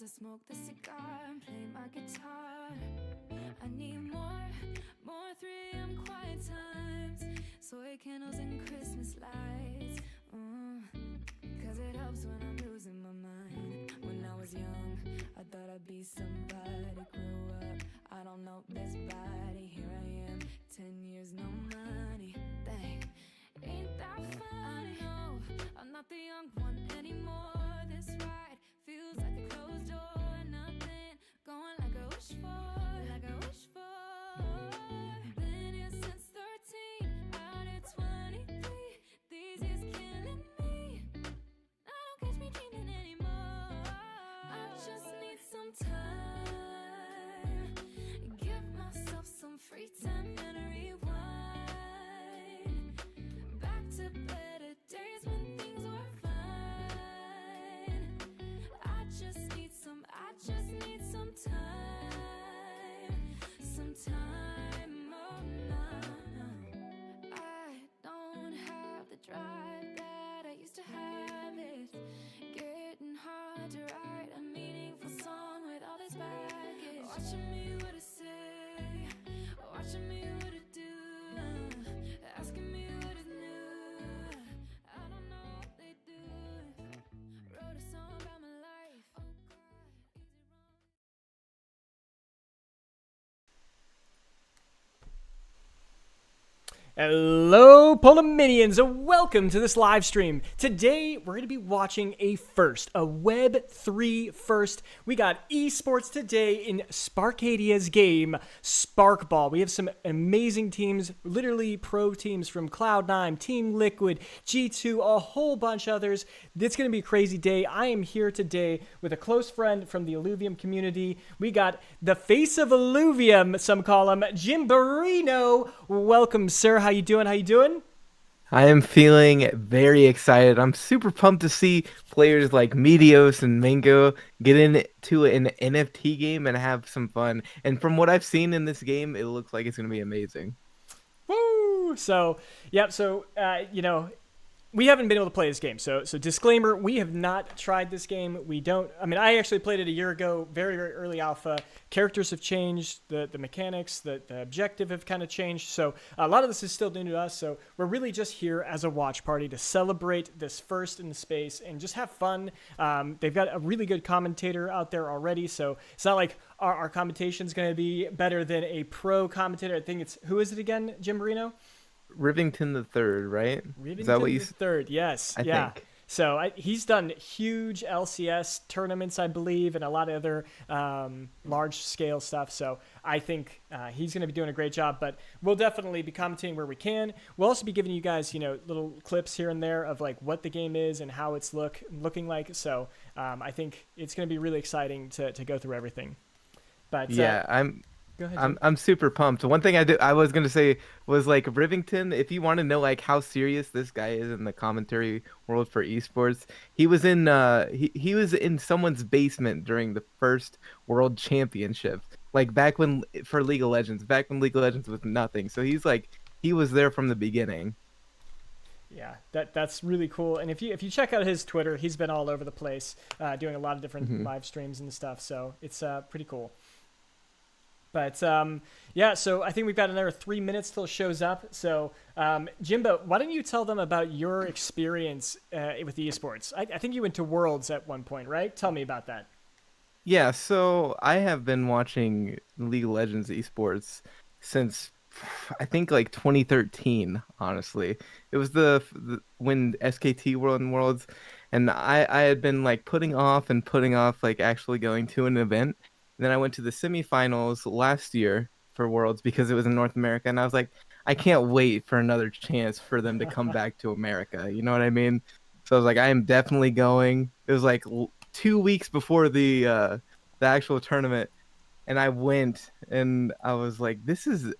smoke the cigar and play my guitar. I need more 3 a.m. quiet times, soy candles and Christmas lights. Cause it helps when I'm losing my mind. When I was young, I thought I'd be somebody. Grew up, I don't know this body. Here I am, 10 years, no money. Dang, ain't that funny? No, I'm not the young one anymore. This ride feels like a closed door. Nothing going like I wish for, like I wish for. Been here since 13, out at 23. These years killing me. I don't catch me dreaming anymore. I just need some time. Give myself some free time and rewind. Back to better days when things were fine. I just need some time. Some time, oh no. I don't have the drive that I used to have. It's getting hard to write a meaningful song with all this baggage. Watching me what to say, watching me what to do, asking me what is new. I don't know what they do. Wrote a song about my life. Oh God, is it wrong? Hello, Polemidians, and welcome to this live stream. Today, we're going to be watching a Web3 first. We got esports today in Sparkadia's game, Sparkball. We have some amazing teams, literally pro teams from Cloud9, Team Liquid, G2, a whole bunch others. It's going to be a crazy day. I am here today with a close friend from the Illuvium community. We got the face of Illuvium, some call him, Jimberino. Welcome, sir. How you doing? How you doing? I am feeling very excited. I'm super pumped to see players like Meteos and Mango get into an NFT game and have some fun. And from what I've seen in this game, it looks like it's going to be amazing. Woo! So, yep. So, we haven't been able to play this game. So disclaimer, we have not tried this game. We don't, I actually played it a year ago, very, very early alpha. Characters have changed, the mechanics, the objective have kind of changed. So a lot of this is still new to us. So we're really just here as a watch party to celebrate this first in the space and just have fun. They've got a really good commentator out there already. So it's not like our commentation is going to be better than a pro commentator. I think it's, who is it again, Jimberino? Rivington the Third, right? Rivington is that what you the Third, yes. I think. So he's done huge LCS tournaments, I believe, and a lot of other large-scale stuff. So I think he's going to be doing a great job. But we'll definitely be commentating where we can. We'll also be giving you guys, little clips here and there of like what the game is and how it's looking like. So I think it's going to be really exciting to go through everything. But yeah, Go ahead, I'm super pumped. One thing I was gonna say was like Rivington. If you want to know like how serious this guy is in the commentary world for esports, he was in he was in someone's basement during the first World Championship, like back when for League of Legends, was nothing. So he was there from the beginning. Yeah, that's really cool. And if you check out his Twitter, he's been all over the place, doing a lot of different live streams and stuff. So it's pretty cool. But yeah, so I think we've got another 3 minutes till it shows up. So Jimbo, why don't you tell them about your experience with esports? I think you went to Worlds at one point, right? Tell me about that. Yeah, so I have been watching League of Legends esports since I think like 2013. Honestly, it was when SKT won Worlds, and I had been like putting off like actually going to an event. And then I went to the semifinals last year for Worlds because it was in North America, and I was like, I can't wait for another chance for them to come back to America. You know what I mean? So I was like, I am definitely going. It was like 2 weeks before the actual tournament, and I went, and I was like, this is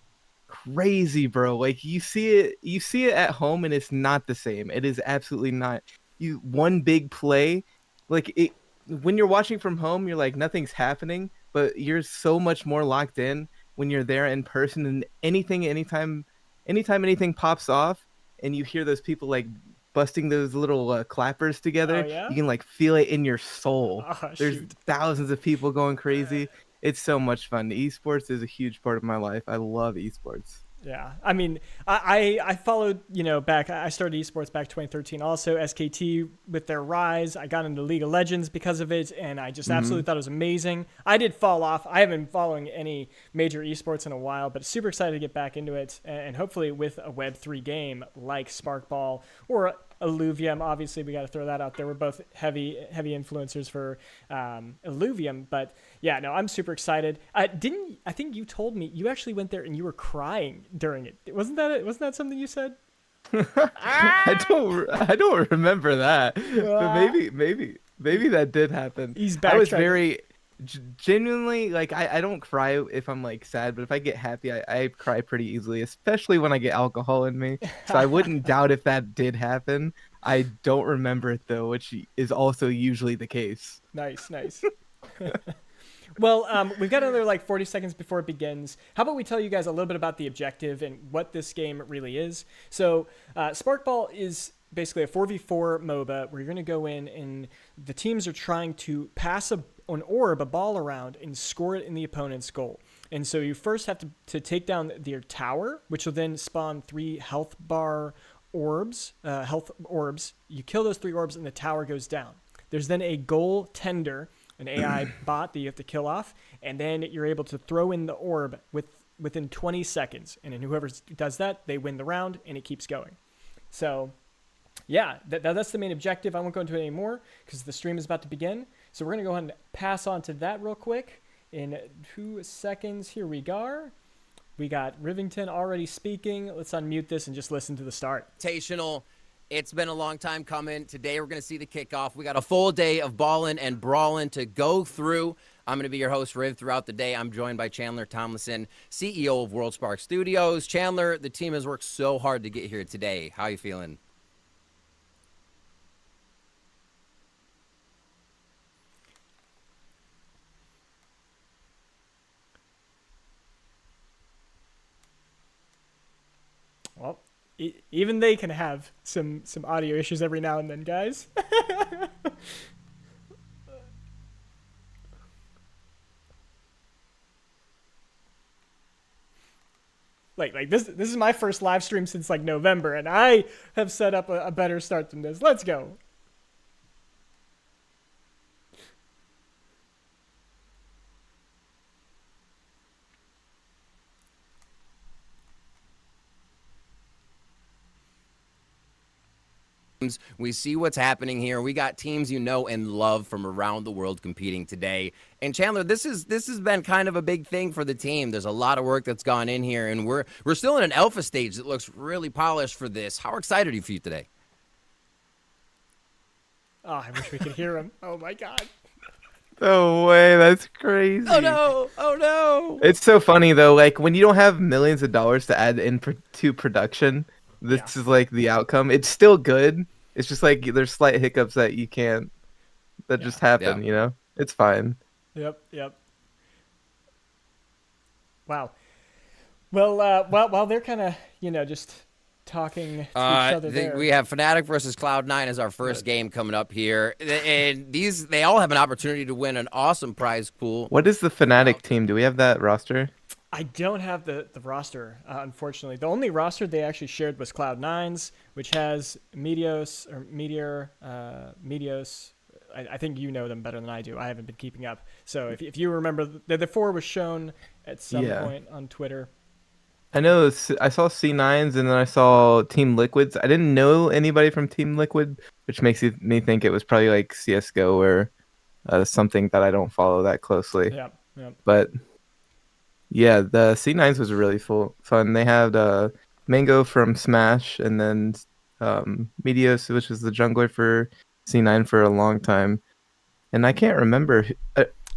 crazy, bro. Like you see it at home, and it's not the same. It is absolutely not. One big play, like it. When you're watching from home, you're like nothing's happening, but you're so much more locked in when you're there in person. And anytime anything pops off, and you hear those people like busting those little clappers together, Oh, yeah? you can like feel it in your soul. Oh, There's shoot. thousands of people going crazy. It's so much fun. Esports is a huge part of my life. I love esports. Yeah, I mean, I followed, back. I started esports back 2013. Also, SKT with their rise, I got into League of Legends because of it, and I just absolutely thought it was amazing. I did fall off. I haven't been following any major esports in a while, but super excited to get back into it, and hopefully with a Web3 game like Sparkball or Illuvium. Obviously, we got to throw that out there. We're both heavy influencers for Illuvium, but yeah, no, I'm super excited. I think you told me you actually went there and you were crying during it. Wasn't that something you said? I don't remember that, but maybe that did happen. He's back. I was very genuinely like I don't cry if I'm like sad, but if I get happy, I cry pretty easily, especially when I get alcohol in me. So I wouldn't doubt if that did happen. I don't remember it though, which is also usually the case. Nice. Well, we've got another like 40 seconds before it begins. How about we tell you guys a little bit about the objective and what this game really is? So Sparkball is basically a 4v4 MOBA where you're going to go in and the teams are trying to pass an orb, a ball around, and score it in the opponent's goal. And so you first have to take down their tower, which will then spawn 3 health orbs. You kill those 3 orbs and the tower goes down. There's then a goal tender, an AI bot that you have to kill off, and then you're able to throw in the orb within 20 seconds. And then whoever does that, they win the round, and it keeps going. So, yeah, that's the main objective. I won't go into it anymore because the stream is about to begin. So we're going to go ahead and pass on to that real quick. In 2 seconds, here we go. We got Rivington already speaking. Let's unmute this and just listen to the start. Invitational. It's been a long time coming. Today we're going to see the kickoff. We got a full day of ballin' and brawling to go through. I'm going to be your host, Riv, throughout the day. I'm joined by Chandler Tomlinson, CEO of World Spark Studios. Chandler, the team has worked so hard to get here today. How are you feeling? Well, even they can have some audio issues every now and then, guys. like this is my first live stream since like November, and I have set up a better start than this. Let's go. We see what's happening here. We got teams you know and love from around the world competing today. And Chandler, this has been kind of a big thing for the team. There's a lot of work that's gone in here, and we're still in an alpha stage that looks really polished for this. How excited are you for you today? Oh, I wish we could hear him. Oh my God. No way, that's crazy. Oh no. It's so funny though, like when you don't have millions of dollars to add to production, this is like the outcome. It's still good. It's just like there's slight hiccups that you can't, that just happen, you know? It's fine. Yep. Wow. Well, while they're kind of, just talking to each other there. We have Fnatic versus Cloud9 as our first game coming up here. And they all have an opportunity to win an awesome prize pool. What is the Fnatic team? Do we have that roster? I don't have the roster, unfortunately. The only roster they actually shared was Cloud9's, which has Meteos. I think you know them better than I do. I haven't been keeping up. So if you remember, the 4 was shown at some point on Twitter. I know I saw C9s and then I saw Team Liquid's. I didn't know anybody from Team Liquid, which makes me think it was probably like CSGO or something that I don't follow that closely. Yeah. But yeah, the C9s was really fun. They had Mango from Smash and then Meteos, which was the jungler for C9 for a long time. And I can't remember.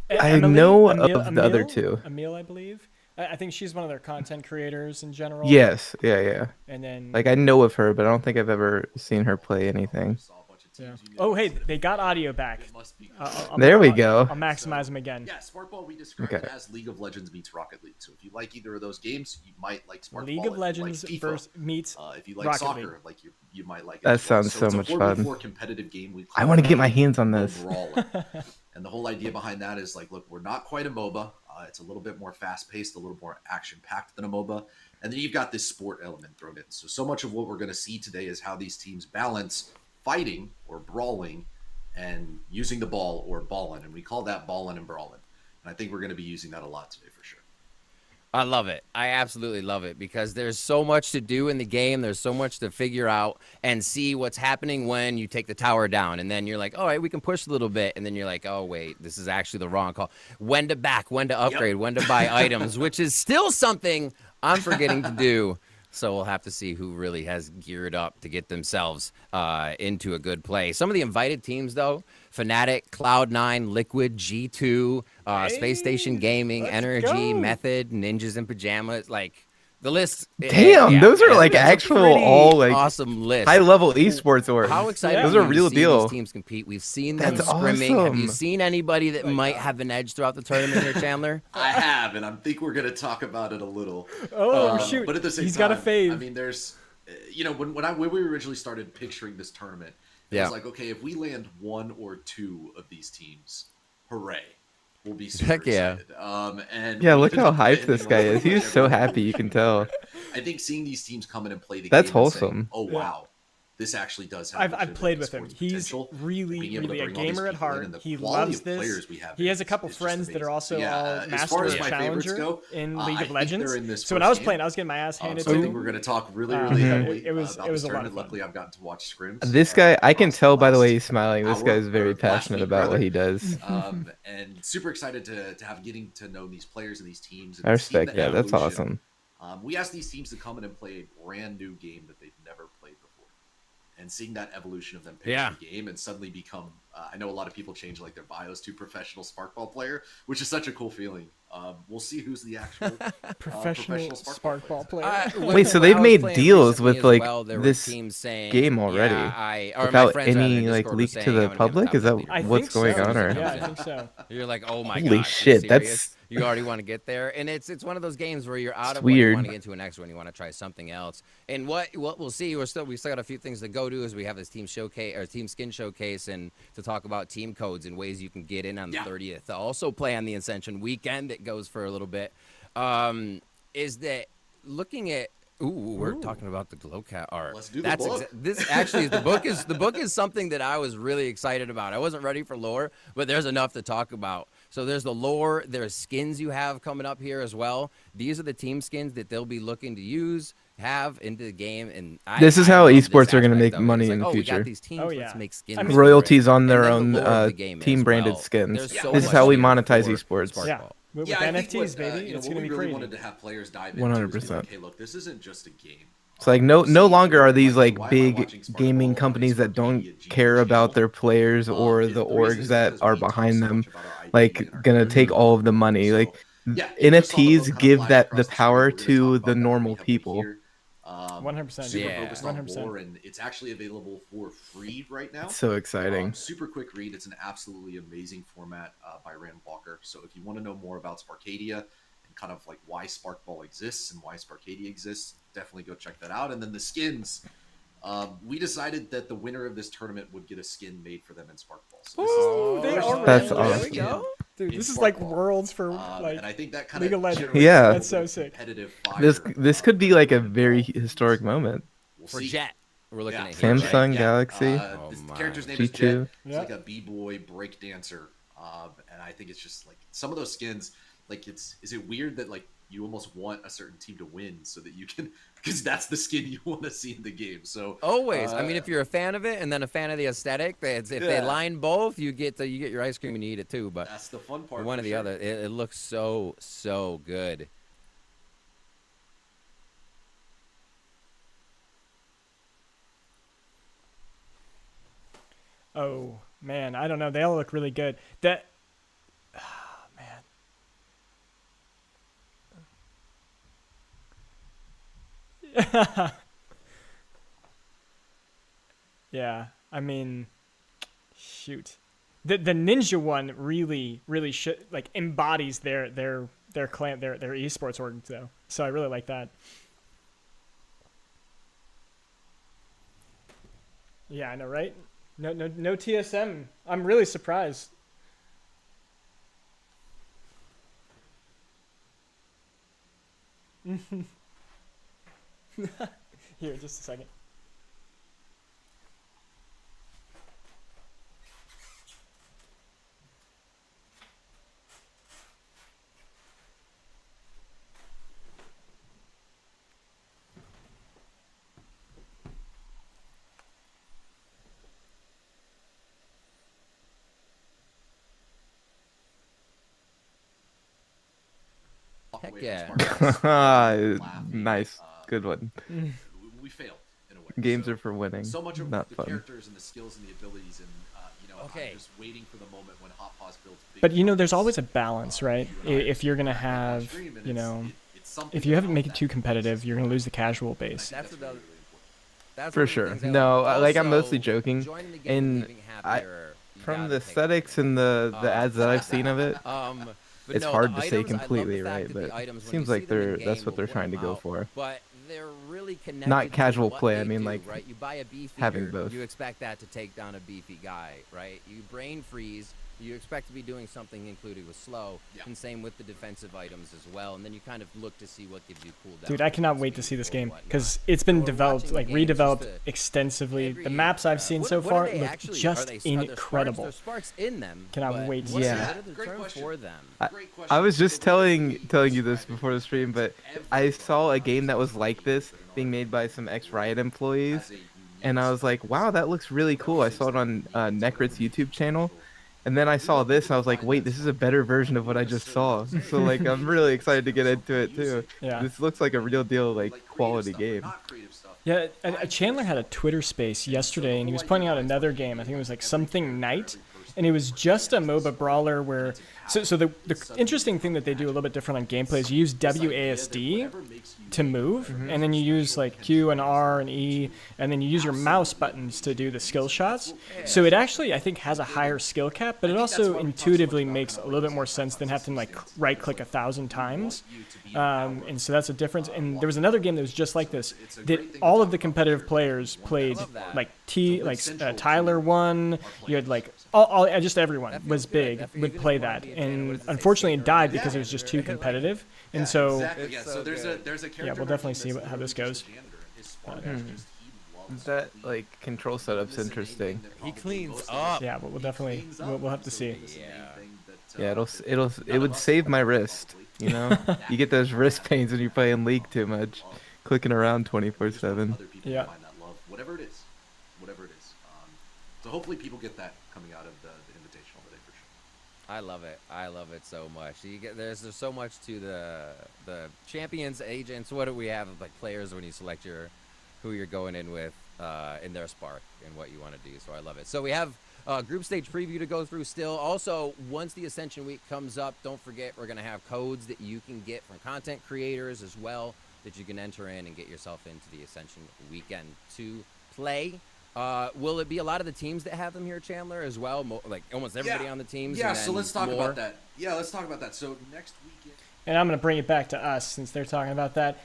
I know of the other 2. Emil, I believe. I think she's one of their content creators in general. Yes, yeah. And then like I know of her, but I don't think I've ever seen her play anything. Saw a bunch of the teams you Oh, know, hey, instead of they got audio back. it must be There we go. I'll maximize them again. Yeah, Sparkball we describe Okay. it as League of Legends meets Rocket League. So if you like either of those games, you might like Sparkball. League If of you Legends like FIFA, versus meets if you like Rocket soccer, League. like you might like it. That as well. sounds So so it's a much 4v4 fun. competitive game. We I want to get my call it hands on a this. Brawler. And the whole idea behind that is like, look, we're not quite a MOBA. It's a little bit more fast-paced, a little more action-packed than a MOBA. And then you've got this sport element thrown in. So much of what we're going to see today is how these teams balance fighting or brawling and using the ball or ballin'. And we call that ballin' and brawlin'. And I think we're going to be using that a lot today for sure. I love it. I absolutely love it because there's so much to do in the game. There's so much to figure out and see what's happening when you take the tower down. And then you're like, all right, we can push a little bit. And then you're like, oh, wait, this is actually the wrong call. When to back, when to upgrade, when to buy items, which is still something I'm forgetting to do. So we'll have to see who really has geared up to get themselves into a good play. Some of the invited teams, though, Fnatic, Cloud9, Liquid, G2, Space Station Gaming, let's Energy, go. Method, Ninjas in Pajamas. Like, the list. Damn, those are like it's a actual pretty all like awesome list. high level esports orgs. How excited Yeah. Those are are you real to see deal. these teams compete? We've seen them That's scrimming. Have you awesome. seen anybody that might have an edge throughout the tournament here, Chandler? I have, and I think we're going to talk about it a little. Oh, shoot. But at the same He's time, got a fave. I mean, there's, when we originally started picturing this tournament, it Yeah. was like, okay, if we land one or two of these teams, hooray. We'll be super Heck yeah. excited. And Yeah, we look ended how up hyped this guy landing is. He's so happy, you can tell. I think seeing these teams come in and play the That's game and saying, wholesome. oh, Yeah. wow, this actually does have I've legitimate played with him. esports He's potential. really, Being able to really a bring all these gamer at people in heart. and the He quality loves of players this. we have He is- has a couple is just friends that are amazing. also Yeah, all as master far as or my favorites challenger go, in I League of think Legends. they're in this So when I was first playing, game. I was getting my ass handed So I to think me. we're going to talk really, Um, really but heavily it was- about it was this a lot of tournament. fun. Luckily, I've gotten to watch scrims. This guy, I can across tell by the way last he's smiling. This hour, guy's very or last passionate week, about what rather. he does. And super excited to have getting to know these players and these teams. And I see respect the that. That's evolution. awesome. We asked these teams to come in and play a brand new game that they've never played before. And seeing that evolution of them picking Yeah. the game and suddenly become, I know a lot of people change like their bios to professional Sparkball player, which is such a cool feeling. We'll see who's the actual Professional Sparkball player. Wait, so they've made deals with, like, this game already without any like leak to the public? Is that I what's think going so. on? Or Yeah, I think so. You're like, oh my Holy god, shit, you that's- serious? You already want to get there, and it's one of those games where you're out It's of what you weird. want to get into an next one. You want to try something else. And what we'll see, we still got a few things to go to as we have this team showcase or team skin showcase, and to talk about team codes and ways you can get in on the 30th. To also play on the Ascension weekend, it goes for a little bit. Is that looking at? Ooh, we're talking about the Glowcat art. Let's do the book. This actually the book is something that I was really excited about. I wasn't ready for lore, but there's enough to talk about. So there's the lore, there's skins you have coming up here as well. These are the team skins that they'll be looking to have into the game. And This is I how love this esports are gonna aspect make of it. money It's in the like, oh, we future. got these teams, Oh, let's yeah. make skins. I mean, for it. Royalties on And their then own the lore of the game as team branded well. skins. There's Yeah. so This is much how we here monetize for esports. Sparkball. Yeah. With Yeah, I think NFTs, what, baby, what it's gonna we be really crazy. wanted to have players dive into 100%. is be like, hey, look, this isn't just a game. It's like no See, longer are these why like am I big watching Sparkball gaming on companies that Sparkball don't Media care channel? about their players or is the the reason orgs is that because are we talk behind so them, much about our IP like and our gonna take all of the money. So, Like yeah, you just saw the book NFTs kinda give flash that across the screen. power We're gonna talk to about the that normal heavily people. here. 100%. Super Yeah, focused on 100%. lore, and it's actually available for free right now. It's so exciting. Super quick read. It's an absolutely amazing format by Rand Walker. So if you want to know more about Sparkadia and kind of like why Sparkball exists and why Sparkadia exists, definitely go check that out. And then the skins. We decided that the winner of this tournament would get a skin made for them in Sparkball. So this is the Ooh, they first already. That's There awesome. we go. Dude, in this is like Sparkball. worlds for and I like. think that kind League of of Legends. Yeah. That's so sick. Competitive This fire, could be like a very historic moment. We'll For see. Jet, we're looking Yeah. at here, Samsung right? Galaxy. Oh This my. character's name is G2. Jet. He's Yeah. like a b-boy break dancer, and I think it's just like some of those skins. Like, is it weird that like you almost want a certain team to win so that you can, because that's the skin you want to see in the game. So Always. I mean, if you're a fan of it and then a fan of the aesthetic, if they Yeah. line both, you get your ice cream and you eat it too. But that's the fun part. one for or the sure. other, it looks so good. Oh man, I don't know. They all look really good. That. Oh, man. Yeah, I mean, Shoot. The ninja one really like embodies their clan, their esports org though. So I really like that. Yeah, I know, right? No TSM. I'm really surprised. Here, just a second. Heck yeah. Nice. Good one. We failed in a way. Games So- are for winning. So much of not the fun. characters and the skills and the abilities, and Okay. I'm just waiting for the moment when Hot Paws builds. Big But there's weapons. always a balance, right? If you're gonna have, Stream, and it's something if you haven't about make it that. too competitive, you're gonna lose the casual base. That's really, another. really important. That's For one of the sure. things I No, like, I'm Also, mostly joking. joining the game And and leaving happier, you From gotta the pick- aesthetics and the ads that I've seen of it, But it's no, hard the to say items, I love the completely, fact right? that But the items, when seems you like see them that's in-game, what they're will trying to point go out, for. But they're really connected. Not to casual what play, they I mean, do, like, right? You buy a beefeater, having both. you expect that to take down a beefy guy, right? You brain freeze, you expect to be doing something included with slow, Yeah. and same with the defensive items as well. And then you kind of look to see what gives you cooldown. Dude, I cannot wait to see this game because it's been developed, like redeveloped extensively. The maps I've seen so far look just incredible. There's sparks in them. Cannot but wait to what's see the- it. what are the Great terms question. for them? Great question. I was just So telling basically, you this before the stream, but I saw a game that was like this being made by some ex-Riot employees, as a unique and I was like, wow, that looks really cool. I saw it on Necrit's YouTube channel, and then I saw this, and I was like, wait, this is a better version of what I just saw. So like, I'm really excited to get into it too. Yeah. This looks like a real deal, like creative quality stuff, game. not creative stuff. Yeah, a Chandler had a Twitter space yesterday, and he was pointing out another game. I think it was like Something Night, and it was just a MOBA brawler where. So the interesting thing that they do a little bit different on gameplay is you use WASD to move, and then you use like Q and R and E, and then you use your mouse buttons to do the skill shots. So it actually, I think, has a higher skill cap, but it also intuitively makes a little bit more sense than having to like right-click 1,000 times. And so that's a difference. And there was another game that was just like this. That all of the competitive players played like Tyler won. You had like all just everyone was big would play that, and unfortunately it died because it was just too competitive. And so Exactly, yeah. So there's a character. we'll definitely see how this goes. That like control setup's interesting. He cleans up. Yeah, but we'll definitely we'll have to see. Yeah, it would save my wrist. You know, you get those wrist pains when you're playing League too much, clicking around 24/7. Yeah. Find that love, whatever it is, whatever it is. So hopefully people get that coming out of the Invitational today for sure. I love it. I love it so much. You get there's so much to the champions, agents. What do we have like players when you select who you're going in with in their spark and what you want to do. So I love it. So we have group stage preview to go through still. Also, once the Ascension week comes up, don't forget we're gonna have codes that you can get from content creators as well that you can enter in and get yourself into the Ascension weekend to play. Will it be a lot of the teams that have them here, Chandler, as well? Like almost everybody on the teams? Yeah, and so then let's talk more? about that. Yeah, let's talk about that. So next weekend. And I'm going to bring it back to us since they're talking about that.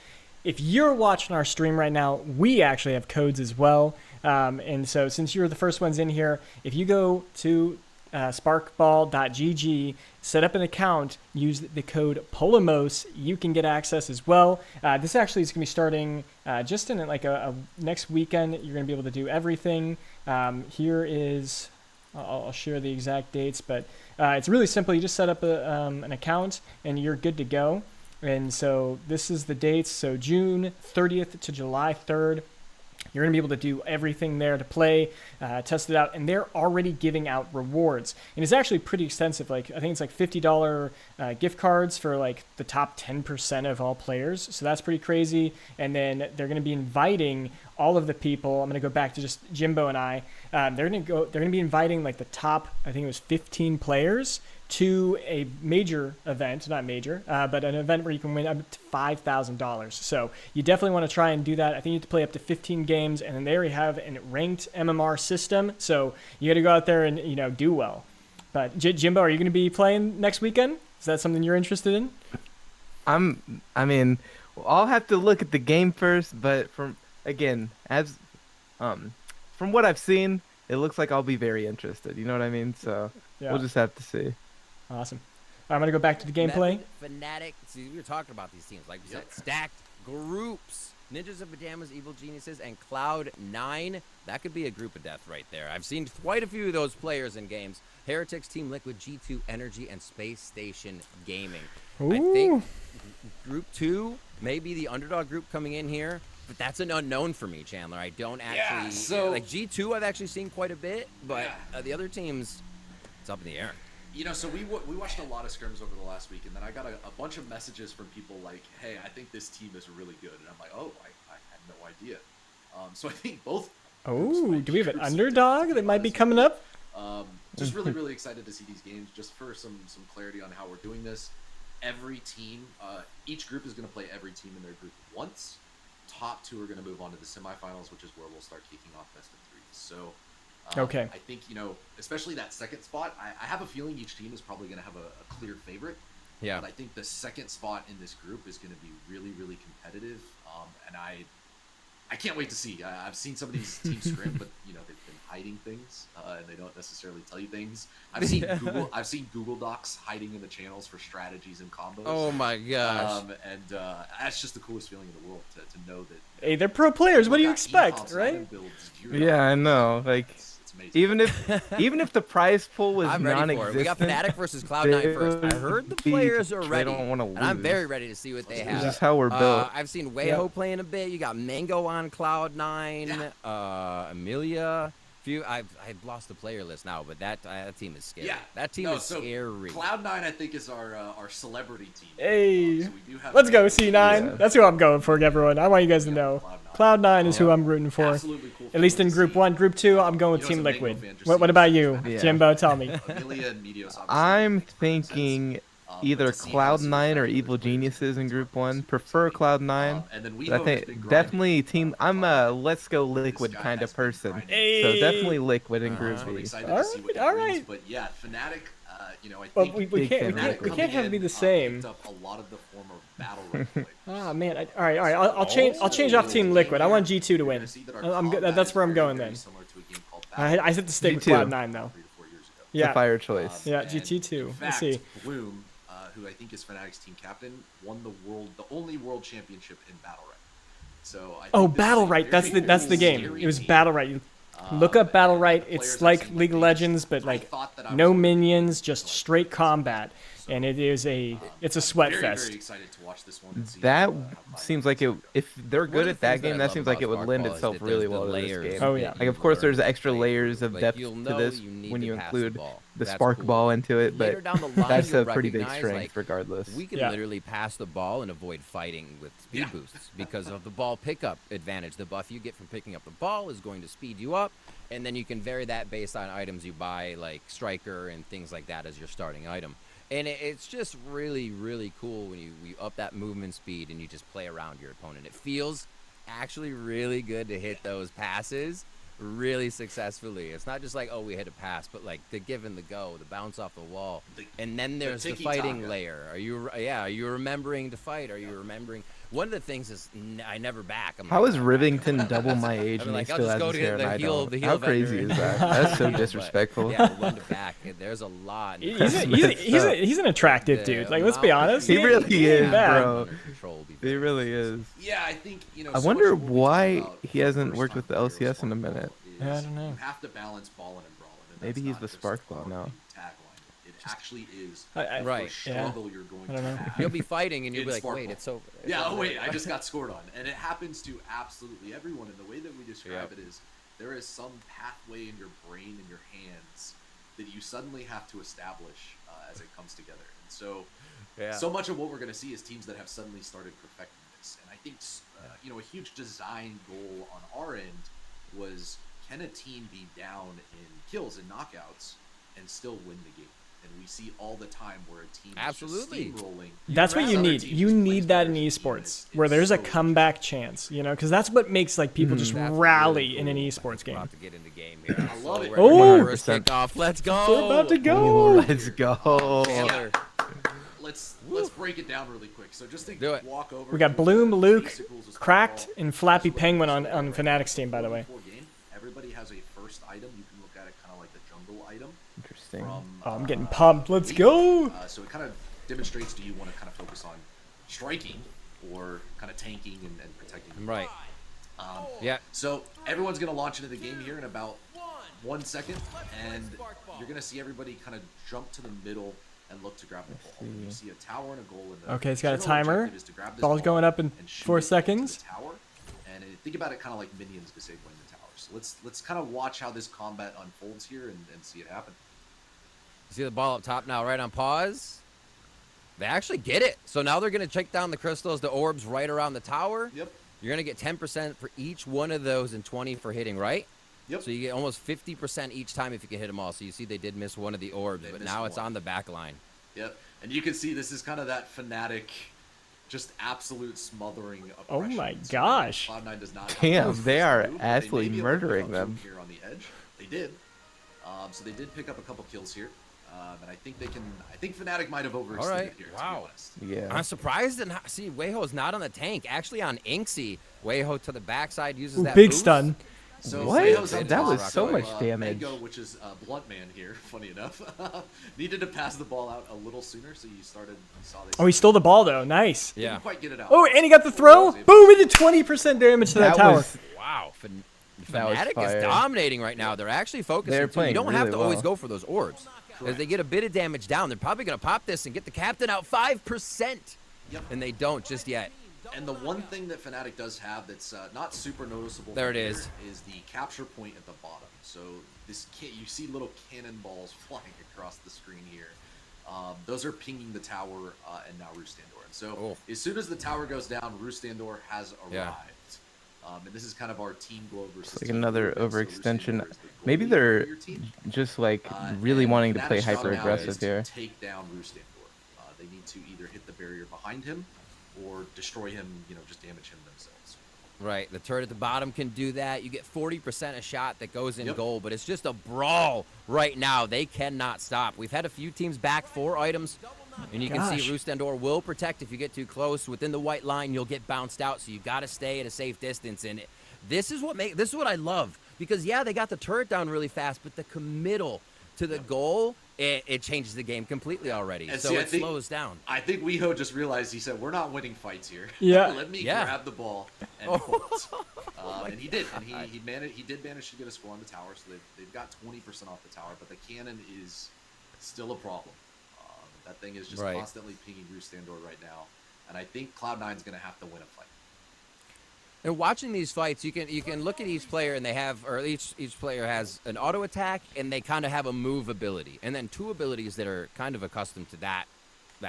If you're watching our stream right now, we actually have codes as well. And so since you're the first ones in here, if you go to sparkball.gg, set up an account, use the code Polemos, you can get access as well. This actually is going to be starting just in like a next weekend. You're going to be able to do everything. Here is, I'll share the exact dates, but it's really simple. You just set up an account and you're good to go. And so this is the dates. So June 30th to July 3rd. You're going to be able to do everything there to play, test it out, and they're already giving out rewards. And it's actually pretty extensive. Like I think it's like $50 gift cards for like the top 10% of all players. So that's pretty crazy. And then they're going to be inviting all of the people. I'm going to go back to just Jimbo and I. They're going to be inviting like the top, I think it was 15 players to a major event, not major, but an event where you can win up to $5,000. So you definitely want to try and do that. I think you have to play up to 15 games, and then they already have a ranked MMR system. So you got to go out there and, do well. But Jimbo, are you going to be playing next weekend? Is that something you're interested in? I'll have to look at the game first, but from what I've seen, it looks like I'll be very interested. You know what I mean? So we'll just have to see. Awesome. I'm going to go back to the gameplay. Fnatic. See, we were talking about these teams. Like we said, stacked groups. Ninjas of Pajamas, Evil Geniuses, and Cloud9. That could be a group of death right there. I've seen quite a few of those players in games. Heretics, Team Liquid, G2 Energy, and Space Station Gaming. Ooh. I think Group 2 may be the underdog group coming in here, but that's an unknown for me, Chandler. I don't actually... like G2 I've actually seen quite a bit, but the other teams, it's up in the air. So we watched a lot of scrims over the last week, and then I got a bunch of messages from people like, hey, I think this team is really good. And I'm like, oh, I had no idea. So I think both... Oh, do we have an underdog that might be coming up? Just really, really excited to see these games. Just for some clarity on how we're doing this, every team, each group is going to play every team in their group once. Top 2 are going to move on to the semifinals, which is where we'll start kicking off best of 3. So okay. I think, especially that second spot, I have a feeling each team is probably going to have a clear favorite. Yeah. But I think the second spot in this group is going to be really, really competitive. And I can't wait to see. I've seen some of these teams scrim, but they've been hiding things, and they don't necessarily tell you things. I've seen Google Docs hiding in the channels for strategies and combos. Oh my gosh! And that's just the coolest feeling in the world to know that. Hey, they're pro players. What do you expect, right? Yeah, I know. Like, it's amazing. even if the prize pool was I'm ready for it. We got Fnatic versus Cloud9 first. I heard the players are ready. They don't want to lose. And I'm very ready to see what they have. This is how we're built. I've seen Weiho playing a bit. You got Mango on Cloud9, Amelia. I've lost the player list now, but that team is scary. Yeah, that team is scary. Cloud9, I think, is our celebrity team. Hey, so we do have let's go C9. Yeah. That's who I'm going for, everyone. I want you guys to know. Cloud9 is who I'm rooting for. Absolutely cool. At least in Group 1. Group 2, I'm going with Team Liquid. What about you, Jimbo? Tell me. Amelia and Meteos, I'm thinking either Cloud9 or Evil Geniuses in Group 1. Prefer Cloud9. And then I think definitely team. I'm a let's go Liquid kind of person, so definitely Liquid in Group B. All right. But yeah, Fnatic. I But think we can't have it be the same. Picked up a lot of the former battle royale players. Oh man! All right. I'll change off Team Liquid. I want G2 to win. I'm good. That's where I'm going then. I have to stick with Cloud9 though. Yeah, fire choice. Yeah, GT2. Let's see. Bloom, who I think is Fnatic's team captain, won the only world championship in Battle Right. So I think Battle Right. That's the game. It was Battle Right. Look up Battle Right. It's like League of Legends, but like no minions, just straight combat, and it's a sweat fest. Very excited to watch this one. And see That how seems like it. If they're good at that game, that seems like it would lend itself really well to this game. Oh yeah. Like of course there's extra layers of depth to this when you include the Sparkball into it, but that's a pretty big strength regardless. We can literally pass the ball and avoid fighting with speed boosts because of the ball pickup advantage. The buff you get from picking up the ball is going to speed you up, and then you can vary that based on items you buy, like Striker and things like that as your starting item. And it's just really, really cool when you up that movement speed and you just play around your opponent. It feels actually really good to hit those passes really successfully. It's not just like, oh, we hit a pass, but like the give and the go, the bounce off the wall. And then there's the fighting layer. Are you remembering to fight? Are you remembering? One of the things is I never back. How is Rivington double my age and he still has his hair and I don't? How crazy is that? That's so disrespectful. Yeah, one to back. There's a lot. He's an attractive dude. Like, let's be honest. He really is, bro. He really is. Yeah, I think I wonder why he hasn't worked with the LCS in a minute. Yeah, I don't know. You have to balance ballin' and brawlin'. Maybe he's the Sparkball now. It actually is right. struggle you're going to have. You'll be fighting and you'll be like, Sparkball. wait, it's over. I just got scored on. And it happens to absolutely everyone. And the way that we describe it is there is some pathway in your brain and your hands that you suddenly have to establish as it comes together. And so, so much of what we're going to see is teams that have suddenly started perfecting this. And I think, a huge design goal on our end was, can a team be down in kills and knockouts and still win the game? and we see all the time where a team Absolutely. is just steamrolling. That's what you Other need. teams You just need place that in players esports, it's where there's a so comeback chance, you know, because that's what makes like people just That's rally really in an cool. esports We're game. about to get into game here. I love it. Oh! First kickoff. Let's go. We're about to go. Let's go. Chandler. Let's break it down really quick. So just think, Do it. walk over. We got to Bloom, the Luke, basic rules of Cracked, Sparkball. and Flappy Just Penguin look at on this Fnatic's team, by the way. before game, everybody has a first item. You can look at it kind of like the jungle item. Interesting. From, Oh, I'm getting pumped. Let's go. So it kind of demonstrates, do you want to kind of focus on striking or kind of tanking and protecting? Right. Yeah. So everyone's going to launch into the game here in about 1 second, and you're going to see everybody kind of jump to the middle and look to grab the ball. You see a tower and a goal in the Okay, it's got a general timer. objective is to grab this Ball's ball going up in and shoot 4 it into seconds. the tower, and think about it kind of like minions disabling the tower. So let's kind of watch how this combat unfolds here and see it happen. See the ball up top now, right on pause. They actually get it. So now they're going to check down the crystals, the orbs right around the tower. Yep. You're going to get 10% for each one of those and 20 for hitting, right? Yep. So you get almost 50% each time if you can hit them all. So you see they did miss one of the orbs, They but missed now it's one. on the back line. Yep. And you can see this is kind of that Fnatic, just absolute smothering Oh oppression. my So gosh. Cloud9 does not have Damn, the they are move, but may absolutely be able to pick murdering up them. two here on the edge. They did. So they did pick up a couple kills here. And I think they can. I think Fnatic might have overextended All right. here. Wow. To be honest. Yeah. I'm surprised to not see Weiho's not on the tank. Actually on Inksy, Weiho to the backside uses Ooh, that big boost. stun. So What? Leo's up That top, was so much so, damage. Mango, which is Blunt Man here, funny enough, needed to pass the ball out a little sooner, so you saw this. Oh, he stole the ball though. Nice. Yeah. Didn't quite get it out. Oh, and he got the throw. Boom! He did 20% damage to that tower. was Wow. That was Fnatic fire. is dominating right now. They're actually focusing. They're too. playing You don't have really to always well. go for those orbs. As they get a bit of damage down, they're probably going to pop this and get the captain out 5%. Yep. And they don't just yet. And the one thing that Fnatic does have that's not super noticeable There from it here is. is the capture point at the bottom. So you see little cannonballs flying across the screen here. Those are pinging the tower and now Roostandor. And so as soon as the tower goes down, Roostandor has arrived. Yeah. And this is kind of our Team Glow versus It's like Team another Blue, and so overextension. Roostandor is the Maybe goalie they're for your team. just like And really wanting to play Fnatic's job hyper now is aggressive to here. Take down Roostandor. They need to either hit the barrier behind him or destroy him, just damage him themselves. Right. The turret at the bottom can do that. You get 40% a shot that goes in Yep. goal, but it's just a brawl right now. They cannot stop. We've had a few teams back 4 items, and you can see Gosh. Roostandor will protect if you get too close. Within the white line, you'll get bounced out, so you got to stay at a safe distance. And this is what I love, because yeah, they got the turret down really fast, but the committal to the goal, it changes the game completely already. And So see, I it think- slows down. I think Weho just realized, he said, we're not winning fights here. Yeah. Let me Yeah. grab the ball and point. And he did. And he did manage to get a score on the tower, so they've got 20% off the tower, but the cannon is still a problem. That thing is just Right. constantly pinging Roostandor right now. And I think Cloud9's going to have to win a fight. And watching these fights, you can look at each player, and each player has an auto attack, and they kind of have a move ability, and then 2 abilities that are kind of accustomed to that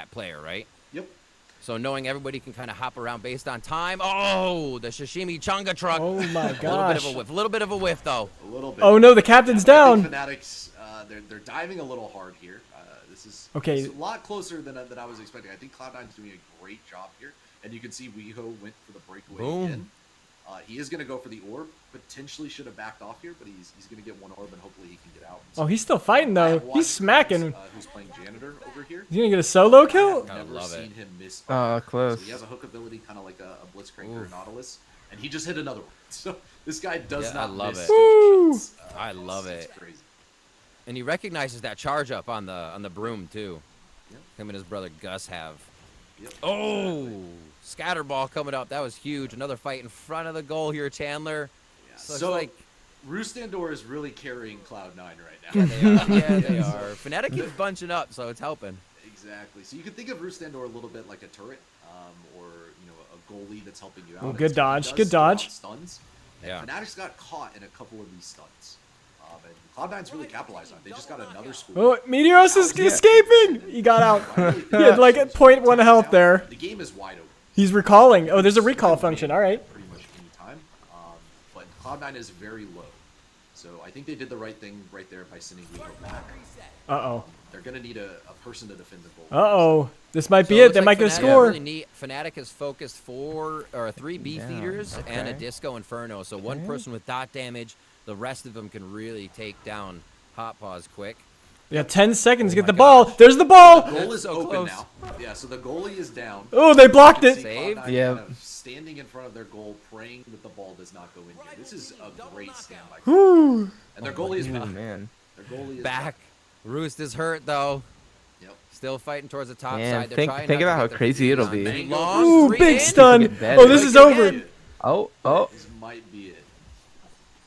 player, right? Yep. So knowing everybody can kind of hop around based on time. Oh, the Sashimi Chunga truck. Oh my A gosh. little bit of a whiff though. A little bit. Oh no, the captain's But I down. think Fnatic's, they're diving a little hard here. This is Okay. it's a lot closer than I was expecting. I think Cloud9's doing a great job here. And you can see Weho went for the breakaway Boom. again. He is going to go for the orb. Potentially should have backed off here, but he's going to get one orb, and hopefully he can get out. Oh, he's still fighting I though. have He's watched smacking. Chris, who's playing janitor over here. He's gonna get a solo I kill. have never love it. seen him miss. Close. So he has a hook ability, kind of like a Blitzcrank or a Nautilus, and he just hit another one. So this guy does Yeah, not I love miss it. good Woo! shots. I love it's it. Crazy. And he recognizes that charge up on the broom too. Yep. Him and his brother Gus have. Yep. Oh, scatter ball coming up. That was huge. Another fight in front of the goal here, Chandler. Yeah. So it's So like- Roostandor is really carrying Cloud9 right now. Yeah, they are. Yeah, they Yeah, are. Fnatic keeps bunching up, so it's helping. Exactly. So you can think of Roostandor a little bit like a turret, or a goalie that's helping you out. Oh, And good so he dodge, does good throw out dodge. Stuns. And Yeah. Fnatic's got caught in a couple of these stuns. And Cloud9's really capitalized on it. They just got another school. Oh, Meteoros is escaping. He got out. He had like a 0.1 health there. The game is wide open. He's recalling. Oh, there's a recall function. All right. Pretty much any time. But Cloud9 is very low. So I think they did the right thing right there by sending Leo back. Uh-oh. They're going to need a person to defend the goal. Uh-oh. This might be So it. They might get a score. Fnatic has focused 3 B feeders and a Disco Inferno. So one person with dot damage, the rest of them can really take down Hot Paws quick. We got 10 seconds to get the ball. There's the ball. The goal is So open close. now. Yeah, so the goalie is down. Oh, they blocked You can it. see Saved. Cloud9 Yeah. kind of standing in front of their goal, praying that the ball does not go in here. This is a great stand by Cloud9. Whew. And their goalie is Oh, back. man. Their goalie is Back. Roost is hurt, though. Yep. Still fighting towards the top Man, side. They're think trying think not to about how get their crazy feet it'll on. be. Bang, Mango. long, Ooh, 3 big in. stun. Look at that. Oh, this is over. Oh, This might be it.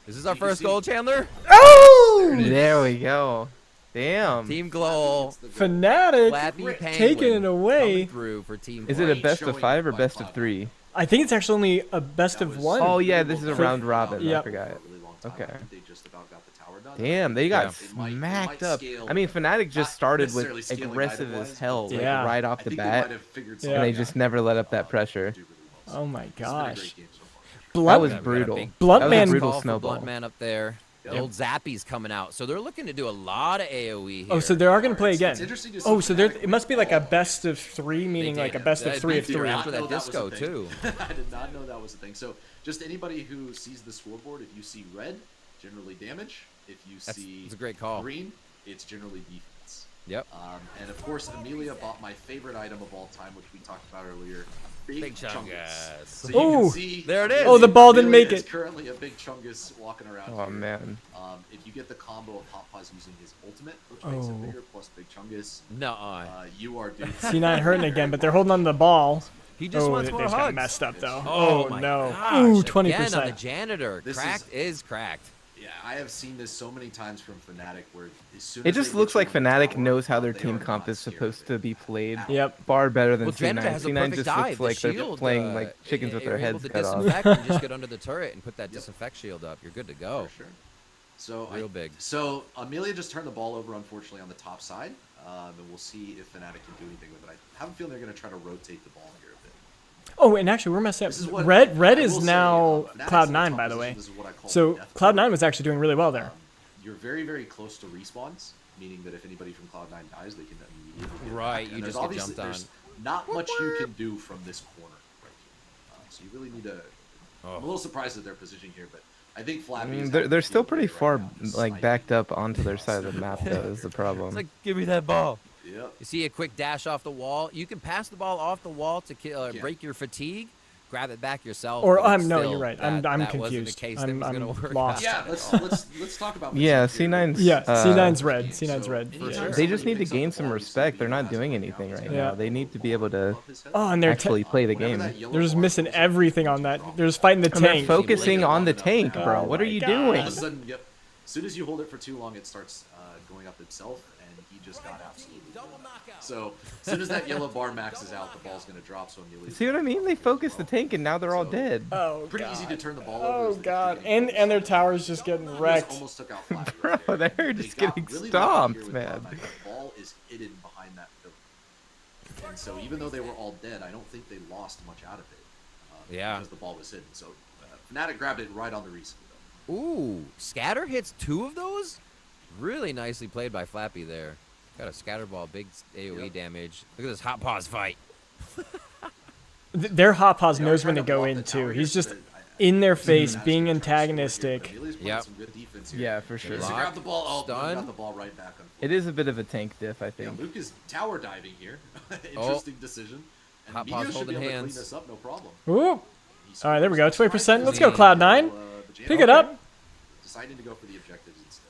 This is our You can first see- goal, Chandler. Oh! there we go. Damn. Team Glow. Fnatic Flappy Penguin taking it coming away. through for Team Is Glow. it a Great best of showing 5 or by best of Cloud9. 3? I think it's actually only a best That of was- 1. Oh yeah, this is a For- round robin. Yep. I forgot. For a really long time. Okay. I think they just about got the tower done. Damn, they got Yeah. It might smacked up. scale, I mean, Fnatic just not started necessarily with scaling aggressive item-wise, as hell, but like Yeah. right I off the think they might bat, have figured Yeah. and they something just out. never let up that Uh, pressure. do really well. Oh my It's been a gosh. great game so far. That Blunt, was Yeah, we got a brutal. big- Blunt That was Man- a brutal Call for snowball. Blunt Man up there. The Yep. old Zappy's coming out, so they're looking to do a lot of AOE here. Oh, so they are going to play again. It's interesting to see Oh, so there Fnatic it must be like a all- best of 3, meaning like a did. best of They 3 of beat you 3. after that know was a disco, thing. too. I did not know that was a thing. So just anybody who sees the scoreboard, if you see red, generally damage. If you see it's a great call. green, it's generally defense. Yep. And of course, Amelia bought my favorite item of all time, which we talked about earlier, Big Chungus. So you Ooh, can see there it is. Oh, the ball didn't Amelia make is it. currently a Big Chungus walking around Oh here. man. If you get the combo of Hot Paws using his ultimate, which makes Oh. it bigger, plus Big Chungus, No, you are doomed. C9 hurting again, but they're holding on to the ball. he just Oh, wants they more just got hugs. messed up though. Oh, Oh, my no. gosh. Ooh, Again on the 20%. janitor. This Cracked is cracked. Yeah, I have seen this so many times from Fnatic where as soon It as just they looks get like you in the Fnatic tower, knows how their they team are comp not is scared supposed of it to be played. at Yep. Far better than Well, Janitor C9. has a C9 perfect just dive. looks like the they're shield, playing like chickens with you're their able heads to cut off. disinfect and just get under the turret and put that disinfect shield up. You're good to go. For sure. So Real big. So Amelia just turned the ball over, unfortunately, on the top side, and we'll see if Fnatic can do anything with it. I have a feeling they're going to try to rotate the ball here a bit. Oh, and actually, we're messing up. This is what Red I is will say, now Fnatic's in a Cloud9, tough by the way. position. This is what I call So the death Cloud9 pool. was actually doing really well there. You're very, very close to respawns, meaning that if anybody from Cloud9 dies, they can immediately get Right, back. you And just there's get obviously jumped on. there's not much you can do from this corner right here. So you really need to. I'm a little surprised at their positioning here, but I think I Flappy. mean, is they're having still field pretty day right far, now, just like sniping. backed up onto their side of the map. Though is the It's problem. like, give me that ball. Yep. You see a quick dash off the wall. You can pass the ball off the wall to Yeah. break your fatigue. Grab it back yourself. Or but no, still, you're right. that- I'm that confused. Wasn't the case that I'm was gonna work lost. out. Yeah, let's talk about. Yeah, fatigue here. C9's. Yeah, C9's uh, red. C9's red. anytime Yeah. somebody They just need to picks up gain the some ball, respect. They're not somebody doing has to anything go right down. Yeah. now. They need to be able to Above his head. Oh, and they're actually play the Whenever game. that yellow they're just bar missing goes everything up, on that. drop They're it. just fighting the And they're tank. focusing on the tank, Oh bro. What my are you God. All doing? of a sudden, yep. As soon as you hold it for too long, it starts going up itself, and he just got absolutely. So as soon as that yellow bar maxes out, the ball's going to drop. So Amelia. See what I mean? They focused the tank, and now they're all dead. Oh Pretty god. easy to turn the ball over. Oh as they god. keep And getting their close. tower's just getting He just wrecked. almost took out Flappy Bro, right there. they're They just got getting really lucky stomped, here with man. Cloud9. The ball is hidden behind that pillar. And so even though they were all dead, I don't think they lost much out of it. Yeah. Because the ball was hidden. So Fnatic grabbed it right on the rescue. Ooh, Scatter hits 2 of those. Really nicely played by Flappy there. Got a scatter ball, big AOE Yep. damage. Look at this hot paws fight. Their hot paws They are knows trying when to to go block in the too. tower He's here, just but in their Fnatic's face, gonna being try to score here. antagonistic. Amelia's playing Yep. some good defense here. Yeah, for sure. Needs to Block, grab the ball. Oh, stun. got the ball right back. It is a bit of a tank diff, I Yeah, think. Luke is tower diving here. Interesting decision. And Hot Meteor Paws should holding be able to hands. clean this up, no problem. Ooh. He All right, there we go. scores. 20%. Let's go, Clean. Cloud9. The Pick it up. Deciding to go for the objectives instead.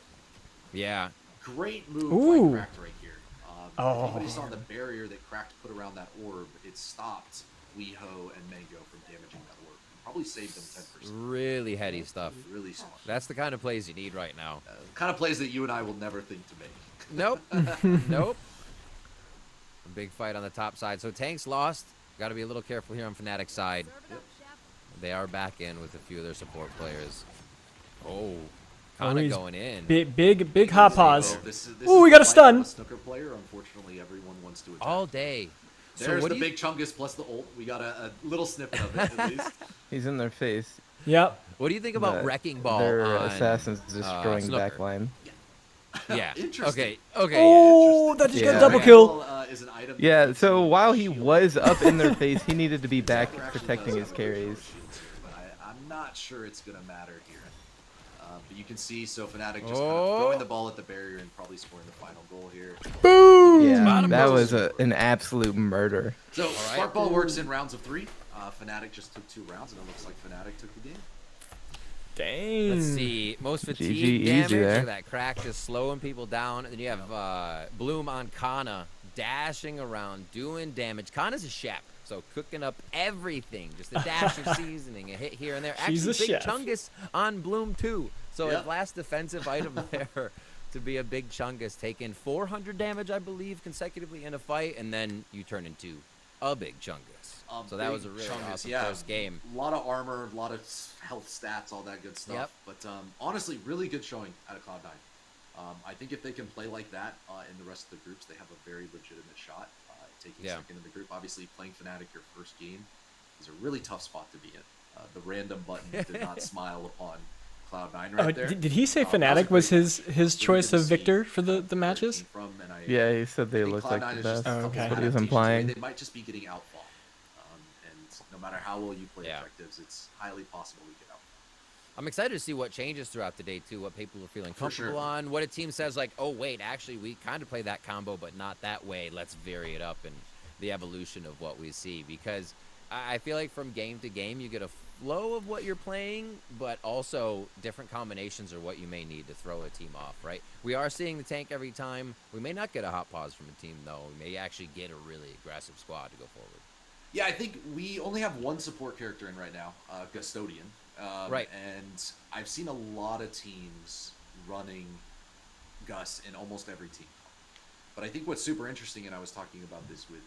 Yeah. Great move Ooh. by Cracked right here. Oh. If anybody saw the barrier that Cracked put around that orb, it stopped Weeho and Mango from damaging that orb. Probably saved them 10%. Really heady stuff. Really smart. That's the kind of plays you need right now. Kind of plays that you and I will never think to make. Nope. Nope. A big fight on the top side. So Tank's lost. Got to be a little careful here on Fnatic's side. Yep. They are back in with a few of their support players. Oh, kind of he's going in. Big hot paws. This Ooh, is we the got a life stun. of a snooker player. Unfortunately, everyone wants to attack. All day. So There's what the do you... big Chungus plus the ult. We got a little snippet of it at least. He's in their face. Yep. What do you think about But Wrecking Ball Their on assassins destroying Snooker? backline. Yeah. Interesting. Okay. Oh, that just got a Yeah. double Wrecking kill. Ball, is an item that Yeah, gives so you while he shield. was up in their face, he needed to be back Tucker actually protecting does his have a really carries. good shield too, but I'm not sure it's going to matter here. But you can see, so Fnatic just kind Oh. of throwing the ball at the barrier and probably scoring the final goal here. Yeah, Bottom that row. was an absolute murder. So right. Sparkball works in rounds of 3. Fnatic just took 2 rounds, and it looks like Fnatic took the game. Dang. Let's see. Most GG, fatigue easy damage. there. Look at that crack just slowing people down. And then you have Bloom on Kana dashing around, doing damage. Kana's a chef, so cooking up everything. Just a dash of seasoning, a hit here and there. She's Actually, a Big chef. Chungus on Bloom too. So Yep. his last defensive item there to be a Big Chungus, taking 400 damage, I believe, consecutively in a fight, and then you turn into a Big Chungus. So that was a really awesome first game. A lot of armor, a lot of health stats, all that good stuff. Yep. But honestly, really good showing out of Cloud9. I think if they can play like that in the rest of the groups, they have a very legitimate shot taking second in the group. Obviously, playing Fnatic your first game is a really tough spot to be in. The random button did not smile upon Cloud9 right there. Did he say That was a Fnatic was great his match. Really choice good to of see Victor for where the it matches? came from, and Yeah, he said they I think looked like Cloud9 the is just best. a couple Okay. That's what he was adaptations implying. away. They might just be getting outfought. And no matter how well you play objectives, it's highly possible to get outfought. I'm excited to see what changes throughout the day, too, what people are feeling For sure. comfortable on, what a team says, like, oh, wait, actually, we kind of play that combo, but not that way. Let's vary it up, and the evolution of what we see. Because I feel like from game to game, you get a flow of what you're playing, but also different combinations are what you may need to throw a team off, right? We are seeing the tank every time. We may not get a hot pause from a team, though. We may actually get a really aggressive squad to go forward. Yeah, I think we only have one support character in right now, Custodian. Right. And I've seen a lot of teams running Gus in almost every team. But I think what's super interesting, and I was talking about this with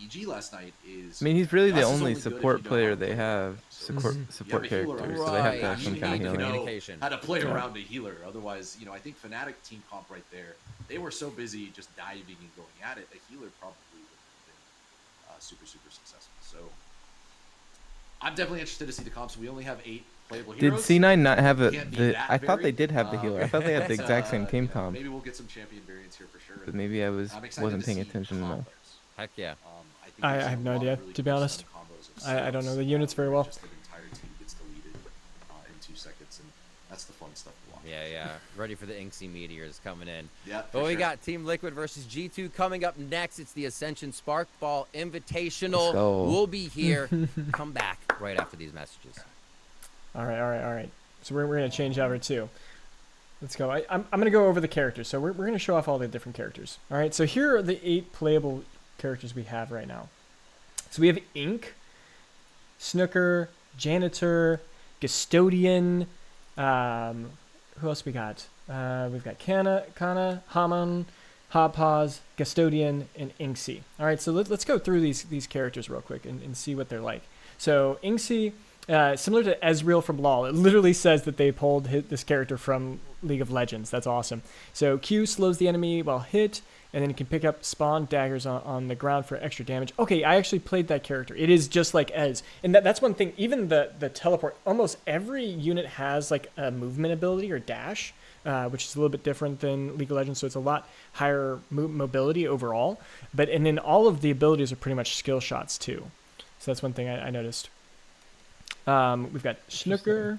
EG last night, is I mean, he's really the Gus is only good if you support don't player know how to they play. have. So Support you have a healer characters, on so they have to Right, have some you kind of need to healing. know communication. How to play around a healer. Otherwise, I think Fnatic team comp right there, they were so busy just diving and going at it, a healer probably would have been super, super successful. So I'm definitely interested to see the comps. We only have 8 playable Did heroes. C9 not have Can't be that I thought they varied. did have the healer. I thought they had the exact same team comp. Maybe we'll get some champion variants here for sure. But maybe I I'm excited wasn't to paying see attention enough. Heck yeah. think I we've seen have a no lot of idea, really to be cool honest. stun combos of I don't know subs, the units very where well. Just the entire team gets deleted in 2 seconds, and that's the fun stuff to watch. Yeah. Ready for the Inksy Meteors coming in. Yeah, for But we sure. got Team Liquid versus G2 coming up next. It's the Ascension Sparkball Invitational. Let's go. We'll be here. Come back right after these messages. All right. So we're going to change over too. Let's go. I'm going to go over the characters. So we're going to show off all the different characters. All right. So here are the 8 playable characters we have right now. So we have Ink, Snooker, Janitor, Custodian. Who else we got? We've got Kana, Haman, Hopaz, Custodian, and Inksy. All right. So let's go through these characters real quick and see what they're like. So Inksy. Similar to Ezreal from LoL, it literally says that they pulled this character from League of Legends. That's awesome. So Q slows the enemy while hit, and then you can pick up spawn daggers on the ground for extra damage. Okay, I actually played that character. It is just like Ez. And that's one thing. Even the teleport, almost every unit has like a movement ability or dash, which is a little bit different than League of Legends. So it's a lot higher mobility overall. And then all of the abilities are pretty much skill shots too. So that's one thing I noticed. We've got Snooker.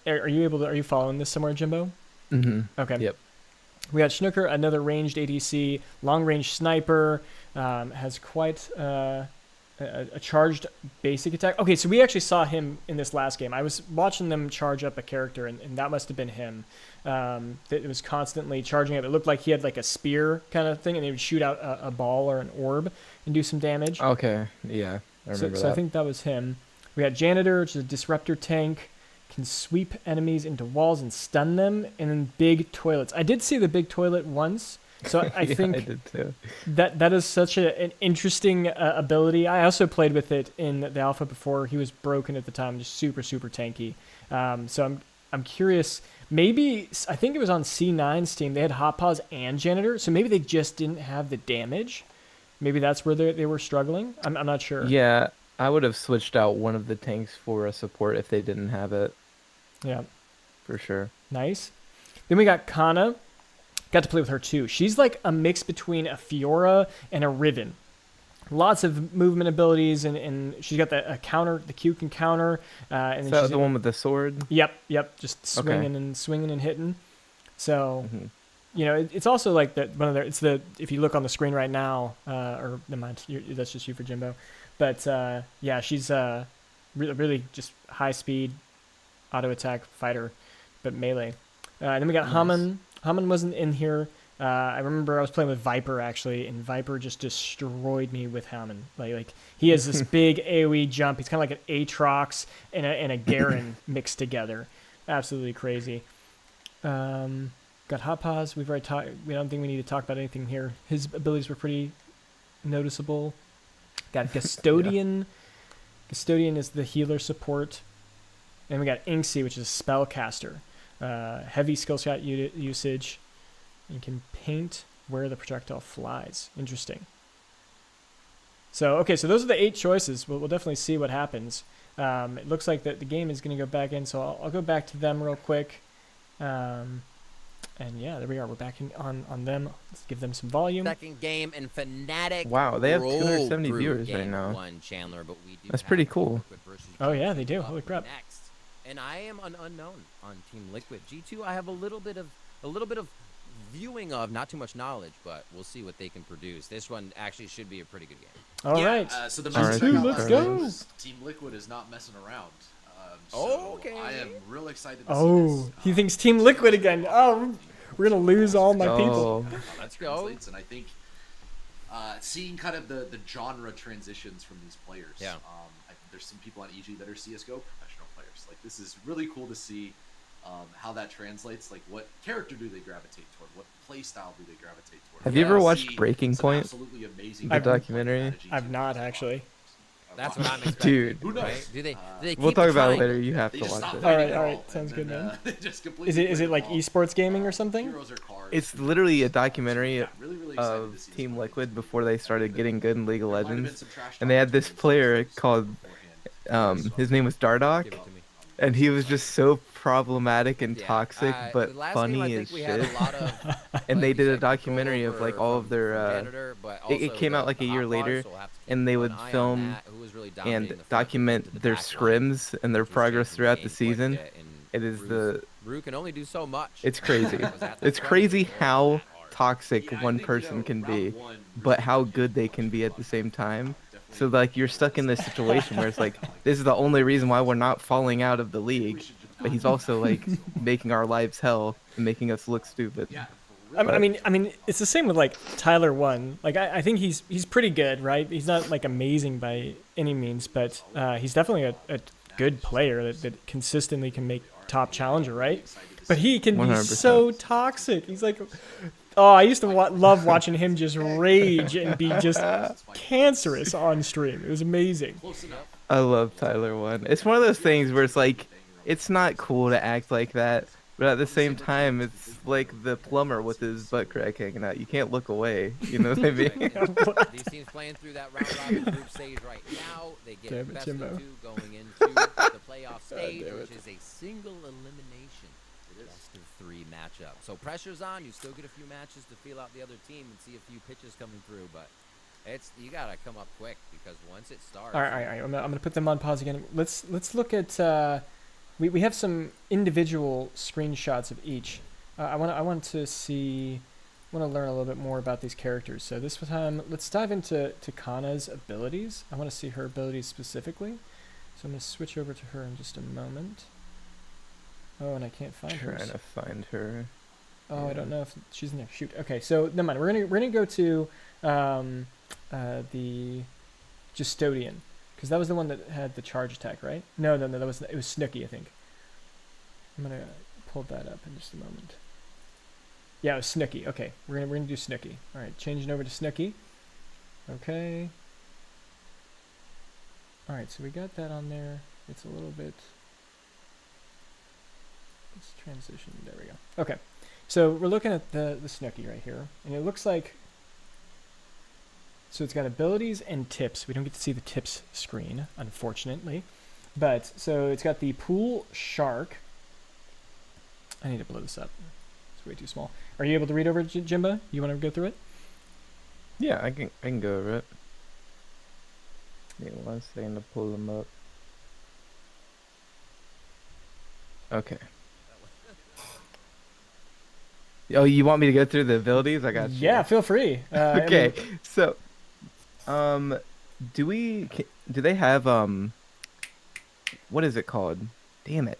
Are you following this somewhere, Jimbo? Mm-hmm. Okay. Yep. We got Snooker, another ranged ADC, long range sniper, has quite a charged basic attack. Okay, so we actually saw him in this last game. I was watching them charge up a character, and that must have been him. That was constantly charging up. It looked like he had like a spear kind of thing, and he would shoot out a ball or an orb and do some damage. Okay. Yeah. I remember So that. I think that was him. We got Janitor, which is a disruptor tank, can sweep enemies into walls and stun them, and then big toilets. I did see the big toilet once, so I Yeah, think I did too. that is such an interesting ability. I also played with it in the alpha before. He was broken at the time, just super tanky. So I'm curious. Maybe I think it was on C9's team. They had Hot Paws and Janitor, so maybe they just didn't have the damage. Maybe that's where they were struggling. I'm not sure. Yeah. I would have switched out one of the tanks for a support if they didn't have it, Yeah, for sure. nice. Then we got Kana. Got to play with her too. She's like a mix between a Fiora and a Riven. Lots of movement abilities, and she's got a counter. The Q can counter. And Is then that she's the one with the sword? Yep. Just Okay. swinging and hitting. So, Mhm. you know, it's also like that. One of their. It's the if you look on the screen right now, or never mind, that's just you for Jimbo. But yeah, she's really just high speed, auto attack fighter, but melee. And then we got Nice. Hammond. Hammond wasn't in here. I remember I was playing with Viper actually, and Viper just destroyed me with Hammond. Like he has this big AOE jump. He's kind of like an Aatrox and a Garen mixed together. Absolutely crazy. Got Hot Paws. We've already talked. We don't think we need to talk about anything here. His abilities were pretty noticeable. Got Custodian. Custodian is the healer support. And we got Inksy, which is a spellcaster. Heavy skill shot usage. You can paint where the projectile flies. Interesting. So, okay, so those are the 8 choices. We'll definitely see what happens. It looks like the game is going to go back in, so I'll go back to them real quick. And yeah, there we are. We're back on them. Let's give them some volume. Second game, and Fnatic. Wow, they have rolled 270 through viewers right game now. one, Chandler, but we do That's have pretty Team cool. Liquid versus Oh, yeah, G2 they do. up Holy crap. Next. And I am an unknown on Team Liquid. G2, I have a little bit of viewing of, not too much knowledge, but we'll see what they can produce. This one actually should be a pretty good game. All right. So the All message right, I got let's last go. night was Team Liquid is not messing around. Oh, okay. I am real excited to see Oh, this. he thinks Team Liquid again. Oh, we're going to lose all my people. Oh, Let's go. Translates, and I think seeing kind of the genre transitions from these players. Yeah. There's some people on EG that are CS:GO professional players. Like, this is really cool to see how that translates. Like, what character do they gravitate toward? What play style do they gravitate toward? Have you We ever see watched Breaking some Point? Absolutely amazing The documentary? I've not, actually. That's what I'm expecting. Dude. Who knows? Right? Do they we'll keep talk about it trying? later. You have They to just watch stop it. fighting Alright, at alright, all, sounds and good, then, man. they just completely Is it play like them off. esports gaming or something? Heroes are cards. It's literally a documentary Yeah, really excited of to see this Team one. Liquid before they started getting good in League of There might have been Legends. some trash And they had talk this between player some called, beforehand. his name was Dardoch, Give it to me. and he was just so problematic and Yeah, toxic, but the last game, I funny think as we shit. had a lot of, And like they you did a said, control documentary of, like, all of from their, Janitor, but it also came out, the like, a year hot later, bars, so we'll have to keep and they an would eye on film that, who was really dominating and the front, document into the their back line, scrims and their which was progress changing throughout game the quite a season. bit, and It is the Rue can only do so much. It's crazy. Was at the It's front crazy door. how toxic Yeah, I one think, person can be, round one but really how did good they much can be for at the us. same time. Definitely So like you're stuck in this situation where it's like this is the only reason why we're not falling out of the league, but he's also like making our lives hell and making us look stupid. Yeah, I mean, it's the same with like Tyler One. Like, I think he's pretty good, right? He's not like amazing by any means, but he's definitely a good player that consistently can make top challenger, right? But he can be 100%. so toxic. He's like, oh, I used to love watching him just rage and be just cancerous on stream. It was amazing. close enough. I love Tyler One. It's one of those things where it's like it's not cool to act like that, but at the same time it's like the plumber with his butt crack hanging out. You can't look away. You know what I mean? These teams playing through that round robin group stage right now. They get Damn it, best Jimbo. of 2 going into the playoff stage, damn which it. is a single elimination best of 3 matchup. So pressure's on. You still get a few matches to feel out the other team and see a few pitches coming through, but you gotta come up quick because once it starts. All right. I'm gonna put them on pause again. Let's look at. We have some individual screenshots of each. I want to see. I want to learn a little bit more about these characters. So this time, let's dive into Kana's abilities. I want to see her abilities specifically. So I'm gonna switch over to her in just a moment. Oh, and I can't find her. Trying to find her. Oh, I don't know if she's in there. Shoot. Okay, so never mind. We're gonna go to the Custodian, because that was the one that had the charge attack, right? No, it was Snooki, I think. I'm gonna pull that up in just a moment. Yeah, it was Snooki. Okay, we're gonna do Snooki. All right, changing over to Snooki. Okay. All right, so we got that on there. It's a little bit. Let's transition. There we go. Okay. So we're looking at the Snooki right here, and it looks like So it's got abilities and tips. We don't get to see the tips screen, unfortunately. But, so it's got the pool shark. I need to blow this up. It's way too small. Are you able to read over it, Jimba? You want to go through it? Yeah, I can go over it. Give me 1 second to pull them up. Okay. Oh, you want me to go through the abilities? I got you. Yeah, feel free. Okay, so, do they have what is it called? Damn it,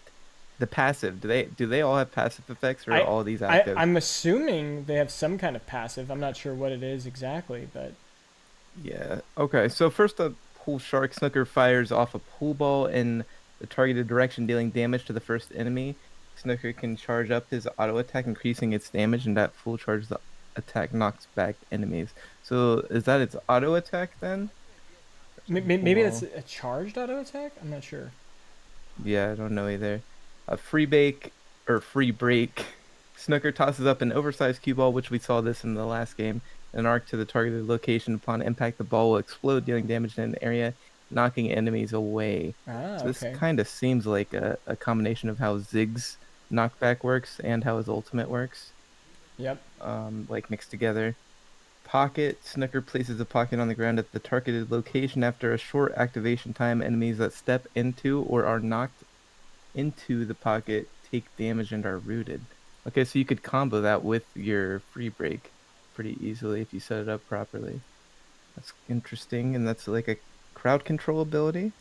the passive. Do they all have passive effects, or are all these active? I'm assuming they have some kind of passive. I'm not sure what it is exactly, but yeah. Okay, so first the pool shark snooker fires off a pool ball in the targeted direction, dealing damage to the first enemy. Snooker can charge up his auto attack, increasing its damage, and that full charge the attack knocks back enemies. So is that its auto attack then? Maybe that's a charged auto attack? I'm not sure. Yeah, I don't know either. A free break. Snooker tosses up an oversized cue ball, which we saw this in the last game. An arc to the targeted location. Upon impact, the ball will explode, dealing damage in an area, knocking enemies away. So this kind of seems like a combination of how Zig's knockback works and how his ultimate works. Yep. Like mixed together. Pocket. Snooker places a pocket on the ground at the targeted location. After a short activation time, enemies that step into or are knocked into the pocket take damage and are rooted. Okay, so you could combo that with your free break pretty easily if you set it up properly. That's interesting, and that's like a crowd control ability.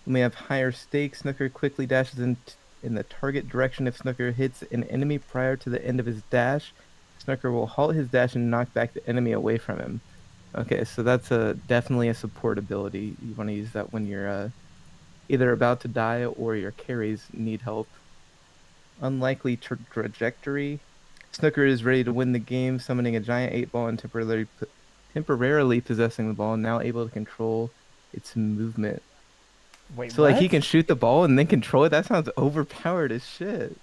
When we have higher stakes, Snooker quickly dashes in the target direction. If Snooker hits an enemy prior to the end of his dash, Snooker will halt his dash and knock back the enemy away from him. Okay, so that's definitely a support ability. You want to use that when you're either about to die or your carries need help. Unlikely trajectory. Snooker is ready to win the game, summoning a giant 8-ball and temporarily possessing the ball, now able to control its movement. Wait, so what? like he can shoot the ball and then control it? That sounds overpowered as shit.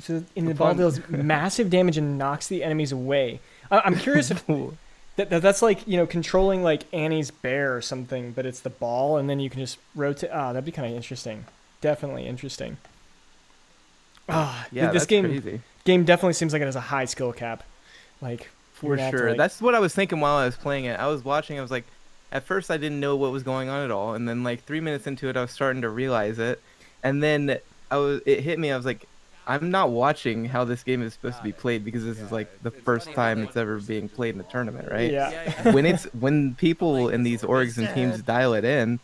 So the ball deals massive damage and knocks the enemies away. I'm curious if that's like, controlling like Annie's bear or something, but it's the ball and then you can just rotate. That'd be kind of interesting. Definitely interesting. Yeah, this crazy. Game definitely seems like it has a high skill cap. Like for sure. That's what I was thinking while I was playing it. I was watching, I was like, at first I didn't know what was going on at all, and then like 3 minutes into it I was starting to realize it. And then it hit me, I was like, I'm not watching how this game is supposed to be played, because this is like the first time it's ever being played in a tournament, right? Yeah. When people in these orgs and teams dial it in,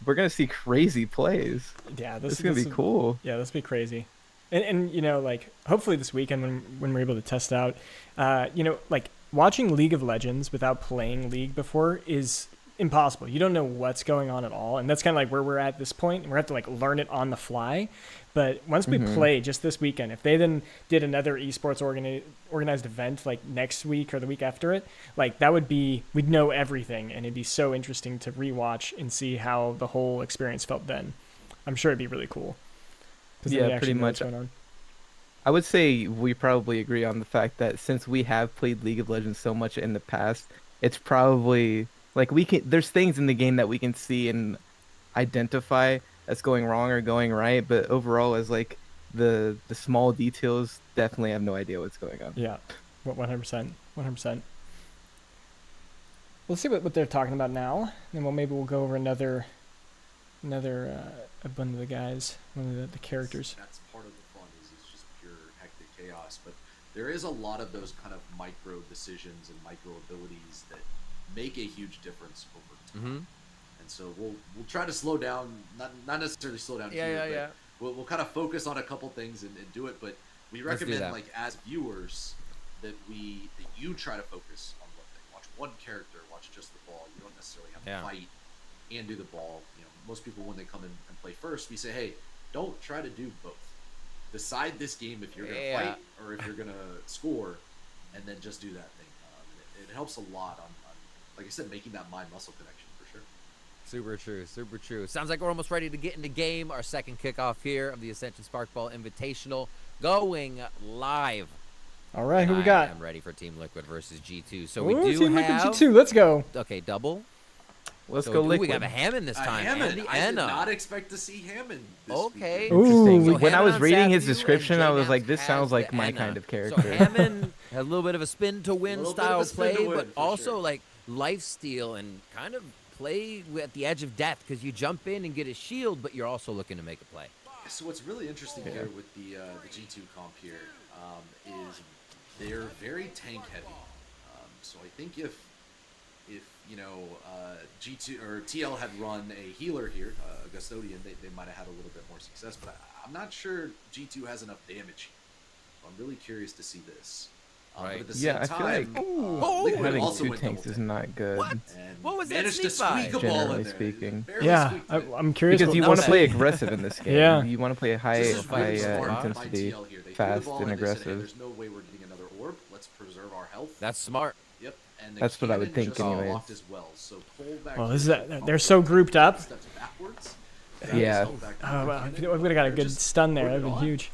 we're gonna see crazy plays. Yeah, this is gonna be cool. Yeah, this will be crazy. And like hopefully this weekend when we're able to test out, like watching League of Legends without playing League before is impossible. You don't know what's going on at all, and that's kind of like where we're at this point. We're going to have to like learn it on the fly. But once we play just this weekend, if they then did another esports organized event like next week or the week after it, like that would be, we'd know everything, and it'd be so interesting to rewatch and see how the whole experience felt then. I'm sure it'd be really cool. Yeah, pretty much. I would say we probably agree on the fact that since we have played League of Legends so much in the past, it's probably like there's things in the game that we can see and identify as going wrong or going right, but overall as like the small details, definitely have no idea what's going on. Yeah, 100%. Let's see what they're talking about now, and then maybe we'll go over another one of the guys, one of the characters. That's part of the fun, is it's just pure hectic chaos, but there is a lot of those kind of micro decisions and micro abilities that make a huge difference over time. And so we'll try to slow down, not necessarily slow down here, but we'll kind of focus on a couple things and do it. But we recommend, like, as viewers, that you try to focus on one thing. Watch one character, watch just the ball. You don't necessarily have to fight and do the ball. Most people, when they come in and play first, we say, hey, don't try to do both. Decide this game if you're going to fight or if you're going to score, and then just do that thing. It helps a lot on, like I said, making that mind-muscle connection for sure. Super true. Sounds like we're almost ready to get into game. Our second kickoff here of the Ascension Sparkball Invitational going live All right, who we I got? am ready for Team Liquid versus G2. So Ooh, we do Team have Liquid G2. Let's go. Okay, double. Let's So go we Liquid. got a Hammond this time. Hammond. And the I did Anna. not expect to see Hammond. This Okay. weekend. Ooh. Interesting. So When I Hammond was on reading his Savvy, description, and I was J-Max like, this has sounds like the my Anna. kind of So character. Hammond has a little bit of a spin to win Little bit of style a spin to play, win, but for also sure. like life steal and kind of play at the edge of death because you jump in and get a shield, but you're also looking to make a play. So what's really interesting here with the G2 comp here is they're very tank heavy. So I think if you know G2 or TL had run a healer here, a Custodian, they might have had a little bit more success. But I'm not sure G2 has enough damage. I'm really curious to see this. Right. But at the same Yeah, I feel time, like Liquid having also 2 went tanks double is tank not good. What? and What was that managed to sneak by? squeak a ball in Generally there. speaking. Barely Yeah, squeaked it. I'm curious. Because what you they'll want to say. play aggressive in this game. Yeah. You want to play high, This is really smart by intensity, TL here. They threw the fast, ball and they said, hey, aggressive. there's no way we're getting another orb. Let's preserve our health. That's smart. Yep. And the That's what I would cannon think just anyways. blocked as well. So Cole back Well, here this is took they're so grouped up. steps backwards. Yeah. Back to Oh, the wow. cannon. We would have got a They're good just stun there. putting That'd it been on. huge.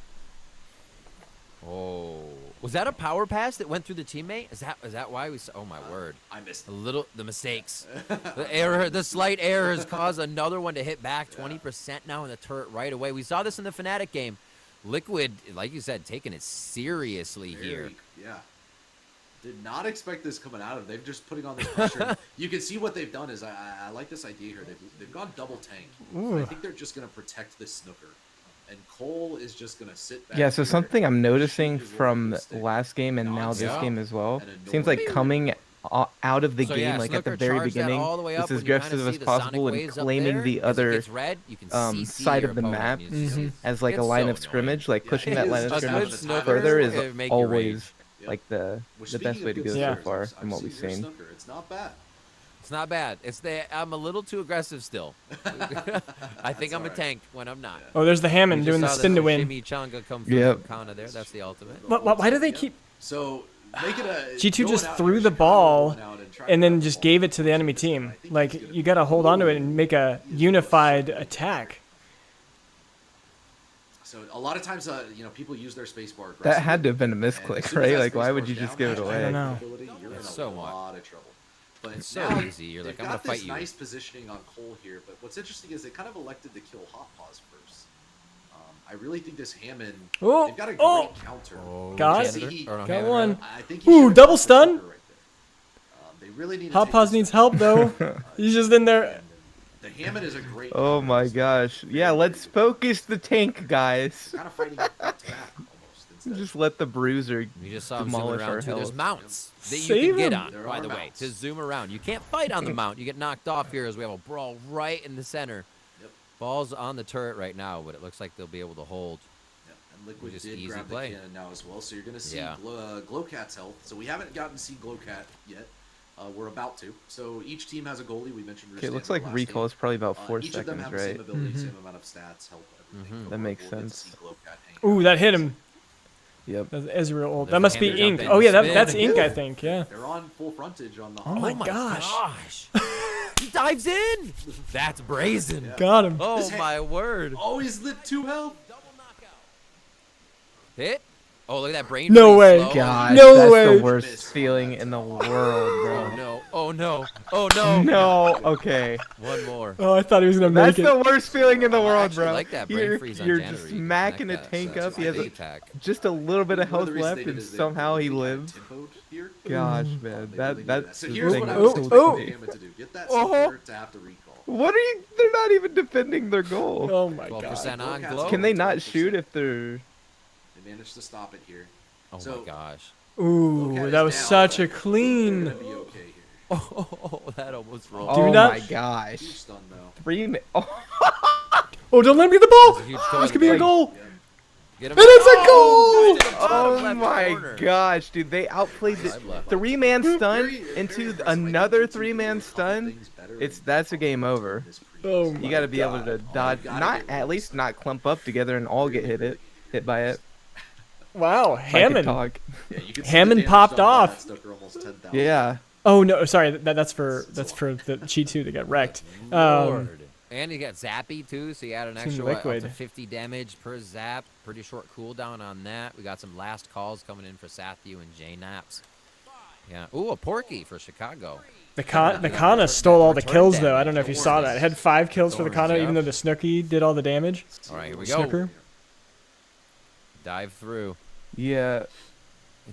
Oh, was that a power pass that went through the teammate? Is that why we? Oh my word! I missed The mistakes, the error, the slight error has caused another one to hit back 20% now in the turret right away. We saw this in the Fnatic game. Liquid, like you said, taking it seriously here. Yeah. Did not expect this coming out of. They've just putting on this pressure. You can see what they've done is I like this idea here. They've gone double tank. Ooh. I think they're just gonna protect this snooker, and Cole is just gonna sit back. Yeah, so here something I'm and noticing shoot his from little stick. last game and now this Yeah. game as well, And seems like annoying. coming out of the So, game, yeah, like at the Snooker very charged that beginning, all the way just up as when you kinda aggressive as see the sonic possible and waves up claiming there. the As it other gets red, you can CC side your of the opponent. map You just see- as like It's a line so of scrimmage, like annoying. pushing Yeah, that it line is of just scrimmage good snooker further is will make you always Yep. like the Which, best speaking way of to good go Yeah. so far snookers, from what I've we've seen your seen. snooker. It's not bad. It's not bad. I'm a little too aggressive still. I think I'm a alright. tank when I'm not. Oh, there's the Hammond We just doing the saw spin to win. Shimmy Changa come through Yep. from Kana there. That's the ultimate. Why do they Yep. keep? So make it a G2 going just out threw here, the Chicago ball going out and trying and to then grab the just ball. gave it to the enemy I team. think Like he's gonna you be- got to hold on to it and make a unified attack. So a lot of times, people use their spacebar. That had to have been a And as misclick, soon as right? that Like, why spacebar's would you just down, give it that away? I don't know. ability, You're in It's a so much. lot of trouble. But It's so now easy. You're like, they've I'm gonna got this fight you. nice positioning on Cole here, but what's interesting is they kind of elected to kill Hot Paws first. I really think this Hammond. Oh, They've got a great oh. counter. Got See, it. he- Or no, Got Hammer. one. I think he Ooh, should've double gone for stun? Snooker right there. They really need to Hot take Paws this needs down. help though. He's just in there. The Hammond is a great. Oh counter, my so gosh. they're Yeah, very let's good. focus the tank, guys. Kind of fighting back to back almost. Instead. Just let the bruiser You just saw him zoom demolish our around too. There's health. mounts that you Save can get him. on, There by are the way, mounts. to zoom around. You can't fight on the mount. You get knocked off here as we have a brawl right in the center. Yep. Ball's on the turret right now, but it looks like they'll be able to hold. Yep. And Liquid Just did easy grab play. the cannon now as well, so you're going to see Yeah. Glowcat's health. So we haven't gotten to see Glowcat yet. We're about to. So each team has a goalie. We mentioned. Okay, it looks Rustam like last recall game. is probably about 4 Each of them seconds, have the right? same ability, Mhm. same amount of stats, health, everything. Mhm. So That we'll makes get to sense. see Glowcat hang Ooh, out. that hit him. Yep. That's Ezreal ult. There's That a must be hammer ink. jump Oh in, yeah, spin. that's ink. I think. Yeah. They're on full frontage on the. Oh my gosh. gosh. He dives in. That's brazen. Yeah. Got him. Oh This ha- my word. Always lit 2 health. Hit. Oh, look at that brain. No freeze way. slow. God, No that's way. the worst feeling in the world, Oh bro. no. Oh no. Oh no. No, okay. One more. Oh, I thought he was gonna make That's it. the worst feeling in the I world, actually bro. like that brain You're, freeze on you're Janitor. just You can smacking a connect that, tank so up. that's He has a a, attack. just a little bit of One health the reasons left, they did and is they somehow he really got lives. tempoed here. Gosh, man, They really did that's So the here's thing what I I'm was so expecting sick. Hammond to do. Get that Oh. snooker to have to recall. What are you? They're not even defending their goal. Oh my 12% god. on Glowcat's glow. Can they not 12%. shoot if they're? They managed to stop it here. Oh So- my gosh. Ooh, Glowcat that is was down, such a but clean. They're gonna be okay here. Oh, that almost rolled. Oh not- my gosh! Huge stun though. 3 minutes. Oh, Oh, don't let him get the That's a ball. huge This toilet could be a break. goal. Yeah. Get him. And it's a goal. to the bottom oh left my corner. gosh, dude! They outplayed the Side left. 3-man stun Very- very into impressive. I think another G2 3-man did a couple stun. things better That's than a game over. this previous Oh season. You got to be able to dodge, gotta not get at rid least of not clump up together and all get hit by it. Wow, Like a Hammond. dog. Yeah, you can see the Hammond damage popped done by off. that Snooker, almost 10,000. Yeah. Oh no, sorry. That's for the G2 that got wrecked. Lord. And he got zappy too, so he had an Team extra up Liquid. to 50 damage per zap. Pretty short cooldown on that. We got some last calls coming in for Sathu and J Naps. Yeah. Ooh, a Porky for Chicago. The Kana stole all the return kills though. I damage. don't know if you saw that. It had 5 kills for the Kana, even though the Snooki did all the damage. All right, here we go. Snooker. Dive through. Yeah.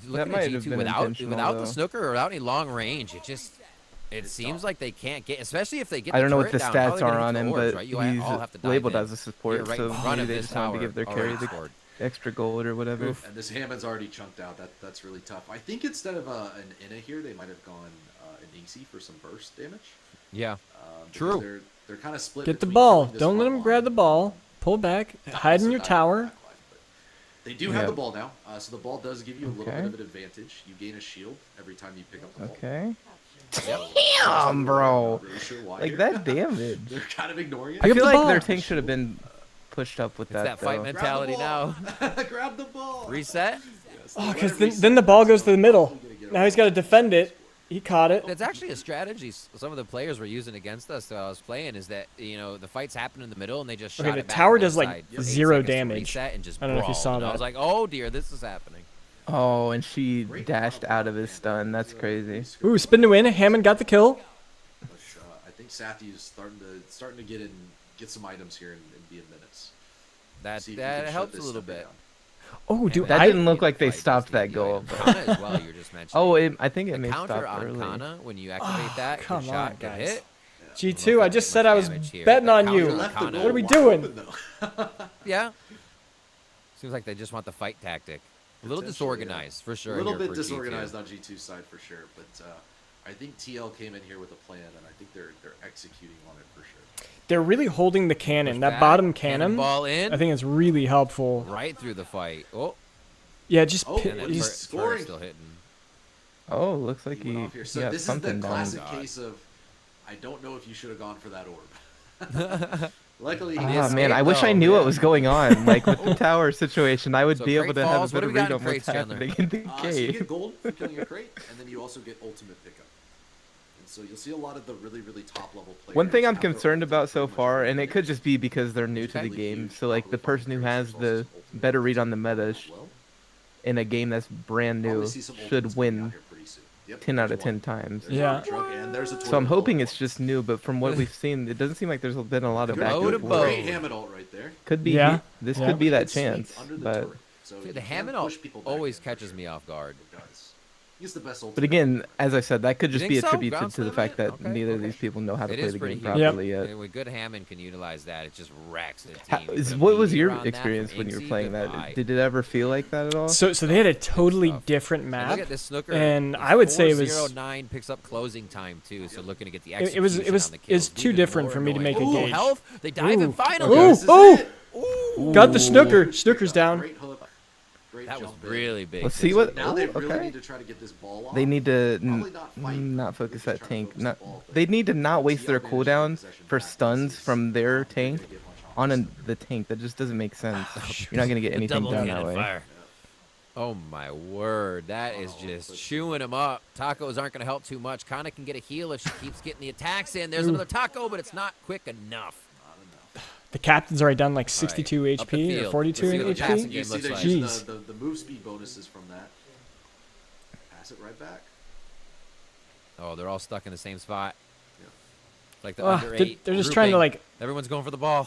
Looking might at have G2 been without intentional, the though. snooker or without any long range, it seems like they can't get, especially if they get. I don't know what turret the down, how stats they gonna are hit on the him, orbs, but right? You he's all have to dive labeled in. as a support, You're right so in front maybe of they this just wanted to tower. give their All carry right, the scored. extra gold or whatever. And this Hammond's already chunked out. That's really tough. I think instead of an Inna here, they might have gone an Inxi for some burst damage. Yeah. Because True. They're kind of split. Get the between ball. killing this Don't let front him grab the line. ball. Pull back. Hide in Also your dive tower. back line, but they do have the ball now, so the ball does give you a little bit Okay. of an advantage. You gain a shield every time you pick up the ball. Okay. So, Damn, bro. not really sure why Like here. that damage. They're kind of ignoring it. I Pick up feel the like ball. their tank should have been pushed up with It's that. that fight though. mentality now. Grab the ball. Reset. Yes, Oh, let because it then reset. the ball goes to the middle. Probably gonna get Now he's got to defend it. He caught it. That's actually a strategy some of the players were using against us that I was playing. Is that the fights happen in the middle and they just shot Okay, the it back tower to their does, like, side for 8 0 seconds to damage. reset and just I don't know if you brawl. saw And I that. was like, oh dear, this is happening. Oh, and she dashed out of his stun. That's crazy. Ooh, spin to win. Hammond got the kill. But, I think Sathy's starting to get some items here and be in minutes. That See if we can shut helps a this little snooker bit. down. Oh, dude, That I didn't look like they Fight stopped is that the goal. idea. Kana as well, you're just mentioning. Oh, I think it the may counter stop on early. Kana when you activate that, your come shot on, get guys. hit. G2, I just said I was Damage here. betting The on counter you. on Left the Kana. goal What are we wide doing? open, though. Yeah. Seems like they just want the fight tactic. A little Potentially, yeah. disorganized for sure. A little here bit for disorganized G2. on G2's side for sure, but I think TL came in here with a plan, and I think they're executing on it for sure. They're really holding the cannon. Push That back, bottom cannon, ball in. I think it's really helpful. Right through the fight. Oh, Yeah, just Oh, pi- and then he's he's scoring. still hitting. Oh, looks like He he, went off here. he So got this is the something down. classic God. case of I don't know if you should have gone for that orb. Luckily, he Ah, did man, escape, I wish I though, knew what yeah. was going on. Like with the tower situation, I would So be able crate to falls, have what a do better we got read in on what's crates, Chandler? happening in the So you game. get gold for killing a crate, and then you also get ultimate pickup. And so you'll see a lot of the really, really top level players. One thing I'm have their concerned ultimate about so pretty much far, every and it minute. could just be because they're new to the Really game, huge, so like probably the person who has as the ultimate better read as on the meta well. in a game that's brand Probably new see some ultimates should coming out win here pretty soon. Yep, 10 out there's of 10 one. times. There's Yeah. a truck, and there's a So I'm toilet hoping bowl. it's just new, but from what we've seen, it doesn't seem like there's been a lot of Good, back Load and of forth. great bows. Hammond ult right there. Could be Yeah. this Yeah. could be that Good sweep chance, under the but turret. So Dude, you the can Hammond push people back always in for catches sure. me off guard. It does. He's the best ultimate. but again, as I said, that could You just be think so? attributed Ground to the slam fact it? that Okay, neither of okay. these people know how to It play is the pretty game huge. properly And yet. when good Hammond can utilize that, it just wrecks the How- team. You put a what was meteor your on that experience from when you were Inxi, playing goodbye. that? Did it ever feel like that at all? so they had a totally stuff. different And map. look at this snooker. and I would say it was- 409 picks up closing time too, so looking to get the It was execution on the kills. too Even different more for me to make a annoying. Ooh, gauge. health. They dive in Ooh. finally. Ooh, This is ooh. it. Ooh. Got the snooker. Snooker's down. Great hook. Great That was jump in. really big. Let's see This what. Now they ooh, really okay. need to try to get this ball off. They need to Probably not fight. not They're focus just that trying to tank. focus the Not ball, but they need to not waste their TL managed to get cooldown possession for back. stuns This is from their not tank gonna get much on offense. the tank. That just doesn't make sense. You're not gonna get anything double done that cannon way. fire. Oh my word, that is just chewing him up. Tacos aren't going to help too much. Kana can get a heal if she keeps getting the attacks in. There's another taco, but it's not quick enough. The captain's already done like 62 Up the HP or field. 42 Let's see what the passing HP. game You see looks they're like. using Jeez. the move speed bonuses from that. Pass it right back. Oh, they're all stuck in the same spot. Yeah. Like the Ugh, under they're 8 just trying to grouping. like. Everyone's going for the ball.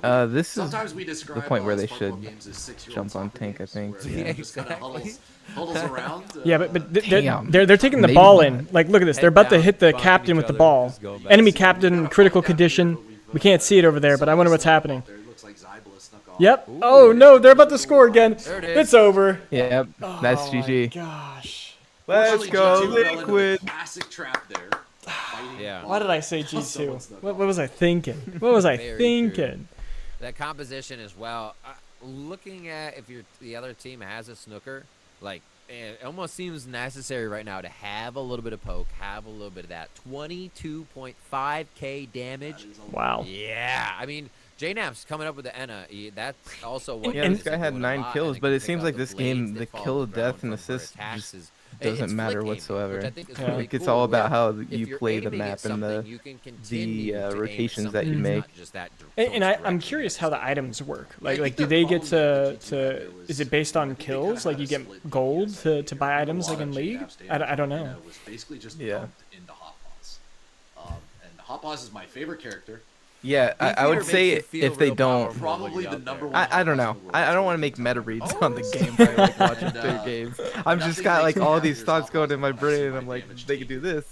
Yeah, This is sometimes we describe point where they Sparkball should games as 6-year-old jump on soccer tank, I games, think. where Yeah, everyone just kind of exactly. huddles around. Yeah, but Damn. they're taking the Maybe ball not. in. Like, look at this. Head They're about to down, hit the bonking captain each with the other, ball. just going back. Enemy captain, critical condition. We can't see it over there, but I wonder what's happening. There, it looks like Zybla snuck off. Yep. Oh no, they're about to score again. There it is. It's over. Yep, that's Oh my GG. gosh. Let's Fortunately, go G2 fell into the Liquid. Classic trap there. Fighting Yeah. Why did I say Someone G2? snuck What off. was I thinking? What was I Very thinking? That composition as well. Looking at if the other team has a snooker, like it almost seems necessary right now to have a little bit of poke, have a little bit of that. 22.5k damage. That is a lot. Wow. Yeah, I mean, JNAP's coming up with the Enna. That's also what. Yeah, And- this guy had 9 kills, but it seems like this game, the kill, death, and assist just doesn't matter flick aiming, whatsoever. which I think is Yeah. really Like it's cool, all about where how if you you're play the aiming at map and something, you can continue to aim at rotations that something. you It's make. not just that And I'm direction curious you how the have to items work. I Like think do the they get problem with the G2 to there was- is it based I on think they kills? kinda Like had you a get split gold DPS to behavior. buy A items lot like in of League? J-Dap's I don't damage know. was basically just Yeah. dumped into Hot Paws. And Hot Paws is my favorite character. Yeah, I would say if they don't, Probably the number one. I don't know. I don't want to make meta reads on the game by like watching And, their games. I'm just got like all these thoughts going in my brain, and I'm like, they could do this.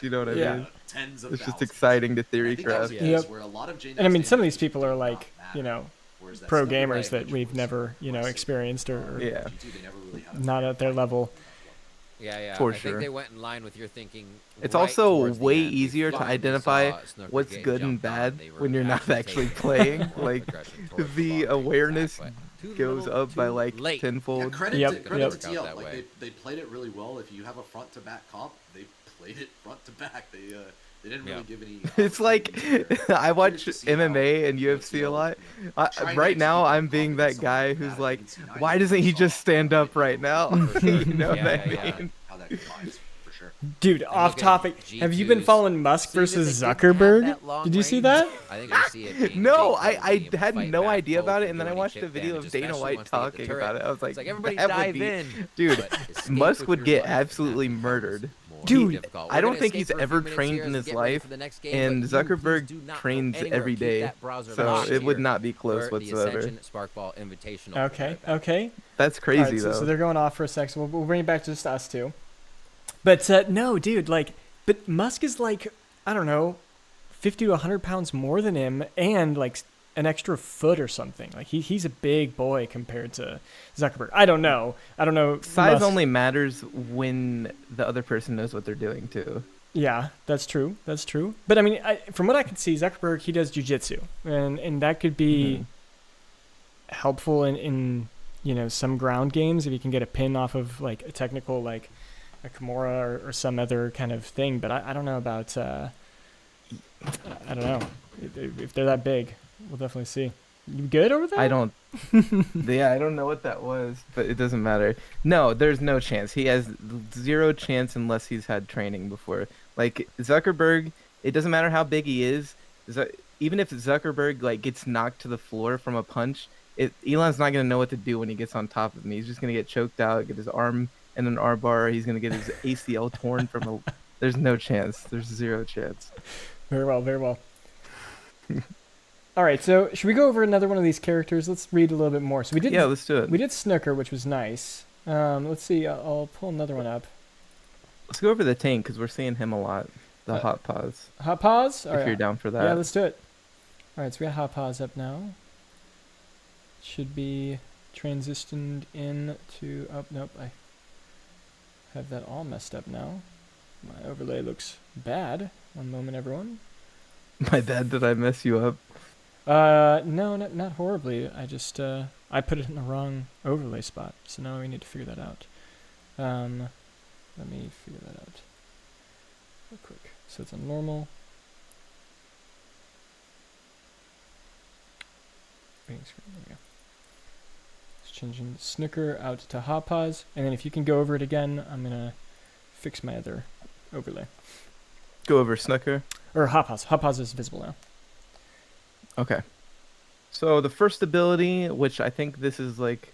You know what I Yeah. mean? Tens of It's just thousands. exciting to I theory think that was craft. a case Yep. where a lot of J-Dap's And I mean, some of damage these people are did not like, you matter. know, Whereas that pro Snooker gamers damage that we've was never, impressive. experienced or Yeah. G2, they never really had a not at their level. Yeah, For I sure. think they went in line with your thinking. It's right also towards the way end. We easier to finally identify saw Snooker what's get good and jumped on. bad They were when you're not actually taking playing. more Like aggression towards the ball game awareness attack, but too goes little, up by too like late. Yeah, tenfold. credit Yep, to, yep. credit to Work out TL. that Like way. they played it really well. If you have a front to back comp, they played it front to back. They didn't really Yeah. give any. It's like I watch Curious to see how MMA and UFC a lot. Right now, I'm being that guy who's like, why doesn't he just stand up right now? You know what I mean? How that combines for sure. Dude, off look at topic. Have you been G2's following Musk See that versus they didn't have Zuckerberg? that long Did you see range? that? I think we see it being No, Jake Paul being able to had fight no back idea both about it, from and then I doing watched a chip video damage, of Dana especially White once they get the talking turret. about it. I was like, It's like everybody that would dive be, in, dude. but escape Musk with would your get life, absolutely and that murdered. becomes more Dude, difficult. I We're don't gonna think escape he's for a few ever minutes trained here in as we his get ready life, for the next game, and but you please Zuckerberg do not go trains anywhere. every Keep day, that browser so locked it would here not be close for the whatsoever. Ascension Sparkball Invitational. Okay, okay. That's All crazy right, so though. they're going off for a sec, so we'll bring it back to just us two. But no, dude, like, but Musk is like, I don't know, 50 to 100 pounds more than him, and like an extra foot or something. Like he's a big boy compared to Zuckerberg. I don't know. Size Musk- only matters when the other person knows what they're doing too. Yeah, that's true. That's true. But I mean, from what I can see, Zuckerberg, he does jujitsu, and that could be helpful in some ground games if you can get a pin off of like a technical like a Kimura or some other kind of thing. But I don't know about I don't know if they're that big. We'll definitely see. You good over there? I don't. Yeah, I don't know what that was, but it doesn't matter. No, there's no chance. He has zero chance unless he's had training before. Like Zuckerberg, it doesn't matter how big he is. Even if Zuckerberg like gets knocked to the floor from a punch, Elon's not gonna know what to do when he gets on top of him. He's just gonna get choked out, get his arm in an R bar. He's gonna get his ACL torn from a. There's no chance. There's zero chance. Very well, very well. All right, so should we go over another one of these characters? Let's read a little bit more. So we did. Yeah, let's do it. We did Snooker, which was nice. Let's see. I'll pull another one up. Let's go over the tank because we're seeing him a lot. The hot pause. Hot pause. All If right. you're down for that. Yeah, let's do it. All right, so we got hot pause up now. Should be transitioned in to. Oh nope, I have that all messed up now. My overlay looks bad. One moment, everyone. My bad. Did I mess you up? No, not horribly. I just I put it in the wrong overlay spot, so now we need to figure that out. Let me figure that out real quick. So it's on normal. Waiting screen. There we go. Just changing Snooker out to hot pause, and then if you can go over it again, I'm gonna fix my other overlay. Go over Snooker. Or hot pause. Hot pause is visible now. Okay. So the first ability, which I think this is like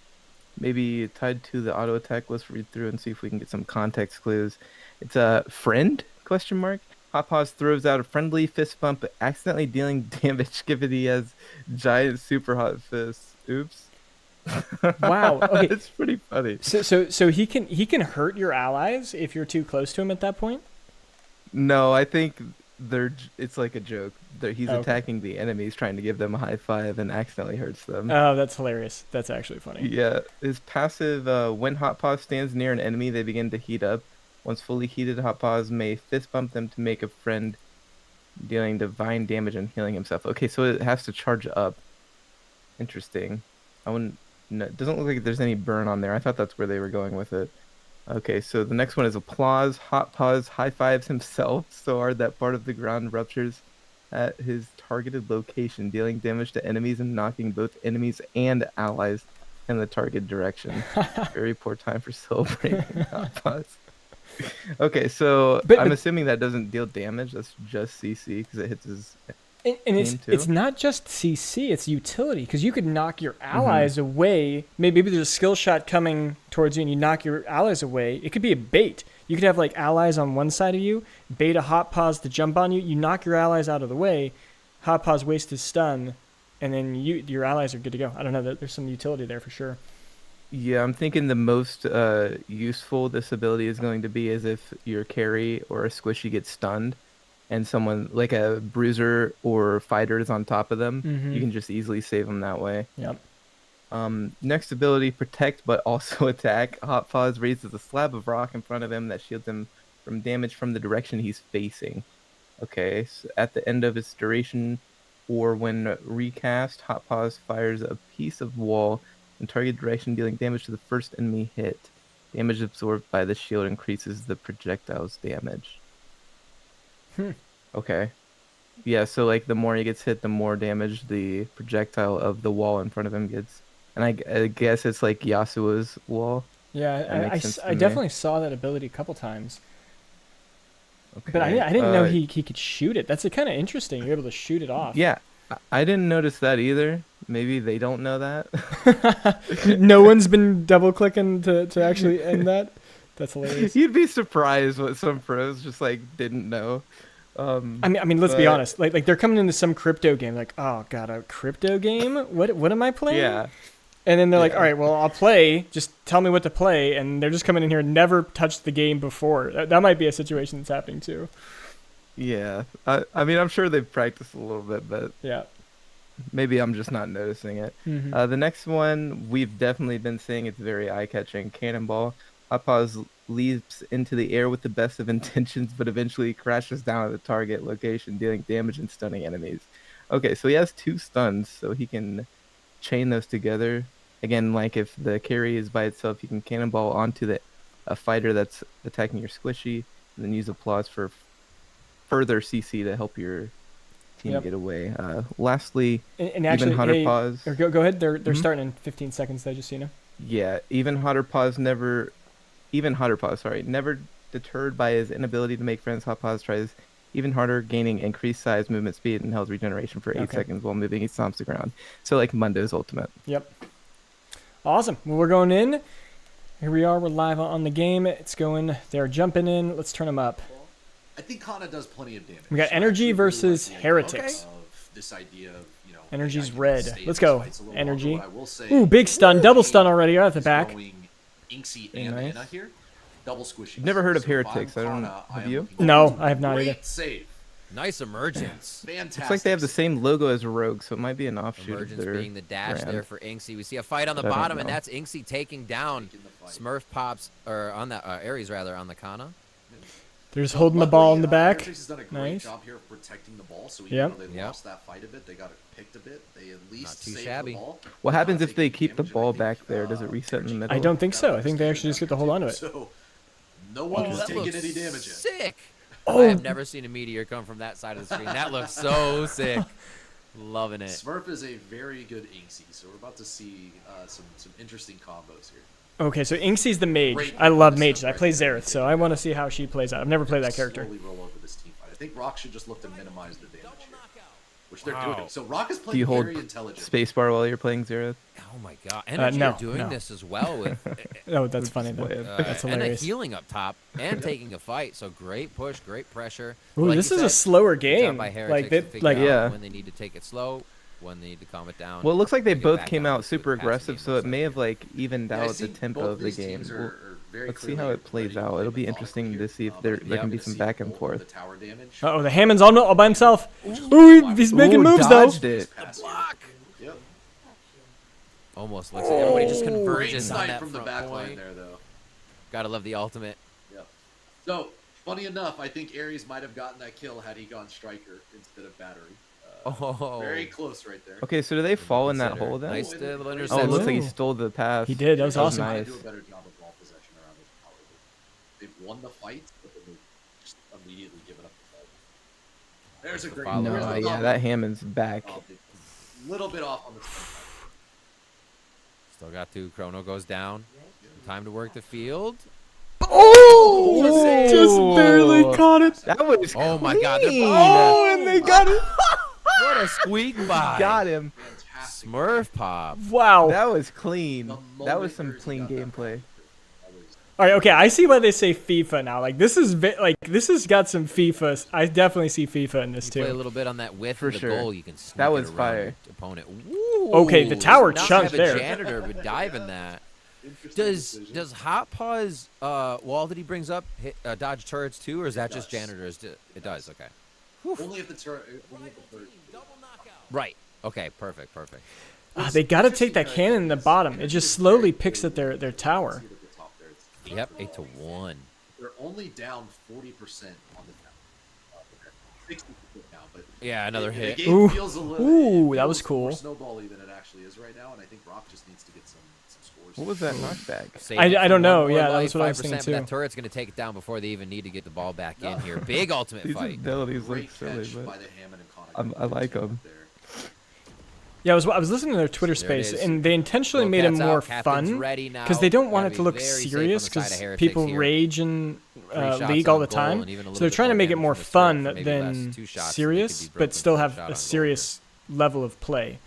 maybe tied to the auto attack. Let's read through and see if we can get some context clues. It's a friend ? Hot pause throws out a friendly fist bump, accidentally dealing damage given he has giant super hot fists. Oops. Wow. Okay. It's pretty funny. So he can hurt your allies if you're too close to him at that point. No, I think it's like a joke. He's Okay. attacking the enemies, trying to give them a high five, and accidentally hurts them. Oh, that's hilarious. That's actually funny. Yeah, his passive, when Hot Paws stands near an enemy, they begin to heat up. Once fully heated, Hot Paws may fist bump them to make a friend, dealing divine damage and healing himself. Okay, so it has to charge up. Interesting. It doesn't look like there's any burn on there. I thought that's where they were going with it. Okay, so the next one is Applause. Hot Paws high fives himself so hard that part of the ground ruptures at his targeted location, dealing damage to enemies and knocking both enemies and allies in the target direction. Very poor time for celebrating. Pause. Okay, so But- I'm but- assuming that doesn't deal damage. That's just CC because it hits his. And it's Team too? it's not just CC, it's utility, because you could knock your allies away. Maybe there's a skill shot coming towards you and you knock your allies away. It could be a bait. You could have like allies on one side of you, bait a hot pause to jump on you. You knock your allies out of the way, hot pause wastes his stun, and then your allies are good to go. I don't know, there's some utility there for sure. Yeah, I'm thinking the most useful this ability is going to be is if your carry or a squishy gets stunned and someone like a bruiser or fighter is on top of them, you can just easily save them that way. Yep. Next ability, protect but also attack. Hot pause raises a slab of rock in front of him that shields him from damage from the direction he's facing. Okay, so at the end of its duration or when recast, hot pause fires a piece of wall in target direction, dealing damage to the first enemy hit. Damage absorbed by the shield increases the projectile's damage. Okay. Yeah, so like the more he gets hit, the more damage the projectile of the wall in front of him gets. And I guess it's like Yasuo's wall. Yeah, makes sense to I me. definitely saw that ability a couple times. Okay. But I didn't know he could shoot it. That's kind of interesting. You're able to shoot it off. Yeah, I didn't notice that either. Maybe they don't know that. No one's been double clicking to actually end that. That's hilarious. You'd be surprised what some pros just like didn't know. I mean, let's be but- honest. Like they're coming into some crypto game. Like, oh god, a crypto game? What am I playing? Yeah. And then they're like, Yeah. all right, well, I'll play. Just tell me what to play. And they're just coming in here, never touched the game before. That might be a situation that's happening too. Yeah. I mean, I'm sure they've practiced a little bit, but Yeah. maybe I'm just not noticing it. Mhm. The next one, we've definitely been seeing. It's very eye-catching. Cannonball. Hot pause leaps into the air with the best of intentions, but eventually crashes down at the target location, dealing damage and stunning enemies. Okay, so he has 2 stuns, so he can chain those together. Again, like if the carry is by itself, you can cannonball onto a fighter that's attacking your squishy, and then use applause for further CC to help your team Yep. get away. Lastly, And actually, even hotter hey, pause. or go ahead. They're Mhm. starting in 15 seconds though, just so you know. Yeah, even hotter pause, never deterred by his inability to make friends. Hot pause tries even harder, gaining increased size, movement speed, and health regeneration for 8 Okay. seconds while moving. He stomps the ground. So like Mundo's ultimate. Yep. Awesome. Well, we're going in. Here we are. We're live on the game. It's going. They're jumping in. Let's turn them up. I think Kana does plenty of damage. We got So I Energy actually really versus like the idea Heretics. Of this idea of, you know, Energy's I can red. stay in Let's these go. fights a little Energy. longer. What I will say, Ooh, big stun. Double stun already right at the is back. going Inksy Very and nice. Anna here. Double squishy. I've never heard of So if I'm Heretics. I don't- Kana, have am you? looking No, for I have not great either. Save. Nice emergence. Fantastic. Looks like they have the save. same logo as Rogue, so it might be an offshoot of Emergence their being the dash brand. there for Inksy. We see a fight on the But I don't bottom, and know. that's Inksy taking down Taking the fight. Smurf Pops, or on that Ares rather, on the Kana. They're just holding the ball in the Luckily, back. Heretics has done a great Nice. job here of protecting the ball, so even Yep. though they Yep. lost that fight a bit, they got it picked a bit. They at least Not too saved shabby. the ball. What happens Not if they taking keep the damage, and ball I think, back there? Does it reset in the Energy middle? I don't think so. I think they actually just get to hold on to it. So, no one was that taking looks any damage yet. sick. Oh. I have never seen a meteor come from that side of the screen. That looks so sick. Loving it. Smurf is a very good Inksy, so we're about to see some interesting combos here. Okay, so Inksy's the mage. Great I love this mages. stuff I right play there. Xerath, so I want to see how she plays out. I've never played that character. Slowly roll over this team fight. I think Rock should just look to minimize the damage here, which they're Wow. doing. So Rock is Do playing you hold very intelligent. spacebar while you're playing Xerath? Oh my god. Energy no, are doing no. this as well with Oh, that's funny though. Web. That's and a hilarious. healing up top and taking a fight. So great push, great pressure. Ooh, Like this you is a said, slower good job game. by Like Heretics they, to figure like out Yeah. when they need to take it slow, when they need to calm it down. Well, it looks like they bring it both back came down out to super the passing aggressive, game so it looks may like. have like evened Yeah, I out see the tempo both of the these game. teams We'll- are very let's see clearly how it plays ready to out. play It'll be methodical interesting here. to see if But there I think can I'm be gonna some see back and Bolt forth. with the tower damage. Uh-oh, the Hammond's all by himself. Ooh, he's making Ooh, moves though. dodged it. Pass here. Block. Yep. Almost looks like everybody just Great converges on snipe that from the front back line point. there, though. Gotta love the ultimate. Yep. So, funny enough, I think Ares might have gotten that kill had he gone striker instead of battery. Oh, Very close right there. Okay, so do they fall in that Consider. hole then? Nice little Oh, it interception. looks like he Ooh. stole the pass. He did. That was That was awesome. nice. Do a better job of ball possession around his power. They've won the fight, but then they just immediately give it up the fight. There's a great follow. there's No, the yeah, that Hammond's back. little bit off on the spin. Still got 2. Chrono goes down. Time to work the field. Oh, just barely caught it. That was Oh my God! clean. Oh, and they got it. What a squeak by! Got him. Fantastic. Smurf pop. Wow. That was clean. The That was moment some Jersey clean got that gameplay. All right, okay, I see why they say FIFA now. Like this is this has got some FIFA. I definitely see FIFA in this Play a too. little bit on that whiff For of the sure. goal. You can sneak That it was around fire. your opponent. Ooh, Okay, the tower does not chunked have there. A janitor would dive in that. Interesting Does decision. Hot Paws wall that he brings up hit, dodge turrets too, or is that just does. janitors? It does. Okay. Only if the turret. Only if the turret. Right. Okay. Perfect. They got to take that cannon in the bottom. It just slowly picks at their tower. See at the top there, it's- Yep. 8-1. They're only down 40% on the tower. 60% now, but Yeah, another the hit. game Ooh. feels a little. Ooh, it that was feels cool. More snowbally than it actually is right now, and I think Rock just needs to get some scores. What was that knockback? Save I it for don't know. one more Yeah, life, that's what I was 5%, thinking but too. That turret's gonna take it down before they even need to get the ball back in here. Big ultimate These fight. abilities look Great silly, catch by but the Hammond and Connacht. I like them. There. Yeah, I was listening to their Twitter There it space, is. and they intentionally Little made it cat's more out, captain's fun ready now. because they don't want Gotta it to be look very safe on serious the side because of Heretics people here. rage in 3 shots League on all the goal time. and even a So little they're bit trying to more make it damage more from the turret, fun maybe than less. 2 shots, and it serious, could be but broken still for a have shot on a goal serious level of play.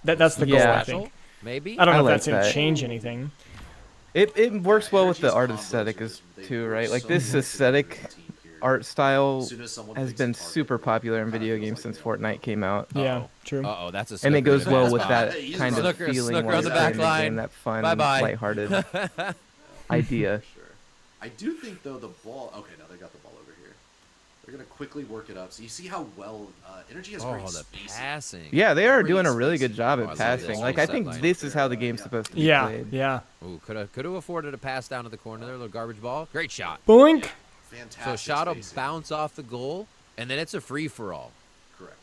That's the goal, Yeah. I Special, think. maybe. I don't know I if like that's going to that. change anything. It works well with the Energy's art combos aesthetic are as just- they too, work right? Like so this well aesthetic together as a team here. art style As soon as someone has picks a been target, super it popular in kinda video feels games like since they- Fortnite came out. Yeah, true. Uh-oh, that's a And it snooker goes to well pass with by. that He's a kind of snooker, feeling snooker while on the you're playing back line. game, that fun, Bye-bye. lighthearted idea. Sure. I do think though the ball. Okay, now they got the ball over here. They're gonna quickly work it up. So you see how well Energy has great Oh, the spacing. passing. Yeah, they are Great doing a really good spacing. job Oh, I at love passing. this Like I set think line this up is how the there. game's supposed to be Yeah, played. yeah. Ooh, could have afforded a pass down to the corner there, a little garbage ball. Great shot. Boink. Fantastic. So shot will spacing. bounce off the goal, and then it's a free for all. Correct.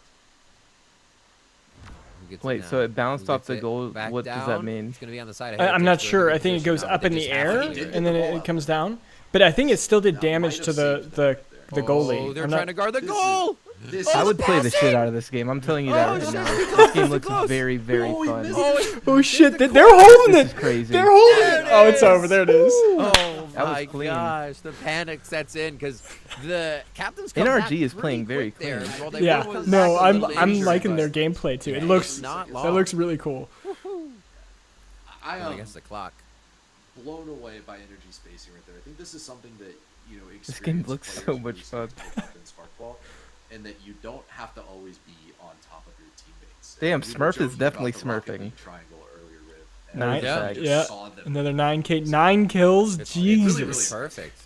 Who gets Wait, now? so it bounced Who off gets the it? goal. Back What does that down? mean? It's gonna be on the side of I'm Heretics. not They're in sure. good I think it position goes now, up but in they the just have air, to He did and get then the ball it out. comes down. But I think it still did That damage might to have the saved them the right there. the goalie. Oh, they're I'm trying not- to guard the This goal. This I is would play the shit passing! out of this game. I'm telling you Oh, that right shit, now. this is This close, game this looks is close. very, very Oh, he fun. missed Oh, Oh shit! They're holding This it. is crazy. They're holding There it. it Oh, it's is. over. There it is. Oh That was my clean. gosh, the panic sets in because the captain's come back NRG is pretty playing very quick there. clean. While they Yeah. were No, back a I'm little I'm injured, liking but their gameplay too. It yeah, looks it's not that long. looks really cool. I I guess the clock. blown away by energy spacing right there. I think this is something that This game experienced looks players so really much start fun. to pick up in Sparkball, and that you don't have to always be on top of your teammates. Damn, And we were Smurf is joking definitely about the Rocket smurfing. League triangle earlier, Riv, and Nice. Yeah. you Yeah. saw them. Another 9 kills. It's Jesus. perfect.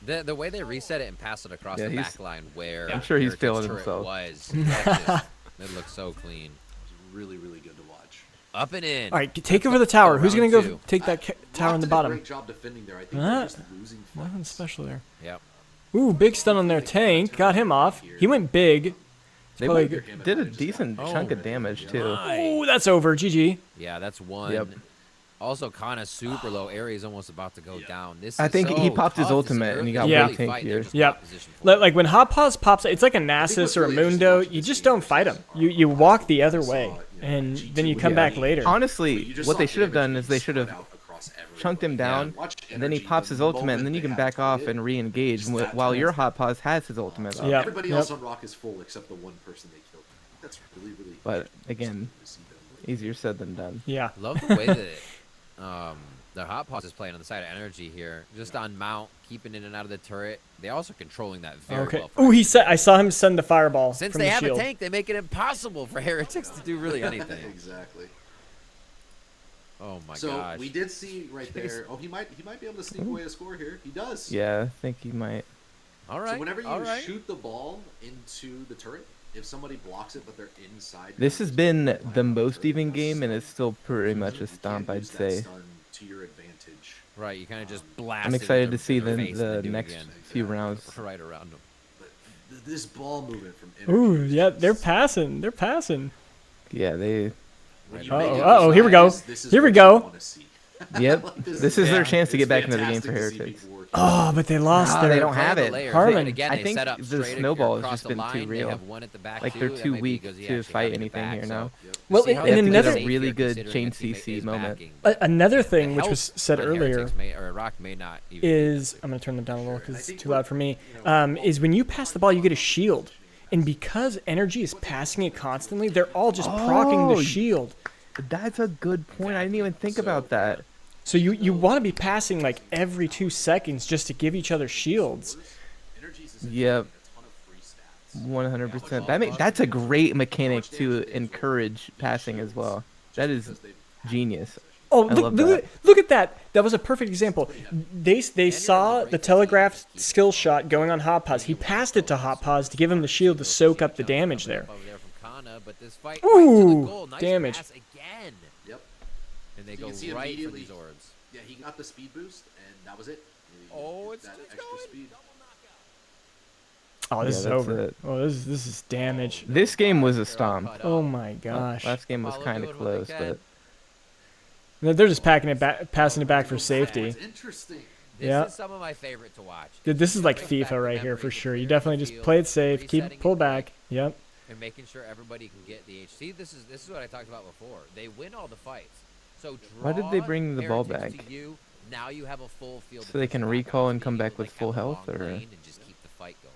The way they reset it and pass it across Yeah, the he's- back line where I'm sure he's Heretics' feeling turret himself. was. That just- it looks so clean. It was really, really good to watch. Up and in. All right, take over the tower. Who's gonna Round go two. take that tower Rock on the did a bottom? Great job defending there. I think Huh? they're just losing Nothing fights. special there. Yep. Ooh, big stun on their tank. Got him off. He went big. They probably did a decent chunk of damage too. Oh, that's over. GG. Yeah, that's one. Yep. Also, kind of super low. Area's almost about to go down. This I is think so he popped his tough. ultimate and he got Yeah. really tanky here. Yep. Like when Hot Paws pops, it's like a Nasus or a Mundo. You just don't fight him. You walk the other way, and then you come back later. Honestly, what they should have done is they should have chunked him down, and then he pops his ultimate, and then you can back off and re-engage while your Hot Paws has his ultimate up. Yeah. Everybody else on Rock is full except the one person they killed. That's really, really. But again, to see them. easier said than done. Yeah. Love the way that the Hot Paws is playing on the side of Energy here, just on mount, keeping in and out of the turret. They also controlling that very Okay. well. Oh, he said. I saw him send the fireball Since from they the have shield. a tank, they make it impossible for Heretics to do really anything. Exactly. Oh my So gosh. we did see right there. Oh, he might be able to sneak away a score here. He does. Yeah, I think he might. All right. So whenever you all right. shoot the ball into the turret, if somebody blocks it but they're inside, This has been the most turret, even that's game, and stun. it's still pretty much a You stomp, can't I'd use that say. stun to your advantage. Right, you kind of just blast. I'm it excited with to see their the face and then do it next again. few rounds. Right around them. But this ball movement from Ooh, Energy is yeah, just- they're passing. They're passing. Yeah, they. when you Uh-oh, make it uh-oh, here we go. this is Here we what you go. wanna see. Yep. This is their chance to It's get back into the game for fantastic to see Heretics. people working. Oh, but they lost their. they don't have it. Harmon. Again, I they think set up the straight snowball has across just the been too line. real. They have one at the back Like, too. they're That too might be weak because he to actually fight had get anything back, here so now. Well, see how and they can another- get a really here good considering chain its teammate CC is moment. backing, but Another the thing, which health was said on earlier, Heretics or Rock may not even is I'm gonna turn them down a little because I it's think too loud for me. Is when you pass the ball, you get a shield, and because energy is passing it constantly, they're all just proccing Oh, the shield. That's a good point. I didn't even think about that. So you want to be passing like every 2 seconds just to give each other shields. Yep. 100%. That's a great mechanic to encourage passing as well. That is genius. Oh, I love look at that. That was a perfect example. They saw the telegraphed skill shot going on Hot Pause. He passed it to Hot Pause to give him the shield to soak up the damage there. Over there from Kana, but this fight Ooh, right to the goal. Nice damage. pass again. Yep. And they You go can see right for immediately- these orbs. Yeah, he got the speed boost, and that was it. Oh, Get it's that just extra going. speed. Oh, this Yeah, is that's over. it. Oh, this is damage. This game was a stomp. Oh my gosh. Last game was Apollo kind of doing what they close, can. but They're just passing it back for safety. It's interesting. This Yeah. is some of my favorite to watch. Dude, this is like Brings back FIFA the right here memories for of sure. You clearing definitely the just field, play it safe, keep resetting pull it back. quick, Yep. and making sure everybody can get the HC. This is what I talked about before. They win all the fights. So Why did they draw bring the ball Heretics back? to you. Now you have a full field. So they can defensive recall back and come being back able to, with full have a health, long or- lane and just keep the fight going.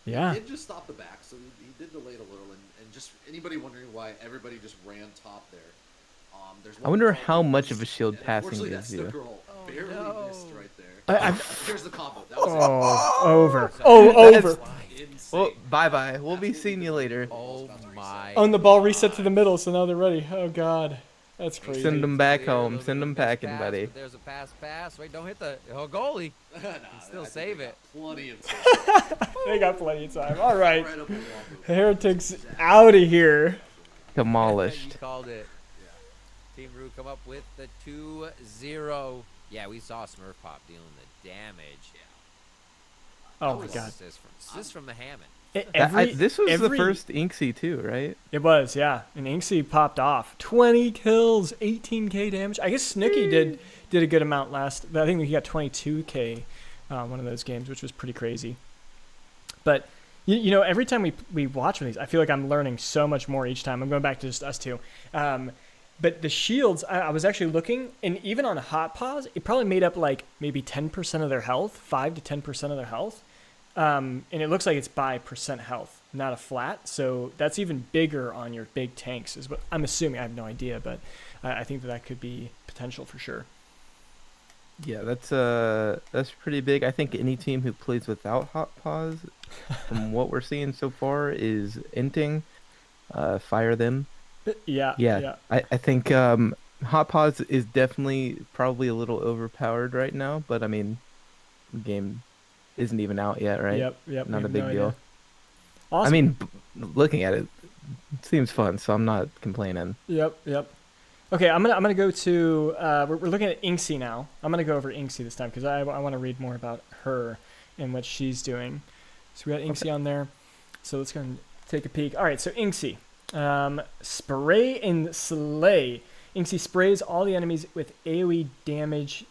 Yeah. He did just stop the back, so he did delay it a little. And just anybody wondering why everybody just ran top there. There's I wonder one how call much missed, of a shield and passing unfortunately, gives that you. Snooker roll barely no. missed right there. Here's the combo. That was Oh, over. Oh, That's- over. insane. Well, bye-bye. We'll be seeing you later. Oh my! Oh, and the ball reset to the middle, so now they're ready. Oh god, that's crazy. Send them back Clear, a home. little Send bit them of a missed packing, pass, buddy. but there's a pass. Wait, don't hit the goalie. Nah, still I think save they it. got Plenty of time. They got plenty of time. All right, Right up the wall move. Heretics out of here. Demolished. You called it. Team Rue come up with the 2-0. Yeah, we saw Smurf Pop dealing the damage. Oh my god. Assist from the Hammond. This was the first Inksy too, right? It was, yeah. And Inksy popped off. 20 kills, 18k damage. I guess Snooki did a good amount last. I think he got 22k one of those games, which was pretty crazy. But you know, every time we watch one of these, I feel like I'm learning so much more each time. I'm going back to just us two. But the shields, I was actually looking, and even on Hot Pause, it probably made up like maybe 10% of their health, 5 to 10% of their health. And it looks like it's by percent health, not a flat. So that's even bigger on your big tanks, is what I'm assuming. I have no idea, but I think that could be potential for sure. Yeah, that's pretty big. I think any team who plays without Hot Pause, from what we're seeing so far, is inting. Fire them. Yeah. I think Hot Pause is definitely probably a little overpowered right now, but I mean, the game isn't even out yet, right? Yep. Not we a have big no deal. idea. Awesome. I mean, looking at it, it seems fun, so I'm not complaining. Yep. Okay, I'm gonna go to. We're looking at Inksy now. I'm gonna go over Inksy this time because I want to read more about her and what she's doing. So we got Inksy on there. So let's go and take a peek. All right, so Inksy, spray and slay. Inksy sprays all the enemies with AOE damage,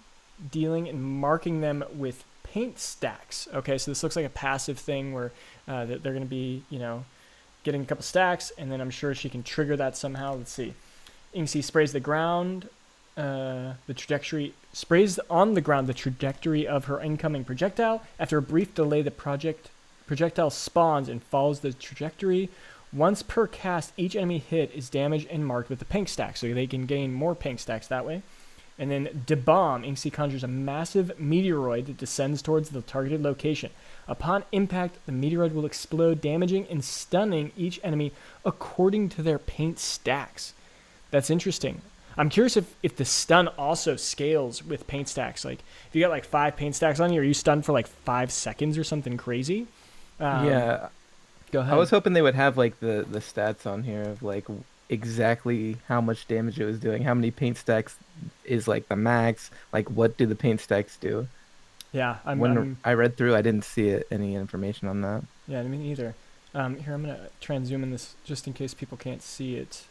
dealing and marking them with paint stacks. Okay, so this looks like a passive thing where they're going to be, getting a couple stacks, and then I'm sure she can trigger that somehow. Let's see. Inksy sprays the ground, sprays on the ground the trajectory of her incoming projectile. After a brief delay, the projectile spawns and follows the trajectory. Once per cast, each enemy hit is damaged and marked with the pink stack, so they can gain more pink stacks that way. And then Debomb, Inksy conjures a massive meteoroid that descends towards the targeted location. Upon impact, the meteoroid will explode, damaging and stunning each enemy according to their paint stacks. That's interesting. I'm curious if the stun also scales with paint stacks. Like, if you got like 5 paint stacks on you, are you stunned for like 5 seconds or something crazy? Yeah. Go ahead. I was hoping they would have like the stats on here of like exactly how much damage it was doing, how many paint stacks is like the max, like what do the paint stacks do. Yeah, When I read through, I didn't see any information on that. Yeah, me neither. Here, I'm gonna try and zoom in this just in case people can't see it.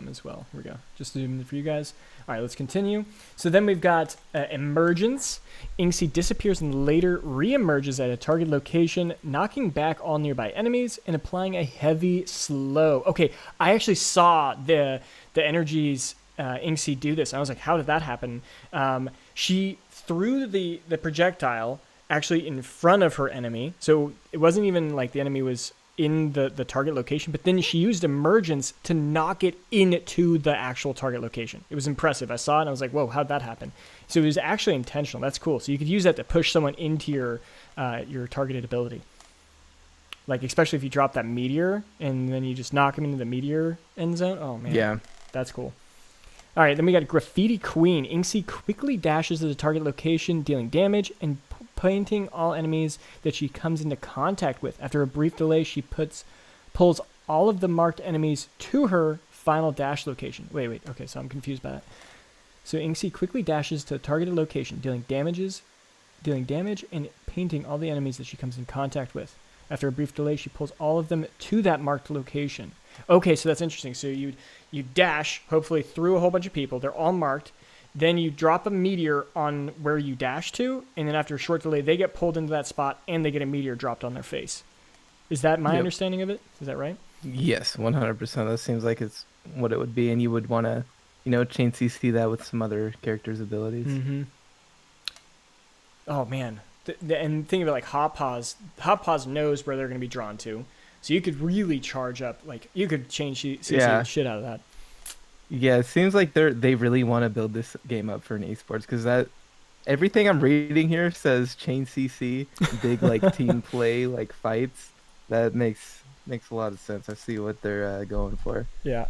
as well. Here we go. Just zooming in for you guys. All right, let's continue. So then we've got Emergence. Inksy disappears and later re-emerges at a target location, knocking back all nearby enemies and applying a heavy slow. Okay, I actually saw the energies Inksy do this. I was like, how did that happen? She threw the projectile actually in front of her enemy. So it wasn't even like the enemy was in the target location, but then she used Emergence to knock it into the actual target location. It was impressive. I saw it and I was like, whoa, how'd that happen? So it was actually intentional. That's cool. So you could use that to push someone into your targeted ability. Like, especially if you drop that meteor and then you just knock him into the meteor end zone. Oh man. Yeah. That's cool. All right, then we got Graffiti Queen. Inksy quickly dashes to the target location, dealing damage and painting all enemies that she comes into contact with. After a brief delay, she pulls all of the marked enemies to her final dash location. Wait. Okay, so I'm confused by that. So Inksy quickly dashes to the targeted location, dealing damage and painting all the enemies that she comes in contact with. After a brief delay, she pulls all of them to that marked location. Okay, so that's interesting. So you dash, hopefully through a whole bunch of people. They're all marked. Then you drop a meteor on where you dash to, and then after a short delay, they get pulled into that spot, and they get a meteor dropped on their face. Is that my understanding of it? Is that right? Yes, 100%. That seems like it's what it would be, and you would want to, chain CC that with some other characters' abilities. Mm-hmm. Oh, man. And think of it like Hot Paws. Hot Paws knows where they're going to be drawn to. So you could really charge up, like, you could change CC the shit out of that. Yeah, it seems like they really want to build this game up for an esports, because that everything I'm reading here says chain CC, big like team play, like fights. That makes a lot of sense. I see what they're going for. Yeah.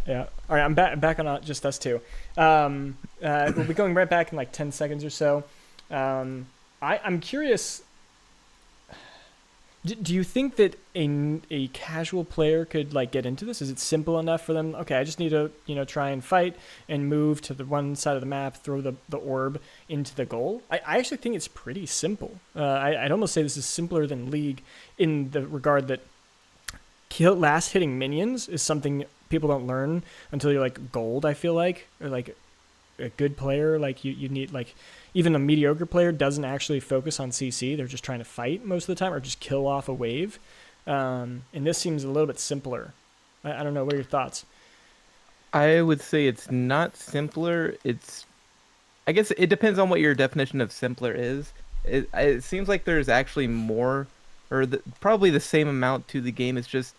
All right, I'm back on just us two. We'll be going right back in like 10 seconds or so. I'm curious. Do you think that a casual player could like get into this? Is it simple enough for them? Okay, I just need to try and fight and move to the one side of the map, throw the orb into the goal. I actually think it's pretty simple. I'd almost say this is simpler than League in the regard that last hitting minions is something people don't learn until you're like gold. I feel like, or like a good player, like you need like. Even a mediocre player doesn't actually focus on CC. They're just trying to fight most of the time or just kill off a wave. And this seems a little bit simpler. I don't know. What are your thoughts? I would say it's not simpler. I guess it depends on what your definition of simpler is. It seems like there's actually more, or probably the same amount to the game. It's just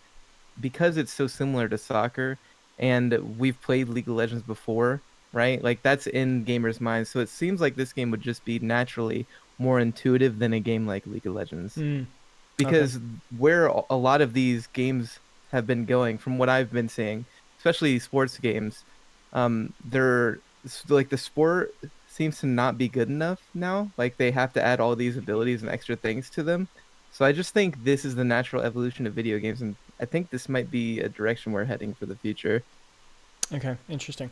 because it's so similar to soccer and we've played League of Legends before, right? Like that's in gamers' minds. So it seems like this game would just be naturally more intuitive than a game like League of Legends. Because where a lot of these games have been going, from what I've been seeing, especially sports games, they're like the sport seems to not be good enough now. Like they have to add all these abilities and extra things to them. So I just think this is the natural evolution of video games, and I think this might be a direction we're heading for the future. Okay, interesting.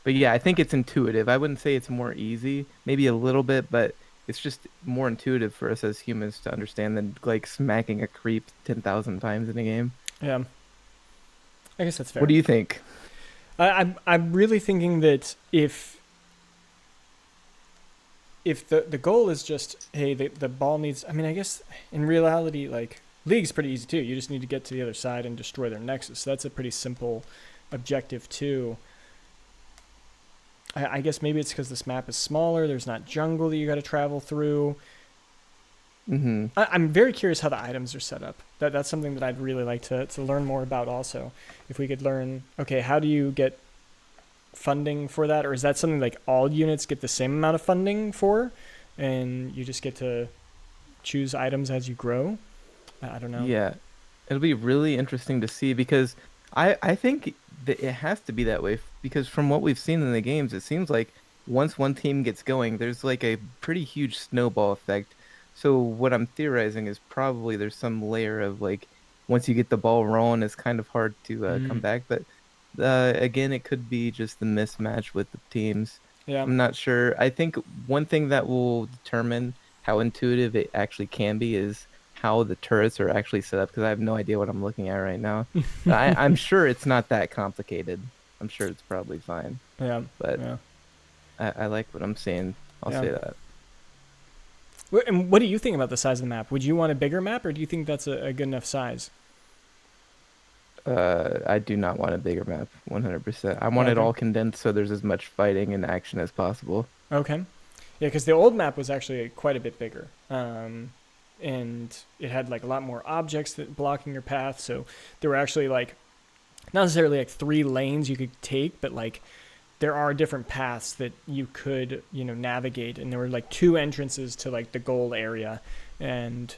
But yeah, I think it's intuitive. I wouldn't say it's more easy, maybe a little bit, but it's just more intuitive for us as humans to understand than like smacking a creep 10,000 times in a game. Yeah, I guess that's fair. What do you think? I'm really thinking that if the goal is just, hey, the ball needs, I mean, I guess in reality, like League's pretty easy too. You just need to get to the other side and destroy their nexus. So that's a pretty simple objective too. I guess maybe it's because this map is smaller. There's not jungle that you got to travel through. Mm-hmm. I'm very curious how the items are set up. That's something that I'd really like to learn more about also. If we could learn, okay, how do you get funding for that? Or is that something like all units get the same amount of funding for? And you just get to choose items as you grow? I don't know. Yeah, it'll be really interesting to see, because I think that it has to be that way, because from what we've seen in the games, it seems like once one team gets going, there's like a pretty huge snowball effect. So what I'm theorizing is probably there's some layer of like, once you get the ball rolling, it's kind of hard to come back. But again, it could be just the mismatch with the teams. Yeah, I'm not sure. I think one thing that will determine how intuitive it actually can be is how the turrets are actually set up because I have no idea what I'm looking at right now. I'm sure it's not that complicated. I'm sure it's probably fine. Yeah. But yeah. I like what I'm seeing. I'll say that. And what do you think about the size of the map? Would you want a bigger map, or do you think that's a good enough size? I do not want a bigger map, 100%. I want it all condensed so there's as much fighting and action as possible. Okay. Yeah, because the old map was actually quite a bit bigger. And it had like a lot more objects that blocking your path. So there were actually like, not necessarily like 3 lanes you could take, but like there are different paths that you could, navigate. And there were like 2 entrances to like the goal area. And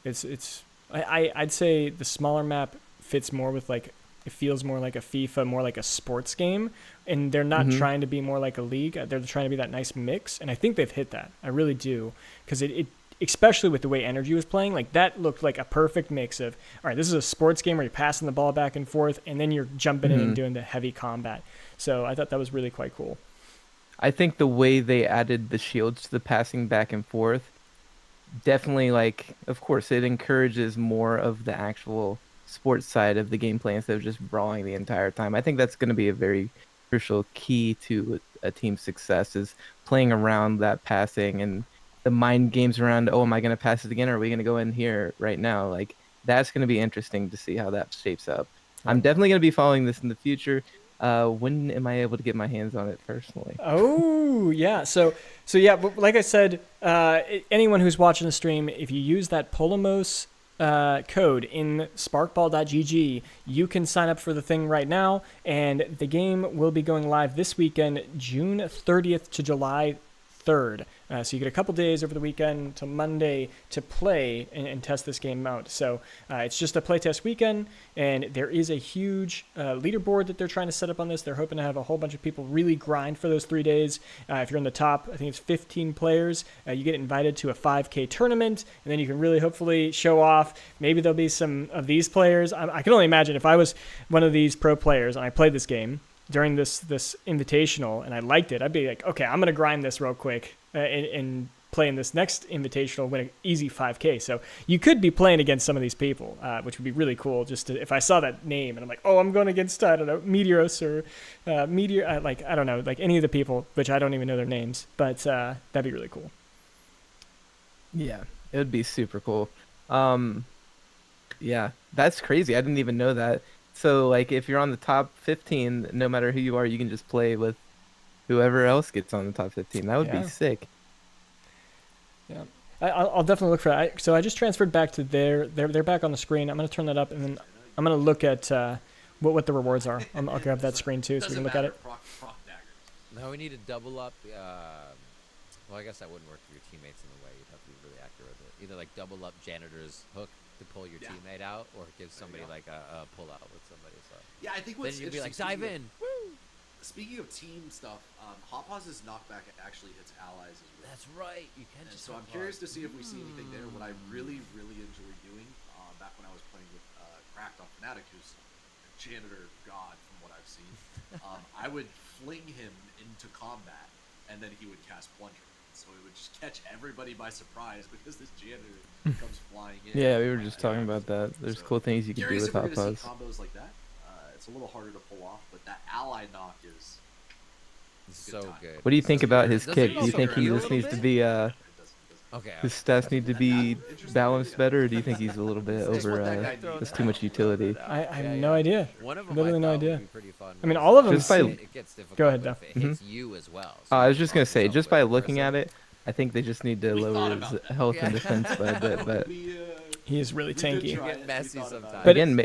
I'd say the smaller map fits more with like, it feels more like a FIFA, more like a sports game. And they're not trying to be more like a league. They're trying to be that nice mix. And I think they've hit that. I really do. Because it especially with the way Energy was playing, like that looked like a perfect mix of, all right, this is a sports game where you're passing the ball back and forth, and then you're jumping in and doing the heavy combat. So I thought that was really quite cool. I think the way they added the shields to the passing back and forth, definitely, like, of course, it encourages more of the actual sports side of the gameplay instead of just brawling the entire time. I think that's going to be a very crucial key to a team's success, is playing around that passing and the mind games around, oh, am I going to pass it again, or are we going to go in here right now? Like, that's going to be interesting to see how that shapes up. I'm definitely going to be following this in the future. When am I able to get my hands on it personally? Oh, yeah. So yeah, like I said, anyone who's watching the stream, if you use that Polemos code in sparkball.gg, you can sign up for the thing right now, and the game will be going live this weekend, June 30th to July 3rd. So you get a couple days over the weekend till Monday to play and test this game out. So it's just a playtest weekend, and there is a huge leaderboard that they're trying to set up on this. They're hoping to have a whole bunch of people really grind for those 3 days. If you're in the top, I think it's 15 players, you get invited to a 5K tournament, and then you can really hopefully show off. Maybe there'll be some of these players. I can only imagine if I was one of these pro players and I played this game during this invitational and I liked it, I'd be like, okay, I'm going to grind this real quick and play in this next invitational, win an easy 5K. So you could be playing against some of these people, which would be really cool. Just to, if I saw that name and I'm like, oh, I'm going against, I don't know, Meteoros or like, I don't know, like any of the people, which I don't even know their names, but that'd be really cool. Yeah, it would be super cool. Yeah, that's crazy. I didn't even know that. So, like, if you're on the top 15, no matter who you are, you can just play with whoever else gets on the top 15. That would be sick. Yeah, I'll definitely look for that. So I just transferred back to they're back on the screen. I'm going to turn that up, and then I'm going to look at what the rewards are. I'll grab that screen, too, so we can look at it. No, we need to double up. Well, I guess that wouldn't work for your teammates in the way. You'd have to be really accurate with it. Either, like, double up janitor's hook to pull your teammate out, or give somebody like a pull out with somebody. So yeah, I think what's then you'd be like, dive in. Woo! Speaking of team stuff, Hot Paus's knockback actually hits allies as well. That's right. You can. And so I'm curious to see if we see anything there. What I really enjoy doing back when I was playing with Cracked on Fnatic, who's a janitor god from what I've seen, I would fling him into combat, and then he would cast Plunger. So it would just catch everybody by surprise because this janitor comes flying in. Yeah, we were just talking about that. There's cool things you can do with Hot Pause. Combos like that. It's a little harder to pull off, but that ally knock is so good. What do you think about his kick? Do you think he just needs to be okay, his stats need to be balanced better, or do you think he's a little bit over just too much utility? I have no idea. One of them literally no idea. Pretty fun. I mean, all of them. It gets difficult. Go ahead, though. It hits you as well. So I was just gonna say, just by looking at it, I think they just need to lower his health and defense by a bit, but he is really tanky. Get messy sometimes.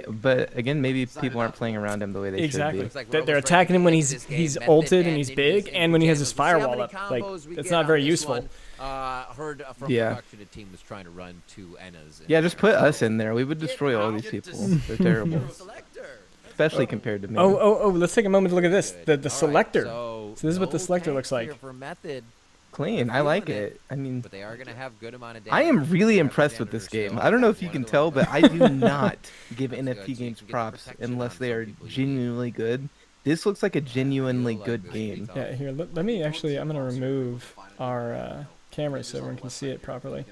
But again, maybe people aren't playing around him the way they should be. Like they're attacking him when he's ulted and he's big, and when he has his firewall up. Like, that's not very useful. Heard from production, a team was trying to run 2 Enas. Yeah, just put us in there. We would destroy all these people. They're terrible. Especially compared to me. Oh, let's take a moment to look at this. The selector. So this is what the selector looks like. Clean. I like it. I mean, but they are going to have good amount of I am really impressed with this game. I don't know if you can tell, but I do not give NFP games props unless they are genuinely good. This looks like a genuinely good game. Yeah, here, let me actually, I'm going to remove our camera so everyone can see it properly.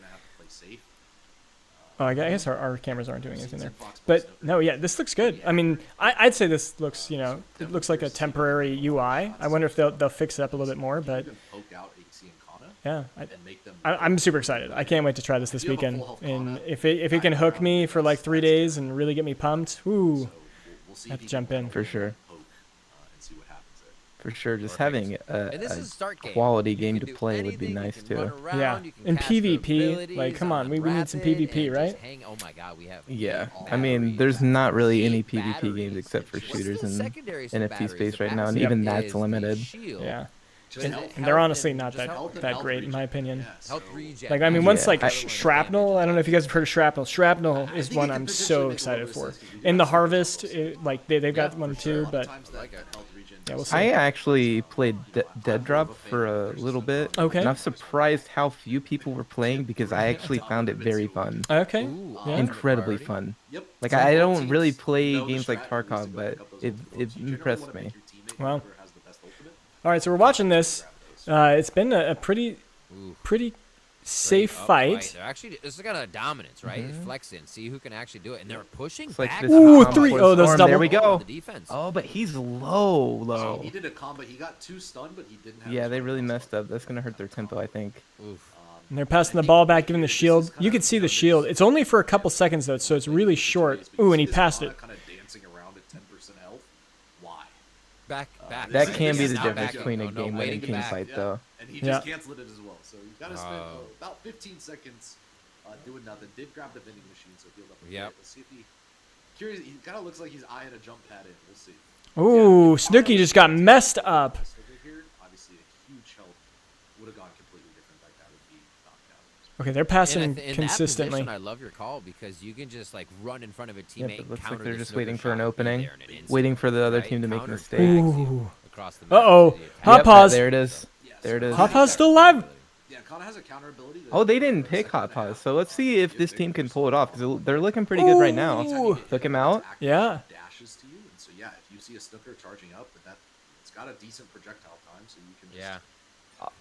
Oh, I guess our cameras aren't doing anything there. But no, yeah, this looks good. I mean, I'd say this looks, it looks like a temporary UI. I wonder if they'll fix it up a little bit more, but yeah, I'm super excited. I can't wait to try this weekend. And if it can hook me for like 3 days and really get me pumped, ooh, I have to jump in. For sure. For sure, just having a start game. quality game to play would be nice too. Yeah, in PvP, like, come on, we need some PvP, right? Oh my God, we have. Yeah, I mean, there's not really any PvP games except for shooters in NFT space right now, and even that's limited. Yeah. And they're honestly not that great in my opinion. Regen. Like, I mean, once like Shrapnel, I don't know if you guys have heard of Shrapnel. Shrapnel is one I'm so excited for. In the Harvest, like they've got one too, but yeah, we'll see. I actually played Dead Drop for a little bit. Okay. And I'm surprised how few people were playing because I actually found it very fun. Okay. Yeah. Incredibly fun. Like, I don't really play games like Tarkov, but it impressed me. Wow. All right, so we're watching this. It's been a pretty safe fight. They're actually, this is kind of dominance, right? Flexing, see who can actually do it, and they're pushing Like back. this Ooh, combo 3. Oh, those storm. double. There we go. The defense. Oh, but he's low. He did a combo. He got 2 stunned, but he didn't have. Yeah, they really messed up. That's gonna hurt their tempo, I think. Oof. And they're passing the ball back, giving the shield. You can see the shield. It's only for a couple seconds though, so it's really short. Ooh, and he passed it. Kind of dancing around at 10% health. Why? Back. That can be the Not difference back. between a No, game-winning waiting team back. fight, though. And he Yeah. just canceled it as well. So you got to spend about 15 seconds doing nothing. Did grab the vending machine, so healed up. Yep. Let's see if he. Curious. He kind of looks like he's eyeing a jump pad in. We'll see. Ooh, Snooki just got messed up. Here, obviously, a huge help would have gone completely different. Like that would be knocked out. Okay, they're passing In consistently. That position, I love your call because you can just like run in front of a Yeah, teammate. but it looks like counter they're the just snooker waiting for an shot, be opening, there in an instant, waiting for the other right? team to make a Counter mistake. attacks Ooh. you across the map Uh-oh. to the attack. Hot Yep, pause. there it is. There it is. Hot pause still alive. Yeah, Kana has a counter ability. Oh, they didn't pick Hot Pause, so let's see if this team can pull it off, because they're looking pretty good right now. Ooh. Hook him out. Yeah. Dashes to you, and so yeah, if you see a snooker charging up, it's got a decent projectile time, so you can. Just,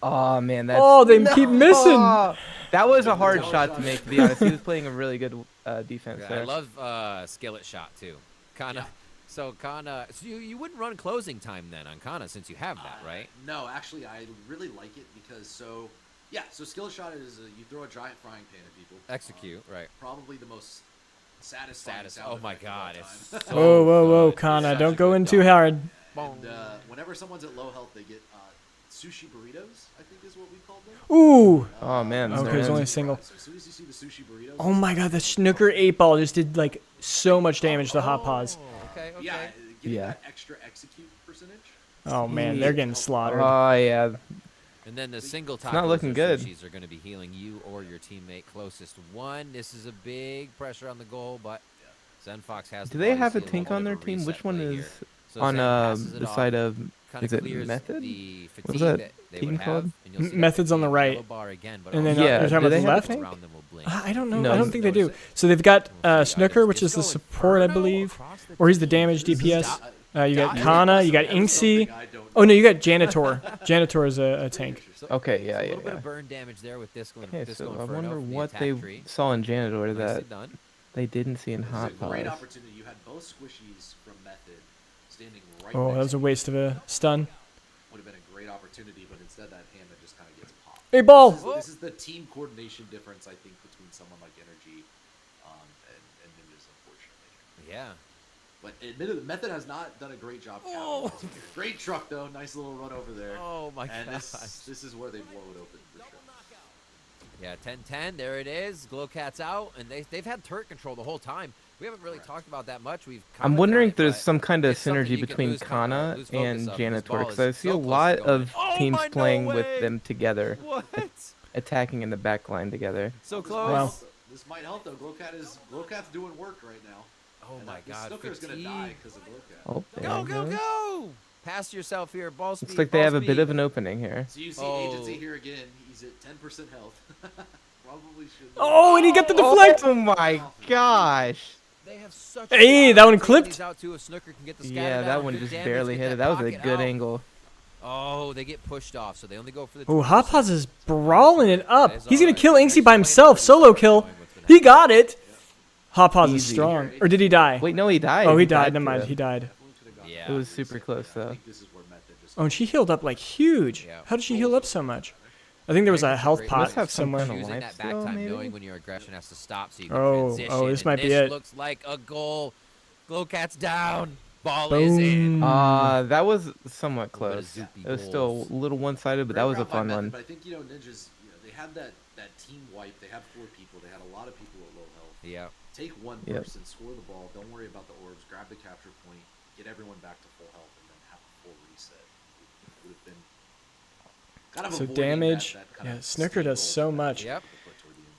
Oh, man, that's... Oh, they keep missing. Oh, that was a hard shot to make, to be honest. He was playing a really good defense Yeah, there. I love skillet shot too. Kana. So Kana, so you wouldn't run closing time then on Kana since you have that, right? No, actually, I really like it because so skill shot is you throw a giant frying pan at people. Execute, right? Probably the most satisfying. Sound Oh my effect of God, all it's time. so Whoa, good. Kana, Such don't a go good in too dog. hard. And whenever someone's at low health, they get sushi burritos. I think is what we call them. Ooh. Oh, man. Okay, they're there's in. only a single. So as soon as you see the sushi burritos. Oh my God, the Snooker 8-ball just did like so much damage to Hot Pause. Okay. Yeah, getting Yeah. that extra execute percentage. Oh man, they're getting slaughtered. Oh, yeah. And then the single tacos not looking or good. sushis are going to be healing you or your teammate closest one. This is a big pressure on the goal, but Zen Fox has. Do the they ball. have You a see tank little on bit their of a team? reset Which one play is here. So on Zen passes it the off, side of... kinda Is it clears Method? the What was fatigue that they team would have, called? and you'll see that Method's on the fatigue right. yellow bar again, but And then also Yeah, you're talking do about they the have a left? tank? around them will blink. I don't know. No, I don't think they do. So they've got Snooker, which is the support, I believe, or he's the damage DPS. You got Kana, you got Inksy. Oh no, you got Janitor. Janitor is a tank. Okay, yeah, A yeah, little bit yeah. of burn damage there with Disco and Okay, Disco so I Inferno wonder from the what attack they tree. saw in Janitor Nicely that done. they didn't see in This Hot is a great Pause. opportunity. You had both squishies from Method standing right Oh, next that was a to you. waste of a stun. Would have been a great opportunity, but instead that hammer just kind of gets popped. Hey, ball. This is the team coordination difference, I think, between someone like Energy and Ninjas, unfortunately. Yeah. But admittedly, Method has not done a great job. Oh. Great truck, though. Nice little run over there. Oh my And gosh. this is where they blow it open for sure. Yeah, 10-10. There it is. Glowcat's out, and they've had turret control the whole time. We haven't really talked about that much. We've I'm commented wondering on if it, there's but some kind of it's something synergy you can between lose Kana focus and of. This Janitor, ball because I is see so a close to lot going of in. teams Oh my, playing no with way. them together, What? attacking in the back line together. So This close. might Wow. help, though. This might help, though. Glowcat's doing work right now. Oh And, my this God. Snooker's going to Fatigue. die because of Glowcat. Oh, there Go, it go, goes. go! Pass yourself here. Ball speed. Looks like they ball have a bit speed. of an opening here. So you see Oh. Agency here again. He's at 10% health. Probably should. Oh, and he got the deflect. Oh my gosh! They have such Hey, a that one taking clipped. these out too. If Snooker can get the scatter Yeah, down, that one good just damage, barely get hit it. That was a pocket good out. angle. Oh, they get pushed off, so they only go for the. Oh, 20%. Hot Pause is brawling it up. That is He's gonna alright. kill They're Inksy by explaining himself. to Solo Snooker kill. what's been He happening. got it. Hot Paws is Easy. strong. Or did he die? Wait, no, he died. Oh, he died. to Never mind. him. He died. Definitely could've got Yeah. that It was reset. super close, I though. think this is where Method just Oh, and she healed up like huge. Yeah. How did she heal up so much? I think there was a health Must pot have some somewhere. kind of Using life that steal, back time, maybe? knowing when your aggression has to stop so you can Oh, transition. this and might be this it. looks like a goal. Glowcat's down. Ball is in. Boom. That was somewhat Little bit of close. zoopy It was still goals. a little one-sided, but Great that was a round by fun Method, one. But I think Ninjas, they had that team wipe. They had 4 people. They had a lot of people at low health. Yeah. Take one Yep. person, score the ball. Don't worry about the orbs. Grab the capture point. Get everyone back to full health, and then have a full reset. It would have been kind of So avoiding damage. that kind Yeah, of Snooker does steamroll so that much. Yep. they put toward the end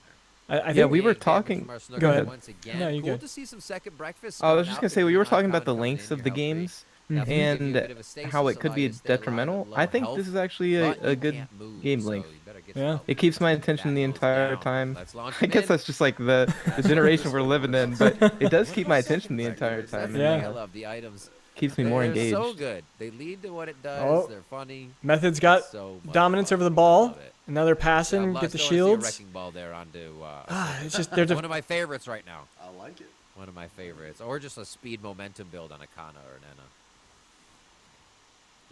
there. I Yeah, think we were Big damage talking- from our Snooker Go ahead. Once again. No, you cool good. to see some second breakfast. I was coming just out gonna say, there. we were Not talking about the coming lengths in, of the you're healthy. games Definitely give you a and bit of a stasis, how it could be allow you to stay a lot detrimental. low I think health, this is actually but a you good can't move, game so length. you better get Yeah. yourself It keeps my back attention the goes entire down. time. Let's launch I him guess in. that's just like the generation we're living in, but it does keep my attention the entire That's time. the Yeah. thing I love the items. Keeps me more They're engaged. so good. They lead to what it does. Oh. They're funny. Method's got So much dominance fun. over the I ball. love it. And now they're passing, I get the still wanna see a shields. wrecking ball there onto. It's just they're one of my favorites right now. I like it. One of my favorites, or just a speed momentum build on a Kana or an Enna.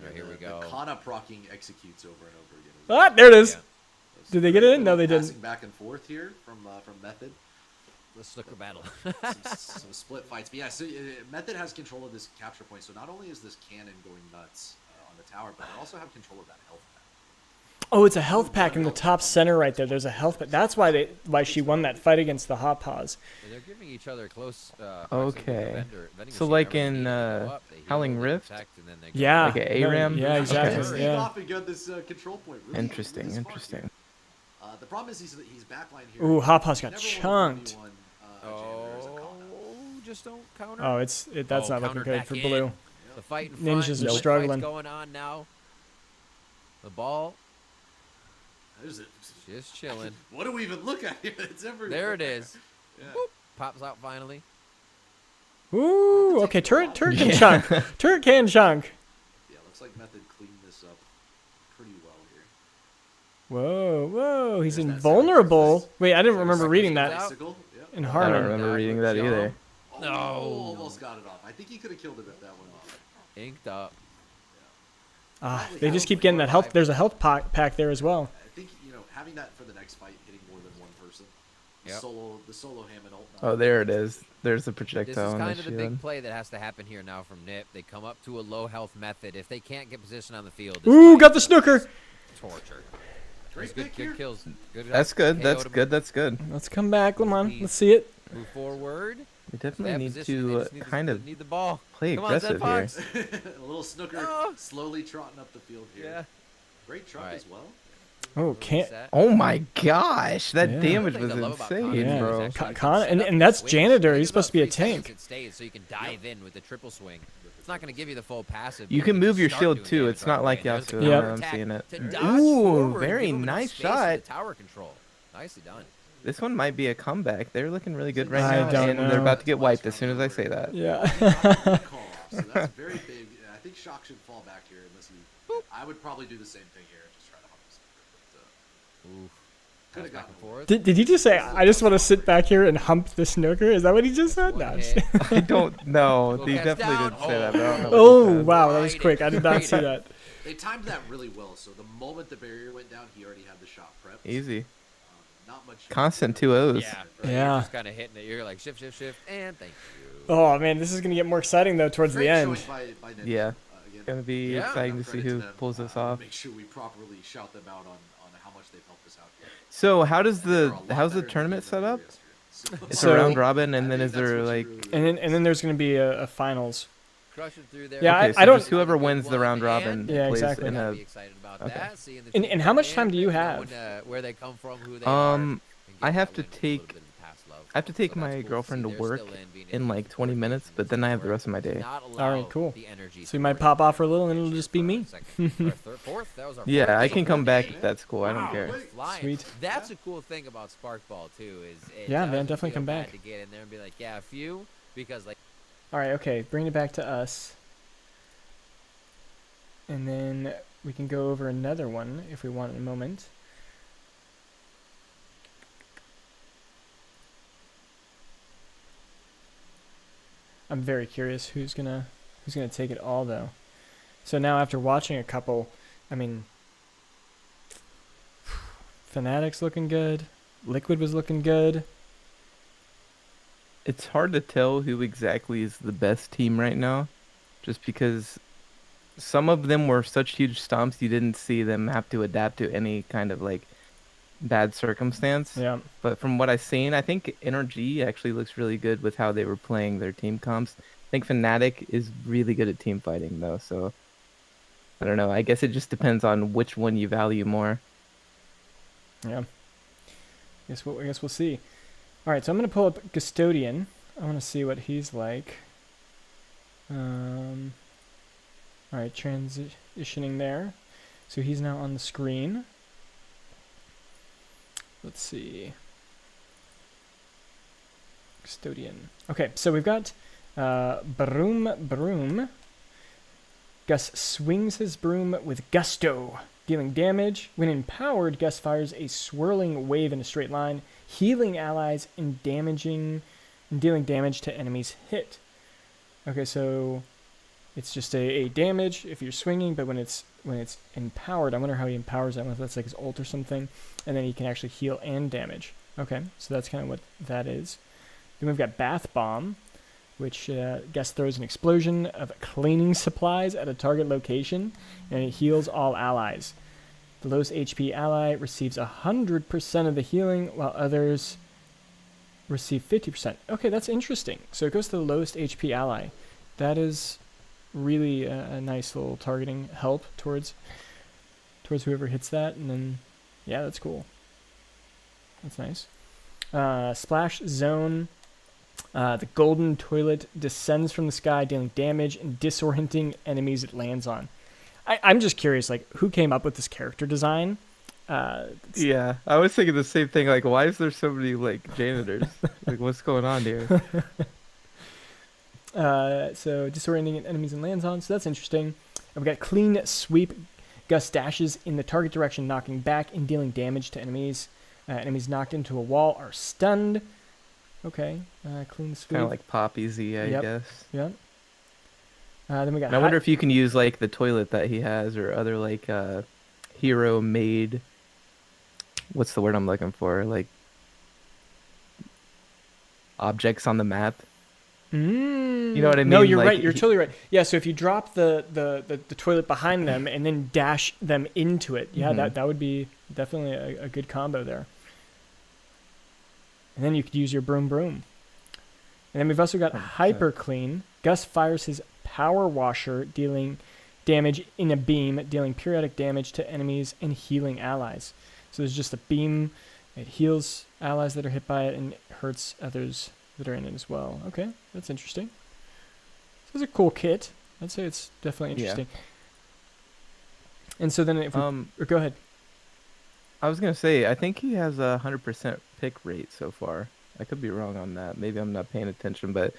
Alright, here we go. The Kana procking executes over and over again. Ah, there it is. Yeah. Did they get it in? No, they didn't. Passing back and forth here from Method. The snooker battle. some split fights. But yeah, so Method has control of this capture point. So not only is this cannon going nuts on the tower, but they also have control of that health pack. Oh, it's a health pack in the top center right there. There's a health pack. That's why she won that fight against the Hot Paws. They're giving each other close. Okay. So like in Howling Rift? Yeah. Like a ARAM? Yeah, exactly. Okay. Yeah. Off and got this control point. Really, Interesting, really smart interesting. here. The problem is he's backline here. Ooh, Hot Paws got Never wanted to chunked. 1v1, Janitor as a Kana. Just don't counter. Oh, that's Oh, not looking countered good back for in. blue. The fight in front. Ninjas are no struggling. Fight's going on now. The ball There's it. just chilling. What do we even look at here? It's everywhere. There it is. Yeah. Boop, pops out finally. Ooh, okay, turret can chunk. Turret can chunk. Yeah, looks like Method cleaned this up pretty well here. Whoa, he's There's that invulnerable. sacrifice. Wait, I didn't remember Sacrifice reading of that Icicle, yep. in I don't Harmon. remember reading that either. Oh, No. almost got it off. I think he could have killed it if that went off. Inked up. They just keep getting that health. There's a health pack there as well. I think having that for the next fight, hitting more than one person. The Yep. solo ham and ult. Oh, there it is. There's the This projectile is on the kind of the big shield. play that has to happen here now from Nip. They come up to a low health Method. If they can't get position on the field, this Ooh, might got the be snooker. torture. Great Good, pick here. good kills. Good That's good. KO That's to good. That's good. Let's come back, Lamont. Let's see it. Move forward. We definitely That need position, they to just need the- kind of need the ball. play Come on, aggressive here. Zedfox. A little snooker Oh. slowly trotting up the field here. Yeah. Great truck Alright. as well. Oh, can't. Reset. Oh my gosh, that Yeah. damage One of the was things I love about insane, Kana is bro. actually you can Kana- set and- up and your that's swing. Janitor. Take He's supposed about to be a 3 seconds, tank. It stays, so you can dive in with the triple swing. It's not going to give you the full passive. You but can can move your start shield doing too. damage It's right not away. like And there's Yasuo. the Yep. counter I'm attack seeing it. to dodge Ooh, forward, very give him enough nice space shot. with the tower control. Nicely done. This one might be a comeback. They're looking really good right I now, don't and know. they're about to get wiped as soon as I say that. Yeah. Call off. So that's very big. I think Shock should fall back here unless he. I would probably do the same thing here and just try to hump this. Ooh. Could have Back gotten and forth. Did he just say, I just want to sit back here and hump the snooker? Is that what he just said? One No. hit. I don't know. He Catch definitely down. didn't say that. But I don't know what he Oh, said. wow. That was Right. quick. I did not see that. They timed that really well. So the moment the barrier went down, he already had the shot prepped. Easy. Not much. Constant 2-0s. Yeah. Yeah. You're just kind of hitting it. You're like shift, and thank you. Oh, man. This is going to get more exciting, though, towards the Great end. showing by Ninja. Yeah. Again, Gonna be Yeah. exciting to see credit who them. pulls this off. Make sure we properly shout them out on how much they've helped us out here. So how does They're the a lot how's the better tournament team set than up? they were yesterday. It's So- a round robin, and I then think is that's there what you like? really And then there's going to be a finals. Crushing through there. Yeah, Okay, so I don't- just whoever wins the round robin Yeah, plays exactly. in Gotta a. be excited about okay. that, seeing the And- team and how much come time in, do you knowing, have? where they come from, who they are, and get I have that to win with a little take- bit of past love. I have to take So that's my cool girlfriend see to they're work still being in able like to 20 coordinate minutes, and but then I have the work, rest of my day. not All allow right, cool. the energy So to you might break pop off for a down. little, and it'll just be me. Second, fourth. That was our Yeah, fourth. I That's can a come fourth back. game. That's cool. I don't Wow, care. wait. Flying. Sweet. That's a cool thing about Sparkball too. Is it Yeah, man, doesn't definitely feel come bad back. to get in there and be like, yeah, a few, because like All right, okay. Bring it back to us. And then we can go over another one if we want in a moment. I'm very curious who's gonna take it all though. So now after watching a couple, I mean, Fnatic's looking good. Liquid was looking good. It's hard to tell who exactly is the best team right now, just because some of them were such huge stomps you didn't see them have to adapt to any kind of like bad circumstance. Yeah. But from what I've seen, I think NRG actually looks really good with how they were playing their team comps. I think Fnatic is really good at team fighting though, so I don't know. I guess it just depends on which one you value more. Yeah. I guess we'll see. All right, so I'm gonna pull up Custodian. I want to see what he's like. All right, transitioning there. So he's now on the screen. Let's see. Custodian. Okay, so we've got Broom. Gus swings his broom with gusto, dealing damage. When empowered, Gus fires a swirling wave in a straight line, healing allies and dealing damage to enemies hit. Okay, so it's just a damage if you're swinging, but when it's empowered, I wonder how he empowers that. I wonder if that's like his ult or something, and then he can actually heal and damage. Okay, so that's kind of what that is. Then we've got Bath Bomb, which Gus throws an explosion of cleaning supplies at a target location, and it heals all allies. The lowest HP ally receives 100% of the healing, while others receive 50%. Okay, that's interesting. So it goes to the lowest HP ally. That is really a nice little targeting help towards whoever hits that, and then, yeah, that's cool. That's nice. Splash Zone. The golden toilet descends from the sky, dealing damage and disorienting enemies it lands on. I'm just curious, like, who came up with this character design? Yeah, I was thinking the same thing. Like, why is there so many like janitors? Like, what's going on here? So disorienting enemies and lands on. So that's interesting. We've got clean sweep. Gus dashes in the target direction, knocking back and dealing damage to enemies. Enemies knocked into a wall are stunned. Okay, clean sweep. Kind of like Pop Easy, I guess. Yep. Then we got. And I wonder if you can use like the toilet that he has, or other like hero made. What's the word I'm looking for? Like objects on the map. You know what I mean? No, you're like, right. You're totally right. Yeah. So if you drop the toilet behind them and then dash them into it, yeah, that would be definitely a good combo there. And then you could use your broom. And then we've also got Hyper Clean. Gus fires his Power Washer, dealing damage in a beam, dealing periodic damage to enemies and healing allies. So there's just a beam. It heals allies that are hit by it and hurts others that are in it as well. Okay, that's interesting. So it's a cool kit. I'd say it's definitely interesting. Yeah. And so then if we, or go ahead. I was going to say, I think he has a 100% pick rate so far. I could be wrong on that. Maybe I'm not paying attention, but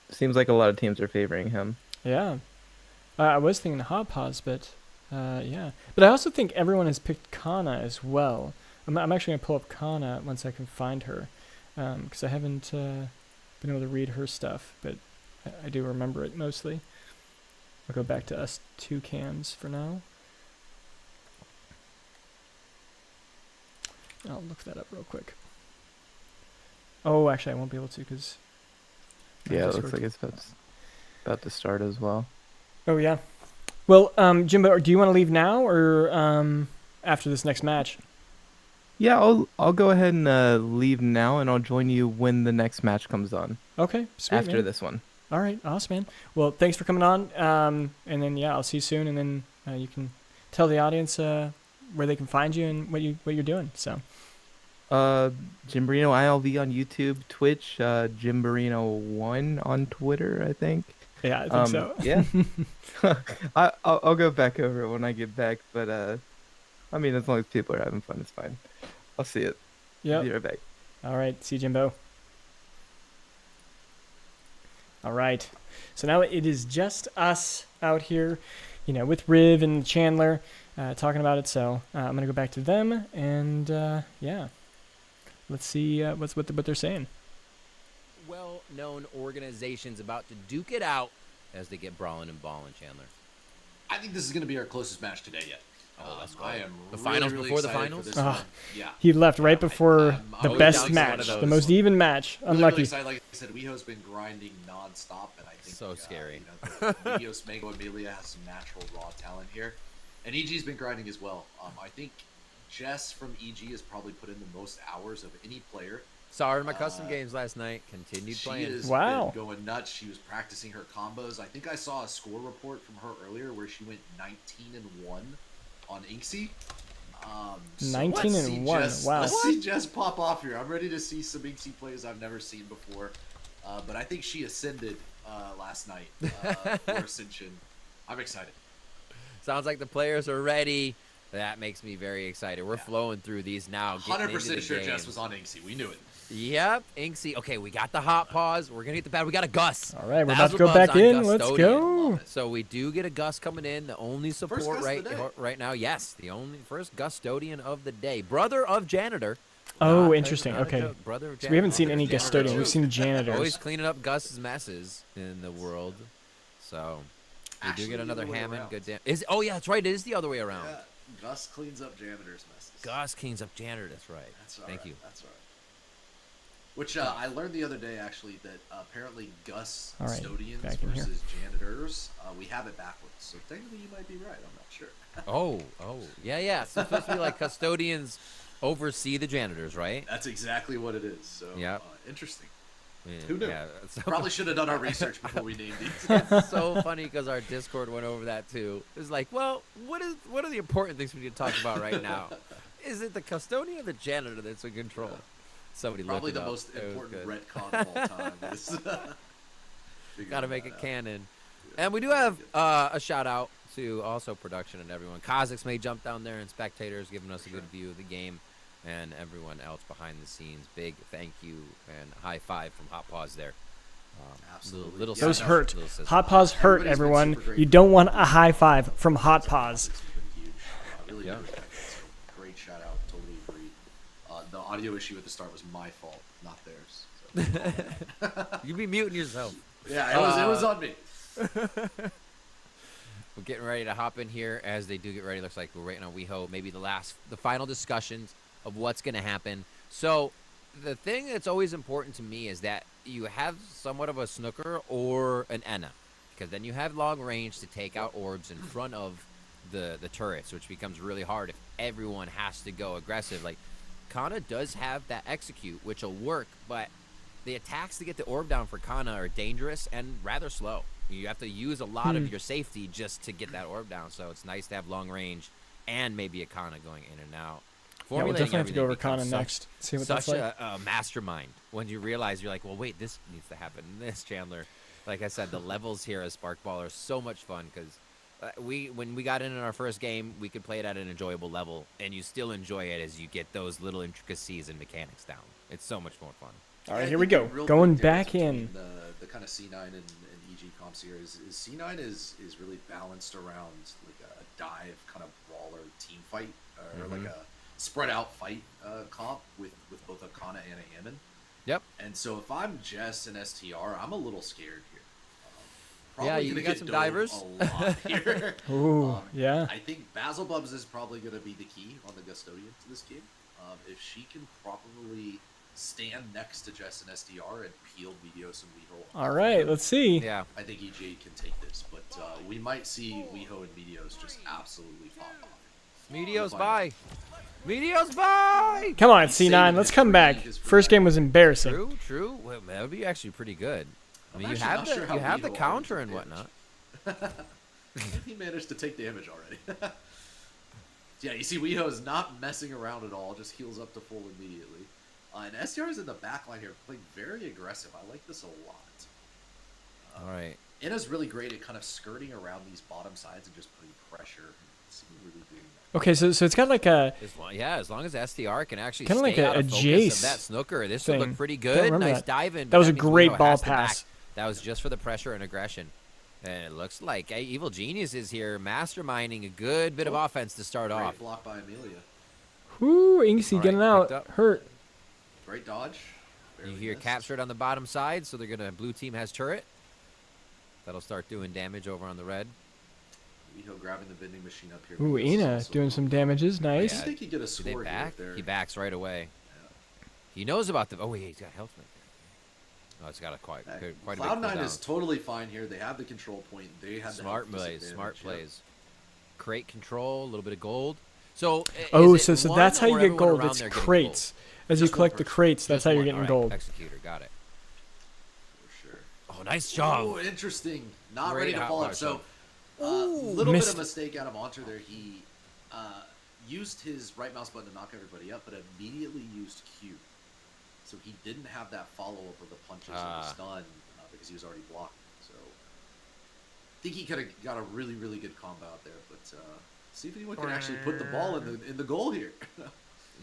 seems like a lot of teams are favoring him. Yeah. I was thinking Hot Paws, but yeah. But I also think everyone has picked Kana as well. I'm actually going to pull up Kana once I can find her, because I haven't been able to read her stuff, but I do remember it mostly. I'll go back to us two cams for now. I'll look that up real quick. Oh, actually, I won't be able to because... Yeah, it looks like it's about to start as well. Oh, yeah. Well, Jimbo, do you want to leave now or after this next match? Yeah, I'll go ahead and leave now, and I'll join you when the next match comes on. Okay, sweet, after this one. All right, awesome, man. Well, thanks for coming on, and then, yeah, I'll see you soon, and then you can tell the audience where they can find you and what you're doing, so... Jimberino ILV on YouTube, Twitch, Jimberino1 on Twitter, I think. Yeah, I think so. Yeah. I'll go back over it when I get back, but I mean, as long as people are having fun, it's fine. I'll see it. Yeah. Be right back. All right, see you, Jimbo. All right, so now it is just us out here, with Riv and Chandler talking about it. So I'm gonna go back to them and yeah. Let's see what they're saying. Well, known organizations about to duke it out as they get brawling and balling, Chandler. I think this is going to be our closest match today yet. Let's go. I am The really, finals really before the excited finals? for this one. Yeah. He left right before I'm the really best down to match, one of the those. most even match. Really, Unlucky. really excited. Like I said, WeHo's been grinding nonstop, and I think So scary. Meteos, Mango, and Amelia has some natural raw talent here, and EG's been grinding as well. I think Jess from EG has probably put in the most hours of any player. Saw her in my custom games last night. Continued She playing. has Wow. been going nuts. She was practicing her combos. I think I saw a score report from her earlier where she went 19-1 on Inksy. 19 let's and see 1. Jess, Wow. Let's see Jess pop off here. I'm ready to see some Inksy plays I've never seen before. But I think she ascended last night for Ascension. I'm excited. Sounds like the players are ready. That makes me very excited. We're flowing through these now. 100% sure Jess was on Inksy. We knew it. Yep, Inksy. Okay, we got the hot pause. We're gonna get the bad. We got a Gus. All right, we're about to Basil go Bubs back on in. Let's Custodian. go. So we do get a Gus coming in. The only support Gus of the day. right now. Yes, the only first Custodian of the day. Brother of Janitor. Oh, Not- interesting. not a Okay. joke. Brother of So we haven't seen Janitor. any custodian. We've seen janitors. Always cleaning up Gus's messes in the world. So we Actually, do get the another other way Hammond. around. Good damn. Oh yeah, that's right. It is the other way around. Yeah, Gus cleans up janitor's messes. Gus cleans up Janitor. That's right. That's all Thank right. you. That's all right. Which I learned the other day, actually, that apparently Gus All right, custodians back in here. versus janitors, we have it backwards. So technically, you might be right. I'm not sure. Oh, yeah. So it's supposed to be like custodians oversee the janitors, right? That's exactly what it is. So Yep. Interesting. Yeah, Who knew? Yeah, so, Probably should have done our research before we named these. it's so funny because our Discord went over that too. It's like, well, what are the important things we need to talk about right now? Is it the custodian or the janitor that's in control? Somebody Probably looked it the up. most It was important good. retcon of all time. Is Gotta make it out. canon. And we do have a shout out to also production and everyone. Kazakhs may jump down there and spectators giving us a good view of the game, and everyone else behind the scenes. Big thank you and high five from Hot Paws there. Absolutely. Little Yeah, Those no, hurt. little sizzle. Hot paws hurt, Everybody's been everyone. super great. You don't want a high five from hot paws. It's been huge. Really Yeah. good respect. So great shout out. Totally agree. The audio issue at the start was my fault, not theirs. So. You'd be muting yourself. Yeah, it was on me. We're getting ready to hop in here as they do get ready. Looks like we're waiting on WeHo. Maybe the final discussions of what's going to happen. So the thing that's always important to me is that you have somewhat of a snooker or an Enna, because then you have long range to take out orbs in front of the turrets, which becomes really hard if everyone has to go aggressive. Like Kana does have that execute, which will work, but the attacks to get the orb down for Kana are dangerous and rather slow. You have to use a lot of your safety just to get that orb down, so it's nice to have long range and maybe a Kana going in and out. Yeah, we'll Formulating definitely have to go over everything Kana becomes next. See what such that's like. a mastermind when you realize you're like, well, wait, this needs to happen. This, Chandler. Like I said, the levels here as Sparkball are so much fun because when we got in our first game, we could play it at an enjoyable level, and you still enjoy it as you get those little intricacies and mechanics down. It's so much more fun. All right, I here we think go. the real Going big difference back in. between The kind of C9 and EG comps here is C9 is really balanced around like a dive kind of brawler team fight or like a spread out fight comp with both a Kana and a Hammond. Yep. And so if I'm Jess and STR, I'm a little scared here. Yeah, you gonna got get some dove divers. a lot here. Ooh, yeah. I think Basil Bubs is probably going to be the key on the Custodian to this game. If she can properly stand next to Jess and SDR and peel Meteos and WeHo. All right, let's see. Yeah. I think EG can take this, but we might see WeHo and Meteos just absolutely pop off. Meteos We'll bye. find Meteos bye. Come on, He's C9. saving Let's his come free- back. his free First game was dive. embarrassing. True. Well, that would be actually pretty good. I mean, you actually have not the sure how you have the WeHo counter already and took whatnot. He managed to take damage already. Yeah, you see WeHo is not messing around at all, just heals up to full immediately. And SDR is in the back line here, playing very aggressive. I like this a lot. All right. Inna's really great at kind of skirting around these bottom sides and just putting pressure. It's really doing that. Okay, so it's got like a As long as SDR can actually Kinda stay like a- out of a focus Jace of that snooker, this thing. would look pretty Don't good. remember Nice that. dive in. That but was a means great WeHo ball has to back. pass. That was just for the pressure and aggression. And it looks like Evil Genius is here masterminding a good bit of offense to start Great off. block by Amelia. whoo, Inksy All right, getting picked out. up. Hurt. Great dodge. You hear captured on the bottom side, so they're gonna. Blue team has turret. That'll start doing damage over on the red. Miho grabbing the vending machine up here. Ooh, Ina doing some damages. Nice. I think he get a score back? here. He backs right away. Yeah. He knows about the. Oh wait, he's got health right there. Oh, it's got a quite a big Cloud9 is totally fine here. They have the control point. They have smart plays. Smart plays. Crate control, a little bit of gold. So so that's how you get gold. It's crates. As you collect the crates, that's how you're getting gold. Executor, got it. For sure. Oh, nice job. Oh, interesting. Not ready to fall up. So, little bit of mistake out of Onter there. He used his right mouse button to knock everybody up, but immediately used Q. So he didn't have that follow-up of the punches and the stun because he was already blocking. So I think he could have got a really, really good combo out there. But see if anyone can actually put the ball in the goal here.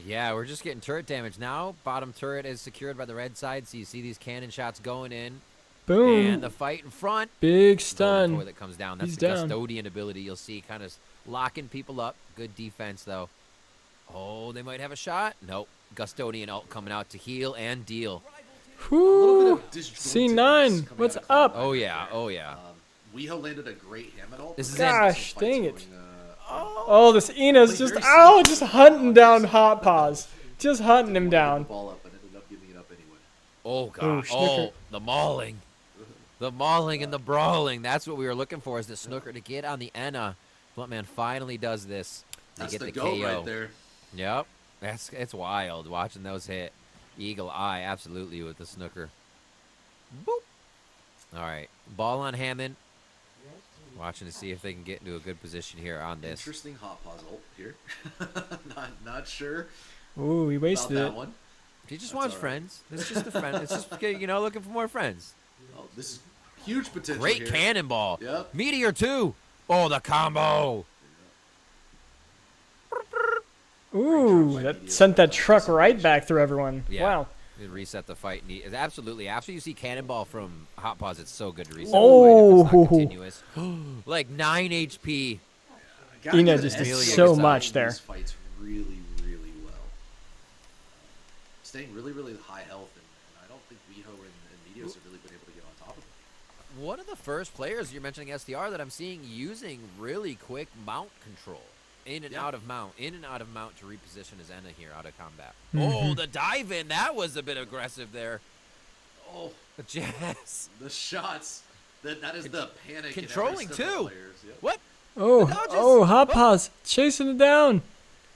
Yeah, we're just getting turret damage now. Bottom turret is secured by the red side, so you see these cannon shots going in. Boom. And the fight in front. Big stun. That comes down. That's He's the down. custodian ability you'll see, kind of locking people up. Good defense, though. Oh, they might have a shot. Nope. Custodian ult coming out to heal and deal. Whoo. C9, what's up? Oh, yeah. Oh, yeah. Weho landed a great hammer ult. This is Gosh, dang it. Oh, this Ina's just hunting down Hot Paws. Just hunting him down. The ball up and ended up giving it up anyway. Oh, gosh. Oh, the mauling. The mauling and the brawling. That's what we were looking for, is the snooker to get on the Enna. Bluntman finally does this. That's get the the goat KO. right there. Yep. It's wild watching those hit. Eagle eye, absolutely, with the snooker. Boop. All right. Ball on Hammond. Watching to see if they can get into a good position here on this. Interesting hot pause ult here. not sure. Ooh, he wasted that it. One. He just wants friends. It's just a friend. It's just, looking for more friends. Oh, this is huge potential. Great here. cannonball. Yep. Meteor 2. Oh, the combo. Ooh, that sent that truck right back through everyone. Yeah. Wow. It reset the fight. Absolutely. After you see cannonball from Hot Paws, it's so good to reset Oh. the fight if it's not continuous. Like 9 HP. Ina just did so much there. These fights really, really well. Staying really, really high health, and I don't think Weho and Meteos have really been able to get on top of him. One of the first players you're mentioning SDR that I'm seeing using really quick mount control. In and out of mount to reposition his Enna here out of combat. Oh, the dive in. That was a bit aggressive there. Oh, Jess. the shots. That is the panic. Controlling in too. Yep. What? Hot Paws chasing it down.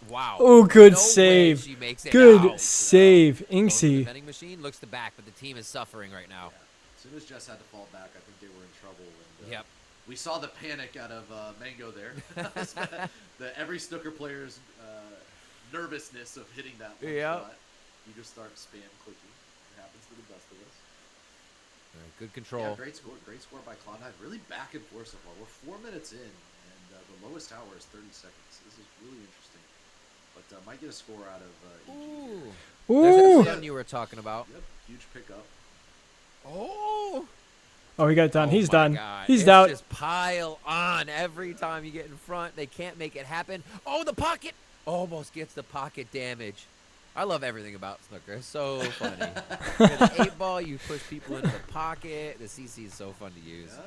Wow. Oh, good No save. way she makes it Good out. save. Goes to the Inksy. vending machine looks to back, but the team is suffering right now. Yeah. As soon as Jess had to fall back, I think they were in trouble. And, Yep. We saw the panic out of Mango there. Every snooker player's nervousness of hitting that one shot. You just start spam clicking. It happens to the best of us. Good control. Yeah, great score by Cloud9. Really back and forth so far. We're 4 minutes in, and the lowest tower is 30 seconds. This is really interesting. But might get a score out of EG. There's that stun you were talking about. Yep, huge pickup. Oh, he got it done. He's done. God. He's out. Just pile on every time you get in front. They can't make it happen. Oh, the pocket almost gets the pocket damage. I love everything about snooker. It's so funny. The 8-ball, you push people into the pocket. The CC is so fun to use. Yeah.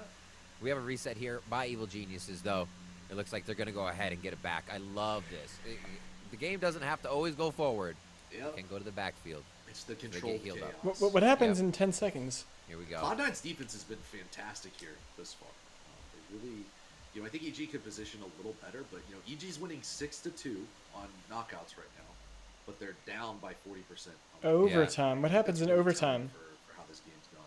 We have a reset here by Evil Geniuses, though. It looks like they're going to go ahead and get it back. I love this. The game doesn't have to always go forward. Yep. It can go to the backfield. It's the They control get healed up. chaos. What happens in 10 seconds? Here we go. Cloud9's defense has been fantastic here thus far. They really, I think EG could position a little better, but EG's winning 6-2 on knockouts right now, but they're down by 40%. Overtime. What happens in overtime? For how this game's gone.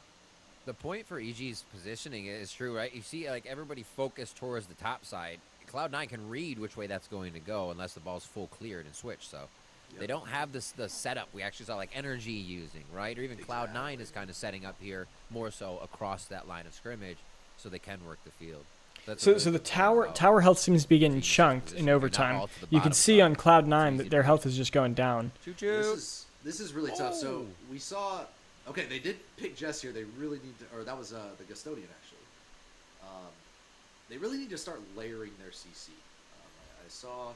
The point for EG's positioning is true, right? You see, like, everybody focused towards the top side. Cloud9 can read which way that's going to go unless the ball's full cleared and switched, so they don't have the setup we actually saw, like Energy using, right? Or even Cloud9 is kind of setting up here more so across that line of scrimmage so they can work the field. So the tower health seems to be getting chunked in overtime. You can see on Cloud9 that their health is just going down. This is really tough. So we saw, okay, they did pick Jess here. They really need to, or that was the custodian actually. They really need to start layering their CC. I saw,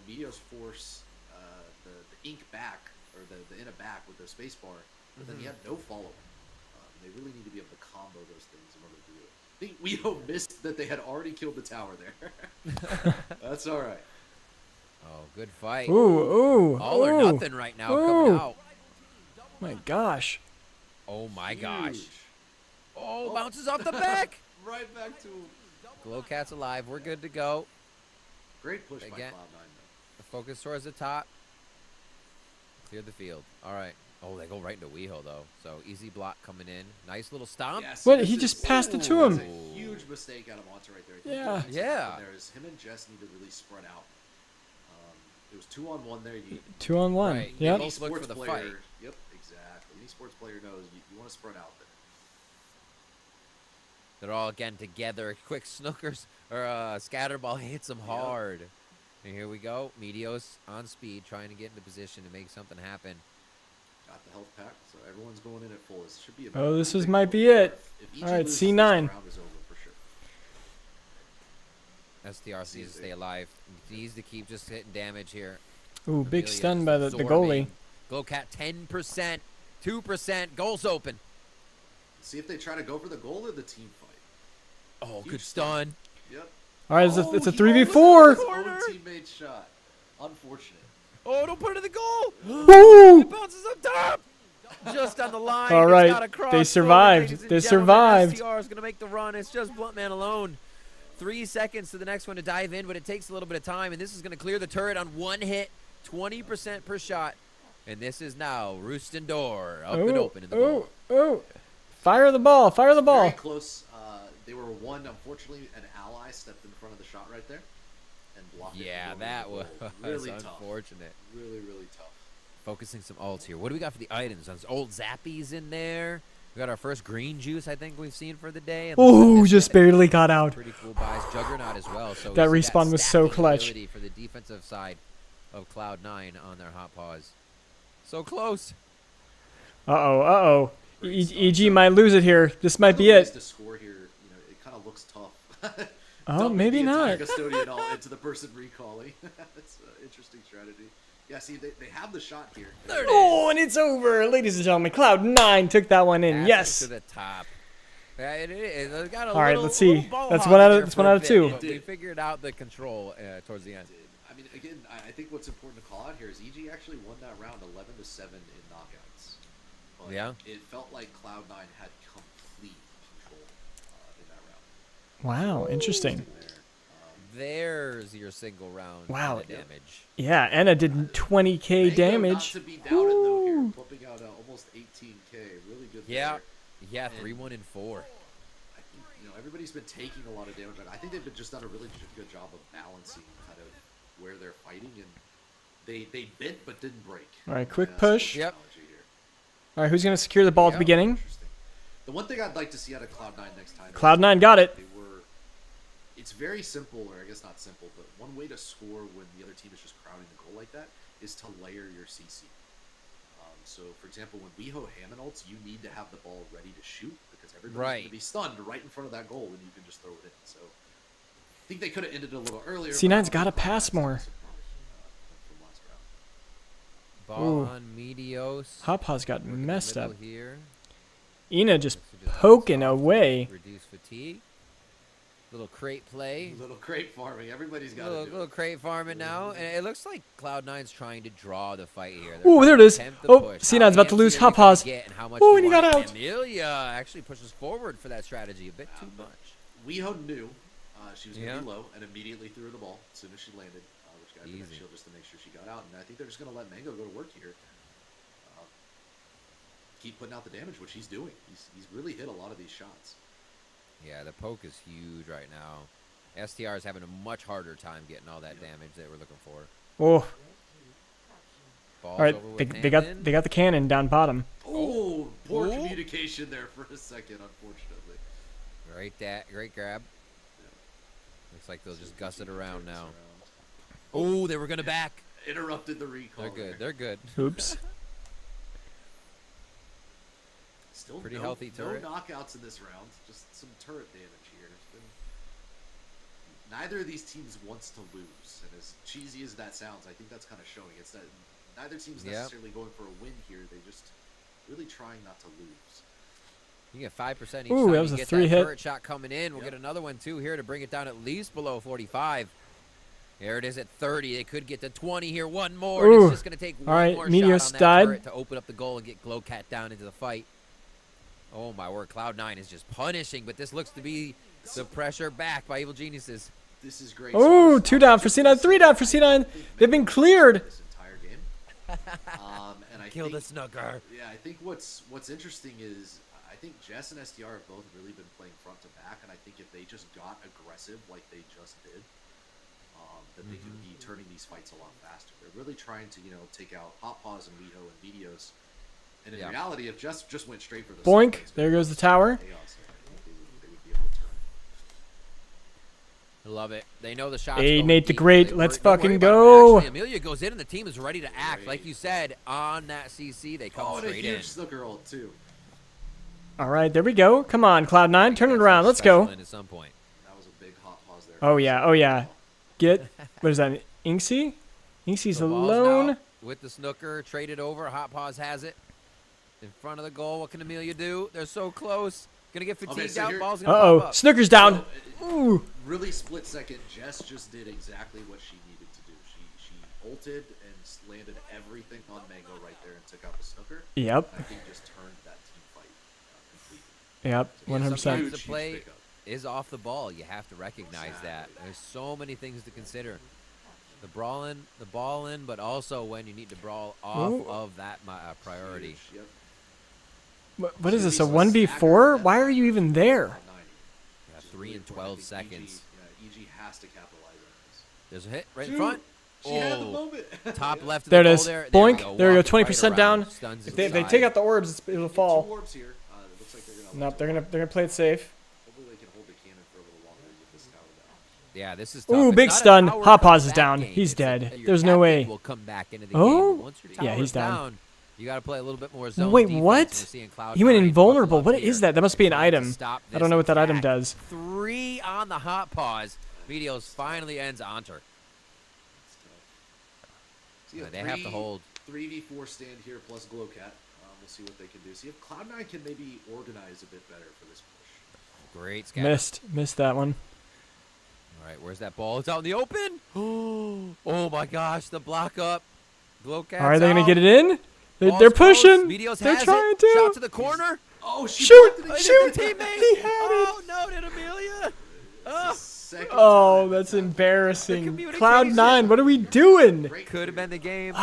Meteos force the ink back, or the Inna back with the spacebar, but then he had no follow-up. They really need to be able to combo those things in order to do it. I think Weho missed that they had already killed the tower there. That's all right. Oh, good fight. Ooh, All or nothing right now coming out. My gosh. Oh, my Huge. gosh. Oh, bounces off the back. Right back to him. Glowcat's alive. We're good to go. Great push by Again. Cloud9. The focus towards the top. Clear the field. All right. Oh, they go right into Weho, though. So easy block coming in. Nice little stomp. Yes, What? this He is- just passed it to That's him. a huge mistake out of Monta right there. Yeah. Yeah. There's him and Jess need to really spread out. It was 2-on-1 there. 2-on-1. Right. Yep. Both look for the player, fight. Yep, exactly. Any sports player knows you want to spread out there. They're all again together. Quick snookers or scatterball hits them hard. And here we go. Meteos on speed, trying to get into position to make something happen. Got the health pack, so everyone's going in at full. This should be a Oh, this big might goal. be it. If EG All right, loses, C9. This round is over for sure. STR needs to stay alive. Needs to keep just hitting damage here. Ooh, big Amelia stun just by the goalie. absorbing. Glowcat 10%, 2%, goals open. See if they try to go for the goal or the team fight. Oh, Huge good stun. stun. Yep. All right, it's a He almost 3v4. his own teammate's shot. Unfortunate. Oh, don't put it in the goal. Ooh. It bounces up top. Just on the line. All It's right, got a cross they forward, survived. ladies and They gentlemen. survived. STR is going to make the run. It's just Bluntman alone. 3 seconds to the next one to dive in, but it takes a little bit of time, and this is going to clear the turret on one hit, 20% per shot. And this is now Roostin Door up and open in the ball. Oh. Fire the ball. Fire the ball. Very close. They were one. Unfortunately, an ally stepped in front of the shot right there and blocked it. Yeah, from that going was to the goal. Really tough. unfortunate. Really, really tough. Focusing some ults here. What do we got for the items? There's old Zappies in there. We got our first green juice, I think we've seen for the day. And Oh, just barely got out. pretty cool buys. Juggernaut as well. So That we see respawn was so stacking clutch. ability for the defensive side of Cloud9 on their hot paws. So close. Uh-oh. Great stuff. EG might lose it here. This might be Ways it. to score here, it kind of looks tough. Oh, Dumping maybe the entire not. custodian all into the person recalling. That's an interesting strategy. Yeah, see, they have the shot here. There it is. Oh, and it's over. Ladies and gentlemen, Cloud9 took that one in. Passing Yes. to the top. Yeah, it is. It's got a All right, little- let's see. little ball That's hog one out in of- there that's for one a out of bit, two. but we figured out the control towards the end. I mean, again, I think what's important to call out here is EG actually won that round 11-7 in knockouts. But Yeah. it felt like Cloud9 had complete control in that round. Wow, interesting. There. There's your single round Wow. of damage. Yeah, Anna did 20k Mango damage. Not to be doubted though here, flipping out almost 18k. Really good. Yeah. there. Yeah, And 3-1 and 4. I think everybody's been taking a lot of damage, but I think they've been just done a really good job of balancing kind of where they're fighting, and they bent but didn't break. All right, quick That's push. the Yep. analogy here. All right, who's going to secure the ball at the Yeah. beginning? Interesting. The one thing I'd like to see out of Cloud9 next time. is Cloud9 got it. They were. It's very simple, or I guess not simple, but one way to score when the other team is just crowding the goal like that is to layer your CC. So, for example, when Weho Hammond ults, you need to have the ball ready to shoot because everybody's going Right. to be stunned right in front of that goal, and you can just throw it in. So, I think they could have ended it a little earlier. C9's but gotta Cloud9's pass more. from last round. Ball Ooh. on Meteos. Hoppa's got Working the messed middle up. Here. Ina just Looks to just poking soft away. Reduce fatigue. Little crate play. Little crate farming. Everybody's got Little, to do little it. crate farming now, and it looks like Cloud9's trying to draw the fight here. Ooh, there it is. Attempt the Oh, push. C9's How about to antsy lose are you gonna Hoppa's. get and how much Oh, you and he want got it? out. Amelia actually pushes forward for that strategy a bit too much. Weho knew she was going to Yeah. be low and immediately threw her the ball as soon as she landed, which got Easy. a shield just to make sure she got out. And I think they're just going to let Mango go to work here. Keep putting out the damage, which he's doing. He's really hit a lot of these shots. Yeah, the poke is huge right now. STR is having a much harder time getting all that damage that we're looking for. Oh, Ball's all right. over They, with they got Hammond. they got the cannon down bottom. Oh, poor Ooh. communication there for a second, unfortunately. Great grab. Looks like they'll just gust it around now. Oh, Oh, they were gonna back. interrupted the recall. They're good. there. They're good. Oops. Still Pretty no, healthy turret. No knockouts in this round. Just some turret damage here. Neither of these teams wants to lose, and as cheesy as that sounds, I think that's kind of showing. It's that neither team's Yep. necessarily going for a win here. They just really trying not to lose. You get 5% each Ooh, time that was you a get 3 that hit. turret shot coming in. We'll get another one, too, here to bring it down at least below 45. There it is at 30. They could get to 20 here. One more. Ooh. It's just going to take one Alright, more Meteos shot on that died. turret to open up the goal and get Glowcat down into the fight. Oh, my word. Cloud9 is just punishing, but this looks to be the pressure back by Evil Geniuses. This is great. Ooh, 2 down for C9, 3 down for C9. They've been cleared. This entire game. And I Kill think, the snooker. Yeah, I think what's interesting is I think Jess and SDR have both really been playing front to back, and I think if they just got aggressive like they just did, that they could be turning these fights a lot faster. They're really trying to, take out Hot Paws and Weeho and Videos. And in reality, if Jess just went straight for the Boink. snooker, There goes the tower. chaos, I think they would be able to turn. Love it. They know the shots. Hey, going Nate the deep. Great, They let's don't worry fucking about it. go. Actually, Amelia goes in, and the team is ready to act. Like you said, on that CC, they come And a straight huge in. snooker ult, too. All right, there we go. Come on, Cloud9, turn it around. Let's go. At some point. That was a big Hot Paws there. Oh yeah, oh yeah. Get, what is that, Inksy? Inksy's The ball's alone. now with the snooker, traded over. Hot Paws has it in front of the goal. What can Amelia do? They're so close. Gonna get fatigued so out. here- Ball's gonna pop Uh-oh, up. Snooker's down. So, Ooh. really split second, Jess just did exactly what she needed to do. She ulted and landed everything on Mango right there and took out the snooker. Yep, I think just turned that team fight completely. yep, 100%. Sometimes the Huge play pickup. is off the ball. You have to recognize that. There's so many things to consider. The ball in, but also when you need to brawl off Ooh. of that priority. Huge, yep. What is this, a 1v4? Why are you even there? 90. Yeah, Which is 3 really and important. 12 I think seconds. EG has to capitalize on this. There's a hit right in Shoot. front. She had the Oh, moment. top left of There the it goal is. there. Boink. There we go, Walk 20% right down. around. Stuns If they inside. take out the orbs, it'll Two fall. orbs here. It looks like they're gonna. Nope, they're gonna play it safe. Hopefully they can hold the cannon for a little longer and get this tower down. Yeah, this is tough. Ooh, It's big not a stun. tower Hot Paws is comeback down. game. He's It's that dead. your There's no captain way. will come back into the Oh? game. But once your Yeah, he's tower's down. You got to play a little bit more zone Wait, defense, what? and we're seeing Cloud9 He went buckle invulnerable. up What here. is that? That must be an Trying to item. stop I don't know what that item attack. does. 3 on the Hot Paws. Meteos finally ends Onter. So you They have to hold. 3v4 stand here plus Glowcat. We'll see what they can do. See if Cloud9 can maybe organize a bit better for this push. Great scatter. Missed that one. All right, where's that ball? It's out in the open. Oh my gosh, the block up. Glowcat's All right, they're gonna out. get it in. They're Ball's close. pushing. Meteos They're has trying it. to. Shot to the corner. Oh, she Shoot! blocked it Shoot! again. Teammate. He had Oh no, did Amelia? Oh, Second Oh, time that's happened. embarrassing. communication. Cloud9, what are we doing? Great could have play. been the game.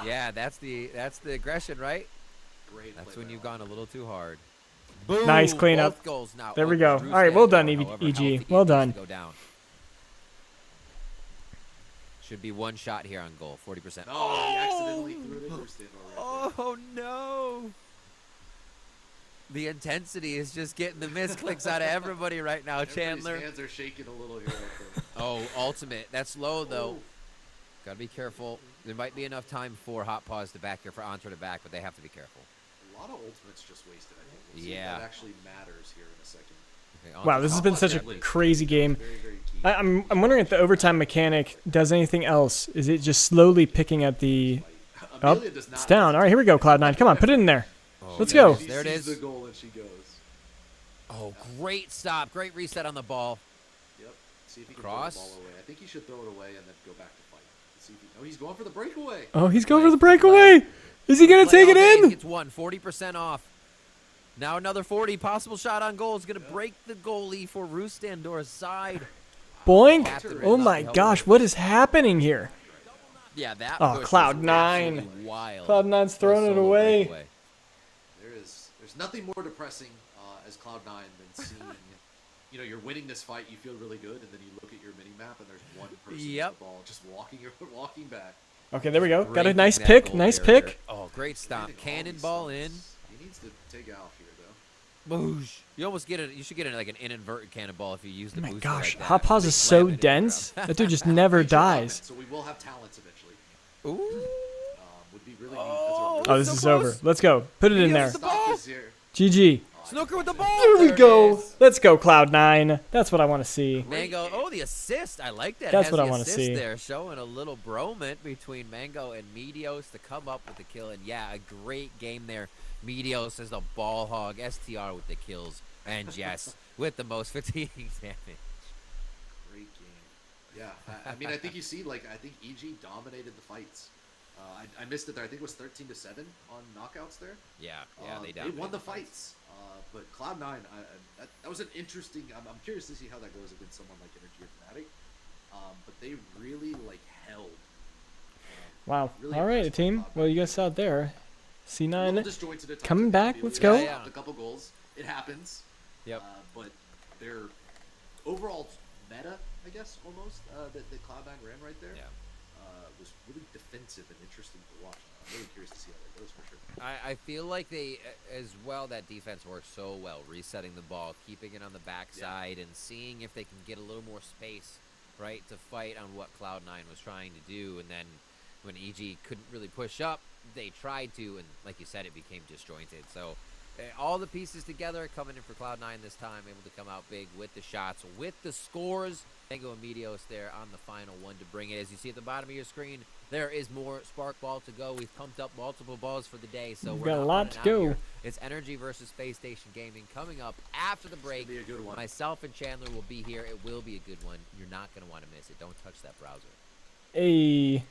Yeah, that's the aggression, right? Great That's play when by you've Alex. gone a little too hard. Boom. Nice cleanup. Both goals now. There we open. go. Drew All right, well done, Stanford, however, EG. healthy Well needs done. to go down. Should be one shot here on goal, 40%. Oh, he accidentally threw it in her stand already. Oh no! The intensity is just getting the misclicks out of everybody right now, Chandler. Everybody's hands are shaking a little here. I think. Oh, ultimate. That's low though. Oh. Gotta be careful. There might be enough time for Hot Paws to back here for Entre to back, but they have to be careful. A lot of ultimates just wasted, I think. We'll see if Yeah. that actually matters here in a second. Okay, Wow, Entre's this has Hot been Paws such a deadly. crazy game. Very, very key. I'm wondering if the overtime mechanic does anything else. Is it just slowly picking at the... Oh, Amelia does not. it's down. All right, here we go, Cloud9. Come on, put it in there. Oh, Let's there go. She There it sees is. the goal and she goes. Oh, great stop. Great reset on the ball. Yep. See if he can Cross. throw the ball away. I think he should throw it away and then go back to fight. See if he, oh, he's going for the breakaway. Oh, he's going for the breakaway. Is he going to take it in? Gets one, 40% off. Now another 40. Possible shot on goal is going to break the goalie for Roostandor's side. Boink. Captain Oh Red my Dot gosh, what is happening here? Yeah, that Oh, push was Cloud9. absolutely wild. Cloud9's throwing it Solo away. breakaway. There's nothing more depressing as Cloud9 than seeing, you're winning this fight, you feel really good, and then you look at your mini map and there's one person Yep. with the ball just walking back. Okay, there we go. Got a Breaking nice that pick. goal Nice barrier. pick. Oh, great stop. Hitting all these Cannonball in. stunts. He needs to take off here though. Boosh. You almost get it. You should get like an inadvertent cannonball if you use the Oh my booster gosh, like that. Hot Paws They is slam so it into the dense. ground. That dude just never Future Robin, dies. So we will have talents eventually. Ooh. Would be really neat. Oh, That's this so is close. over. Let's go. Put it in Meteos there. the Stop ball. this here. GG. Snooker with the ball. There we it go. is. Let's go, Cloud9. That's what I want to see. Mango, oh, the assist. I like that. That's Has what I the wanna assist see. there, showing a little bromance between Mango and Meteos to come up with the kill. And yeah, a great game there. Meteos is the ball hog. STR with the kills. And Jess with the most fatiguing damage. Great game. Yeah, I mean, I think you see, like, I think EG dominated the fights. I missed it there. I think it was 13-7 on knockouts there. Yeah, They won the fights. But Cloud9, that was an interesting. I'm curious to see how that goes against someone like Energy or Fnatic. But they really like held. Wow. Really All right, impressive team. Cloud9. Well, you guys out there. A little C9 disjointed at times. coming back. Let's go. A couple goals. It happens. Yep. But their overall meta, I guess, almost that Cloud9 ran right there. Yeah. Was really defensive and interesting to watch. I'm really curious to see how that goes for sure. I feel like they, as well, that defense works so well, resetting the ball, keeping it on the backside, and seeing if they can get a little more space, right, to fight on what Cloud9 was trying to do. And then when EG couldn't really push up, they tried to, and like you said, it became disjointed. So all the pieces together coming in for Cloud9 this time, able to come out big with the shots, with the scores. Mango and Meteos there on the final one to bring it. As you see at the bottom of your screen, there is more Sparkball to go. We've pumped up multiple balls for the day, so We've we're got a not lot running to out go. here. It's Energy versus Space Station Gaming coming up after the break. Be a good one. Myself and Chandler will be here. It will be a good one. You're not going to want to miss it. Don't touch that browser. Hey.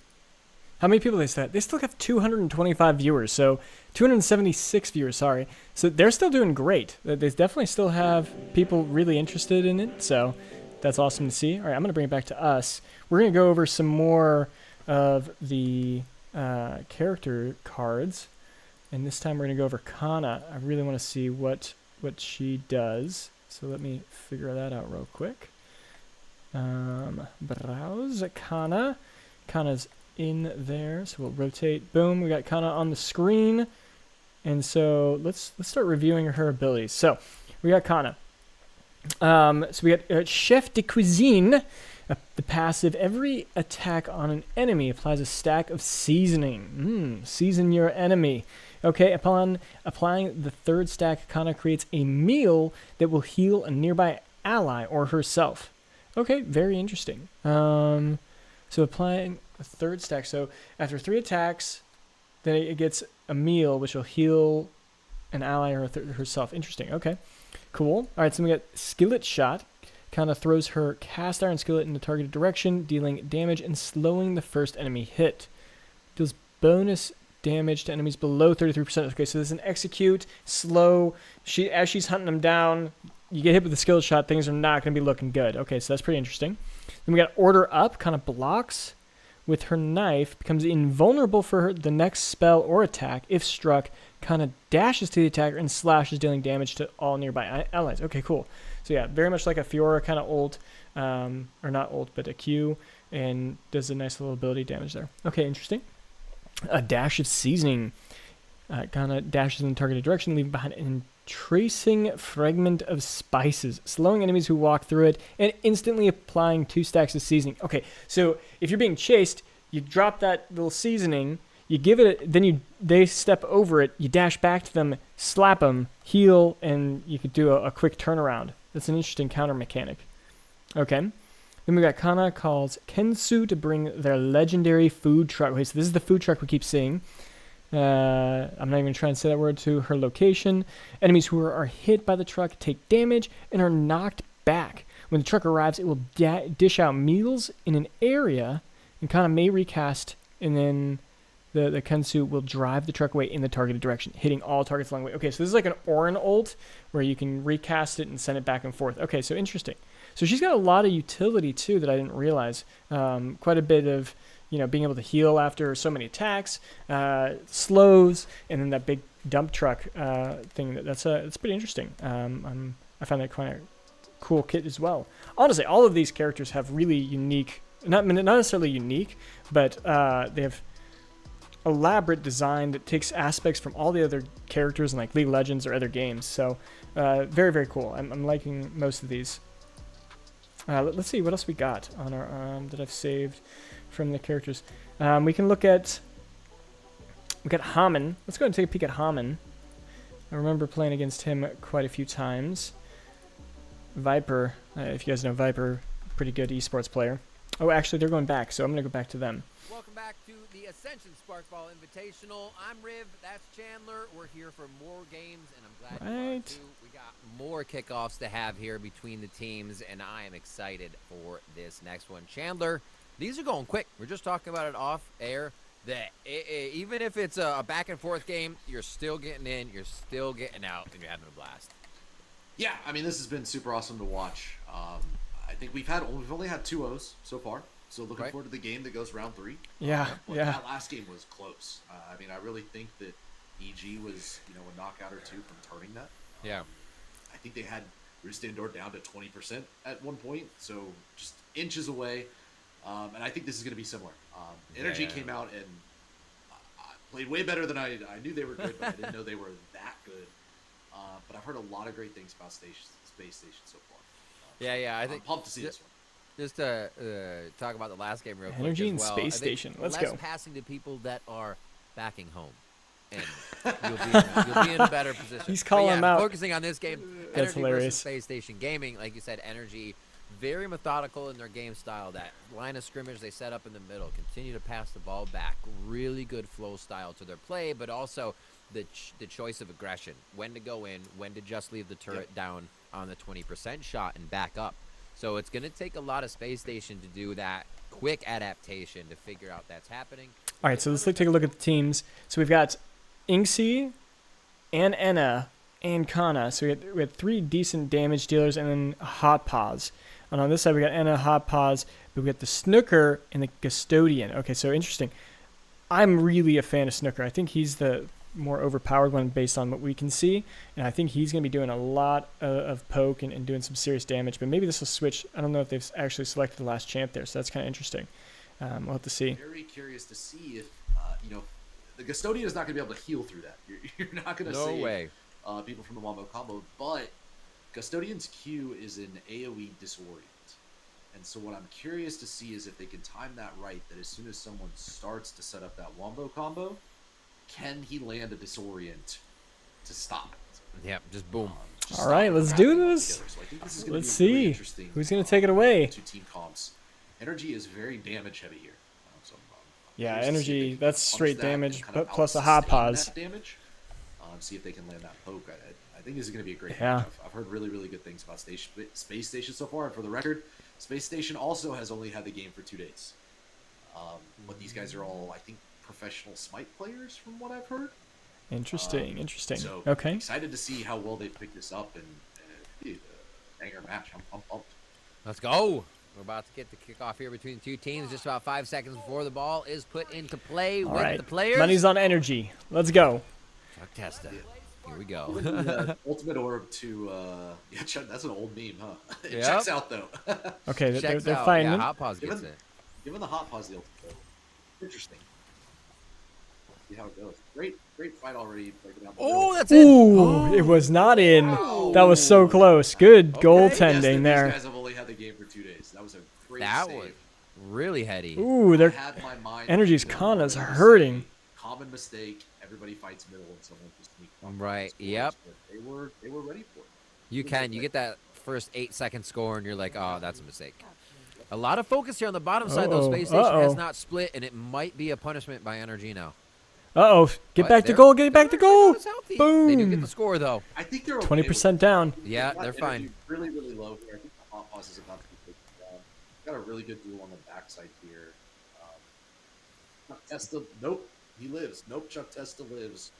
How many people they said? They still have 225 viewers, so 276 viewers, sorry. So they're still doing great. They definitely still have people really interested in it, so that's awesome to see. All right, I'm going to bring it back to us. We're going to go over some more of the character cards, and this time we're going to go over Kana. I really want to see what she does, so let me figure that out real quick. Browse Kana. Kana's in there, so we'll rotate. Boom, we got Kana on the screen, and so let's start reviewing her abilities. So we got Kana. So we got Chef de Cuisine. The passive: every attack on an enemy applies a stack of seasoning. Season your enemy. Okay, upon applying the third stack, Kana creates a meal that will heal a nearby ally or herself. Okay, very interesting. So applying a third stack. So after 3 attacks, then it gets a meal which will heal an ally or herself. Interesting. Okay, cool. All right, so we got Skillet Shot. Kind of throws her cast iron skillet in the targeted direction, dealing damage and slowing the first enemy hit. Deals bonus damage to enemies below 33%. Okay, so this is an execute, slow. As she's hunting them down, you get hit with the skill shot, things are not going to be looking good. Okay, so that's pretty interesting. Then we got Order Up, kind of blocks with her knife, becomes invulnerable for the next spell or attack. If struck, kind of dashes to the attacker and slashes, dealing damage to all nearby allies. Okay, cool. So yeah, very much like a Fiora kind of ult, or not ult, but a Q, and does a nice little ability damage there. Okay, interesting. A Dash of Seasoning, kind of dashes in the targeted direction, leaving behind an tracing fragment of spices, slowing enemies who walk through it, and instantly applying 2 stacks of seasoning. Okay, so if you're being chased, you drop that little seasoning, you give it, then they step over it, you dash back to them, slap them, heal, and you could do a quick turnaround. That's an interesting counter mechanic. Okay. Then we got Kana calls Kensu to bring their legendary food truck. Okay, so this is the food truck we keep seeing. I'm not even trying to say that word, to her location. Enemies who are hit by the truck take damage and are knocked back. When the truck arrives, it will dish out meals in an area, and Kana may recast, and then the Kensu will drive the truck away in the targeted direction, hitting all targets along the way. Okay, so this is like an Orin ult, where you can recast it and send it back and forth. Okay, so interesting. So she's got a lot of utility, too, that I didn't realize. Quite a bit of, being able to heal after so many attacks, slows, and then that big dump truck thing. That's pretty interesting. I found that quite a cool kit as well. Honestly, all of these characters have really unique, not necessarily unique, but they have elaborate design that takes aspects from all the other characters in like League of Legends or other games. So very, very cool. I'm liking most of these. Let's see what else we got on our that I've saved from the characters. We can look at, we got Haman. Let's go ahead and take a peek at Haman. I remember playing against him quite a few times. Viper, if you guys know Viper, pretty good esports player. Oh, actually, they're going back, so I'm going to go back to them. Welcome back to the Ascension Sparkball Invitational. I'm Riv, that's Chandler. We're here for more games, and I'm glad you are too. We got more kickoffs to have here between the teams, and I am excited for this next one. Chandler, these are going quick. We're just talking about it off air. That even if it's a back and forth game, you're still getting in, you're still getting out, and you're having a blast. Yeah, I mean, this has been super awesome to watch. I think we've only had 2 O's so far, so looking forward to the game that goes round 3. Yeah, but yeah. That last game was close. I mean, I really think that EG was, a knockout or 2 from turning that. Yeah. I think they had Roost Indoor down to 20% at one point, so just inches away. And I think this is going to be similar. Energy came out and played way better than I knew they were good, but I didn't know they were that good. But I've heard a lot of great things about Space Station so far. I think I'm pumped to see this one. Just to talk about the last game real quick. Energy as and well. Space Station. Let's less go. Passing to people that are backing home, and you'll be in a better position. He's calling But them out. Focusing on this game, That's Energy hilarious. versus Space Station Gaming. Like you said, Energy, very methodical in their game style. That line of scrimmage they set up in the middle, continue to pass the ball back. Really good flow style to their play, but also the choice of aggression. When to go in, when to just leave the turret down on the 20% shot and back up. So it's going to take a lot of Space Station to do that quick adaptation to figure out that's happening. All right, so let's take a look at the teams. So we've got Inxie and Enna and Kana. So we had 3 decent damage dealers and then Hot Paws. And on this side, we got Enna, Hot Paws, but we got the Snooker and the Custodian. Okay, so interesting. I'm really a fan of Snooker. I think he's the more overpowered one based on what we can see, and I think he's going to be doing a lot of poke and doing some serious damage, but maybe this will switch. I don't know if they've actually selected the last champ there, so that's kind of interesting. We'll have to see. Very curious to see if the Custodian is not going to be able to heal through that. You're not going to save people from the wombo combo, but Custodian's Q is an AoE disorient, and so what I'm curious to see is if they can time that right, that as soon as someone starts to set up that wombo combo, can he land a disorient to stop it? Yeah, just boom. All right, let's do this. So I think this is gonna Let's be really see interesting, who's going to take it away. 2 team comps. Energy is very damage heavy here. So, Yeah, curious to see if Energy, they can that's punch straight that and damage, kind of but plus a Hot out-sustain Paws. that damage. See if they can land that poke. I think this is going to be a great Yeah. match. I've heard really, really good things about Space Station so far. And for the record, Space Station also has only had the game for 2 days. But these guys are all, I think, professional Smite players from what I've heard. Interesting. So Okay. excited to see how well they pick this up and banger match. I'm pumped. Let's go. We're about to get the kickoff here between the 2 teams. Just about 5 seconds before the ball is put into play All with right. the players. Money's on Energy. Let's go. Chuck Testa. Here we go. Ultimate orb to Chuck, that's an old meme, huh? It Yep. checks out though. Okay, they're Checks out. fighting. Yeah, Hot Paws gets Given- it. Given the hot pause the ultimate orb. Interesting. See how it goes. Great fight already. Oh, that's it. Ooh, it was not in. That was so close. Good goaltending These there. guys have only had the game for 2 days. That was a great That save. was really heady. Ooh, I they're had my mind Energy's you know, Kana's wanted to hurting. say, Common mistake. Everybody fights middle and someone just sneaks up. Right, Scores, yep. but They were ready for it. You get that first 8-second score, and you're like, oh, that's a mistake. A lot of focus here on the bottom side, though. Space Station has not split, and it might be a punishment by Energy now. Uh-oh. Get But back to they're- goal. Get back to they're goal. not as healthy. They do get Boom. the score, though. I think they're okay 20% down. Yeah, Got they're fine. energy really, really low here. I think the hot pause is about to be taken down. Got a really good duel on the backside here. Chuck Testa, nope, he lives. Nope, Chuck Testa lives.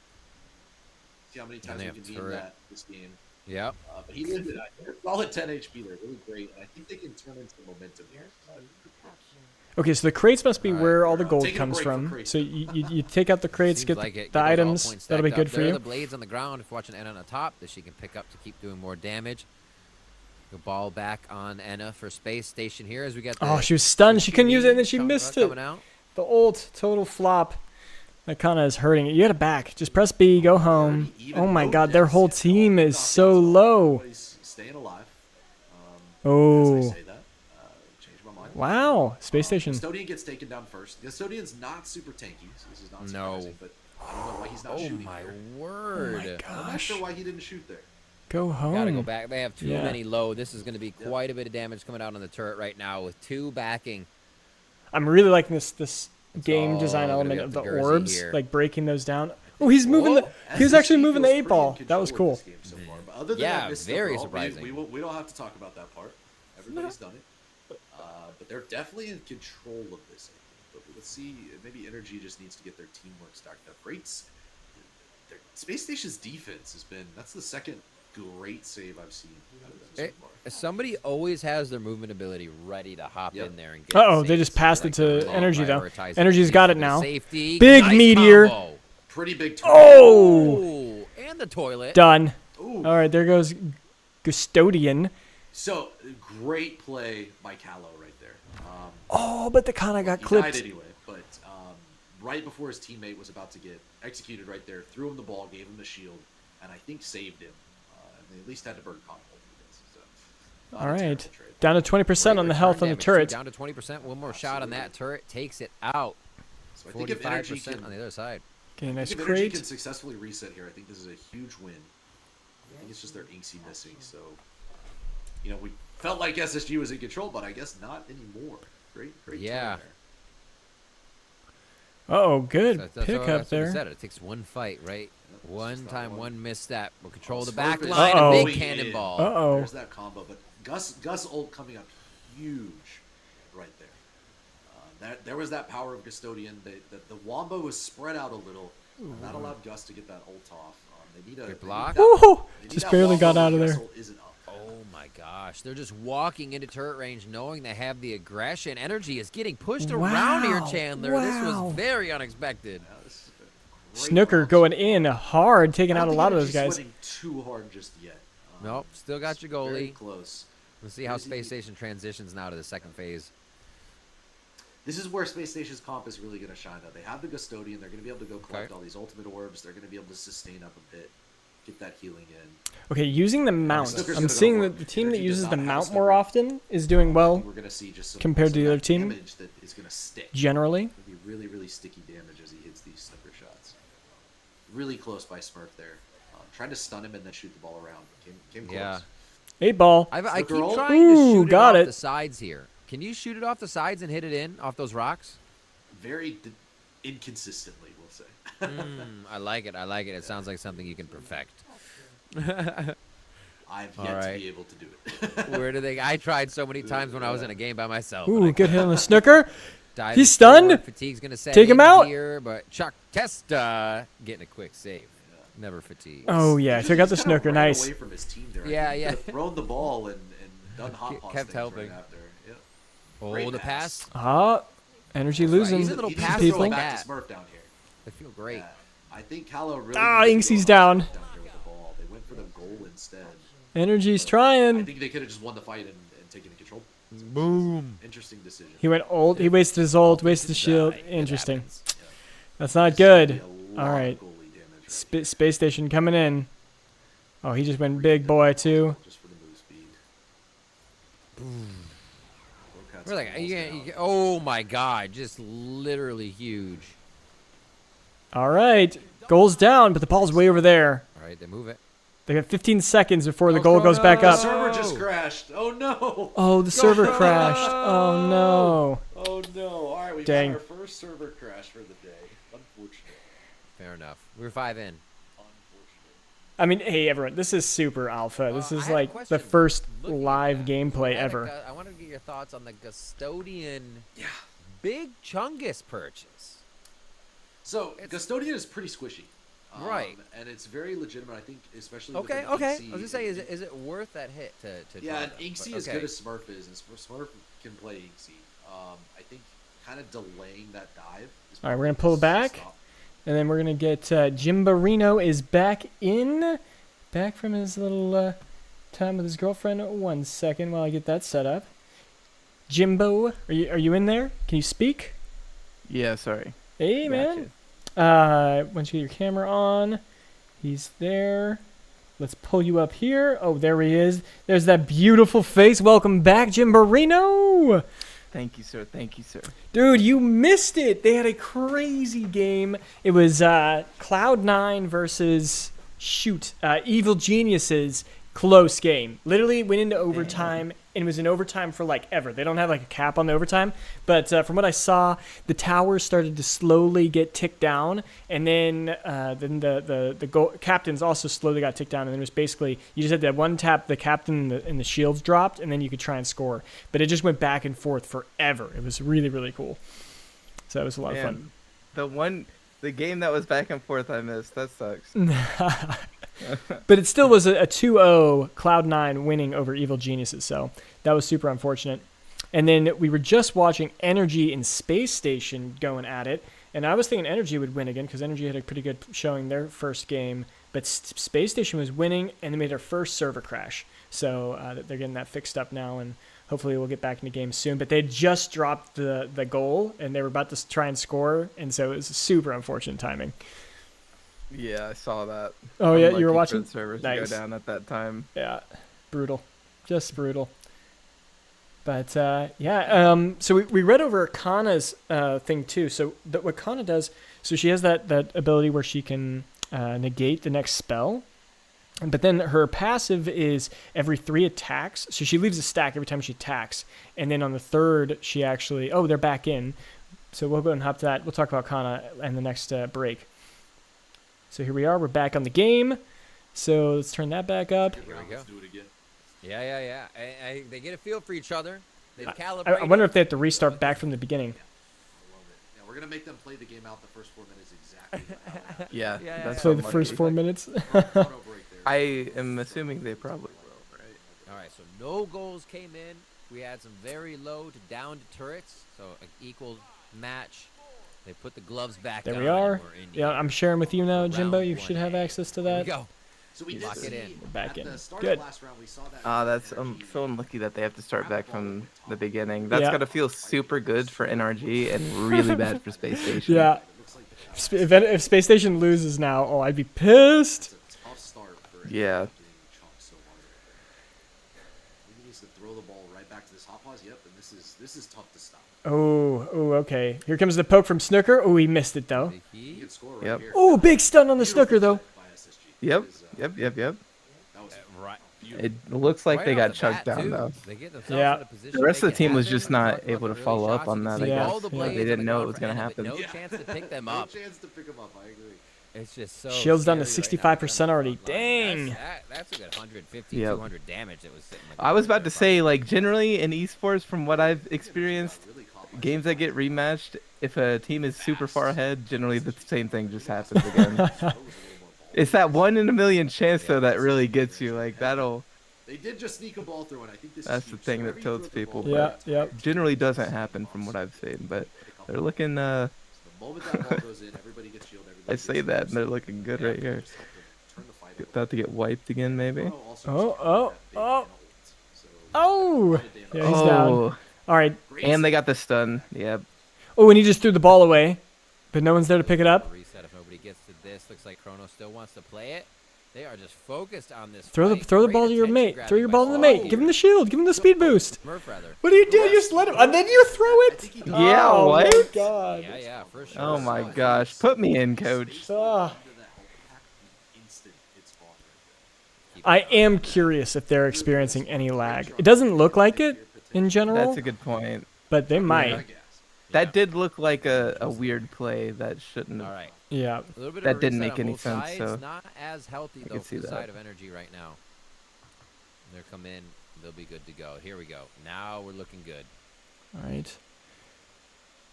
See how many times they we have can beat turret. this game. Yep. But he lived it. They're solid 10 HP. They're really great, and I think they can turn into momentum here. Okay, so the crates must be All right, where all the we're gold taking a comes break for from. crates. So you take out the crates, Seems get like the it. Get those all items. points That'll be stacked good up. for There are you. the blades on the ground. If you're watching Enna on the top, that she can pick up to keep doing more damage. The ball back on Enna for Space Station here as we get. Oh, she was stunned. She couldn't use it, and then she missed it. Coming out. The ult, total flop. That kind of is hurting. You got to back. Just press B, go home. Oh my God, their whole team is so low. Everybody's staying alive. As I Oh, say that, change my mind. wow. Space Station. Custodian gets taken down first. The Custodian's not super tanky, so this is not No. surprising, but I don't know why he's not Oh shooting my there. word. Oh my I'm not gosh. sure why he didn't shoot there. Go home. Gotta go back. They have too Yeah. many low. This is going to be quite a bit of damage coming out on the turret right now with 2 backing. I'm really liking this game all design gonna element be of up the to Jersey orbs, here. like breaking those down. Oh, he's moving the. He was actually SSG moving the feels 8 pretty ball. in That was control cool. of this game so far. But other than Yeah, that missed very overall, surprising. We don't have to talk about that part. Everybody's done it. But they're definitely in control of this. I think. But let's see. Maybe Energy just needs to get their teamwork stacked up. Their Space Station's defense has been. That's the second great save I've seen out of them so far. Somebody always has their movement ability ready to hop in there and get Uh-oh, they saves. just passed Like it to they're really Energy, though. prioritizing Energy's safety got it for now. Safety. Big Nice meteor. combo. Pretty big. Oh! And the toilet. Done. Ooh. All right, there goes Custodian. So great play by Callow right there. Oh, but the Kana got He clipped. died anyway, but right before his teammate was about to get executed right there, threw him the ball, gave him the shield, and I think saved him. And they at least had to burn conflict for this. So, All not a terrible right, trade. down to 20% on the Great health on return the damage, turret. too. Down to 20%. One more shot on that turret takes it out. So I think if Energy 45% can, on the other side. Okay, nice if Energy can crate. successfully reset here, I think this is a huge win. I think it's just their Inksy missing. So, we felt like SSG was in control, but I guess not anymore. Great Yeah. turn there. Uh-oh, good That's pick what up we there. said. It takes one fight, right? One just that time, one. one misstep. We'll control the Smurf back is line. A Uh-oh. big cannonball. Uh-oh. There's that combo, but Gus ult coming up huge right there. There was that power of Custodian. The Wombo was spread out a little. And that allowed Gus to get that ult off. They need a Good block. Woo! they need Just that barely Wombo got where out of Gus there. ult isn't up. Oh my gosh. They're just walking into turret range knowing they have the aggression. Energy is getting pushed around here, Wow. Chandler. This Wow. was very unexpected. Yeah, this is a great Snooker launch. going in hard, taking I out don't a think lot of Energy's those guys. sweating too hard just yet. Nope, still got your Very goalie. close. Let's see how Is he- Space Station transitions now to the second phase. This is where Space Station's comp is really going to shine, though. They have the Custodian. They're going to be able to go collect Okay. all these ultimate orbs. They're going to be able to sustain up a bit, get that healing in. Okay, using the mount. Snooker's I'm gonna seeing go that for the it. team that Energy does uses the not have a mount more snooker. often is doing well We're going to see just some, compared to the other that team. damage that is going to stick. generally. It'll be really, really sticky damage as he hits these snooker shots. Really close by Smurf there. Tried to stun him and then shoot the ball around. Came close. Yeah. 8 ball. I keep Snooker ult? trying to Ooh, shoot got it it. off the sides here. Can you shoot it off the sides and hit it in off those rocks? Very inconsistently, we'll say. I like it. I like it. It sounds like something you can perfect. I've All yet right. to be able to do it. Where do they? I tried so many times when I was in a game by myself. Ooh, good hit on the Snooker. Diving He's stunned. forward. Fatigue's gonna set Take him in out. here, but Chuck Testa getting a quick save. Never fatigue. Oh, yeah, He took out the just kinda Snooker. ran Nice. away from his team there. I Yeah, think he yeah. could've thrown the ball and done hot Kept toss things helping. Right after. Yep. Oh, Great the pass. Ah, energy losing. He's a little He needs pass to throw people. it like back that. to Smurf down here. I feel great. Yeah. I think Callow really. Ah, needs to Inksy's go down. here with the ball. They went for the goal instead. Energy's I trying. think they could have just won the fight and taken the control. Boom. Interesting decision. He went ult. He wasted his ult, wasted the shield. It Interesting. happens. That's not This could be good. a lot All of right. goalie damage right Space Station coming in. Oh, he just went here. big boy, too. Just for the move speed. We're like, oh my god, just literally huge. All right. Goal's down, but the ball's way over there. All right, they move it. They got 15 seconds before the Oh, goal goes back The up. server just crashed. Oh no. Oh, the server crashed. Oh, no. Oh no. All right, we Dang. got our first server crash for the day. Unfortunate. Fair enough. We were 5 in. Unfortunate. I mean, hey, everyone, this is super alpha. This I is had a like the question. first Looking at live that, gameplay ever. I wanted to get your thoughts on the Custodian Yeah. big Chungus purchase. So Custodian is pretty squishy. Right. And it's very legitimate, I think, especially with Okay, an okay. Inksy I was gonna say, and- is it worth that hit to Yeah, draw and them? Inksy But as okay. good as Smurf is, and Smurf can play Inksy. I think kind of delaying that dive. Is All right, we're probably gonna pull the back. stop. And then we're going to get Jimberino is back in. Back from his little time with his girlfriend. 1 second while I get that set up. Jimbo, are you in there? Can you speak? Yeah, sorry. Hey, Gotcha. man. Once you get your camera on, he's there. Let's pull you up here. Oh, there he is. There's that beautiful face. Welcome back, Jimberino. Thank you, sir. Thank you, sir. Dude, you missed it. They had a crazy game. It was Cloud9 versus Evil Geniuses. Close game. Literally went into overtime, and it was in overtime for like ever. They don't have like a cap on the overtime, but from what I saw, the towers started to slowly get ticked down, and then the goal captains also slowly got ticked down, and then it was basically you just had that one tap, the captain and the shields dropped, and then you could try and score. But it just went back and forth forever. It was really, really cool. So it was a lot of fun. The game that was back and forth I missed. That sucks. But it still was a 2-0 Cloud9 winning over Evil Geniuses, so that was super unfortunate. And then we were just watching Energy and Space Station going at it, and I was thinking Energy would win again because Energy had a pretty good showing their first game, but Space Station was winning, and they made their first server crash. So they're getting that fixed up now, and hopefully we'll get back into games soon. But they just dropped the goal, and they were about to try and score, and so it was super unfortunate timing. Yeah, I saw that. Oh, yeah, you Unlucky were for watching? the servers to Nice. go down at that time. Yeah, brutal. Just brutal. But, yeah, so we read over Kana's thing, too. So what Kana does, so she has that ability where she can negate the next spell. But then her passive is every 3 attacks. So she leaves a stack every time she attacks. And then on the third, she actually... Oh, they're back in. So we'll go and hop to that. We'll talk about Kana in the next break. So here we are. We're back on the game. So let's turn that back up. Here we go. Let's do it again. Yeah. They get a feel for each other. They've calibrated. I wonder if they have to restart back from the beginning. I love it. Yeah, we're gonna make them play the game out the first 4 minutes exactly. how it happened. Yeah, Yeah, that's So so the first 4 minutes. Auto break there. I am assuming they probably will, right? All right, so no goals came in. We had some very low to down to turrets, so an equal match. They put the gloves back There on. we are. and we're in Yeah, here. I'm sharing with you now, Round Jimbo. You one. should have access to Here we that. go. So we did Lock it see in. We're back at in. the start Good. of last round, we saw that That's I'm Energy so unlucky that they have to start back from the beginning. That's Yeah. gotta feel super good for NRG and really bad for Space Station. Yeah. It looks like the fastest If Space Station loses now, oh, I'd be pissed. It's a tough start for Yeah. getting chunked so hard right there. He needs to throw the ball right back to this hot pause. Yep, and this is tough to stop. Oh, okay. Here comes the poke from Snooker. Oh, he missed it, though. He can score right Yep. here. Oh, big stun on the Beautiful Snooker, though. play by SSG. Yep. That is, Yep. That was Right. It looks like Right they off got the chunked bat, down too. though. They get themselves Yeah. in a position The rest they of the can team was have just them. not Talked about able to the early follow up shots. on You that, can I see guess. all the Yeah. plays They on didn't the know it ground was for gonna Enemy, but happen. No chance to pick them no up. chance to pick him up. I agree. It's just so. Shield's down to scary right 65% now. already. Dang. That's a good 150, Yep. 200 damage that was sitting. I was about to say, like, generally in esports, from what I've experienced, Really caught my games that get rematched, if a team is super far ahead, generally the same thing just happens again. It's that 1 in a million chance though that really gets you. Like that'll They did just sneak a ball through, and I think this That's is the huge. thing So that every tilts throw of the people, ball, Yeah, it's yep. great. generally doesn't happen from what I've seen, but they're looking. The moment that ball goes in, everybody gets shielded. I say that, and they're looking good right here. Turn the fight over. About to get wiped again, maybe. Chrono also Oh, just oh, that big oh. ult, so Oh. a lot of damage. Yeah, he's down. Oh, All right. Great and they save. got the stun. Yeah. Oh, and he just threw the ball away, but no one's there to pick it up. Reset if nobody gets to this. Looks like Chrono still wants to play it. They are just focused on this. Throw the fight. ball Great to your attention mate. grabbing Throw your by ball to the Sparkball mate. Give him here. the shield. Give him the speed boost. Smurf rather. What do? You just let him, and then you throw I it. think he did. Yeah, Oh what? my god. Yeah, for sure. Oh my gosh, put me in, coach. Ah. Into that whole pack, the instant it's gone right I there. am curious if they're experiencing any lag. It doesn't look like it in general, That's a good point. but they I might. guess. That did look like a weird play that shouldn't All have. right. Yeah. A little bit That of a didn't reset make on any both sense, sides. so Not as healthy I though could for see the that. side of Energy right now. They're come in. They'll be good to go. Here we go. Now we're looking good. All right.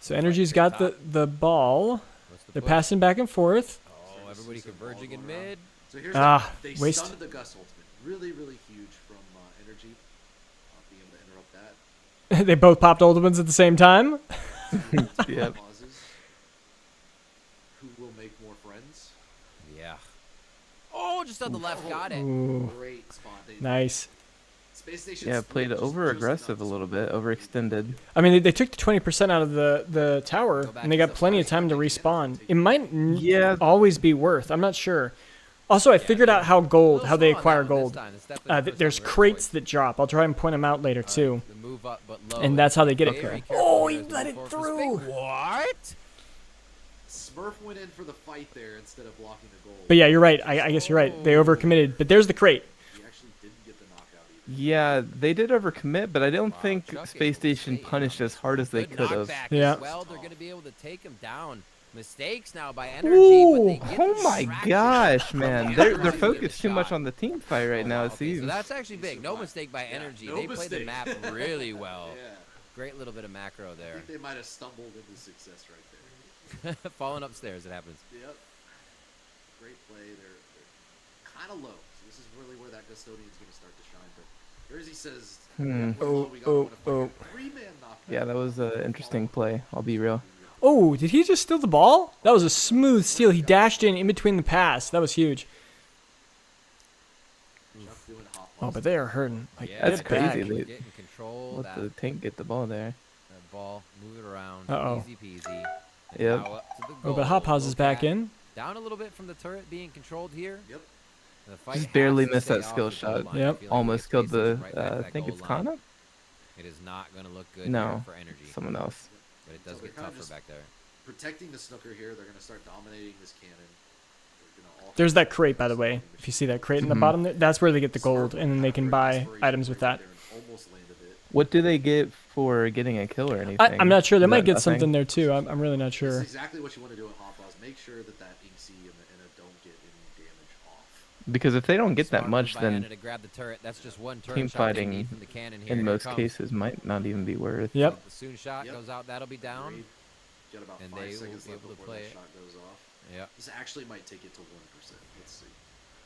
So Energy's got the ball. What's the They're push? passing back and forth. Oh, everybody converging in mid. So here's Ah, they waste. stunned the Gus ultimate. Really, really huge from Energy. Being able to interrupt that. They both popped ultimates at the same time. Yep. Pauses. Who will make more friends? Yeah. Oh, just on the left. Got it. Ooh, Great spot. nice. Space Station Yeah, split played just over enough aggressive to a little split. bit, overextended. I mean, they took the 20% out of the tower, Go back and they to got the plenty of first time to one. respawn. It might Yeah. always be worth. I'm not sure. Also, I figured out how little how they slow on acquire that one this gold. time. It's definitely the first There's time we're crates really that drop. I'll try and point them out later too. The move up, but low And is that's how they get it. very Oh, careful he here as they let move it forward for the through. spin. What? Smurf went in for the fight there instead of blocking the goal. But yeah, you're right. I guess you're right. They overcommitted. But there's the crate. He actually didn't get the knockout either. Yeah, they did overcommit, but I don't Wow, think Chuck Space able to Station stay punished on as hard as they Good could have. knockback Yeah. as well, they're going to be able to take him down. Mistakes now by Energy, but they get Oh my distracted gosh, from man. the They're Energy focused too shot. much on the team fight right now, it Okay, so seems. that's actually big. No mistake by Energy. no They played the mistake. map really well. Yeah. Great little bit of macro I there. think they might have stumbled into success right there. Falling upstairs, it happens. Yep. Great play. They're kind of low. So this is really where that Custodian's going to start to shine. But Jersey says, we're low, we got one to fight. Three-man knockback. Yeah, that was an interesting play, I'll be real. Oh, did he just steal the ball? That was a smooth steal. He dashed in between the pass. That was huge. Chuck doing hot Oh, balls. but they are hurting. Like, Yeah, That's get back. crazy. They Getting control. let the tank get the ball there. That ball, move it around. Uh-oh. Easy peasy. Yep. Now up to the Oh, goal. but Hop Pause is back Low in. cat. Down a little bit from the turret being controlled here. Yep. The fight Just has barely to missed stay that off skill the goal shot. line. I Yep. feel like Almost if killed Ace the, is right back to I that think goal it's line, Kana? It is not going to look good No, here for Energy. someone else. But it does So get they're kinda tougher just- back there. Protecting the Snooker here. They're going to start dominating this cannon. They're gonna all- There's that crate, by the way. If you see that crate in the bottom there, that's where they get the gold, and then they can buy items with that. Almost landed it. What do they get for getting a kill or anything? I'm not sure. They Is might that get nothing? something there too. I'm really not This sure. is exactly what you want to do at Hot Balls. Make sure that Inksy and the don't get any damage off. Because if they don't get that Smart much, move by Anna then to grab the turret. That's just one turret team shot they fighting need from the cannon here. in Here most it comes. cases might not even be worth. Yep. The soon shot Yep. goes out. That'll be down. Agreed. Got about And 5 they will seconds be left able to before play that it. shot goes off. Yeah. This actually might take it to 1%. Let's see.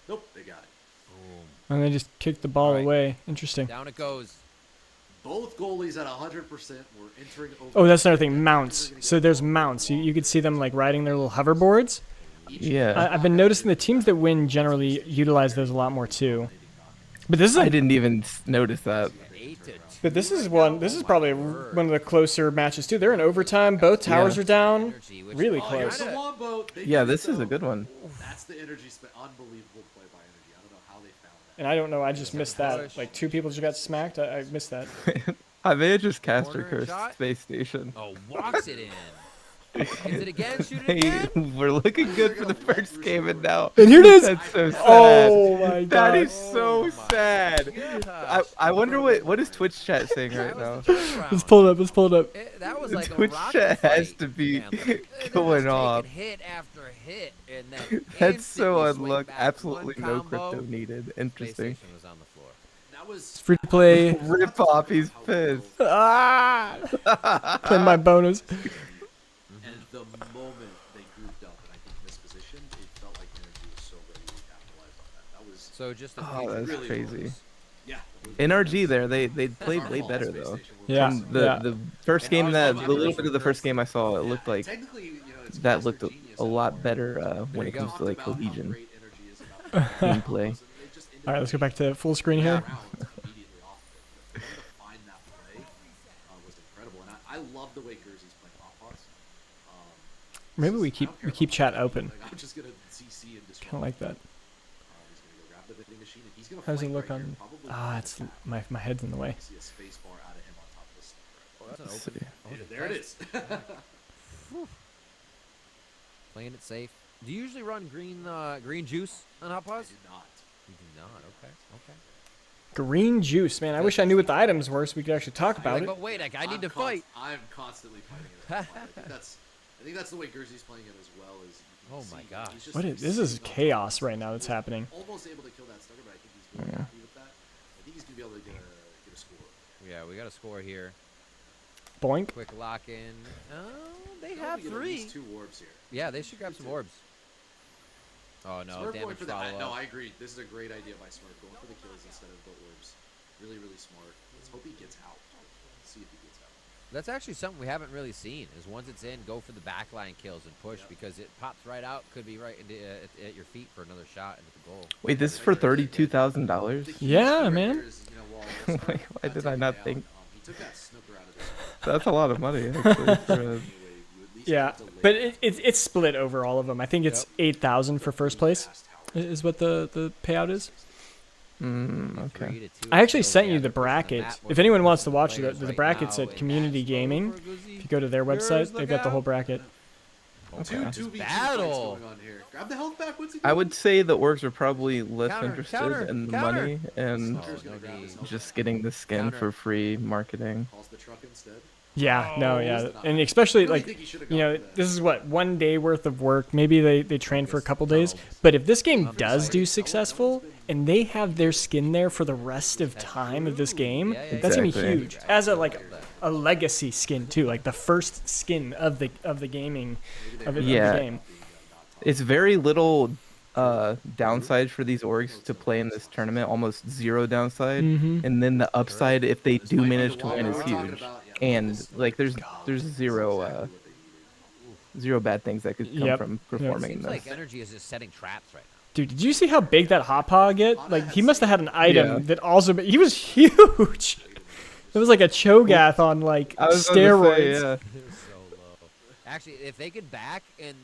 Nope, they got it. Boom. And they just kicked the ball Alright. away. Interesting. Down it goes. Both goalies at 100%. We're entering over. Oh, that's another thing. Mounts. So there's mounts. You could see them like riding their little hoverboards. Yeah. I've been noticing the teams that win generally utilize those a lot more too. But this is I didn't even notice that. 8-2. But this is one. This is probably one of the closer matches too. They're in overtime. Both towers Yeah. are down. Energy, which- Really Oh, here's close. the longboat. They Yeah, get it, this is a though. good one. That's the energy spent. Unbelievable play by energy. I don't know how they found that. And I don't know. I just missed that. Like 2 people just got smacked. I missed that. I may have just cast or Corner cursed shot. Space Station. Oh, walks it in. Hits it again. Shoot it Hey, again. we're looking good for the first game, and now And here it is. That's so sad. Oh my That god. is so Oh my sad. gosh. I wonder what is Twitch chat saying right That now. was the first round. Let's pull it up. Let's pull it up. That was like Twitch a rocket chat has fight, to be man. Like, they going just off. taking hit after hit, and then That's so instantly swing unlucky. back. Absolutely One no combo, crypto needed. Space Interesting. Station was on the floor. That was It's free to play. Rip off, he's pissed. Ah! Play my bonus. And the moment they grouped up, and I think this position, it felt like energy was so ready to capitalize on that. That was So just a Oh, that's really crazy. close. Yeah. NRG there, they played Our way fault, better Space though. Station were Yeah. close. The first And game ours that was the little better. bit of the first game I saw, it looked Yeah, like technically, it's that Master looked Genius a at lot war. better when you it comes go. to like Talked about how cohesion. great energy is about Gameplay. it just ended All right, up let's go back being to full screen here. rounds immediately off of it. But for them to find that play was incredible, and I love the way Jersey's playing hot pots. Maybe we I keep don't care we keep about chat that. open. Like, I'm just gonna CC and disrupt. Kind of like that. He's gonna go grab the vending machine, and he's gonna How does it flank look right here, on? probably Ah, find it's the back. my head's in the way. See a space bar out of him on top of this. Oh, that's Let's an open. see. Oh, There it is. Playing it safe. Do you usually run green juice on hot I pause? did not. You do not. Okay. Okay. Green juice, man. I wish I knew what the items were so we could actually talk about Like, it. but wait, I need I'm to fight. I'm constantly fighting it. That's why. I think that's the way Jersey's playing it as well. Is you can Oh my see gosh. he's just What is this? Is sitting on top chaos of right now that's happening. Almost able to kill that snugger, but I think he's really happy with that. I think he's gonna be able to get a score. Yeah, we got a score here. Boink. Quick lock in. Oh, they They'll have get at least 3. 2 orbs here. Yeah, they should grab some orbs. Oh no, Smurf going damage for that. follow No, up. I agree. This is a great idea by Smurf, going for the kills instead of the orbs. Really, really smart. Let's hope he gets out. Let's see if he gets out. That's actually something we haven't really seen. Is once it's in, go for the backline kills and push because it pops right out. Could be right into, at your feet for another shot into the goal. Wait, this is for $32,000? The huge Yeah, key right man. there is, you know, while Smurf Wait, why got did I taken not down, think? he took that snooker out of this. That's a lot of money actually. For Anyway, you at least Yeah, have to lay but down it's split over all of them. I think it's 8,000 for first place. fast tower is what the payout is. Okay. I actually sent you the bracket. If anyone wants to watch the brackets at Community Gaming, if you go to their website, they've got the whole bracket. Okay. Two v2 Battle. fights going on here. Grab the health back. What's he doing? I would say the orgs are probably less interested counter, in the counter. money and just getting the skin for free marketing. Calls the truck instead. Yeah, no, yeah, and especially Really like, think he should've you know, gone for that. this is what 1 day worth of work. Maybe they train for a couple days, but if this game does do successful and they have their skin there for the rest of time of this game, that's gonna be Exactly. huge. As a legacy skin too, like the first skin of the gaming of the game. It's very little downside for these orgs to play in this tournament, almost zero downside, and then the upside if they do manage to win is huge. And like there's zero bad things that could come from performing in Seems this. like Energy is just setting traps right now. Dude, did you see how big that hot paw get? Like he must have had an item Yeah. that also, he was huge. It was like a Cho'Gath on like I was about to steroids. say, yeah. They're so low. Actually, if they could back and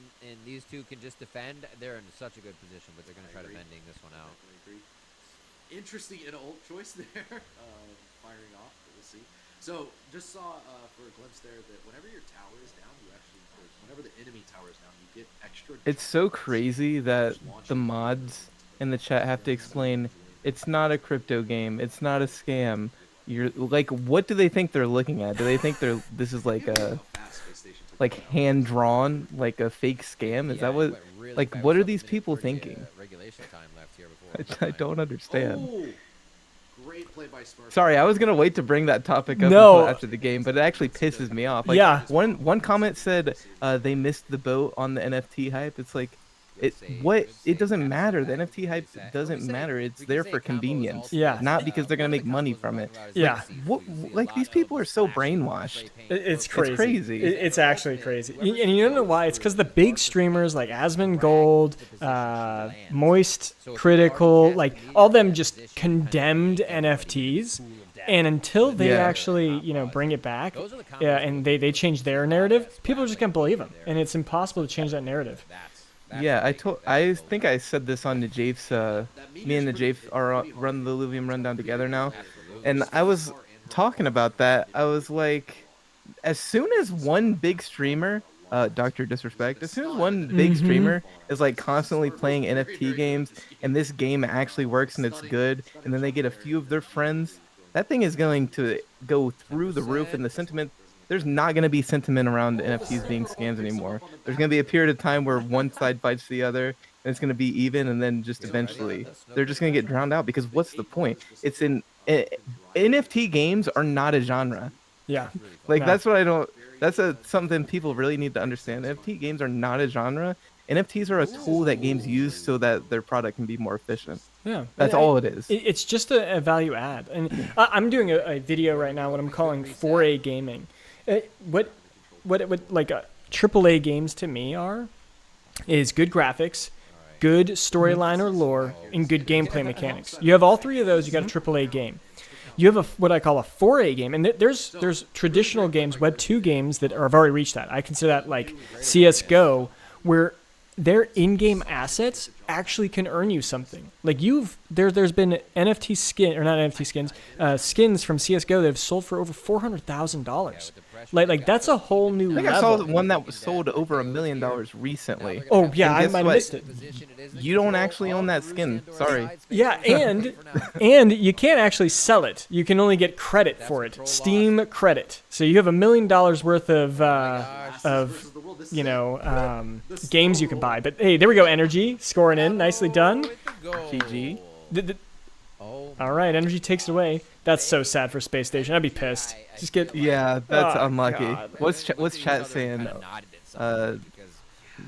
these two can just defend, they're in such a good position. But they're gonna try to bending this one out. Interesting in ult choice there, firing off. But we'll see. So just saw for a glimpse there that whenever your tower is down, you actually, whenever the enemy tower is down, you get extra. It's so crazy that the mods in the chat have to explain it's not a crypto game, it's not a scam. You're like, what do they think they're looking at? Do they think this is like a hand drawn, like a fake scam? Is that what? Really Like, fast. what are With these a minute people 30, thinking? Regulation time left here before. I don't understand. Oh, great play by Sparkball. Sorry, I was gonna wait to bring that topic up No. until after the game, but it actually pisses me off. Like, Yeah. One comment said they missed the boat on the NFT hype. It's like, it doesn't matter. The NFT hype doesn't matter. It's there for convenience. Yeah. Not because they're gonna make money from it. Yeah. Like these people are so brainwashed. It's crazy. crazy. It's actually crazy. And you don't know why? It's because the big streamers like Asmongold, Moist, Critical, like all them just condemned NFTs. And until they actually, bring it back, and they change their narrative, people are just gonna believe them, and it's impossible to change that narrative. Yeah, I think I said this on the Japes. Me and the Japes run the Illuvium Rundown together now, and I was talking about that. I was like, as soon as one big streamer, Dr. Disrespect, as soon as one big streamer is like constantly playing NFT games, and this game actually works and it's good, and then they get a few of their friends, that thing is going to go through the roof, and the sentiment. There's not going to be sentiment around NFTs being scams anymore. There's going to be a period of time where one side fights the other, and it's going to be even, and then just eventually they're just going to get drowned out, because what's the point? It's NFT games are not a genre. Yeah. Like No. that's what I don't. That's something people really need to understand. NFT games are not a genre. NFTs are a tool that games use so that their product can be more efficient. Yeah. That's all it is. It's just a value add. And I'm doing a video right now, what I'm calling 4A gaming. What like AAA games to me is good graphics, good storyline or lore, and good gameplay mechanics. You have all three of those, you got a AAA game. You have what I call a 4A game, and there's traditional games, Web 2 games that have already reached that. I consider that like CS:GO, where their in-game assets actually can earn you something. Like there's been NFT skin, or not NFT skins, skins from CS:GO that have sold for over $400,000. Like that's a whole new I think level. I saw one that was sold over $1 million recently. Oh yeah, And I guess might have what? missed it. You don't actually own that skin. Sorry. Yeah, and you can't actually sell it. You can only get credit for it, Steam credit. So you have $1 million worth of games you can buy. But hey, there we go, Energy scoring in, nicely done. GG. All right, Energy takes it away. That's so sad for Space Station. I'd be pissed. Just get Yeah, that's Oh, unlucky. God. What's chat saying?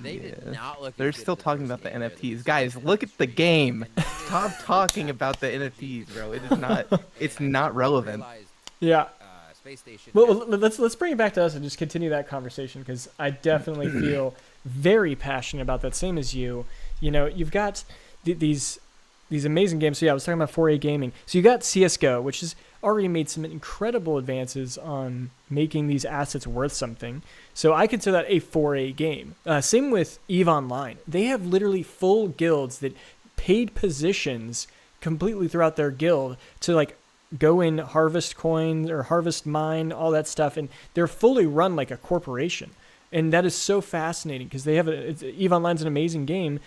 They did not look They're as good still as the talking first about the game. NFTs. Guys, look at the game. Stop talking about the NFTs, bro. It is not. It's not relevant. yeah. Space Station. Well, let's bring it back to us and just continue that conversation, because I definitely feel very passionate about that. Same as you. You've got these amazing games. So yeah, I was talking about 4A gaming. So you got CS:GO, which has already made some incredible advances on making these assets worth something. So I consider that a 4A game. Same with EVE Online. They have literally full guilds that paid positions completely throughout their guild to like go in, harvest coins or harvest mine, all that stuff, and they're fully run like a corporation. And that is so fascinating because they have EVE Online's an amazing game,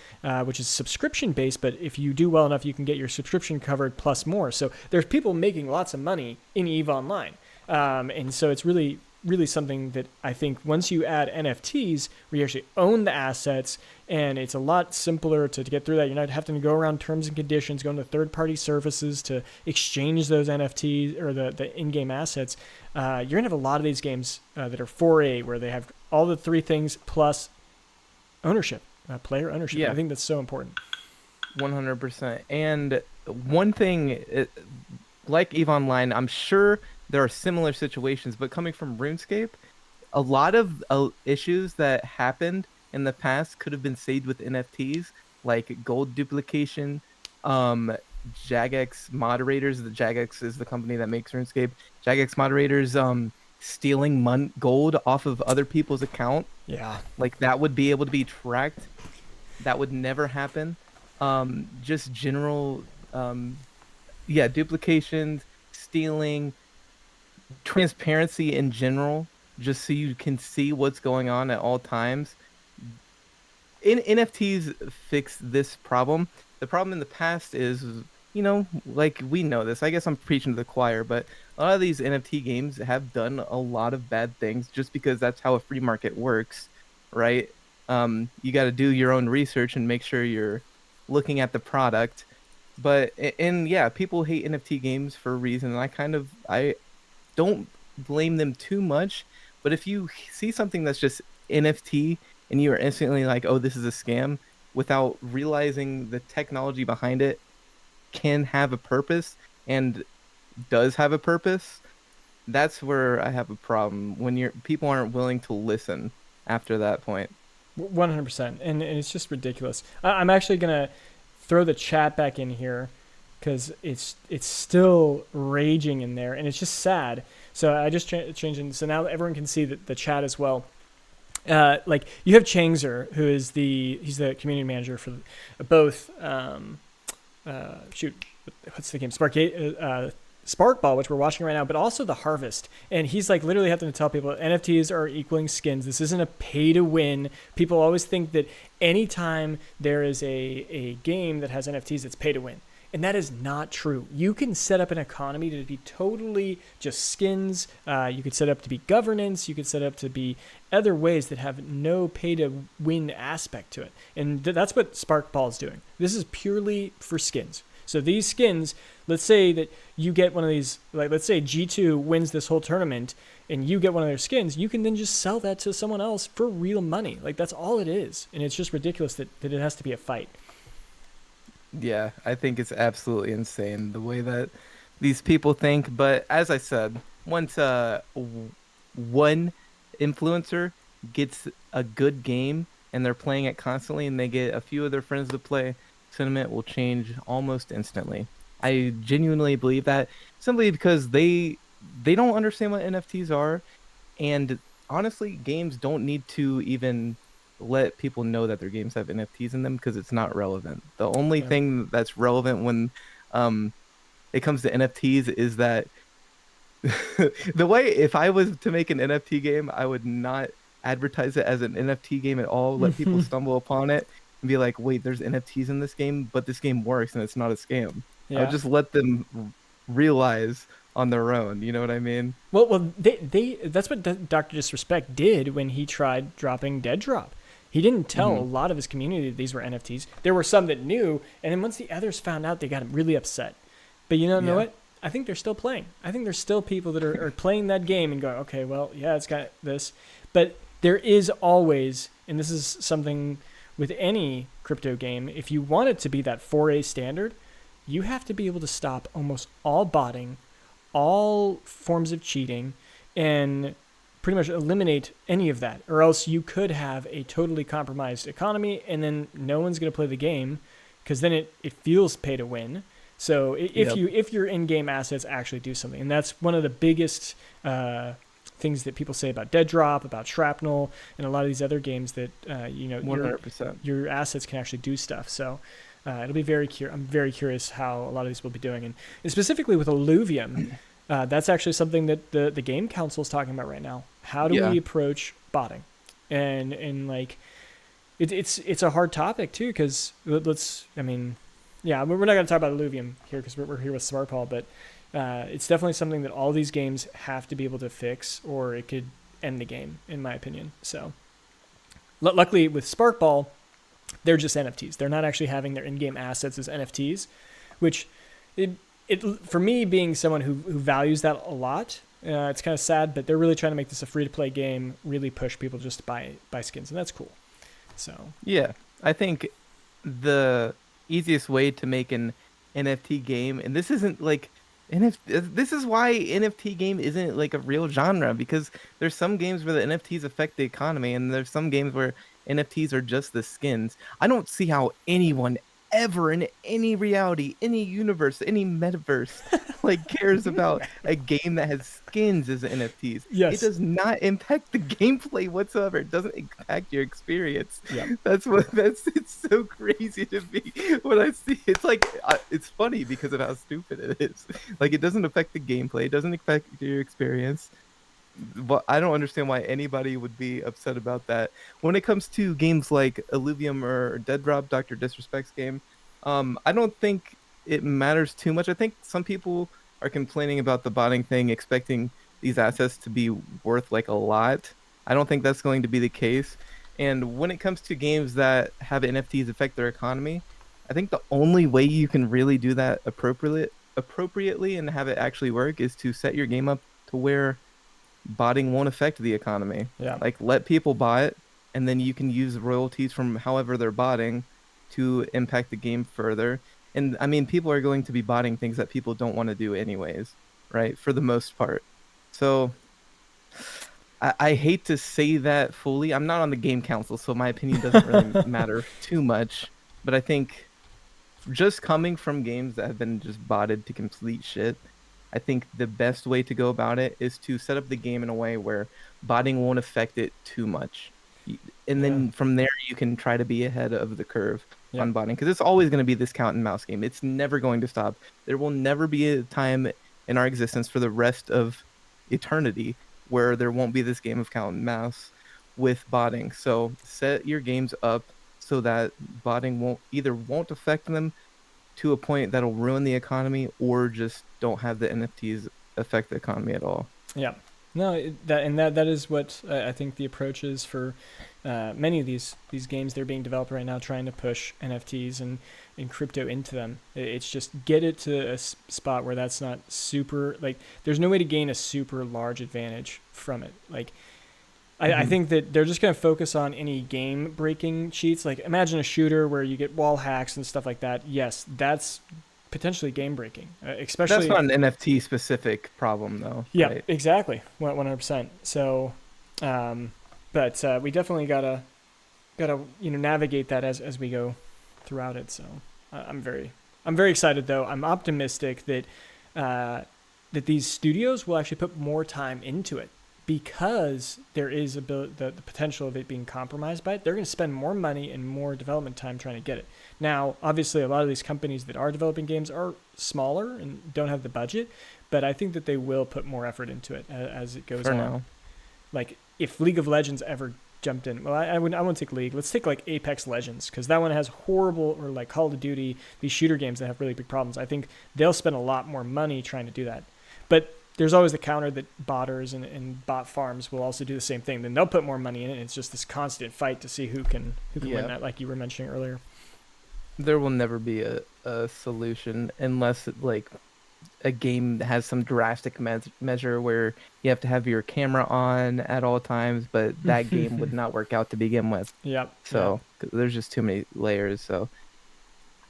which is subscription based. But if you do well enough, you can get your subscription covered plus more. So there's people making lots of money in EVE Online, and so it's really, really something that I think once you add NFTs, where you actually own the assets, and it's a lot simpler to get through that. You're not having to go around terms and conditions, going to third-party services to exchange those NFTs or the in-game assets. You're going to have a lot of these games that are 4A, where they have all the three things plus ownership, player ownership. Yeah. I think that's so important. 100%. And one thing, like EVE Online, I'm sure there are similar situations, but coming from RuneScape, a lot of issues that happened in the past could have been saved with NFTs, like gold duplication, Jagex moderators. The Jagex is the company that makes RuneScape. Jagex moderators stealing gold off of other people's account. Yeah. Like that would be able to be tracked. That would never happen. Just general, duplications, stealing, transparency in general, just so you can see what's going on at all times. NFTs fix this problem. The problem in the past is, like we know this. I guess I'm preaching to the choir, but a lot of these NFT games have done a lot of bad things just because that's how a free market works, right? You got to do your own research and make sure you're looking at the product. But people hate NFT games for a reason, and I don't blame them too much. But if you see something that's just NFT and you are instantly like, oh, this is a scam, without realizing the technology behind it can have a purpose and does have a purpose, that's where I have a problem, when people aren't willing to listen after that point. 100%. And it's just ridiculous. I'm actually going to throw the chat back in here because it's still raging in there, and it's just sad. So I just changed it. So now everyone can see the chat as well. Like you have Changzer, who is he's the community manager for both. What's the game? Sparkball, which we're watching right now, but also the Harvest. And he's like literally having to tell people NFTs are equaling skins. This isn't a pay to win. People always think that anytime there is a game that has NFTs, it's pay to win. And that is not true. You can set up an economy to be totally just skins. You could set up to be governance. You could set up to be other ways that have no pay-to-win aspect to it. And that's what Sparkball is doing. This is purely for skins. So these skins, let's say that you get one of these, like let's say G2 wins this whole tournament and you get one of their skins, you can then just sell that to someone else for real money. Like that's all it is. And it's just ridiculous that it has to be a fight. Yeah, I think it's absolutely insane the way that these people think. But as I said, once one influencer gets a good game and they're playing it constantly and they get a few of their friends to play, sentiment will change almost instantly. I genuinely believe that, simply because they don't understand what NFTs are. And honestly, games don't need to even let people know that their games have NFTs in them because it's not relevant. The only thing that's relevant when it comes to NFTs is that the way, if I was to make an NFT game, I would not advertise it as an NFT game at all. Let people stumble upon it and be like, wait, there's NFTs in this game, but this game works and it's not a scam. I would just let them realize on their own. You know what I mean? Well, that's what Dr. Disrespect did when he tried dropping Dead Drop. He didn't tell a lot of his community that these were NFTs. There were some that knew, and then once the others found out, they got really upset. But you know what? I think they're still playing. I think there's still people that are playing that game and going, okay, well, yeah, it's got this. But there is always, and this is something with any crypto game, if you want it to be that 4A standard, you have to be able to stop almost all botting, all forms of cheating, and pretty much eliminate any of that, or else you could have a totally compromised economy, and then no one's going to play the game because then it feels pay to win. So if your in-game assets actually do something, and that's one of the biggest things that people say about Dead Drop, about Shrapnel, and a lot of these other games that 100%. your assets can actually do stuff. So It'll be I'm very curious how a lot of these will be doing, and specifically with Illuvium, that's actually something that the game council is talking about right now. How do we approach botting? And like, it's a hard topic too, because we're not going to talk about Illuvium here because we're here with Sparkball, but it's definitely something that all these games have to be able to fix, or it could end the game, in my opinion. So, luckily with Sparkball, they're just NFTs. They're not actually having their in-game assets as NFTs, which for me, being someone who values that a lot, it's kind of sad, but they're really trying to make this a free-to-play game, really push people just to buy skins, and that's cool. So yeah, I think the easiest way to make an NFT game, and this isn't like this is why NFT game isn't like a real genre, because there's some games where the NFTs affect the economy, and there's some games where NFTs are just the skins. I don't see how anyone ever in any reality, any universe, any metaverse like cares about a game that has skins as NFTs. Yes. It does not impact the gameplay whatsoever. It doesn't impact your experience. Yeah. It's so crazy to me when I see it's like it's funny because of how stupid it is. Like, it doesn't affect the gameplay, it doesn't affect your experience. But I don't understand why anybody would be upset about that. When it comes to games like Illuvium or Dead Rob, Dr. Disrespect's game, I don't think it matters too much. I think some people are complaining about the botting thing, expecting these assets to be worth like a lot. I don't think that's going to be the case. And when it comes to games that have NFTs affect their economy, I think the only way you can really do that appropriately and have it actually work is to set your game up to where botting won't affect the economy. Yeah. Like, let people buy it, and then you can use royalties from however they're botting to impact the game further. And I mean, people are going to be botting things that people don't want to do anyways, right? For the most part. So I hate to say that fully. I'm not on the game council, so my opinion doesn't really matter too much. But I think just coming from games that have been just botted to complete shit, I think the best way to go about it is to set up the game in a way where botting won't affect it too much. And then from there, you can try to be ahead of the curve on botting. Because it's always going to be this count and mouse game. It's never going to stop. There will never be a time in our existence for the rest of eternity where there won't be this game of count and mouse with botting. So set your games up so that botting won't affect them to a point that'll ruin the economy, or just don't have the NFTs affect the economy at all. Yeah. No, that is what I think the approach is for many of these games. They're being developed right now, trying to push NFTs and crypto into them. It's just get it to a spot where that's not super, like, there's no way to gain a super large advantage from it. Like, I think that they're just going to focus on any game breaking cheats. Like, imagine a shooter where you get wall hacks and stuff like that. Yes, that's potentially game breaking, especially. That's not an NFT specific problem though. Yeah, right? Exactly. 100%. So, but we definitely gotta navigate that as we go throughout it. So I'm very excited though. I'm optimistic that that these studios will actually put more time into it, because there is the potential of it being compromised by it. They're going to spend more money and more development time trying to get it. Now, obviously, a lot of these companies that are developing games are smaller and don't have the budget, but I think that they will put more effort into it as it goes on. Now. Like, if League of Legends ever jumped in, well, I wouldn't take League. Let's take like Apex Legends, because that one has horrible, or like Call of Duty, these shooter games that have really big problems. I think they'll spend a lot more money trying to do that. But there's always the counter that botters and bot farms will also do the same thing. Then they'll put more money in it, and it's just this constant fight to see who can win that, like you were mentioning earlier. There will never be a solution unless like a game has some drastic measure where you have to have your camera on at all times, but that game would not work out to begin with. Yep. So there's just too many layers. So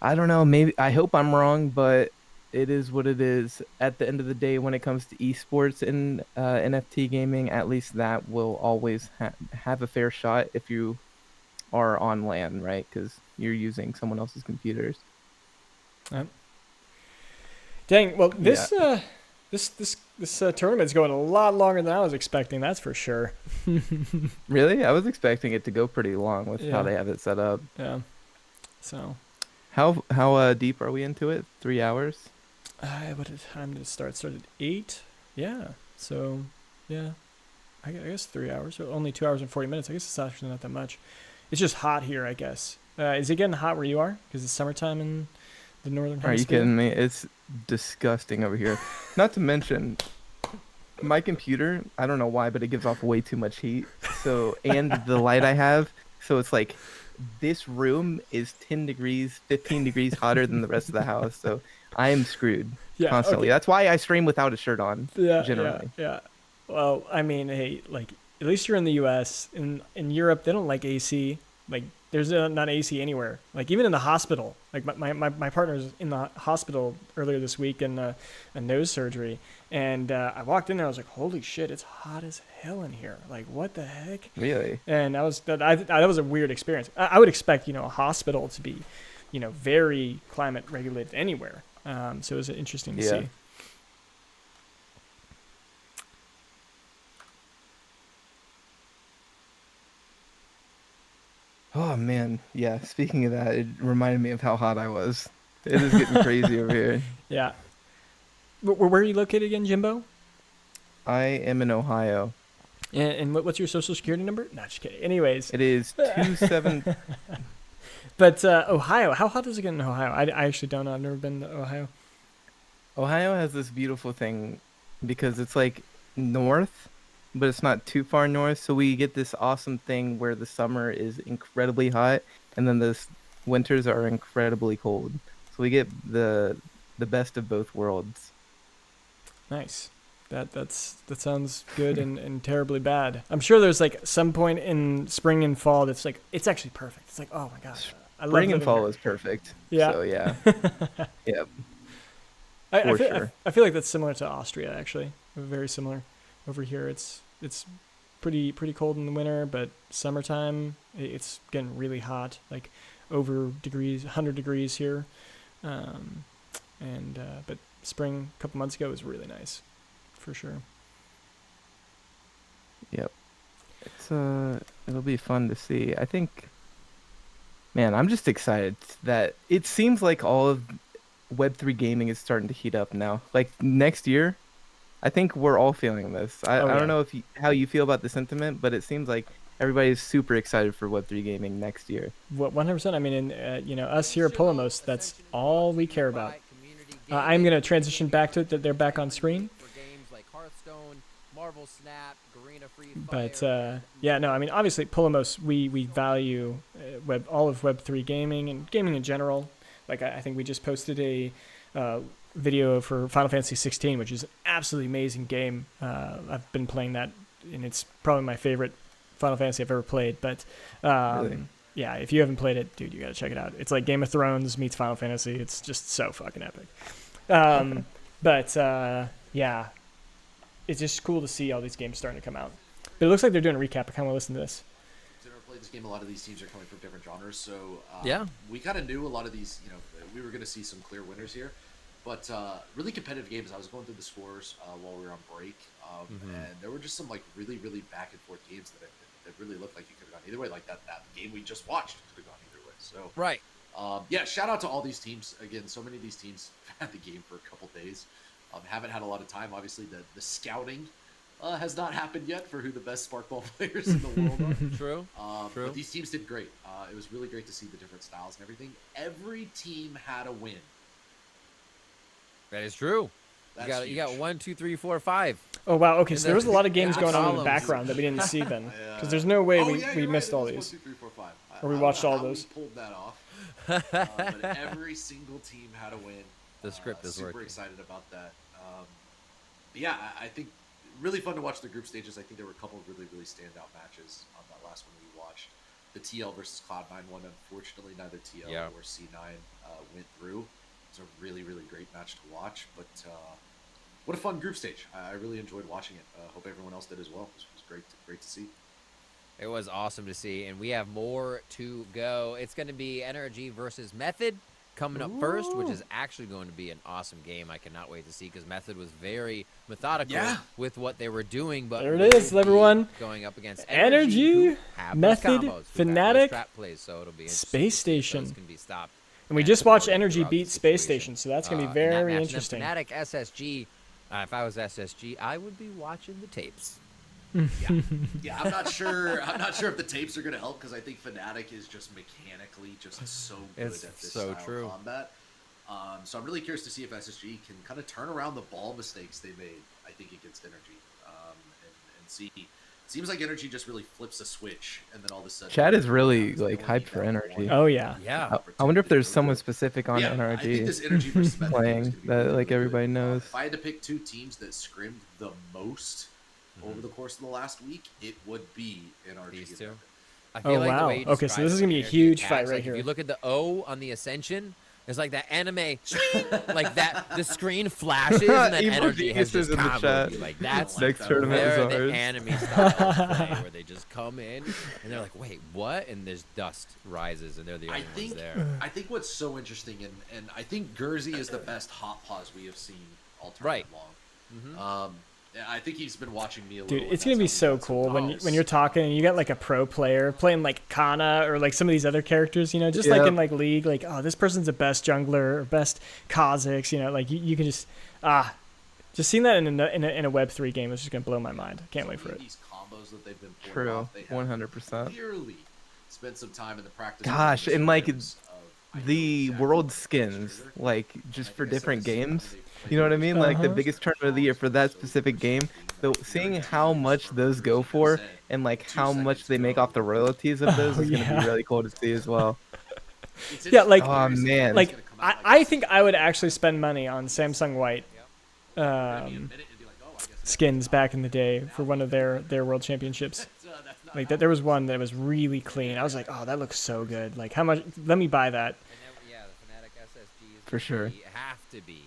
I don't know. Maybe, I hope I'm wrong, but it is what it is. At the end of the day, when it comes to esports and NFT gaming, at least that will always have a fair shot if you are on LAN, right? Because you're using someone else's computers. Dang. Well, this tournament's going a lot longer than I was expecting. That's for sure. Really? I was expecting it to go pretty long with how they have it set up. Yeah. So, How deep are we into it? 3 hours? What time did it start? Started 8. Yeah. So, yeah. I guess 3 hours. So only 2 hours and 40 minutes. I guess it's actually not that much. It's just hot here, I guess. Is it getting hot where you are? Because it's summertime in the northern hemisphere. Are you kidding me? It's disgusting over here. Not to mention, my computer, I don't know why, but it gives off way too much heat. So, and the light I have, so it's like this room is 10 degrees, 15 degrees hotter than the rest of the house. So I am screwed constantly. Okay. That's why I stream without a shirt on, generally. Yeah. Well, I mean, hey, like, at least you're in the U.S. In Europe, they don't like AC. Like, there's not AC anywhere. Like, even in the hospital. Like, my partner's in the hospital earlier this week in a nose surgery. And I walked in there, I was like, holy shit, it's hot as hell in here. Like, what the heck? Really? And that was a weird experience. I would expect, a hospital to be, very climate regulated anywhere. So it was interesting to see. Oh man, yeah. Speaking of that, it reminded me of how hot I was. It is getting crazy over here. Yeah. Where are you located again, Jimbo? I am in Ohio. And what's your social security number? Not just kidding. Anyways, It is 27. but Ohio. How hot is it get in Ohio? I actually don't know. I've never been to Ohio. Ohio has this beautiful thing because it's like north, but it's not too far north. So we get this awesome thing where the summer is incredibly hot, and then the winters are incredibly cold. So we get the best of both worlds. Nice. That sounds good and terribly bad. I'm sure there's like some point in spring and fall that's like it's actually perfect. It's like, oh my gosh, I love Spring and living fall here. is perfect. Yeah. So yeah. Yep. I feel like that's similar to Austria actually. Very similar. Over here, it's pretty cold in the winter, but summertime it's getting really hot, like over 100 degrees here. But spring a couple months ago was really nice, for sure. Yep. It's it'll be fun to see. I think, man, I'm just excited that it seems like all of Web3 gaming is starting to heat up now. Like next year, I think we're all feeling this. I don't know how you feel about the sentiment, but it seems like everybody's super excited for Web3 gaming next year. 100%. I mean, us here at Polemos, that's all we care about. I'm going to transition back to it, that they're back on screen. But, I mean, obviously, Polemos, we value all of Web3 gaming and gaming in general. Like, I think we just posted a video for Final Fantasy 16, which is an absolutely amazing game. I've been playing that, and it's probably my favorite Final Fantasy I've ever played. But, Really? yeah, if you haven't played it, dude, you got to check it out. It's like Game of Thrones meets Final Fantasy. It's just so fucking epic. Yeah, it's just cool to see all these games starting to come out. But it looks like they're doing a recap. I kind of want to listen to this. I've never played this game. A lot of these teams are coming from different genres, so we kind of knew a lot of these. We were going to see some clear winners here, but really competitive games. I was going through the scores while we were on break, and there were just some like really, really back and forth games that really looked like you could have gone either way. Like that game we just watched could have gone either way. So Right. Shout out to all these teams. Again, so many of these teams had the game for a couple days. Haven't had a lot of time. Obviously, the scouting has not happened yet for who the best Sparkball players in the world are. True. But these teams did great. It was really great to see the different styles and everything. Every team had a win. That is true. That's You got 1, 2, 3, 4, 5. Oh, wow. Okay, And so there was a lot of games going on in the columns. background that we didn't see then. Because there's no way we missed all It was these. 1, 2, 3, 4, 5. Or we watched all how those. We pulled that off. But every single team had a win. The script is super working. excited about that. I think really fun to watch the group stages. I think there were a couple of really, really standout matches on that last one we watched. The TL versus Cloud9 one. Unfortunately, neither TL or C9 went through. It was a really, really great match to watch. But what a fun group stage. I really enjoyed watching it. Hope everyone else did as well. It was great to see. It was awesome to see, and we have more to go. It's going to be NRG versus Method coming up first, which is actually going to be an awesome game. I cannot wait to see because Method was very methodical with what they were doing. But There it is, everyone. Going up against Energy, who have Method, those combos, who have those Fnatic, trap plays, so it'll be interesting Space to see if Station. those can be stopped. And we and just watched supporting Energy throughout the beat Space situation. Station, so that's going to be in that very match. interesting. And then Fnatic SSG, if I was SSG, I would be watching the tapes. Yeah, I'm not sure. I'm not sure if the tapes are going to help because I think Fnatic is just mechanically just so good It's at this so style true. of combat. So I'm really curious to see if SSG can kind of turn around the ball mistakes they made. I think against Energy, and see. Seems like Energy just really flips a switch, and then all of a sudden. Chad is really like hyped for Energy. Oh, yeah. Yeah. I wonder if there's someone specific on Yeah, I think NRG this Energy versus Meta game is playing gonna be that really, like really everybody good. knows. If I had to pick two teams that scrimmed the most over the course of the last week, it would be NRG. These and two. Meta. I feel Oh, like the wow. way you Okay, so describe this is gonna be a Energy huge attacks, fight right like, here. If you look at the O on the Ascension, it's like that anime, like that. The screen flashes and then Evil Energy has Geniuses just in the comboed chat. you. Like that's Next tournament is they're the ours. anime style of play where they just come in and they're like, wait, what? And there's dust rises and they're the only ones there. I think what's so interesting, and I think Gursey is the best hot pause we have seen all tournament Right. long. I think he's been watching me a Dude, little. it's and gonna be that's how so he gets cool when calls. you're talking and you got like a pro player playing like Kana or like some of these other characters, you know, just like Yep. in like League, like, oh, this person's the best jungler or best Kha'Zix, you know, like you can just just seeing that in a Web3 game is just gonna blow my mind. Can't wait for it. These combos that they've been pulling True, off, they have 100%. clearly spent some time in the practice. Gosh, room and like of- I know the exactly world what skins, trigger. like And just I for think I said different this in one games. of the You know what I mean? Like the Uh-huh. biggest tournament of the year for that specific game. So seeing how much those go for and like how much they make off the royalties of those Oh, is gonna yeah. be really cool to see as well. It's Yeah, like- Oh man, Like I think I would actually spend money on Samsung White skins back in the day for one of their world championships. Like that, there was one that was really clean. I was like, oh, that looks so good. Like, how much? Let me buy that. And then, yeah, the Fnatic SSG is For sure. have to be.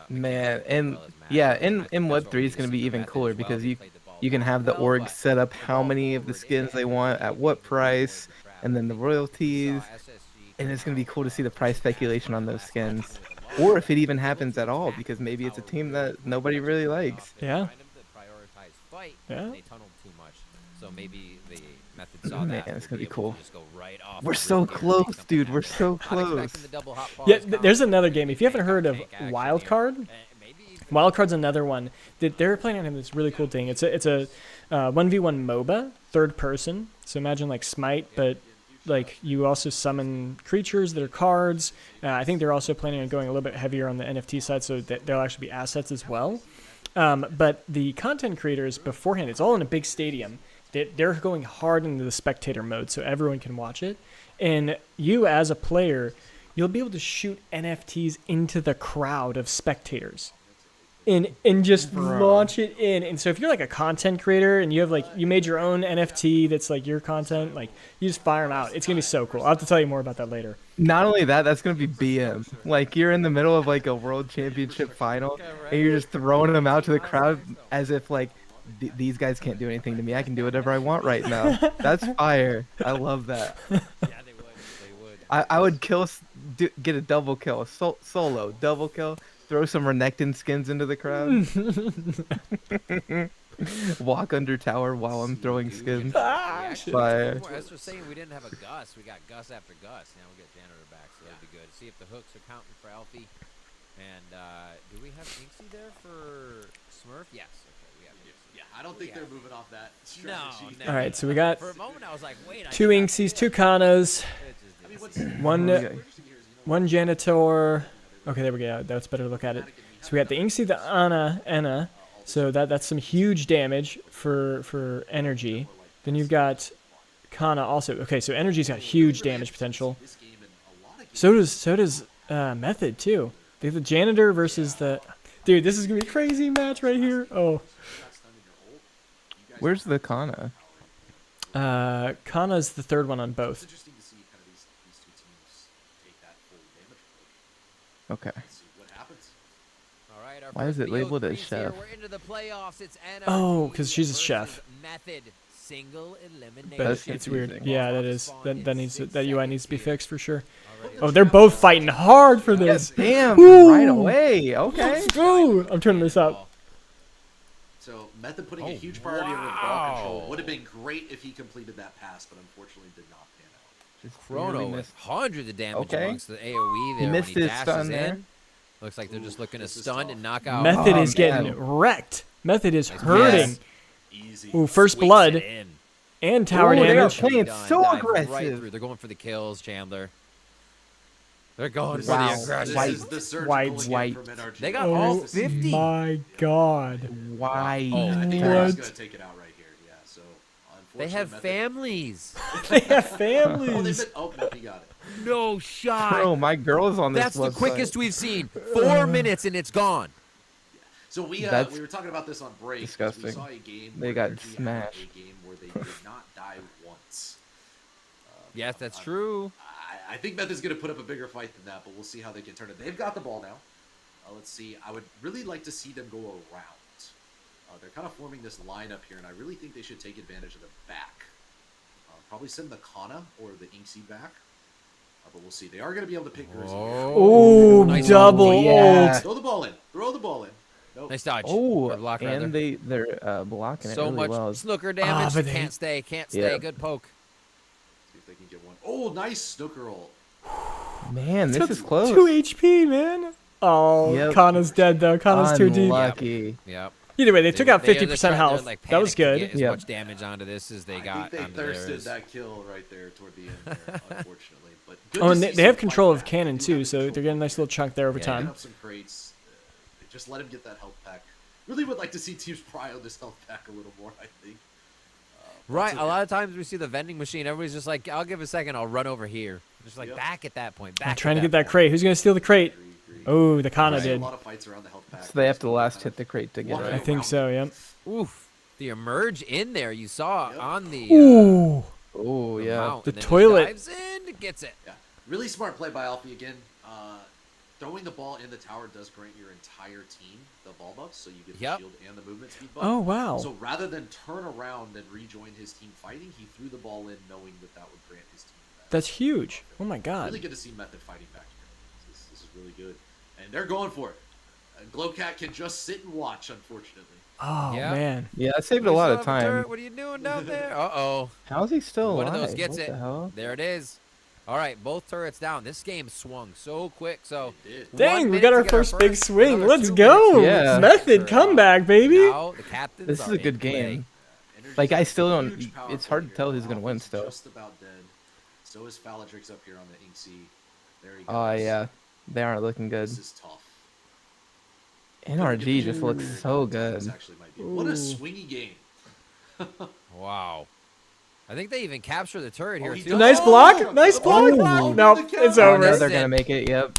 man, mechanical as and well as magic. yeah, I think in that's Web what 3 we is gonna see be from even Method cooler as well. because They you played the ball you can back have the well, org but set up the how ball many of the forward skins they and want at really what avoid price, the trap. and then the royalties. Saw SSG And it's gonna be cool to see the come price out speculation on the those last skins, match with a or lot. if it even happens at all, because maybe it's a team that nobody really likes. Yeah. Trying to prioritize fight, Yeah. They tunneled too much. So maybe the Method saw Man, that. it's and gonna be able to cool. just go right off We're the so rip here and make close, something dude. We're happen. so Not close. expecting the double hot Yeah, pause there's combo. another game. If you haven't Tank heard on of tank action Wildcard, here. Maybe even Wildcard's another one that they're playing on this really cool thing. It's a 1v1 MOBA, third person. So imagine like Smite, but like you also summon creatures that are cards. I think they're also planning on going a little bit heavier on the NFT side, so that there'll actually be assets as well. But the content creators beforehand, it's all in a big stadium. They're going hard into the spectator mode, so everyone can watch it. And you, as a player, you'll be able to shoot NFTs into the crowd of spectators. And just launch it in. And so if you're like a content creator and you have like you made your own NFT that's like your content, like you just fire them out. It's gonna be so cool. I'll have to tell you more about that later. Not only that, that's gonna be BM. Like you're in the middle of like a world championship final, and you're just throwing them out to the crowd as if like these guys can't do anything to me. I can do whatever I want right now. That's fire. I love that. yeah, they would. They would. I would get a double kill, solo double kill. Throw some Renekton skins into the crowd. Walk under tower while I'm throwing skins. Fire. As we're saying, we didn't have a Gus. We got Gus after Gus. Now we get Janitor back, so that'd be good. See if the hooks are counting for Alfie. And do we have Inksy there for Smurf? Yes. Okay, we have Inksy. Yeah, I don't think they're moving off that No, strategy. no. All right, so we got For a moment, I was like, wait. I 2 think I Inksies, did. 2 Kanas, It just didn't What's seem- one Janitor. Okay, there we go. That's better to look at it. So we got the Inksy, the Anna. So that's some huge damage for energy. Then you've got Kana also. Okay, so energy's got huge damage potential. This game and a lot of So does Method too. They have the Janitor versus the. Dude, this is gonna be a crazy match right here. Oh, Where's the Kana? Kana's the third one on both. interesting to see kind of these two teams take that full damage approach. Okay. and See what happens. All right, our Why is first it labeled as BO3's here. chef? We're into the playoffs. It's Oh, NRG 'cause she's a versus chef. Method single elimination. But That's it's weird. confusing. Yeah, that is. That needs to, that UI needs to be fixed for sure. Already Oh, they're both fighting hard for this. Damn, Ooh. right away. Okay. Ooh, I'm turning this up. So Method putting a huge Oh, priority on the ball wow. control would have been great if he completed that pass, but unfortunately did not pan out. Just Chrono barely with missed. hundreds of damage Okay. amongst the AoE there missed when he his dashes stun in. there. Looks like they're just looking to this is stun tough. and knock out. Method Oh, is getting man. wrecked. Method is Nice hurting. Easy. Ooh, first Squeaks blood it in. and tower Ooh, they are damage. playing Done. so Dive aggressive. Right through. They're going for the kills, Chandler. They're going for Wow. the aggression. White. This is the surgical White. again White. from NRG. They got all Oh 50. my god. Why? Oh, I think What? they're just gonna take it out right here. Yeah. So They have unfortunately, families. They have Oh, they've families. been. Oh no, he got it. No shot. Bro, my girl is on this That's the website. quickest we've seen. 4 minutes and it's gone. So we That's we were talking about this on break. 'Cause disgusting. We saw a game. They where got NRG had smashed. A game where they did not die once. Yes, that's true. I think Method's going to put up a bigger fight than that, but we'll see how they can turn it. They've got the ball now. Let's see. I would really like to see them go around. They're kind of forming this lineup here, and I really think they should take advantage of the back. Probably send the Kana or the Inksy back. But we'll see. They are going to be able to pick Grizzy. Oh, Nice double ult. Yeah. ult. Throw the ball in. Throw the ball in. Nope. Nice dodge. Oh, Or block, rather. and they're blocking it So really much well. snooker damage. but they- Can't stay. Can't stay. Yeah. Good poke. See if they can get one. Oh, nice snooker ult. Man, this is close. 2 HP, man. Oh, Yep. Kana's dead though. Kana's too deep. Unlucky. Yep. Either way, they took out They're 50% they're, health. like, That was panicked to good. Get as Yep. much damage onto this as they got I think onto they thirsted theirs. that kill right there toward the end there, unfortunately. But good Oh, to and see they have some control fight of back. cannon They do too, have so control. they're getting a nice little chunk there over Yeah, picking time. up some crates. Just let him get that health pack. Really would like to see teams prio this health pack a little more, I think. Right. okay. A lot of times we see the vending machine. Everybody's just like, "I'll give a second. I'll run over here." Just like Yep. back at that point. Back. I'm at trying to get that point. crate. Who's gonna steal the crate? Agree. Oh, the Kana Right, did. A lot of fights around the health pack. So they have Just to kind last of hit the crate to get walk it. I think so. Yep. Oof. The emerge in there. You saw Yep. on the. Ooh. Oh, the yeah. mount, The and then he toilet. dives in, gets it. Yeah, really smart play by Alfie again. Throwing the ball in the tower does grant your entire team the ball buffs, so you get the Yep. shield and the movement speed buff. Oh wow. So rather than turn around and rejoin his team fighting, he threw the ball in knowing that would grant his team that. That's huge. Oh my Really god. good to see Method fighting back here. This is really good. And they're going for it. And Glowcat can just sit and watch, unfortunately. Oh Yeah. man. Yeah, that saved a You lot son of a time. turret, What are you doing down there? Uh-oh. How's he still One alive? of those gets What it. the hell? There it is. All right, both turrets down. This game swung so quick. So They did. Dang, 1 we minute got to our get first big swing. another Let's 2 go. minutes. Yeah. Method For, comeback, baby. Now the captains This is are a good in play. game. Energy's Like, I still got a don't- huge power it's play hard to here. tell who's gonna win Alpha's still. Just about dead. So is Faladrix up here on the Inksy. There he goes. Oh, yeah. They aren't looking good. This is tough. NRG just looks so This good. actually might be. What a swingy game. Wow. I think they even capture the turret Oh, here, he too. does. Nice block. Nice block. Oh. Nope, it's Oh, over. now That's they're it. gonna make it. Yep.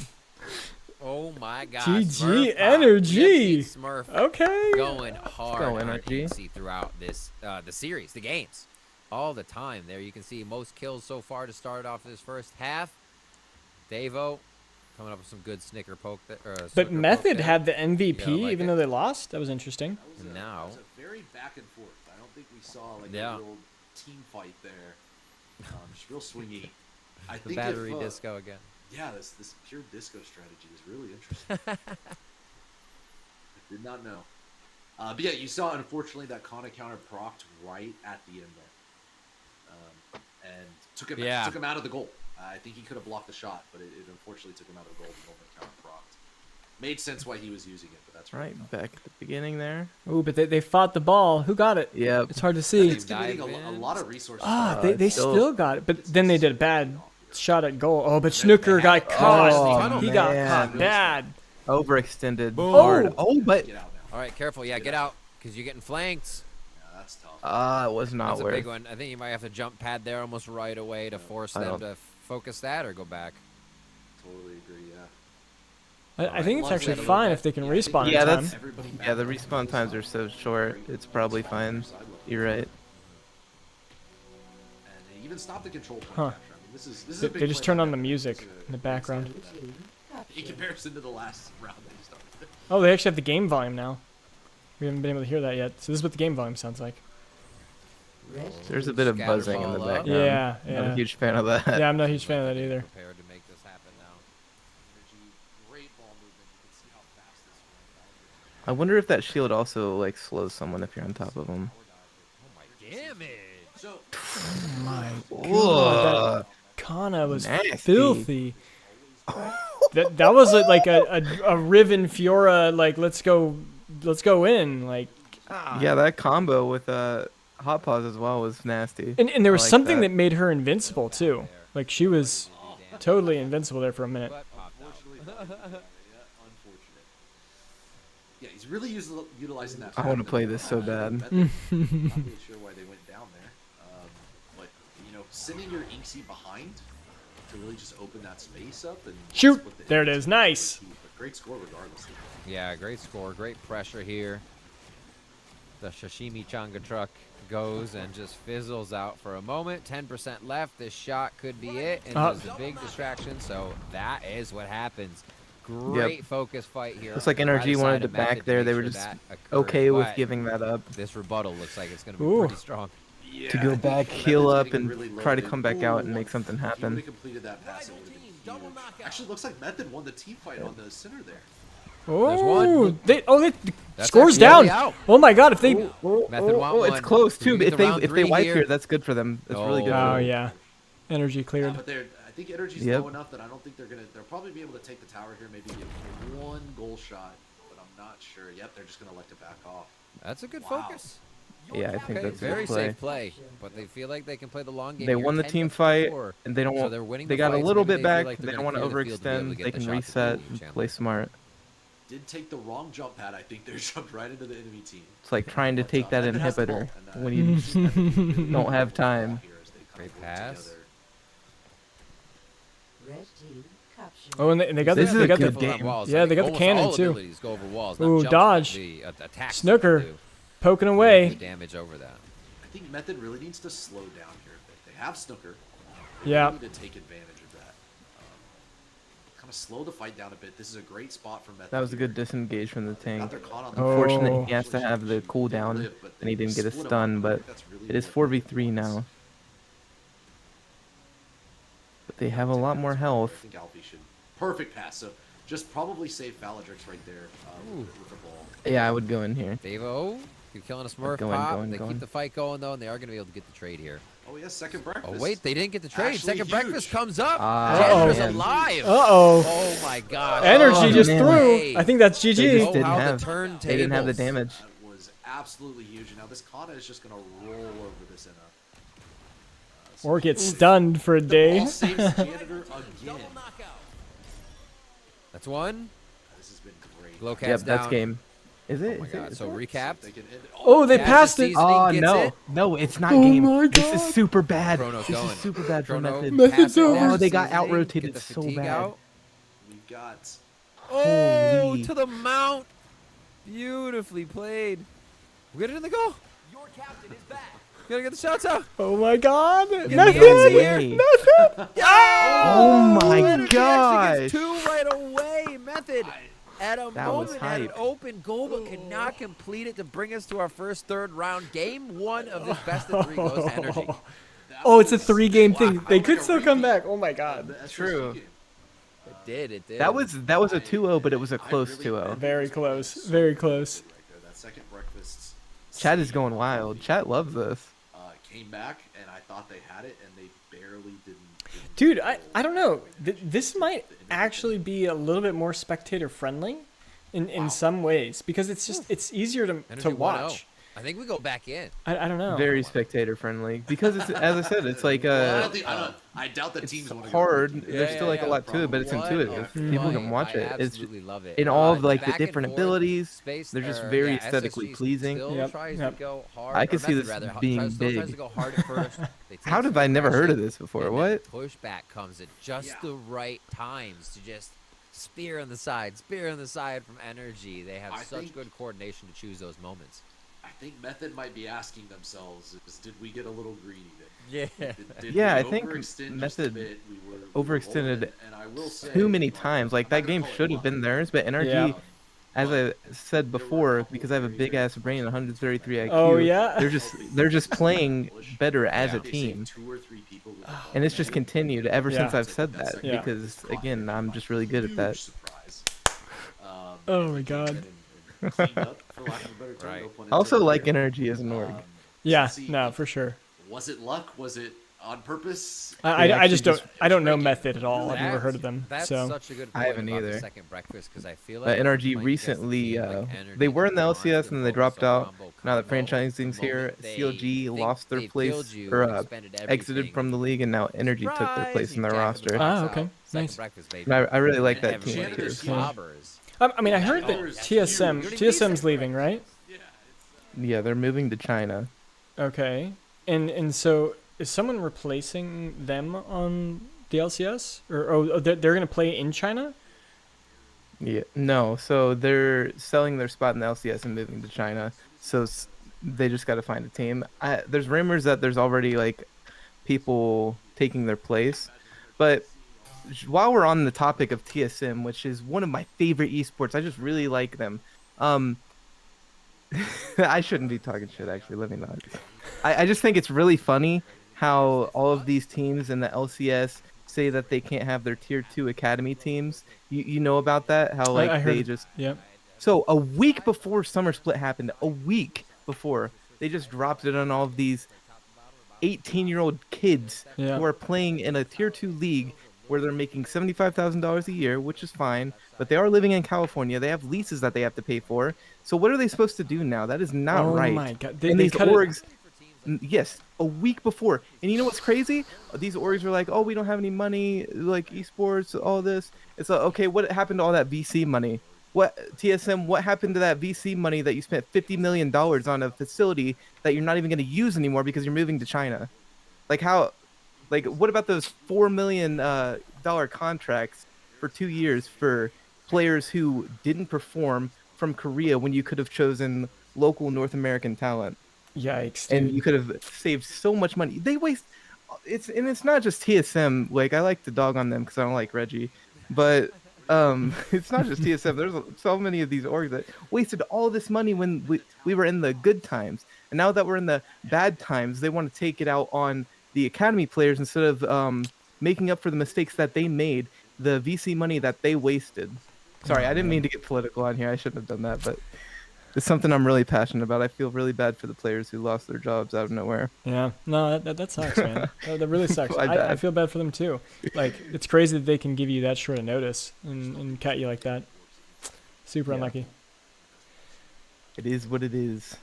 Oh, my God. GG Smurf pop. energy. EFC Smurf Okay. going hard go, on energy. EFC throughout this the series, the games, all the time. There you can see most kills so far to start off this first half. Davo coming up with some good snicker poke. But snooker Method poke had the MVP Yeah, I like even it. though they lost. That was interesting. That was Now- that was a very back and forth. I don't think we saw like Yeah. a real team fight there. Just real swingy. I the think battery if, disco again. Yeah, this pure disco strategy is really interesting. I did not know. But yeah, you saw unfortunately that Kana counter procced right at the end there, and took him out of the goal. I think he could have blocked the shot, but it unfortunately took him out of the goal. The moment counter procced. Made sense why he was using it, but that's really Right tough. back at the beginning there. Ooh, but they fought the ball. Who got it? Yep. It's hard to see. It's committing Dive a in. lot of resources. Ah, Uh, they still- still got it. But then they did a bad shot at goal. Oh, but Snooker got caught. Oh, He got man. caught bad. Overextended. Boom. Hard. Oh, but Get out now. All right, careful. Yeah, get out because you're getting flanked. Yeah, that's tough. it was not That's a worth. big one. I think you might have to jump pad there almost right away to force I them don't- to focus that or go back. Totally agree. Yeah. I think it's Loves actually that a little fine bit. if they can Yeah, I think respawn Yeah, in time. that's- everybody Yeah, the back respawn times are so short. It's probably fine. You're right. And they even stopped the control point Huh. capture. I mean, this is They a big they just play turned by on the them. music It's a in the great background. start to that. In comparison to the last round they started. Oh, they actually have the game volume now. We haven't been able to hear that yet. So this is what the game volume sounds like. There's a bit of Scatter buzzing in the ball up. background. Yeah, Not yeah. a huge fan of that. Yeah, I'm not a huge fan of that either. Prepared to make this happen now. Great ball movement. You can see how fast this I wonder if that shield also like slows someone if you're on top of them. Oh my damage! So My Whoa. God, that Kana was Nasty. filthy. That was like a Riven Fiora, like let's go in, like. Yeah, that combo with Hot Paws as well was nasty. And there was I like something that. that made her invincible too. Like she was totally invincible there for a minute. Unfortunate. Yeah, he's really utilizing that. I want to play this so bad. Not really sure why they went down there. But, sending your Inksy behind to really just open that space up and Shoot! split the There it Inksy is. Nice. key, but great score regardless. Yeah, great score, great pressure here. The Sashimi Changa truck goes and just fizzles out for a moment. 10% left. This shot could be it, and there's a big distraction. So that is what happens. Great focus fight here. Looks like on NRG either wanted side to of Method back there. make They were sure just that occurs, okay with but giving that up. This rebuttal looks like it's going to be Ooh. pretty strong. Yeah, To go I think back, Method's heal up, getting and really try to loaded. come back out and make Ooh, something if he happen. would've completed that pass, it would've been huge. Actually, looks like Method won the team fight on the center there. Oh, one. they That's scores actually down. out. Oh my God! If they Method want it's one. close too. We get If the they round if they three wipe here. here, that's good for them. That's really good. oh For them. yeah, energy cleared. But I think energy's Yep. low enough that I don't think they'll probably be able to take the tower here, maybe get one goal shot, but I'm not sure. Yep, they're just gonna elect to back off. That's a good Wow. focus. Yeah, I think Okay, that's a very good play. safe play, but they feel like they can play the long game. They here, won the 10 team to fight, 4. and they don't So want. they're winning They the got a fights, little maybe bit they feel back. like They they're don't gonna want to clear the field to be able to overextend. get They the can shot to reset goal, and Chandler. play smart. Did take the wrong jump pad. I think they jumped right into the enemy team. It's like trying to But, take that Method has the inhibitor ball, and, when you just don't have time. Great pass. Oh, and they got This the, is they a got good the game. Yeah, they got the Almost cannon, all too. abilities go over walls, not Ooh, jumps, but dodge. the, attacks Snooker. do poking the away. damage over that. I think Method really needs to slow down here a bit. They have Snooker. They Yeah. really need to take advantage of that. Kind of slow the fight down a bit. This is a great spot for Method. That was a here. good disengage from the Got tank. their con on the Oh. Unfortunate, he has to have the She did cooldown, live, but and he they didn't get a split him stun. up. I But think that's really it is what 4v3 wants. now. But they have a lot more I health. think Alfie should. Perfect pass. So just probably save Faladrix right there with the ball. Yeah, I would go in here. Devo, you're killing a Smurf Going, pop. going, They going. keep the fight going though, and they are going to be able to get the trade here. Oh yeah, second breakfast. Oh wait, they didn't get the trade. Actually Second huge. breakfast comes up. Ah, Chandler's man. alive. Uh-oh. Oh my God. Energy Oh, just man. threw. I think that's They GG. just didn't how the have. turntables. They didn't have the damage. That was absolutely huge. Now this Kana is just gonna roll over this in a. Or get stunned for a The day. ball saves Janitor again. That's one. This has been great. Glowcast Yep, down. that's game. Is it? Oh my Is it? God. Is So it? recapped. They can end it. Oh, they Cash's passed it. seasoning Oh gets no, it. no, it's not Oh game. my This God. is super bad. Chrono's This going. is super bad for Chrono Method. Method's passes over. down Oh, they got seasoning, out-rotated get the so fatigue bad. out. We've got. Oh, Holy. to the mount. Beautifully played. We get it in the goal. Your captain is back. Gotta get the shots out. Oh my God. Get the Method. answer here. Way. Oh, my Energy actually gosh. gets two right away. Method at a That was moment had an hype. open goal, but could not complete it to bring us to our first third round. Game one of this best of three goes to Energy. Oh, it's a 3-game thing. They could Like a still come repeat. back. Oh my God. The SSG True. game. It did. That was a 2-0, but it was a close really 2-0. Very close. Very close. Right there. That second breakfast. Chat is going wild. Chat loves this. Came back, and I thought they had it, and they barely didn't. Dude, I don't know. This might actually be a little bit more spectator friendly in some ways because it's just it's easier to Energy 1-0. watch. I think we go back in. I don't know. Very spectator friendly because it's, as I said, it's like I doubt the it's teams want to hard. Go There's still like a lot to it, but it's What intuitive. a People fight. can watch I it. It's absolutely love it. in all of like the back and different forth, abilities. space, They're just or, very yeah, aesthetically SSG pleasing. Still Yep, tries yep. to go hard. I could or see Method this rather, being still tries big. to go hard at first. They take How some have I never heard of aggression, this before? and then What? Pushback comes at just the right times to just spear on the side from Energy. They have I such think- good coordination to choose those moments. I think Method might be asking themselves: did we get a little greedy there? Yeah. Did Yeah, we I think overextend just a Method bit? We were overextended rolling, and I will say, Too many times. Like I'm that not gonna game call it should have luck. been theirs, but NRG, Yeah. as I said before, because I have a big ass brain, 133 IQ. Oh, yeah? they're just playing better as a They team. saved 2 or 3 people with the ball. And it's just continued ever since Yeah. I've said that Yeah. because again I'm just really good at Huge that. surprise. Oh my God. And cleaned up, for lack of a better term, Right. no pun Also intended like there. NRG as an org. Yeah, See, no, for sure. Was it luck? Was it on purpose. I just don't. I don't know breaking. Method at all. I've never heard of them. That's So such a good I point haven't about the either. second breakfast because I feel But like NRG might recently, just seem like NRG they were in the wants LCS to and then they focus dropped on out. Rumble Now that combo. franchising's The here, moment they CLG think lost their they've place killed you or and expended exited everything, from the league, and now Energy took their place in their roster. Ah, okay. Second Nice. breakfast, baby. And I really like that Everybody team too. Janitors, just yeah. jobbers. I mean, I heard that TSM's leaving, right? Yeah, they're moving to China. Okay. And so is someone replacing them on the LCS, or they're gonna play in China? Yeah, no. So they're selling their spot in the LCS and moving to China. So they just got to find a team. There's rumors that there's already like people taking their place, but while we're on the topic of TSM, which is one of my favorite esports, I just really like them. I shouldn't be talking shit, actually. Let me not. I just think it's really funny how all of these teams in the LCS say that they can't have their tier 2 academy teams. You know about that? How like I heard, they just Yep. So a week before Summer Split happened, a week before, they just dropped it on all of these 18-year-old kids Yeah. who are playing in a tier 2 league where they're making $75,000 a year, which is fine, but they are living in California. They have leases that they have to pay for. So what are they supposed to do now? That is not Oh right. my God. And They these cut it- orgs, yes, a week before. And you know what's crazy? These orgs are like, oh, we don't have any money, like esports, all this. It's like, okay, what happened to all that VC money? What TSM? What happened to that VC money that you spent $50 million on a facility that you're not even going to use anymore because you're moving to China? Like how? Like what about those $4 million dollar contracts for 2 years for players who didn't perform from Korea when you could have chosen local North American talent? Yikes, And dude. you could have saved so much money. They waste. It's not just TSM. Like I like to dog on them because I don't like Reggie, but it's not just TSM. There's so many of these orgs that wasted all this money when we were in the good times, and now that we're in the bad times, they want to take it out on the academy players instead of making up for the mistakes that they made, the VC money that they wasted. Sorry, I didn't mean to get political on here. I shouldn't have done that, but it's something I'm really passionate about. I feel really bad for the players who lost their jobs out of nowhere. Yeah, no, that sucks, man. That really sucks. My I bad. feel bad for them too. Like, it's crazy that they can give you that short of notice and cut you like that. Super Yeah. unlucky. It is what it is.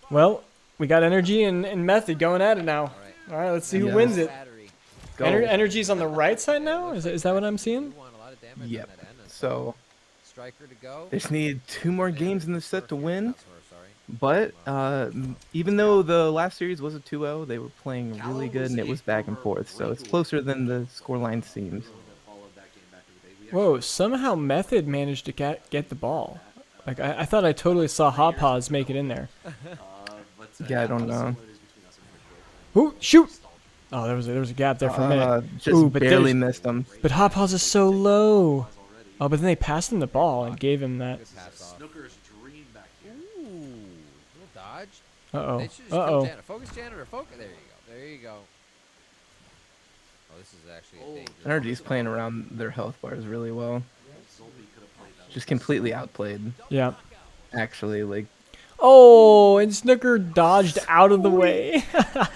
Well, we got Energy and Method going at it now. All right, let's see who Yeah. wins it. Battery. Go. Energy's on the right side now? Is that what I'm seeing? You want a lot of damage on Yep. that end, and So striker to go. they just need 2 more games in the set to win. That's where, But even though the last series was a 2-0, they were playing really good and it was back and forth. So it's closer than the scoreline seems. Whoa, somehow Method managed to get the ball. Like, I thought I totally saw Hot Paws make it in there. Yeah, I don't know. Ooh, shoot! Oh, there was a gap there for a minute. Just Ooh, but barely there's- missed them. But Hot Paws is so low. Oh, but then they passed him the ball and gave him that. pass off. Snooker's dream back here. Ooh, little dodge. Uh-oh. They should just Uh-oh. come janitor. Focus janitor. Focus. There you go. There you go. Oh, this is actually a dangerous. NRG's playing around their health bars really well. Just completely outplayed, Yeah. actually. Like Oh, and Snooker dodged out of the way.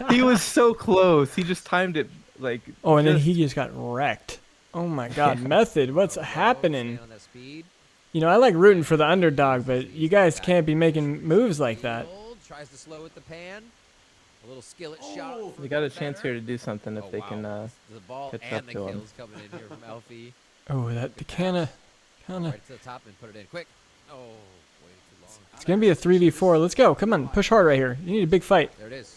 he was so close. He just timed it like. Oh, and then just- he just got wrecked. Oh my God, Method, what's happening? Staying on that speed. You know, I like rooting for the underdog, but you guys can't be making moves like that. Field Tries to slow with the pan. A little skillet shot. They got a chance here to do something if Oh, they wow. can. The ball catch and up the to him. kills coming in here from Elfie. Oh, the kinda. Right to the top and put it in quick. Oh, way too long. It's gonna be a 3v4. Let's go. Come on, push hard right here. You need a big fight. There it is.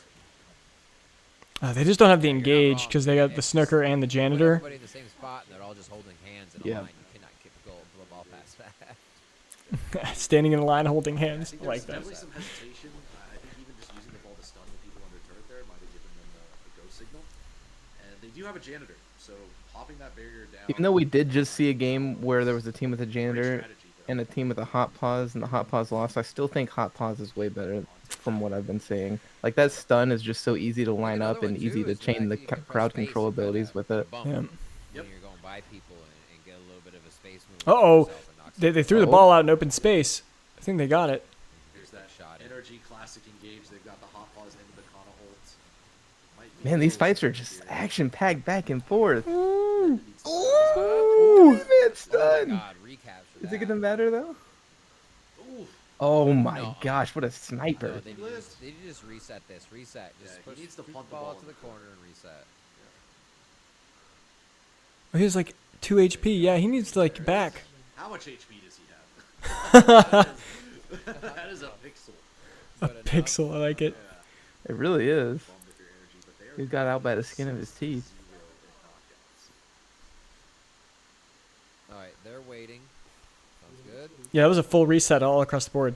They just don't have the engage because they got the Snooker and the Put janitor. everybody in the same spot, and they're all just holding hands in a Yeah. line. You cannot kick a goal until the ball pass back. Standing in a line holding I hands. think I there's like that. definitely some hesitation. I think even just using the ball to stun the people under turret there might have given them the go signal. And they do have a janitor, so popping that barrier down. Even though we did just see a game where there was a team with a great janitor strategy, though. and a team with a hot pause, and the hot pause lost, I still think hot pause is way better from what I've been seeing. Like that stun is just so easy to line Another up and one, easy too, to is the chain fact the that you can press crowd space control and get abilities that with it. bump Yeah. when Yep. you're going by people and get a little bit of a space move. Uh-oh. yourself and knock They someone threw the Oh. ball out in open space. I think they got it. There's that shot in. energy classic engage. They've got the hot pause into the Kana ult. Might Man, these fights are just action-packed back and forth. Ooh. Ooh, man's Oh my done. God, recapture Is that. it gonna matter though? Ooh. Oh my No. gosh, what a No, sniper! they need to just reset this. Reset. Just Yeah, push he needs to the punt the ball ball to in the the corner. corner and reset. Oh, he was like 2 HP. Yeah, he needs to like get back. How much HP does he have? That is a pixel. A Good enough. pixel, I like it. It really is. Bummed with your energy, but they are He got out by the skin of his teeth. 6-0 in knockouts. All right, they're waiting. Sounds good. Yeah, that was a full reset all across the board.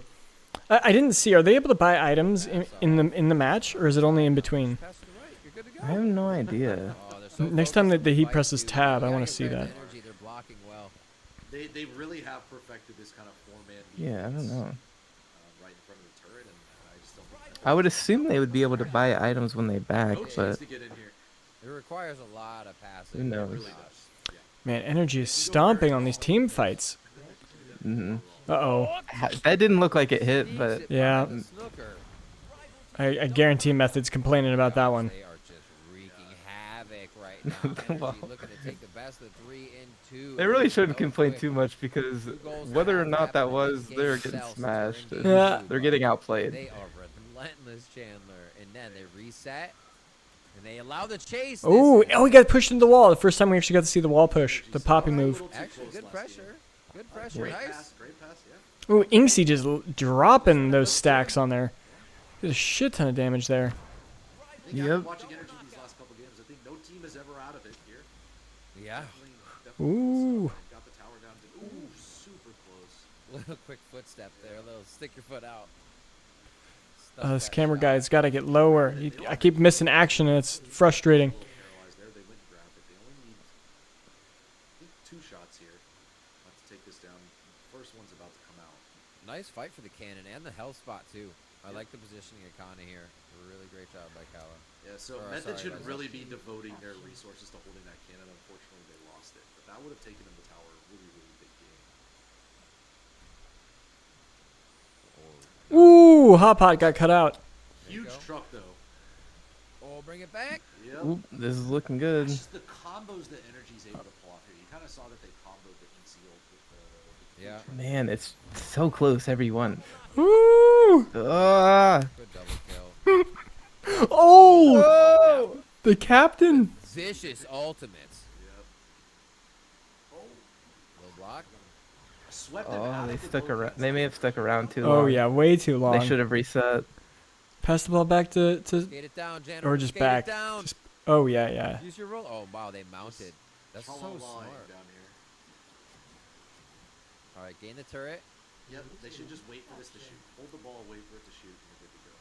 I didn't see. Are they able to buy items in the match, or is it only in between? Pass to the right. You're good to go. I have no idea. Oh, they're so Next time focused that on he fight, presses dude. tab, I Yeah, wanna you see have that. energy, they're blocking well. They really have perfected this kind of four-man Yeah, I don't defense, know. right in front of the turret, and I just don't think I would assume they would be able to buy items when they back, no chance but to get in here. It requires a lot of passing. Who knows? It really does. Yeah. Man, energy is stomping on these team fights. mhm. Uh-oh. That didn't look like it hit, but Yeah. The snooker. I guarantee Method's complaining about that one. They are just wreaking havoc right now. Well, Energy looking to take the best of 3 in 2. they really shouldn't Go complain quick. too much because 2 goals whether or have not that happened in was, this game they're getting itself, so smashed. they're and in Yeah. They're getting outplayed. They are relentless, Chandler. And then they reset. And they allow the chase. Oh, This- oh, he got pushed into the wall. The first time we actually got to see the wall push, the poppy A move. little too Actually, close good last pressure. game. Good pressure. Great Nice. pass, yeah. Ooh, Inksy just dropping those stacks on there. There's a shit ton of damage there. I think after Yep. watching energy these last couple games, I think no team is ever out of it here. Yeah. Definitely Ooh. got the tower down to super close. Little quick footstep there. A little stick your foot out. This Stuff that camera shot. guy's got to get lower. I keep missing action, and it's frustrating. Paralyzed there. They went and grabbed it. They only need, I think, 2 shots here to take this down. First one's about to come out. Nice fight for the cannon and the health spot too. I like the positioning of Kana here. Really great job by Kala. Yeah, so Or, Method sorry, should that's really be devoting their resources to holding that cannon. Unfortunately, they lost it. But that would have taken them the tower a really, really big game. Ooh, Hot Pot got cut out. you Huge go. truck, though. Oh, bring it back. Yep. Oop, this is looking good. It's just the combos that Energy's able to pull off here. You kind of saw that they comboed the Inseal with the Yeah. truck. Man, it's so close, every one. Ooh. Ah! Good double kill. Oh, the captain. Vicious ultimates. Yep. Oh, Little block. swept him Oh, out they of the stuck around. defense. They may have stuck around too long. Oh yeah, way too long. They should have reset. Pass the ball back to Skate it down, Jan. or just Skate back. It down. Just, oh yeah, yeah. Use your roll. Oh wow, they mounted. That's so Tra-la-la smart. down here. All right, gain the turret. Yep, they should just wait for this to shoot. Hold the ball, wait for it to shoot, and you're good to go.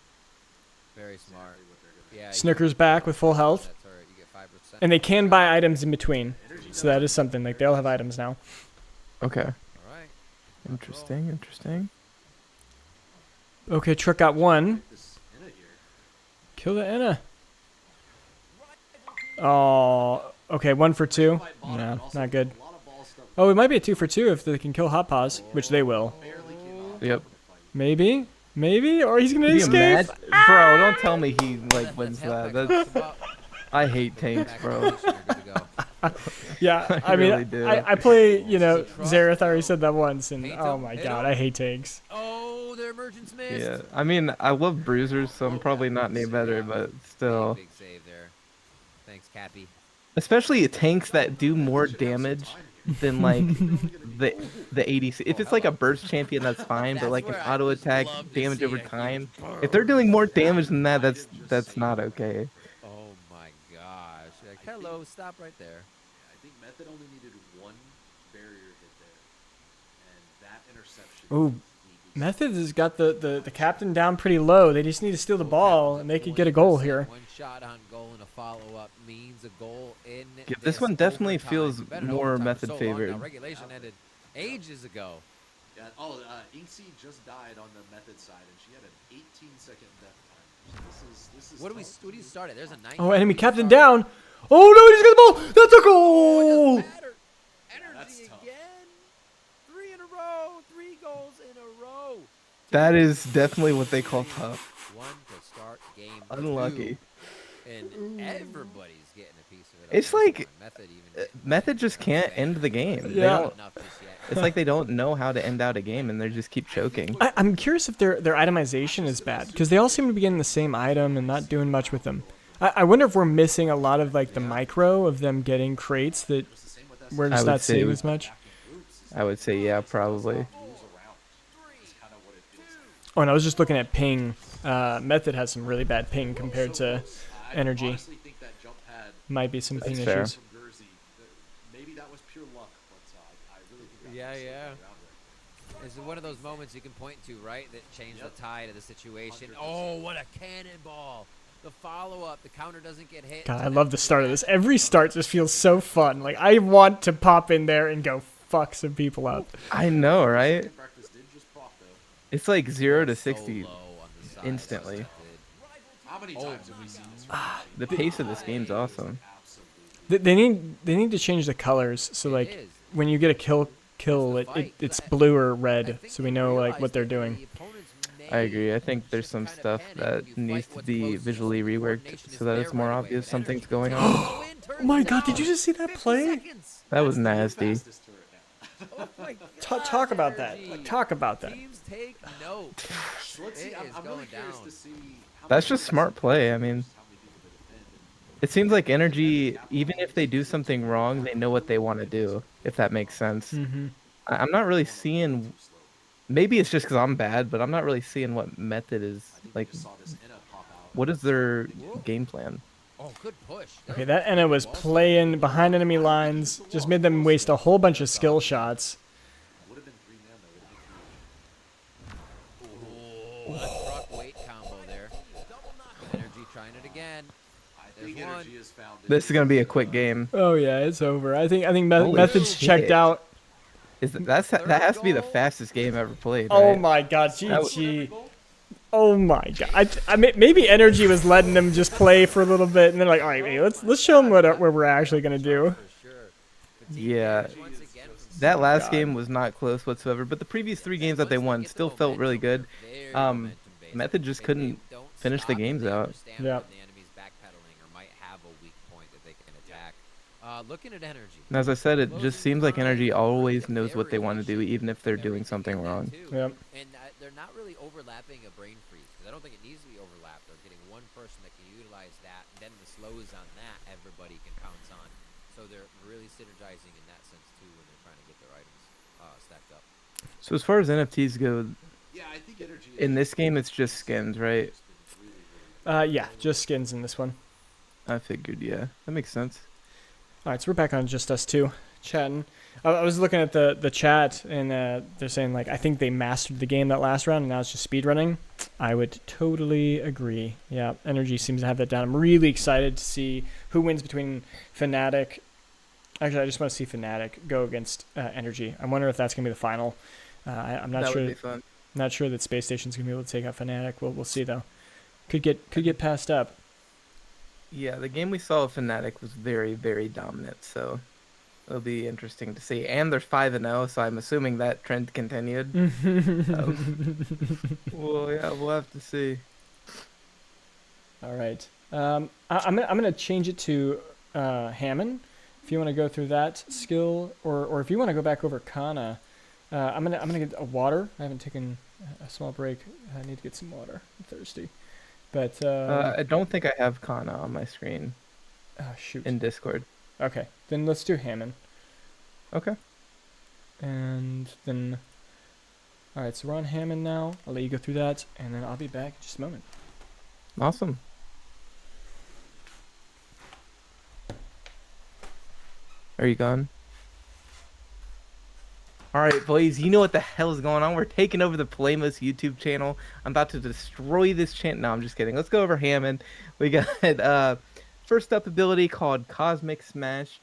Very smart. Exactly what they're gonna Yeah. you Snooker's get back with full health, that turret, you get 5%. and they can buy items in between. Energy So that is something. Like they'll have items now. Okay. All right. Interesting. Interesting. Okay, Truck got one. this Inna here. Kill the Enna. Oh, okay, 1 for 2. Fight bottom, No, but also not good. A lot of ball stuff Oh, it might be a 2 for 2 if they can kill Hot Paws, which they will. barely came out. Yep. Maybe, maybe, or he's gonna Can you escape. imagine? Bro, don't tell me he like wins Health that. pack That's, I hate tanks, back bro. position, you're good to go. Yeah, I I mean, really do. I play, you know, Zareth already said that once, and Hate oh him, my hate god, him. I hate tanks. Oh, their emergence missed. Yeah. I mean, I love bruisers, so I'm probably not any better, but still. Big save there. Thanks, Cappy. Especially tanks that do more damage than like the ADC. If it's like a burst champion, that's fine, but like an That's where I auto just attack love to damage see over a huge time, burn. if they're doing more damage than that, that's not okay. Oh my gosh. Like, hello, stop right there. I think Method only needed one barrier hit there, and that interception. Ooh, was the- Methods has got the captain down pretty low. They just need to steal the ball, and they could get a goal here. One shot on goal and a follow-up means a goal in Yeah, this one definitely overtime. feels We've been in more overtime Method so long favored. now. Regulation ended ages ago. Yeah. Oh, Inksy just died on the Method side, and she had an 18-second death time. So this is. What do tough. you start at? There's a 9. Oh, enemy captain down. Oh no, he just got the ball. That's a goal. that's Energy tough. again. 3 in a row. 3 goals in a row. That is definitely what they call tough. One to start game. Unlucky. 2. And everybody's getting a piece of it. It's on this like, one. Method even Method just can't end the game. They Yeah. don't, enough just yet. it's like they don't know how to end out a game, and they just keep choking. I'm curious if their itemization is bad, because they all seem to be getting the same item and not doing much with them. I wonder if we're missing a lot of like the micro of them getting crates that we're I just would not say seeing we- as much. I would say, yeah, probably. Moves around is kind of what it feels like. Oh, and I was just looking at ping. Method has some really bad ping compared to Energy. I honestly think that jump pad Might be some ping That's fair. issues. from Jersey, maybe that was pure luck, but I really think that Yeah, was yeah. around right. It's one of those moments you can point to, right, that changed the tide of the situation. Oh, what a cannonball! The follow-up, the counter doesn't get hit. God, so I then love the start of back this. to Every start just feels so fun. Like I want to pop in there and go fuck some people up. I know, right? Breakfast did just proc though. It's like 0 to so 60 low on the side. instantly. How many times have we seen this? The pace of this game's awesome. Absolutely. They need to change the colors so like is. when you get a kill it's blue or red so we know like what they're doing. I agree. I think there's some stuff that needs to be visually reworked so that it's more obvious something's going on. Oh my God, did you just see that play? That was nasty. Fastest turret now. Oh my Talk about that. Gee. Like, talk about that. Teams take note. So let's see. It I'm is really going curious down. to see. How That's many just smart play. I mean, how many people they defend. it seems like Energy, even if they do something wrong, they know what they want to do, if that makes sense. Mm-hmm. I'm not really seeing. Maybe it's just because I'm bad, but I'm not really seeing what Method is like. Just saw this Enna pop out. What is their game plan? Oh, good push. Okay, that Enna was playing behind enemy lines, just made them waste a whole bunch of skill shots. Would have been 3 man though. Oh, a truck weight combo there. Energy trying it again. I think There's one. Energy has found it. This is gonna be a quick game. Oh yeah, it's over. I think Holy Method's shit. checked out. That has to be the fastest game ever played. Oh right? my God, That was- GG. Oh my God. I mean, maybe Energy was letting them just play for a little bit, and they're like, all right, hey, let's show them what we're actually gonna do. For sure. Yeah. Once again, That last God. game was not close whatsoever, but the previous 3 games that they won still felt really good. Method just couldn't finish the games out. Yeah. The enemy's backpedaling or might have a weak point that they can attack. Looking at Energy. And as I said, it just seems like Energy always knows what they want to do, even if they're doing something wrong. Yep. And they're not really overlapping a brain freeze because I don't think it needs to be overlapped. They're getting one person that can utilize that, and then the slows on that everybody can pounce on. So they're really synergizing in that sense too when they're trying to get their items stacked up. So as far as NFTs go, Yeah, I think Energy. in this game it's just skins, right? Yeah, just skins in this one. I figured, yeah. That makes sense. All right, so we're back on Just Us 2, chatting. I was looking at the chat, and they're saying, like, I think they mastered the game that last round, and now it's just speedrunning. I would totally agree. Yeah, Energy seems to have that down. I'm really excited to see who wins between Fnatic. Actually, I just want to see Fnatic go against Energy. I wonder if that's going to be the final. I'm not that sure. would be fun. Not sure that Space Station's going to be able to take out Fnatic. We'll see, though. Could get passed up. Yeah, the game we saw of Fnatic was very, very dominant, so it'll be interesting to see. And they're 5-0, so I'm assuming that trend continued. Well, yeah, we'll have to see. All right. I'm gonna change it to Hammond. If you want to go through that skill, or if you want to go back over Kana, I'm gonna get a water. I haven't taken a small break. I need to get some water. I'm thirsty. But I don't think I have Kana on my screen shoot. in Discord. Okay, then let's do Hammond. Okay. And then, all right. So we're on Hammond now. I'll let you go through that, and then I'll be back in just a moment. Awesome. Are you gone? Alright, boys, you know what the hell is going on. We're taking over the Polemos YouTube channel. I'm about to destroy this channel. No, I'm just kidding. Let's go over Hammond. We got first up ability called Cosmic Smash.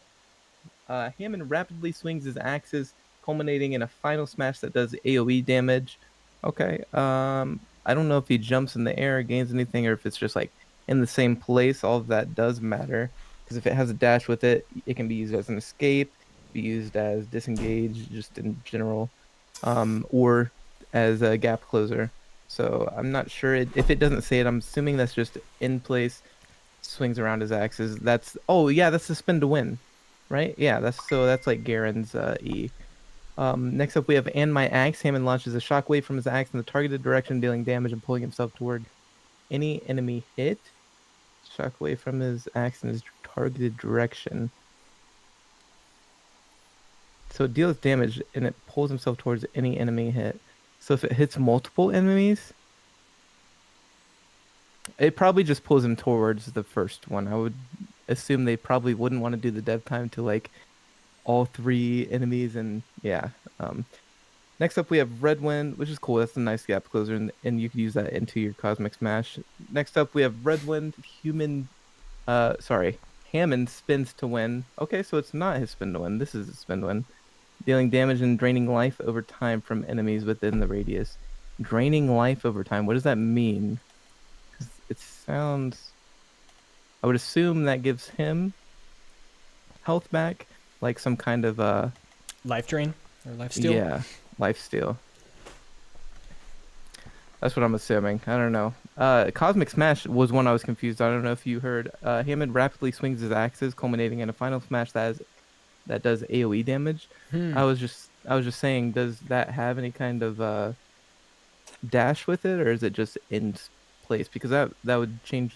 Hammond rapidly swings his axes, culminating in a final smash that does AoE damage. Okay. I don't know if he jumps in the air, gains anything, or if it's just like in the same place. All of that does matter. Because if it has a dash with it, it can be used as an escape, be used as disengage, just in general, or as a gap closer. So I'm not sure if it doesn't say it. I'm assuming that's just in place. swings around his axes. That's oh yeah, that's the spin to win, right? Yeah, that's like Garen's E. Next up we have and my axe. Hammond launches a shockwave from his axe in the targeted direction, dealing damage and pulling himself toward any enemy hit. Shockwave from his axe in his targeted direction. So it deals damage and it pulls himself towards any enemy hit. So if it hits multiple enemies, it probably just pulls him towards the first one. I would assume they probably wouldn't want to do the dev time to like all 3 enemies, and yeah. Next up we have Red Wind, which is cool. That's a nice gap closer, and you can use that into your Cosmic Smash. Next up we have Red Wind. Hammond spins to win. Okay, so it's not his spin to win. This is his spin to win. Dealing damage and draining life over time from enemies within the radius. Draining life over time. What does that mean? 'Cause it sounds... I would assume that gives him health back, like some kind of Life drain or life steal? Yeah, life steal. That's what I'm assuming. I don't know. Cosmic Smash was one I was confused. I don't know if you heard. Hammond rapidly swings his axes, culminating in a final smash that does AoE damage. I was just saying, does that have any kind of dash with it, or is it just in place? Because that would change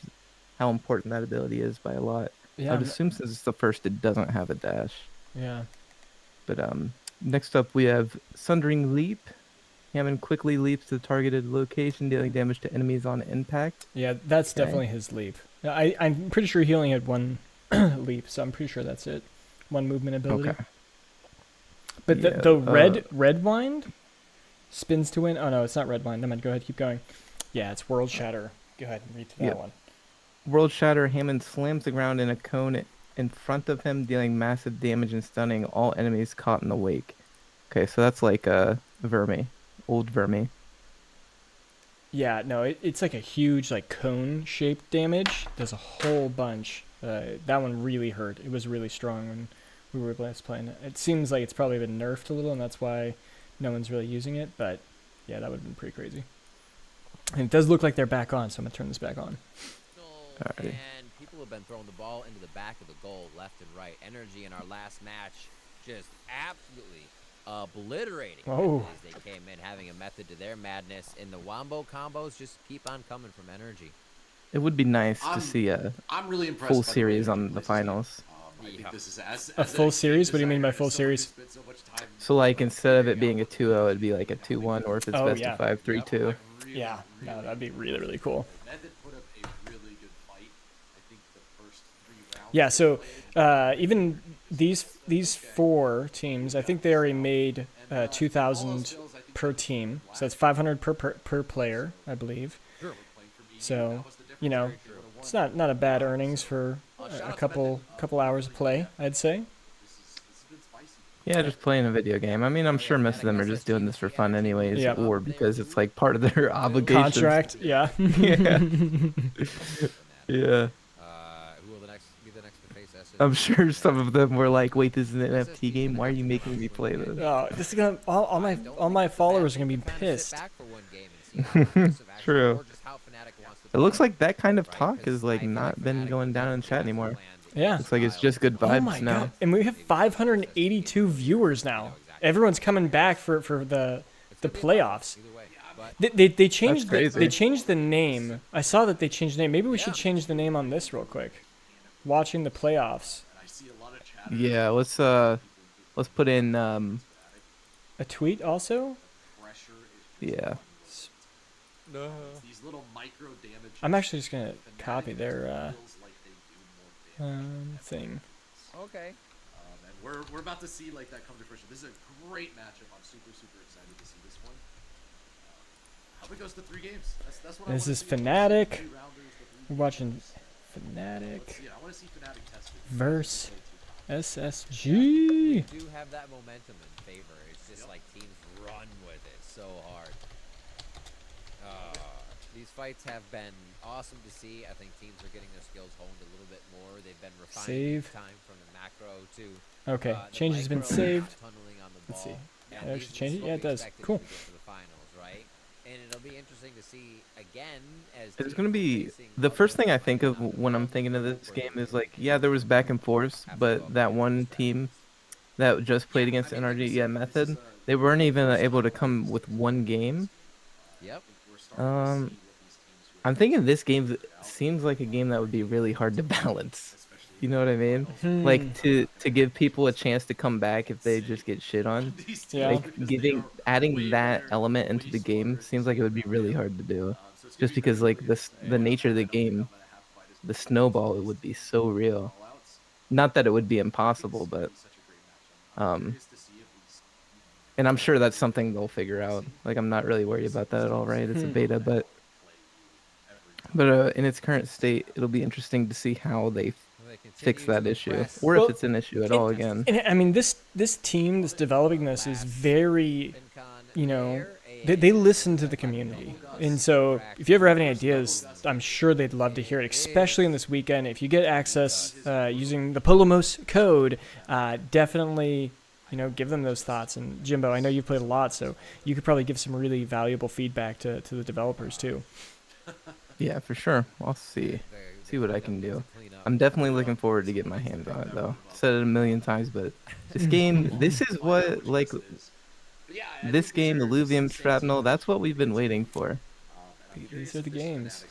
how important that ability is by a lot. Yeah, I would assume since it's the first, it doesn't have a dash. Yeah. But next up we have Sundering Leap. Hammond quickly leaps to the targeted location, dealing damage to enemies on impact. Yeah, that's definitely his leap. I'm pretty sure he only had one leap, so I'm pretty sure that's it. One movement ability. Okay. But Yeah, the red wind spins to win. Oh no, it's not red wind. Never mind. Go ahead, keep going. Yeah, it's World Shatter. Go ahead and read to that Yep. one. World Shatter. Hammond slams the ground in a cone in front of him, dealing massive damage and stunning all enemies caught in the wake. Okay, so that's like Vermi. Old Vermi. Yeah, no, it's like a huge like cone-shaped damage. Does a whole bunch. That one really hurt. It was really strong when we were last playing it. It seems like it's probably been nerfed a little, and that's why no one's really using it. But yeah, that would have been pretty crazy. And it does look like they're back on, so I'm gonna turn this back on. Alrighty. And people have been throwing the ball into the back of the goal left and right. Energy in our last match just absolutely obliterating Oh. as they came in, having a method to their madness. And the wombo combos just keep on coming from Energy. It would be nice to see a I'm really impressed full by the way series that on he the plays this finals. game. I think this is as A full series? What do you mean by full series? So like instead of it being a 2-0, it'd be like a 2-1, or if it's Oh, best yeah. of 5, 3-2. Yeah, no, that'd be really, really cool. Method put up a really good fight. I think the first 3 rounds. Yeah, so even these 4 teams, I think they already made 2,000 per team, so that's 500 per player, I believe. So, you know, it's not a bad earnings for a couple hours of play, I'd say. Yeah, just playing a video game. I mean, I'm sure most of them are just doing this for fun anyways, Yep. or because it's like part of their obligations. Contract, yeah. Yeah. Yeah. Who will be the next to face Ascension? I'm sure some of them were like, wait, this is an NFT game? Why are you making me play this? Oh, this is gonna all my followers are gonna be pissed. True. It looks like that kind of talk has like not been going down in chat anymore. Yeah. Looks like it's just good Oh vibes my now. god! And we have 582 viewers now. Everyone's coming back for the playoffs. They changed crazy. they changed the name. I saw that they changed the name. Maybe we should change the name on this real quick. Watching the playoffs. Yeah, let's put in A tweet also. yeah. These little micro damage. I'm actually just gonna copy their thing. Okay. And we're about to see like that come to fruition. This is a great matchup. I'm super excited to see this one. I hope it goes to 3 games. That's what This I is want to see. Fnatic. 3 rounders, the 3 We're watching games. Fnatic Yeah, I want to see Fnatic tested. versus They SSG. do have that momentum in favor. It's just like teams run with it so hard. These fights have been awesome to see. I think teams are getting their skills honed a little bit more. They've been refining Save. time from the macro to Okay, the change has been micro, saved. tunneling on the Let's ball. see. And Did it these actually change it? is what Yeah, we it does. expected Cool. to get to the finals, right? And it'll be interesting to see again as It's teams gonna are be facing the other first thing I think of players when I'm thinking of this game is like, yeah, there was back and forth, but that one team that just played against NRG, yeah, Method, they weren't even able to come with one game. Yep. I'm thinking this game seems like a game that would be really hard to balance. You know what I mean? Like to give people a chance to come back if they just get shit on. Yeah. Like adding that element into the game seems like it would be really hard to do. Just because like the nature of the game, the snowball, it would be so real. Not that it would be impossible, but and I'm sure that's something they'll figure out. Like I'm not really worried about that at all, right? It's a beta, but in its current state, it'll be interesting to see how they fix that issue, or if it's an issue at all again. And I mean, this team that's developing this is very, you know, they listen to the community. And so if you ever have any ideas, I'm sure they'd love to hear it, especially in this weekend. If you get access using the Polemos code, definitely, you know, give them those thoughts. And Jimbo, I know you've played a lot, so you could probably give some really valuable feedback to the developers too. Yeah, for sure. I'll see what I can do. I'm definitely looking forward to getting my hands on it, though. Said it a million times, but this game, this is what, like, this game, Illuvium, Shrapnel, that's what we've been waiting for. These are the games.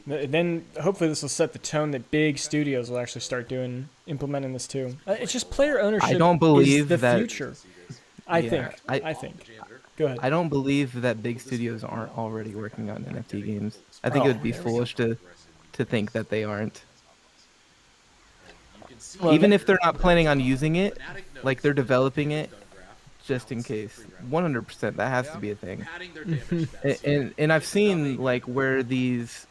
Then hopefully this will set the tone that big studios will actually start implementing this too. It's just player ownership. I don't believe is the that, future. I think. Go ahead. I don't believe that big studios aren't already working on NFT games. I think it would be foolish to think that they aren't. Well, even if they're not planning on using it, like they're developing it just in case. 100%, that has to be a thing. And I've seen like where these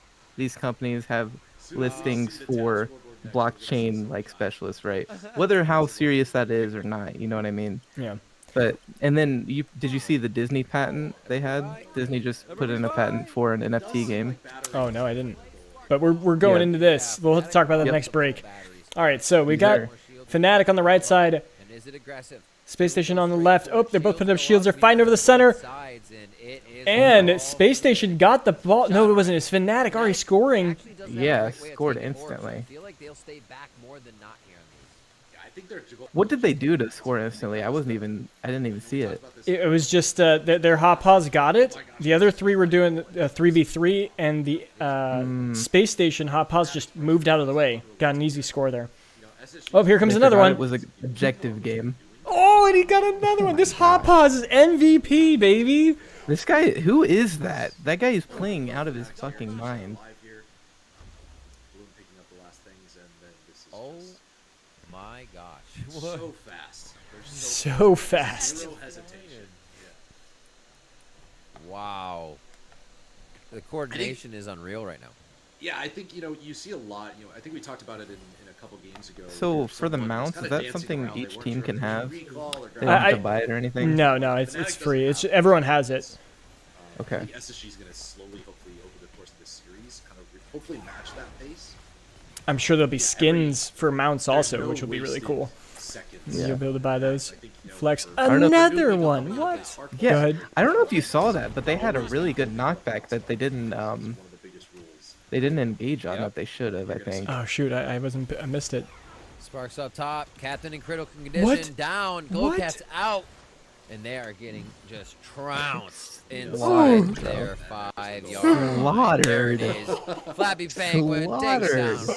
companies have listings for blockchain like specialists, right? Whether how serious that is or not, you know what I mean? Yeah. But and then did you see the Disney patent they had? Disney just put in a patent for an NFT game. Oh no, I didn't. But we're going into this. We'll have to talk about that next break. All right, so we got Fnatic on the right side, Space Station on the left. Oh, they're both putting up shields. They're fighting over the center. And Space Station got the ball. No, it wasn't. It's Fnatic already scoring. Yeah, scored instantly. I feel like they'll stay back more than not here on these. What did they do to score instantly? I didn't even see it. It was just their hot paws got it. The other three were doing 3v3, and the Space Station hot paws just moved out of the way. Got an easy score there. Oh, here comes another one. It was an objective game. Oh, and he got another one. This hot paws is MVP, baby. This guy, who is that? That guy is playing out of his fucking mind. Oh my gosh. So fast. So fast. Zero hesitation. Wow. The coordination is unreal right now. Yeah, I think, you see a lot, I think we talked about it in a couple games ago. So for the mounts, is that something each team can have? They don't have to buy it or anything? No, it's free. Everyone has it. Okay. I think SSG is going to slowly, hopefully, over the course of this series, kind of hopefully match that pace. I'm sure there'll be skins for mounts also, which will be really cool. Yeah. You'll be able to buy those. Flex. don't know if- Another one. What? Yeah. Go ahead. I don't know if you saw that, but they had a really good knockback that they didn't engage on that they should have, I think. Oh shoot! I missed it. Sparks up top. Captain in critical condition. What? Down. What? Glowcat's out. And they are getting just trounced inside Slaughtered. their 5 yard. Slaughtered. There it is. Flappy Penguin takes Slaughtered. down.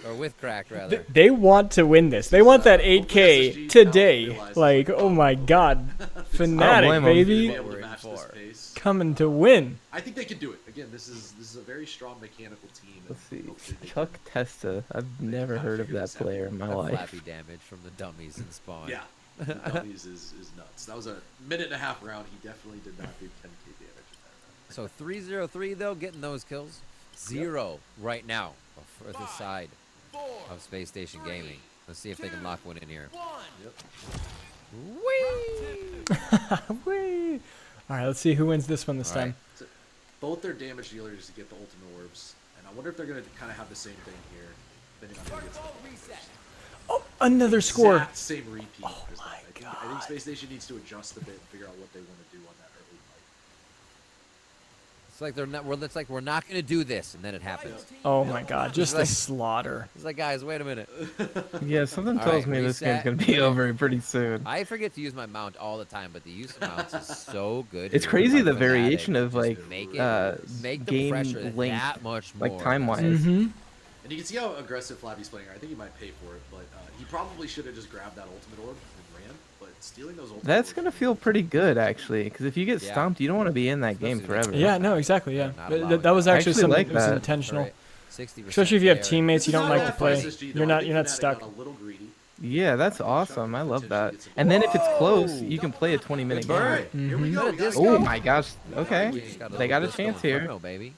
Or with crack, rather. They want to win this. They want that 8K today. Like, oh my god, Fnatic, blame 'em. baby, Able to match this pace. coming to win. I think they can do it. Again, this is a very strong mechanical team. and Let's see. hopefully they Chuck Testa. I've never heard of that player in my That life. flappy damage from the dummies in spawn. Yeah, the dummies is nuts. That was a minute and a half round. He definitely did not do 10k damage in that round. So 3-0-3 though, getting those kills. 0 right now for the side of Space Station Gaming. Let's see if they can lock one in here. Whee! All right, let's see who wins this one this All right. time. So both their damage dealers get the ultimate orbs, and I wonder if they're going to kind of have the same thing here. Depending on who gets the orbs. Oh, another score. Exact same repeat. Oh as that. my I think God. Space Station needs to adjust a bit and figure out what they want to do on that early fight. It's like we're not gonna do this, and then it happens. Oh my God, just a like- slaughter. It's like, guys, wait a minute. Yeah, something All tells right, me this game's reset. gonna be over pretty soon. I forget to use my mount all the time, but the use of mounts is so good. It's here crazy by the Fnatic. variation of Just like make the game pressure length, that much more. like time-wise. Mm-hmm. And you can see how aggressive Flabby's playing. I think he might pay for it, but he probably should have just grabbed that ultimate orb and ran. But stealing those ultimate That's orbs gonna would be feel pretty good actually, because if you get Yeah. stomped, you don't want to be in that game Especially forever. Yeah, no, exactly. Yeah, Not Th- allowing that was that. I actually actually something like that was that. intentional. Right. 60% Especially if you have there. teammates you This don't is like not to bad for play. SSG, though. You're I not think you're not Fnatic stuck. got a little greedy. Yeah, that's awesome. I love that. Potentially get some- And then if it's close, Whoa! you can play a 20-minute Good game. burn. Alright, here we go. We gotta Oh go. my gosh. Okay. We just They got a little chance disco here. inferno, baby.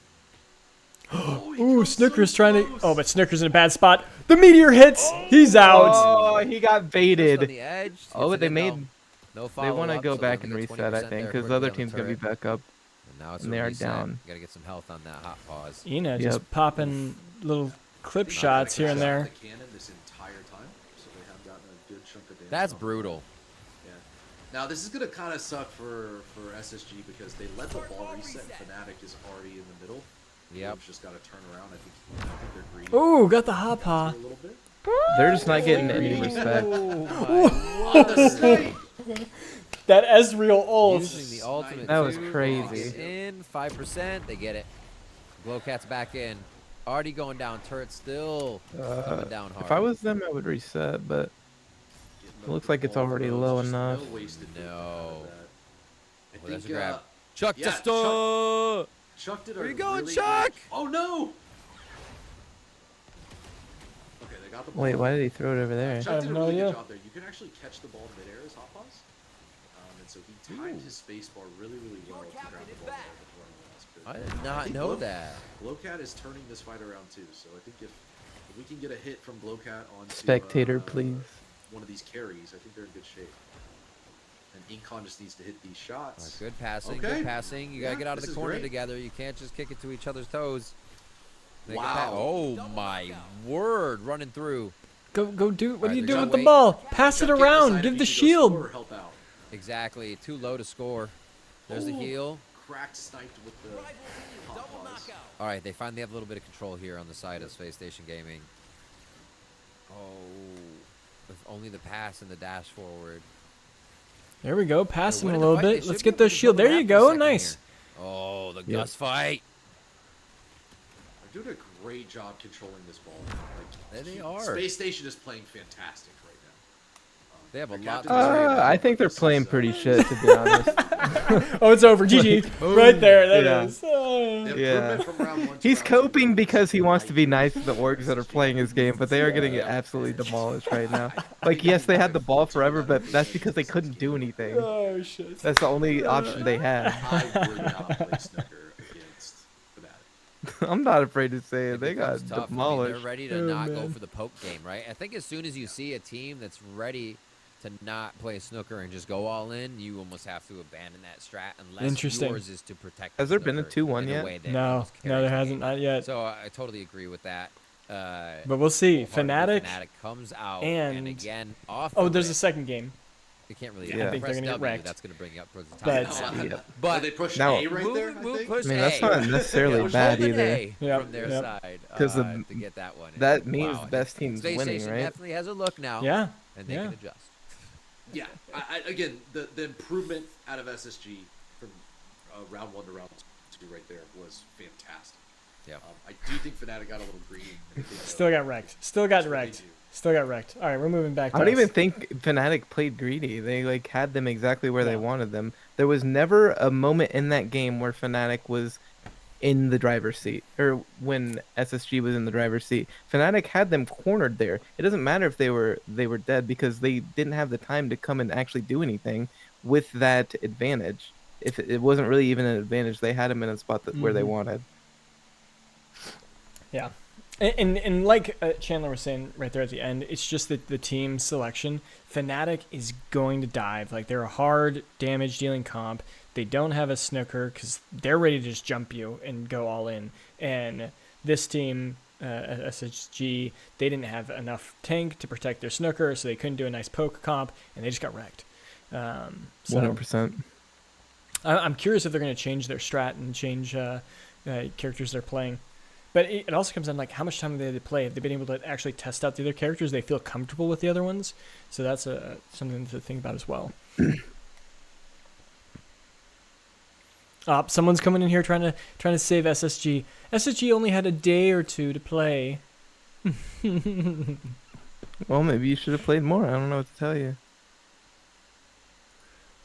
Oh, he Ooh, comes Snooker's so trying to. close. Oh, but Snooker's in a bad spot. The meteor hits. He's out. Oh, he got Just on baited. the edge. Oh, hits but it they in, made. though. No They follow want to up, go so back they'll and get reset, I 20% think, there because the quickly other on the team's gonna be turret. back up. And now it's and a they are reset. down. Gotta get some health on that hot pause. Ina just Yep. popping little clip shots here and Shot there. the cannon this entire time, so they have gotten a good chunk of damage. That's off. brutal. Yeah. Now this is gonna kind of suck for SSG because they let the ball reset. And Fnatic is already in the middle. Yep. Wolves just gotta turn around. I think they're greedy. Ooh, got the hop A ha. little bit. They're just not getting any respect. On the snake. That Ezreal ult. Using the ultimate. That was two, crazy. locks In 5%, they get it. Glowcat's back in. Already going down. Turret still coming down hard. If I was them, I would reset, but Getting looks the like it's ball already throws, low just enough. wasted No. out of that. I Well, that's a think, grab. Chuck yeah, the star. Chuck did a Where you going, really Chuck? good- Oh no! Okay, they got the ball. wait, why did he throw it over there? Chuck have did a no really idea. good job there. You can actually catch the ball midair as hot pass. And so he timed his space bar really, really well to grab the ball there before anyone else could. I did not think know Glow- that. Glowcat is turning this fight around too, so I think if we can get a hit from Glowcat on Spectator, please. one of these carries, I think they're in good shape. And Incon just needs to hit these shots. Good passing. Okay. Good passing. You gotta Yeah, get out of this the is corner great. together. You can't just kick it to each other's toes. Make a Wow. pa- Oh my word! Running through. Go do. What are Alright, you they're doing gonna with the wait. ball? Pass it Chuck can't around. decide Give if the he should go score or shield. help out. Exactly. Too low to score. There's the Ooh. heal. Cracked sniped with the hot paws. All right, they finally have a little bit of control here on the side of Space Station Gaming. Oh, if only the pass and the dash forward. There we go. Passing a winning the little fight. They bit. should Let's be get able to those shield. build There a you map for a go. second Nice. here. Oh, the Yep. Gus fight. They're doing a great job controlling this ball. There they he- are. Space Station is playing fantastic right now. They have a Their lot to captain's worry very about. I think they're This is, playing pretty shit, to be honest. Oh, it's over. GG. Right there. That Yeah. is. The Yeah. improvement from round one to He's round two coping was because he wants to be night nice to the orgs that are playing his game, but they are getting Yeah. absolutely demolished right now. Like, yes, they had the ball forever, but that's because they couldn't do anything. Oh shit. That's the only option they had. I would not play Snooker against Fnatic. I'm not afraid to say it. It They got becomes tough. I mean, demolished. they're ready to Oh, not go man. for the poke game, right? I think as soon as you see a team that's ready to not play snooker and just go all in, you almost have to abandon that strat unless Interesting. yours is to protect. Has the there been a snooker 2-1 in a yet? way that No, almost no, carries there the hasn't. game. Not yet. So I totally agree with that. But we'll see. wholeheartedly, Fnatic. Fnatic comes out and- again off. Oh, of there's it. a second game. You can't really. Yeah. I think they're press gonna get W, wrecked. That's gonna bring you up towards the top. That's- No, Yep. But they push Now- A right there. move, I think. push I mean, that's A. not necessarily Push bad Move an either. A Yep, from their yep. side 'Cause to get that one. in. That means Wow. best team's Space winning, Station right? definitely has a look now. Yeah. And they Yeah. can adjust. Yeah, again, the improvement out of SSG from round one to round two right there was fantastic. Yeah. I do think Fnatic got a little greedy. and they Still got wrecked. Still got That's what they wrecked. do. Still got wrecked. All right, we're moving back. I to don't us. even think Fnatic played greedy. They like had them exactly where they No. wanted them. There was never a moment in that game where Fnatic was in the driver's seat, or when SSG was in the driver's seat. Fnatic had them cornered there. It doesn't matter if they were dead because they didn't have the time to come and actually do anything with that advantage. If it wasn't really even an advantage, they had them in a spot where they Mhm. wanted. Yeah. And like Chandler was saying right there at the end, it's just that the team selection. Fnatic is going to dive. Like, they're a hard damage dealing comp. They don't have a snooker because they're ready to just jump you and go all in. And this team, SSG, they didn't have enough tank to protect their snooker, so they couldn't do a nice poke comp, and they just got wrecked. So 100%. I'm curious if they're going to change their strat and change characters they're playing. But it also comes down like how much time they play. Have they been able to actually test out the other characters? They feel comfortable with the other ones. So that's something to think about as well. Someone's coming in here trying to save SSG. SSG only had a day or two to play. Well, maybe you should have played more. I don't know what to tell you.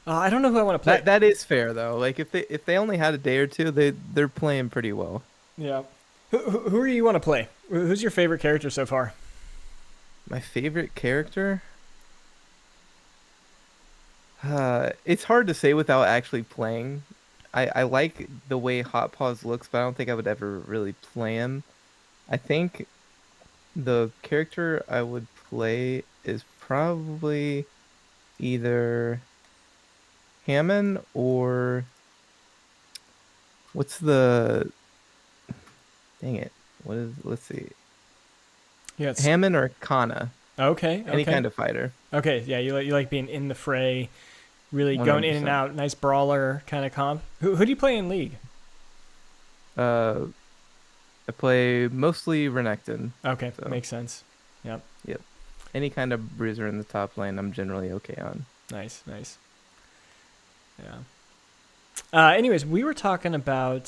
I don't know who I want to play. That is fair though. Like if they only had a day or two, they're playing pretty well. Yeah. Who do you want to play? Who's your favorite character so far? My favorite character? It's hard to say without actually playing. I like the way Hot Paws looks, but I don't think I would ever really play him. I think the character I would play is probably either Hammond or what's the... Dang it. Let's see. Yeah, Hammond or Kana. Okay. Any kind of fighter. Okay, yeah, you like being in the fray, really 100%. going in and out, nice brawler kind of comp. Who do you play in League? I play mostly Renekton. Okay, So- makes sense. Yep. Any kind of bruiser in the top lane, I'm generally okay on. Nice. Yeah. Anyways, we were talking about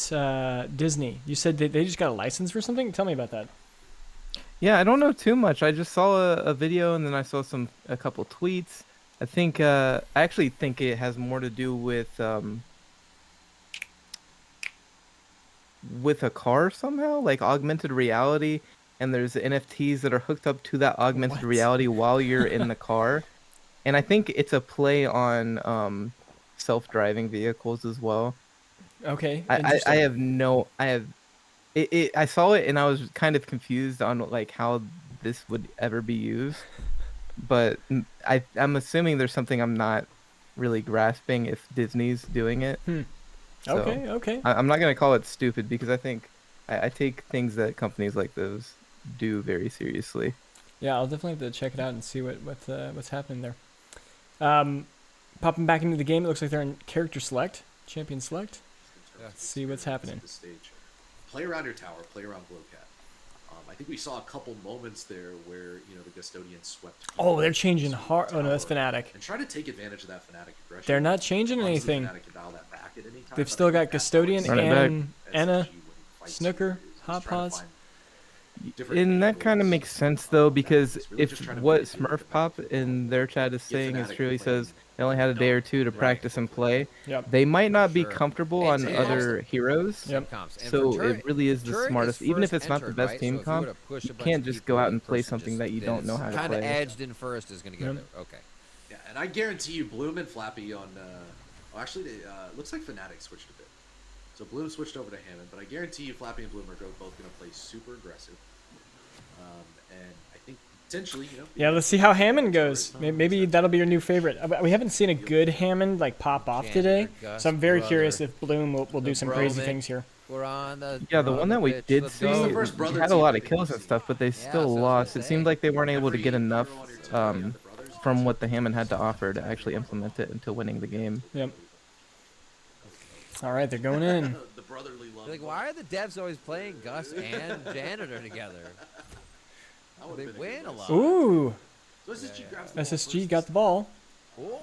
Disney. You said they just got a license for something? Tell me about that. Yeah, I don't know too much. I just saw a video and then I saw a couple tweets. I actually think it has more to do with a car somehow, like augmented reality, and there's NFTs that are hooked up to that augmented What? reality while you're in the car. And I think it's a play on self-driving vehicles as well. Okay. I saw it and I was kind of confused on like how this would ever be used, but I'm assuming there's something I'm not really grasping if Disney's doing it. So, Okay. I'm not gonna call it stupid because I think I take things that companies like those do very seriously. Yeah, I'll definitely have to check it out and see what's happening there. Popping back into the game, it looks like they're in character select, champion select. Let's see what's happening. At this stage. Play around your tower, play around Glowcat. I think we saw a couple moments there where the Custodians swept. Oh, they're changing hard. Oh no, tower that's Fnatic. And try to take advantage of that Fnatic aggression. They're not changing Obviously, anything. Fnatic can dial that back at any time, They've but still I got think that's Custodian what Run it and SSG Anna, when he fights Snooker, is Hot trying to Paws. find different And that kind of angles. makes sense though, because It's really if just trying to what make it Smurf Pop in their chat is saying is Fnatic true, he playing says they only had a day or two to Right. practice and play. Yep. They might not be Sure. comfortable on It's other heroes. Yep. comps. And So for it really is the Turret smartest. Even if first it's not the entered, best right? team So if you comp, were to push a you bunch can't of just people, go out the and play person something just that you did don't it. know how to Kinda play. edged in first is going to get Yep. there. Okay. Yeah, and I guarantee you, Bloom and Flappy on. Actually, they looks like Fnatic switched a bit. So Bloom switched over to Hammond, but I guarantee you, Flappy and Bloom are both going to play super aggressive. And I think potentially, Yeah, let's see how Hammond goes. Maybe that'll be your new favorite. We haven't seen a good Hammond like pop off today, so I'm very curious if Bloom will do some crazy Broman. things here. We're on the Yeah, the we're one on that we pitch. did Let's see go. the first brother had a team lot I of think kills we've and stuff, but they so still I was gonna lost. It say. seemed like they weren't able to get Every enough hero on your team, the brothers, from what the Hammond had to offer to actually implement it into winning the game. Yep. All right, they're going in. the brotherly love. Like, why are the devs always playing Gus and Janitor together? That would've They been a win good a one. lot. Ooh, So SSG grabs the ball SSG first. got the ball.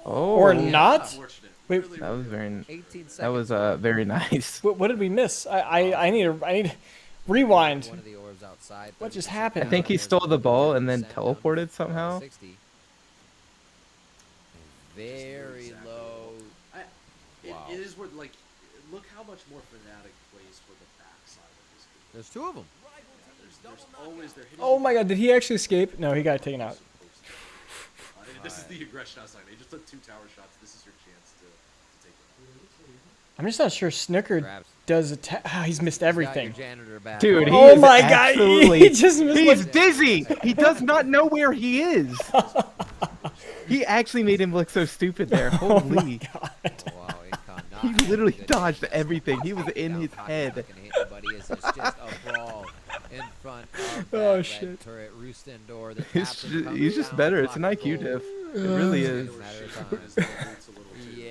Oh, Or yeah. not? Unfortunate. Wait. Really, That was very. 18 seconds. That was very nice. What did we miss? I need rewind. One of the orbs outside. What just 30% happened? I think he down. stole the ball and then 30% down. teleported somehow. 60. Very Exactly. low. Wow. It is worth look how much more Fnatic plays for the backside of this game. There's two of them. There's always they're hitting. Oh my God, did he actually escape? No, he got taken out. This is the aggression outside. They just took 2 tower shots. This is your chance to take it. I'm just not sure Snooker Grabs. does attack. He's missed Got your everything. janitor back. Dude, he Oh is my God, absolutely. he just missed He's like dizzy. He does not know where he is. He actually made him look so stupid there. Holy. Oh, wow, Incon not He having literally good dodged defense. everything. He was in Down his pocket, head. not gonna hit anybody as it's just a brawl in front of that Oh, red shit. turret. Roost indoor. The He's captain just, comes he's just down, better. It's an block IQ goal. diff. It really is.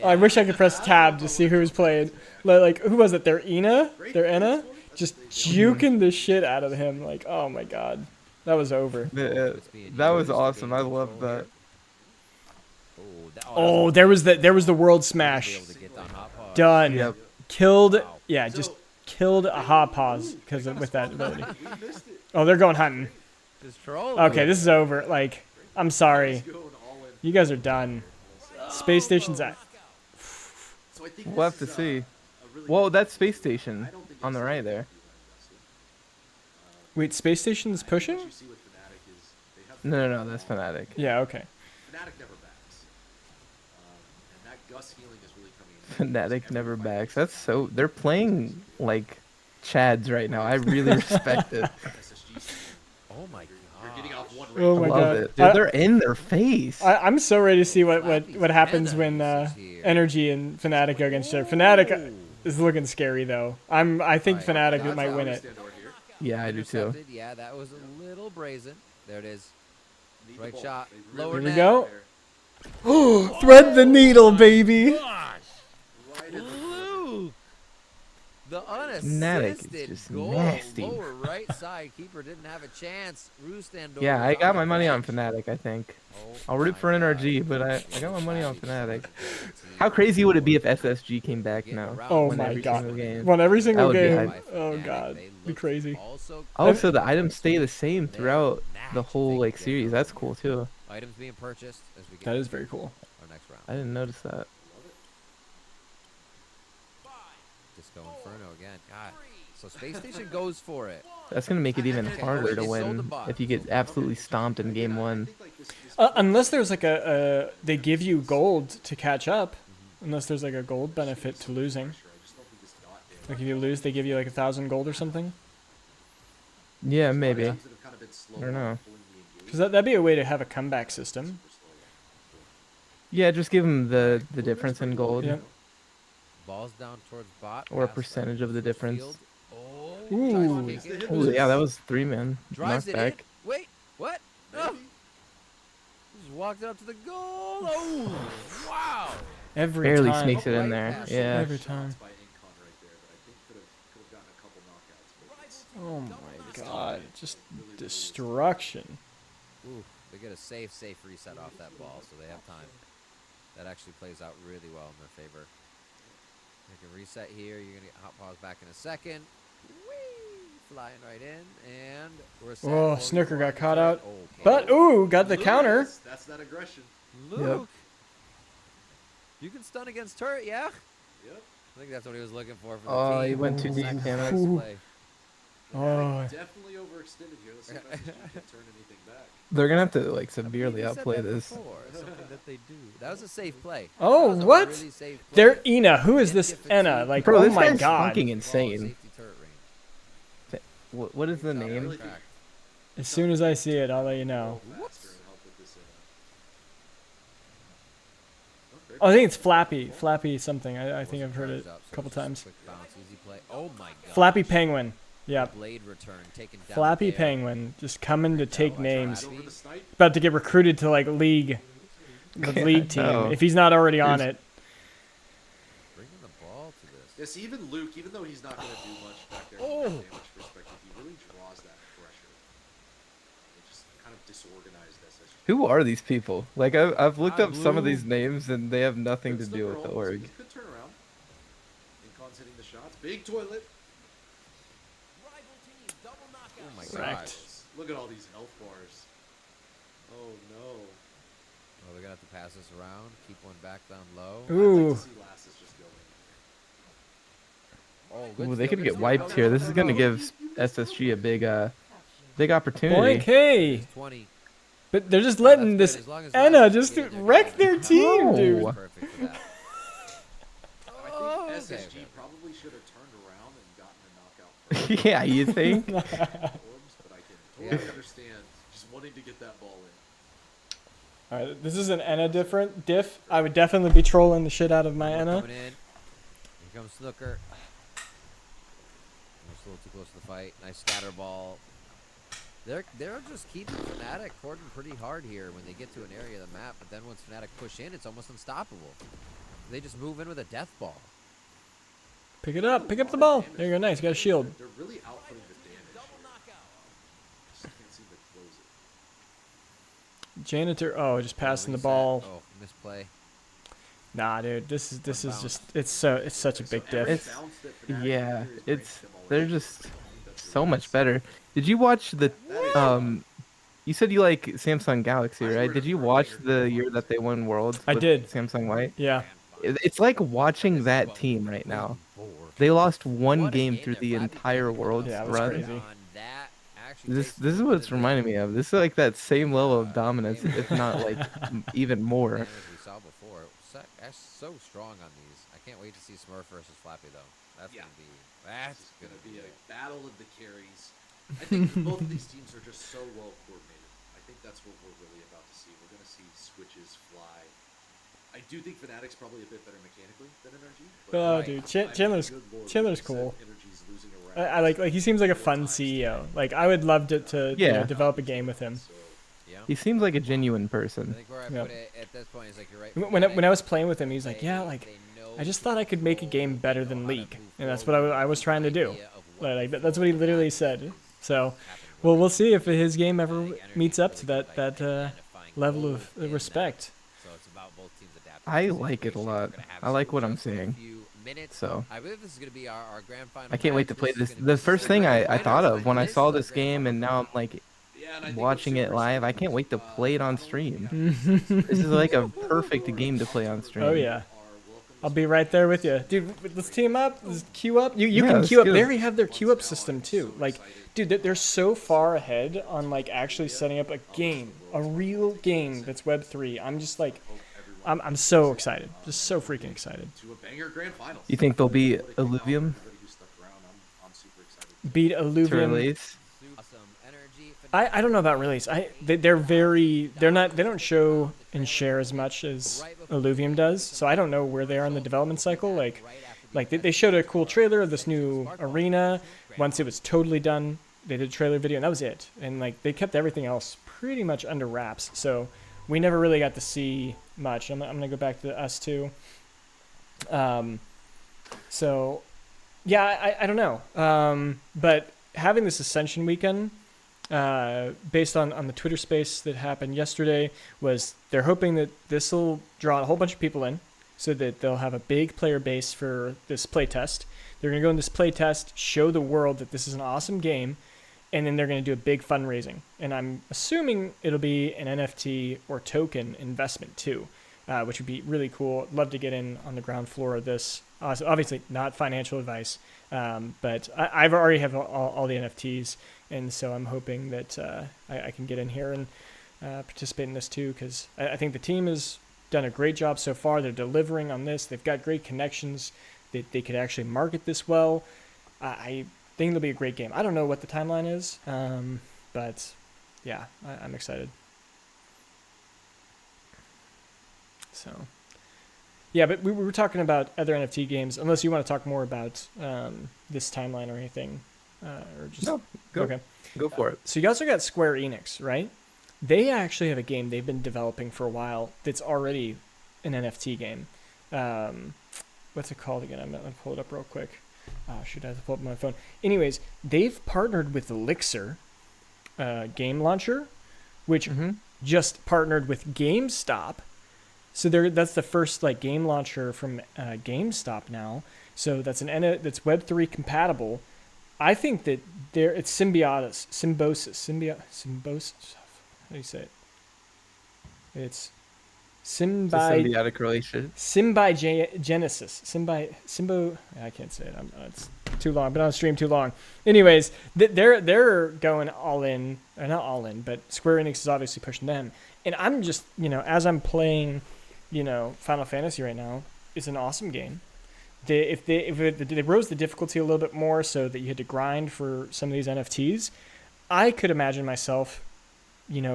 I wish I could press tab to see who was playing. Like, who was it? Their Ina? Just juking the shit out of him. Like, oh my god. That was over. That was awesome. I love that. Oh, there was the world smash. Done. Yep. Killed. Yeah, just killed a hot pause because with that ability. Oh, they're going hunting. Just trolling. Okay, this is over. Like, I'm sorry. You guys are done. Space Station's at. We'll have to see. Whoa, that's Space Station on the right there. Wait, Space Station's pushing? No, that's Fnatic. Yeah, okay. Fnatic never backs. And that Gus healing is really coming in. Fnatic never backs. That's so. They're playing like Chads right now. I really respect it. Oh my god. You're getting off one Oh range. my Love god. it. Dude, they're in their face. I'm so ready to see what happens when Energy and Fnatic go against each other. Fnatic is looking scary though. I think Fnatic might win it. Yeah, I do too. Intercepted. Yeah, that was a little brazen. There it is. Right shot. Lower Here we net. go. Thread the needle, baby. Luke! The Fnatic unassisted is just goal. nasty. Lower right side. Keeper didn't have a chance. Roostandor Yeah, I was got on my the money on bench. Fnatic, I think. Oh I'll root my for God. NRG, but I got my money on Fnatic. How crazy would it be if SSG came back now? Oh Win my every god. single game. Won every single would be game. hype. Oh god. Be crazy. Oh, so the items stay the same throughout the whole like series. That's cool too. Items being purchased as we get That is into very cool. our next round. I didn't notice that. Disco Inferno again. God. So Space Station goes for it. That's gonna make it even Okay, harder to they sold the win bot. if you get absolutely stomped in game one. Unless there's like they give you gold to catch up. Unless there's like a gold benefit to losing. Like if you lose, they give you like 1,000 gold or something. Yeah, maybe. I don't know. Because that'd be a way to have a comeback system. Yeah, just give them the difference in gold. Yeah. Balls down towards bot. Or a pass percentage left of the to difference. field. Oh, Ooh. tries to kick it. Oh, yeah, that was 3 man. Drives it in. Knockback. Wait, what? No. Just walked up to the goal. Oh, wow. Every Barely time. sneaks it in Right there. pass. Yeah. Every time. By Incon right there, but I think could have gotten a couple knockouts. But it's Oh my god. Just destruction. Ooh, they get a safe reset off that ball, so they have time. That actually plays out really well in their favor. They can reset here. You're going to get hot pause back in a second. Whee! Flying right in, and we're set. Oh, Oh, Snooker got okay. caught out. Okay. But, ooh, got the counter. That's that aggression. Luke, you can stun against turret, yeah? Yep. I think that's what he was looking for. the Oh, he team. went too deep, Sacrifice damn it. Ooh. play. Oh. Definitely overextended here. Let's see if SSG can turn anything back. They're gonna have to like I believe severely you said outplay that this. before, something that they do. That was a safe play. Oh, That was a what? really safe play. They're Ina. Who is this Ina? Like, Bro, oh this my guy's god. fucking Ball insane. safety turret range. What is the Got name? it cracked. As soon as I see it, I'll let you know. Faster and help with this. Oh, I think it's Flappy. Flappy something. I think I've heard it Up, a so couple just a times. quick bounce, easy play. Oh my god. Flappy Penguin. Yeah. Blade return taken down Flappy there. Penguin. Just coming to take names. Over the snipe. About to get recruited to like league. The league team. know. If he's not already on it. Bringing the ball to this. Yes, even Luke, even though he's not going to do much back there Oh. from a damage perspective, he really draws that pressure. It just kind of disorganized SSG. Who are these people? Like I've looked up some of Blue. these names and they have nothing to Good do snooker with the almost. org. He could turn around. Incon's hitting the shots. Big toilet. Oh my Correct. gosh. Look at all these health bars. Oh no. Oh, they're gonna have to pass this around. Keep one back down low. I'd Ooh. like to see Lasses just going. Oh, good Ooh, they steal, could good get steal. wiped here. This is gonna give SSG a big opportunity. Boink, hey. 20. But they're just Oh, letting that's this good, as long as Anna Lasses just get in there, wreck good. their team, No. dude. Perfect for that. I think okay, SSG okay. probably should have turned around and gotten a knockout first. Yeah, you think? Orbs, but I can totally understand just wanting to get that ball in. Alright, this is an Anna diff. I would definitely be trolling the shit out of my Anna. Coming in. Here comes Snooker. Almost a little too close to the fight. Nice scatter ball. They're just keeping Fnatic courting pretty hard here when they get to an area of the map, but then once Fnatic push in, it's almost unstoppable. They just move in with a death ball. Pick it up. Pick up the ball. There you go. Nice. Got a shield. They're really outputting the damage. Just can't seem to close it. Janitor. Oh, just passing the ball. Oh, misplay. Nah, dude. This is just it's such a big diff. They're just so much better. Did you watch the you said you like Samsung Galaxy, right? Did you watch the year that they won Worlds? I did. Samsung White. Yeah. It's like watching that team right now. They lost one game through the entire Worlds Yeah, it was run. crazy. This is what it's reminding me of. This is like that same level of dominance, if not like even more. As we saw before, Ash so strong on these. I can't wait to see Smurf versus Flappy though. That's gonna be a battle of the carries. I think both of these teams are just so well coordinated. I think that's what we're really about to see. We're gonna see switches fly. I do think Fnatic's probably a bit better mechanically than NRG. Oh, dude, Chandler's cool. I like he seems like a fun CEO. Like I would love to you know, develop a game with him. He seems like a genuine person. I think where I Yeah. put it at this point is like you're right. When I was playing with him, he's like, yeah, like I just thought I could make a game better than League, and that's what I was trying to do. Like that's what he literally said. So, well, we'll see if his game ever meets up to that level of respect. I like it a lot. I like what I'm seeing. So I believe this is going to be our grand final. I can't wait to play this. The first thing I thought of when I saw this game, and now I'm like watching it live. I can't wait to play it on stream. This is like a perfect game to play on stream. Oh yeah. I'll be right there with you. Dude, let's team up. Let's queue up. You can queue up. They already have their queue up system too. Like, dude, they're so far ahead on like actually setting up a game, a real game that's Web3. I'm just like, I'm so excited. Just so freaking excited. To a banger grand finals. You think they'll be Illuvium? Beat Illuvium. Release? I don't know about release. They don't show and share as much as Illuvium does, so I don't know where they are in the development cycle. Like they showed a cool trailer of this new arena. Once it was totally done, they did a trailer video, and that was it. And like they kept everything else pretty much under wraps, so we never really got to see much. I'm gonna go back to us too. So yeah, I don't know. But having this Ascension weekend, based on the Twitter space that happened yesterday, was they're hoping that this will draw a whole bunch of people in so that they'll have a big player base for this playtest. They're going to go in this playtest, show the world that this is an awesome game, and then they're going to do a big fundraising. And I'm assuming it'll be an NFT or token investment too, which would be really cool. I'd love to get in on the ground floor of this. Obviously not financial advice, but I've already have all the NFTs, and so I'm hoping that I can get in here and participate in this too, because I think the team has done a great job so far. They're delivering on this. They've got great connections. They could actually market this well. I think it'll be a great game. I don't know what the timeline is, but yeah, I'm excited. So, yeah, but we were talking about other NFT games. Unless you want to talk more about this timeline or anything, or just No, go. Okay. Go for it. So you also got Square Enix, right? They actually have a game they've been developing for a while that's already an NFT game. What's it called again? I'm going to pull it up real quick. Should I have to pull up my phone? Anyways, they've partnered with Elixir game launcher, which just partnered with GameStop. So that's the first like game launcher from GameStop now. So that's that's Web3 compatible. I think that it's symbiosis. How do you say it? It's Symbiotic relationship. Symbo. I can't say it. It's too long. I've been on stream too long. Anyways, they're going all in. Or not all in, but Square Enix is obviously pushing them. And I'm just, as I'm playing, Final Fantasy right now, it's an awesome game. If they rose the difficulty a little bit more so that you had to grind for some of these NFTs, I could imagine myself,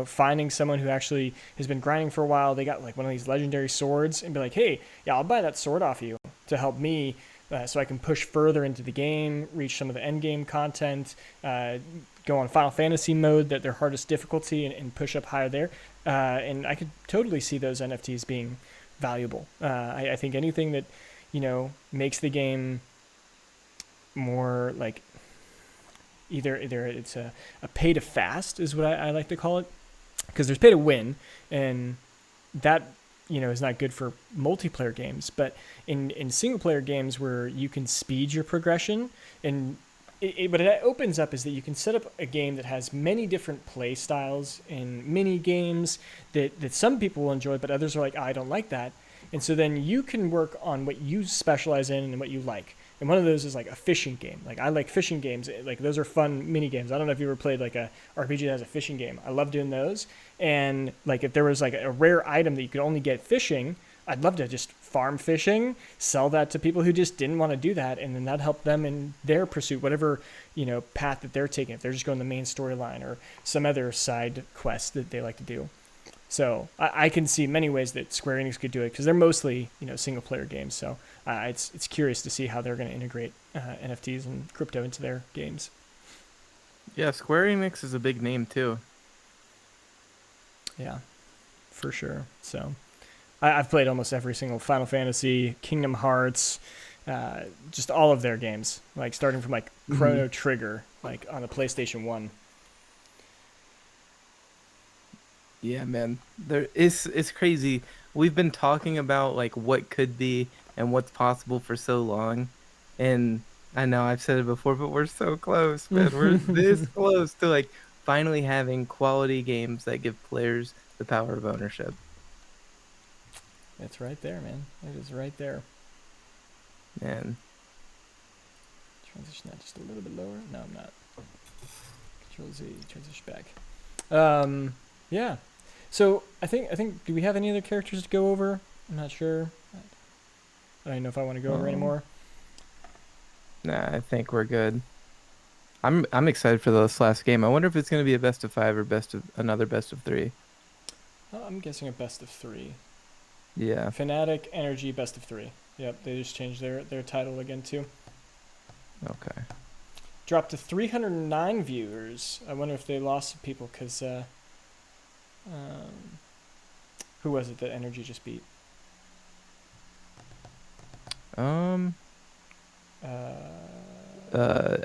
finding someone who actually has been grinding for a while. They got like one of these legendary swords and be like, hey, yeah, I'll buy that sword off you to help me so I can push further into the game, reach some of the end game content, go on Final Fantasy mode, that their hardest difficulty, and push up higher there. And I could totally see those NFTs being valuable. I think anything that, makes the game more like either it's a pay to fast is what I like to call it, because there's pay to win, and that is not good for multiplayer games. But in single player games where you can speed your progression, and what it opens up is that you can set up a game that has many different play styles and mini games that some people will enjoy, but others are like, I don't like that. And so then you can work on what you specialize in and what you like. And one of those is like a fishing game. Like, I like fishing games. Like, those are fun mini games. I don't know if you ever played like a RPG that has a fishing game. I love doing those. And like, if there was like a rare item that you could only get fishing, I'd love to just farm fishing, sell that to people who just didn't want to do that, and then that helped them in their pursuit, whatever path that they're taking. If they're just going the main storyline or some other side quest that they like to do. So I can see many ways that Square Enix could do it, because they're mostly single player games. So it's curious to see how they're going to integrate NFTs and crypto into their games. Yeah, Square Enix is a big name too. Yeah, for sure. So I've played almost every single Final Fantasy, Kingdom Hearts, just all of their games, like starting from like Chrono Trigger, like on the PlayStation 1. Yeah, man. It's crazy. We've been talking about like what could be and what's possible for so long. And I know I've said it before, but we're so close, man. We're this close to like finally having quality games that give players the power of ownership. It's right there, man. It is right there. Man. Transition that just a little bit lower. No, I'm not. Control Z, transition back. Yeah. So I think. Do we have any other characters to go over? I'm not sure. I don't even know if I want to go over anymore. Nah, I think we're good. I'm excited for this last game. I wonder if it's going to be a best of 5 or another best of 3. I'm guessing a best of 3. Yeah. Fnatic, Energy, best of 3. Yep, they just changed their title again too. Okay. Dropped to 309 viewers. I wonder if they lost some people because who was it that Energy just beat?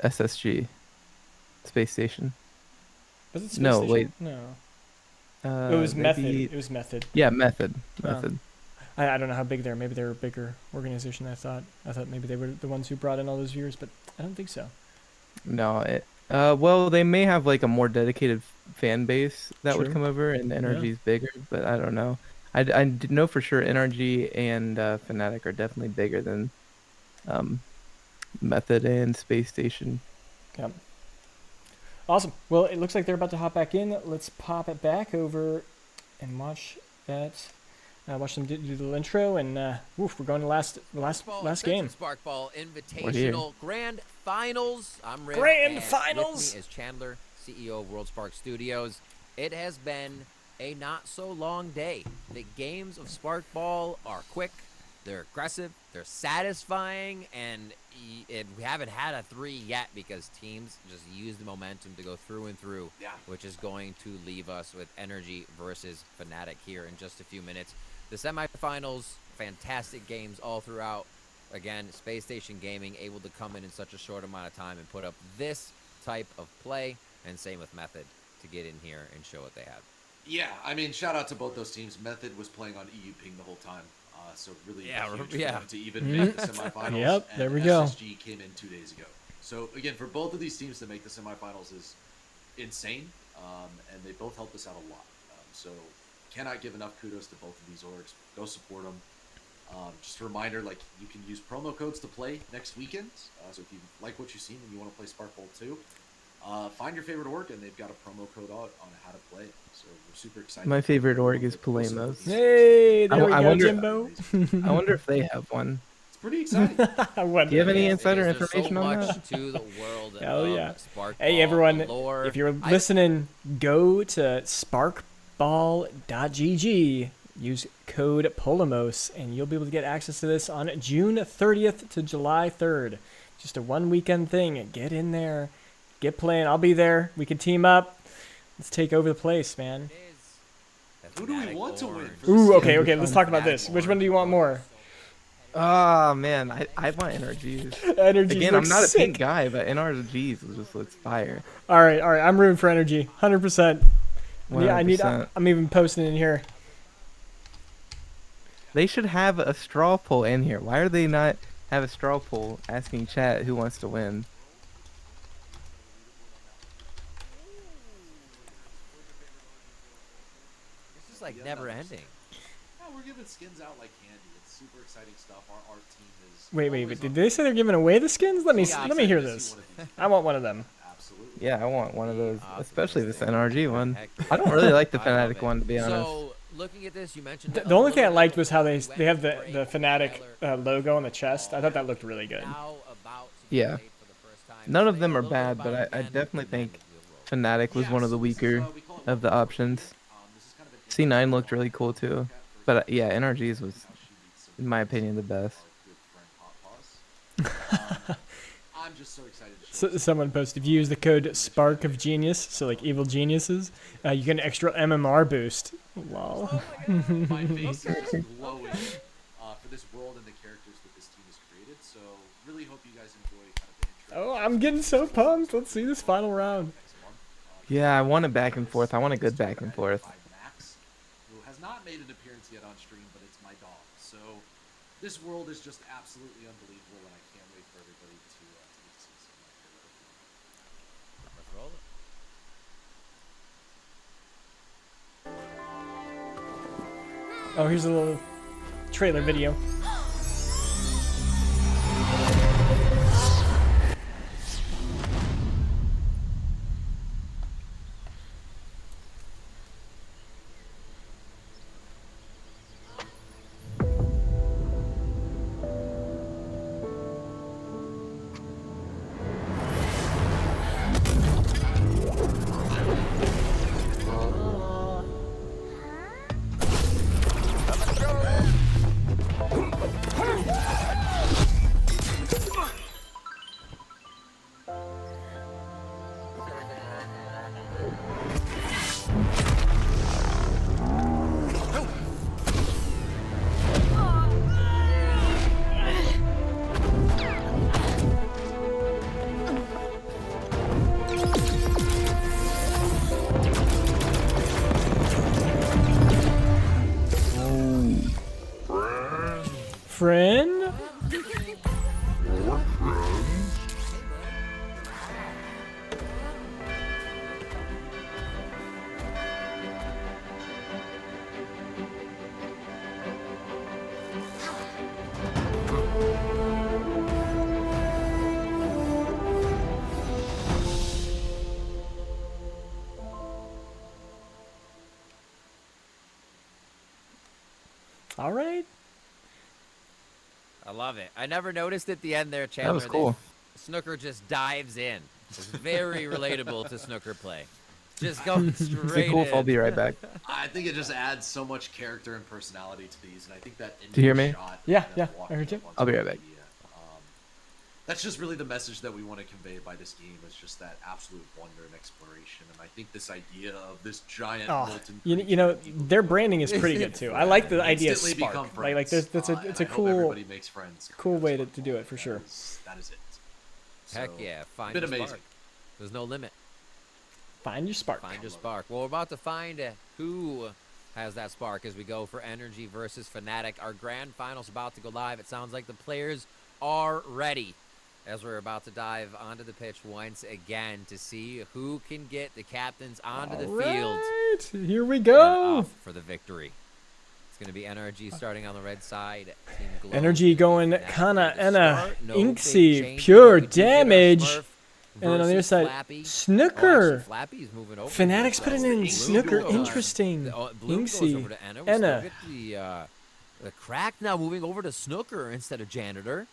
SSG, Space Station. Was it Space No, Station? wait. No. It was Method. It was Method. Yeah, Method. I don't know how big they are. Maybe they're a bigger organization than I thought. I thought maybe they were the ones who brought in all those viewers, but I don't think so. No, well, they may have like a more dedicated fan base that would True. come over, and NRG's bigger, but I don't know. I know for sure NRG and Fnatic are definitely bigger than Method and Space Station. Yep. Awesome. Well, it looks like they're about to hop back in. Let's pop it back over and watch that. Watch them do the little intro, and we're going to last game. Sparkball Invitational Grand Finals. I'm Rick. Grand Finals. With me is Chandler, CEO of World Spark Studios. It has been a not so long day. The games of Sparkball are quick, they're aggressive, they're satisfying, and we haven't had a 3 yet because teams just use the momentum to go through and through, which is going to leave us with Energy versus Fnatic here in just a few minutes. The semifinals, fantastic games all throughout. Again, Space Station Gaming able to come in such a short amount of time and put up this type of play, and same with Method to get in here and show what they have. Yeah, I mean, shout out to both those teams. Method was playing on EU ping the whole time, so really huge for them to even make the semifinals. Yep, and there we go. SSG came in 2 days ago. So again, for both of these teams to make the semifinals is insane, and they both helped us out a lot. So cannot give enough kudos to both of these orgs. Go support them. Just a reminder, like, you can use promo codes to play next weekend. So if you like what you've seen and you want to play Sparkball too, find your favorite org, and they've got a promo code out on how to play it. So we're super excited. My favorite org is Polemos. Hey, there we go, Jimbo. I wonder if they have one. It's pretty exciting. Do you have any insider information so on much that? to the world Hell of yeah. Sparkball, Hey, everyone, lore. if you're listening, go to sparkball.gg. Use code Polemos, and you'll be able to get access to this on June 30th to July 3rd. Just a 1 weekend thing. Get in there, Get playing. I'll be there. We can team up. Let's take over the place, man. Who do we want to win? Ooh, okay. Let's talk about this. Which one do you want more? Oh man, I want NRGs. Energy. Again, I'm not a pink guy, but NRGs just looks fire. All right. I'm rooting for energy. 100%. Yeah, 100%. I'm even posting in here. They should have a straw poll in here. Why are they not have a straw poll asking chat who wants to win? This is like never ending. Yeah, we're giving skins out like candy. It's super exciting stuff. Our team is. Wait. Did they say they're giving away the skins? Let me hear this. I want one of them. Absolutely. Yeah, I want one of those, especially this NRG one. I don't really like the Fnatic one, to be honest. So, looking at this, you mentioned The only thing I liked was how they have the Fnatic logo on the chest. I thought that looked really good. Yeah. None of them are bad, but I definitely think Fnatic was one of the weaker of the options. C9 looked really cool too. But yeah, NRG's was, in my opinion, the best. I'm just so excited. So, someone posted, if you use the code Spark of Genius, so like evil geniuses, you get an extra MMR boost. Lol. My face is glowing for this world and the characters that this team has created. So really hope you guys enjoy kind of the intro. Oh, I'm getting so pumped. Let's see this final round. Yeah, I want a back and forth. I want a good back and forth. By Max, who has not made an appearance yet on stream, but it's my dog. So this world is just absolutely unbelievable, and I can't wait for everybody to get to see some of my favorite. Let's roll it. Oh, here's a little trailer video. Friend? All right. I love it. I never noticed at the end there, Chandler. That was cool. Snooker just dives in. It's very relatable to Snooker play. Just going straight Is it cool if I'll in. be right back? I think it just adds so much character and personality to these, and I think that Do you hear me? shot Yeah, of yeah, them I walking heard you. up onto I'll be the right back. media, that's just really the message that we want to convey by this game. Is just that absolute wonder and exploration, and I think this idea of this giant Oh, molten you know, their branding is pretty good too. I like the idea of instantly become Spark. friends. Like it's And a I hope cool everybody makes friends. cool way That's to do it for sure. That is it. Heck So, yeah. Find been your amazing. spark. There's no limit. Find your spark. Find your spark. Well, we're about to find who has that spark as we go for Energy versus Fnatic. Our grand final's about to go live. It sounds like the players are ready as we're about to dive onto the pitch once again to see who can get the captains onto the field Right, here we and go. off for the victory. It's going to be NRG starting on the red side. Team Glow Energy going Fnatic kinda here to start. No big inksy, changes. pure We do get our damage. Smurf And then on the other versus side, Flappy. Snooker. Oh, actually, Flappy's moving over. Fnatic's putting in Blue Snooker. goes- Interesting. Blue goes Inksy. over to Enna. We Enna. still get the crack now moving over to Snooker instead of Janitor.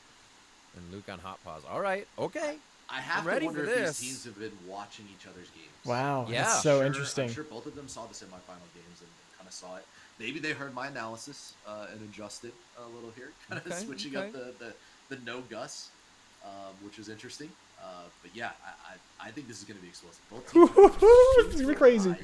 And Luke on hot pause. All right, okay. I have I'm ready to wonder for if this. these teams have been watching each other's games. Wow, Yeah. that's so Sure, interesting. I'm sure both of them saw the semifinal games and kind of saw it. Maybe they heard my analysis and adjusted a little here, kind of Okay, switching okay. up the no Gus. which was interesting. But yeah, I think this is going to be explosive. Both teams It's gonna be crazy.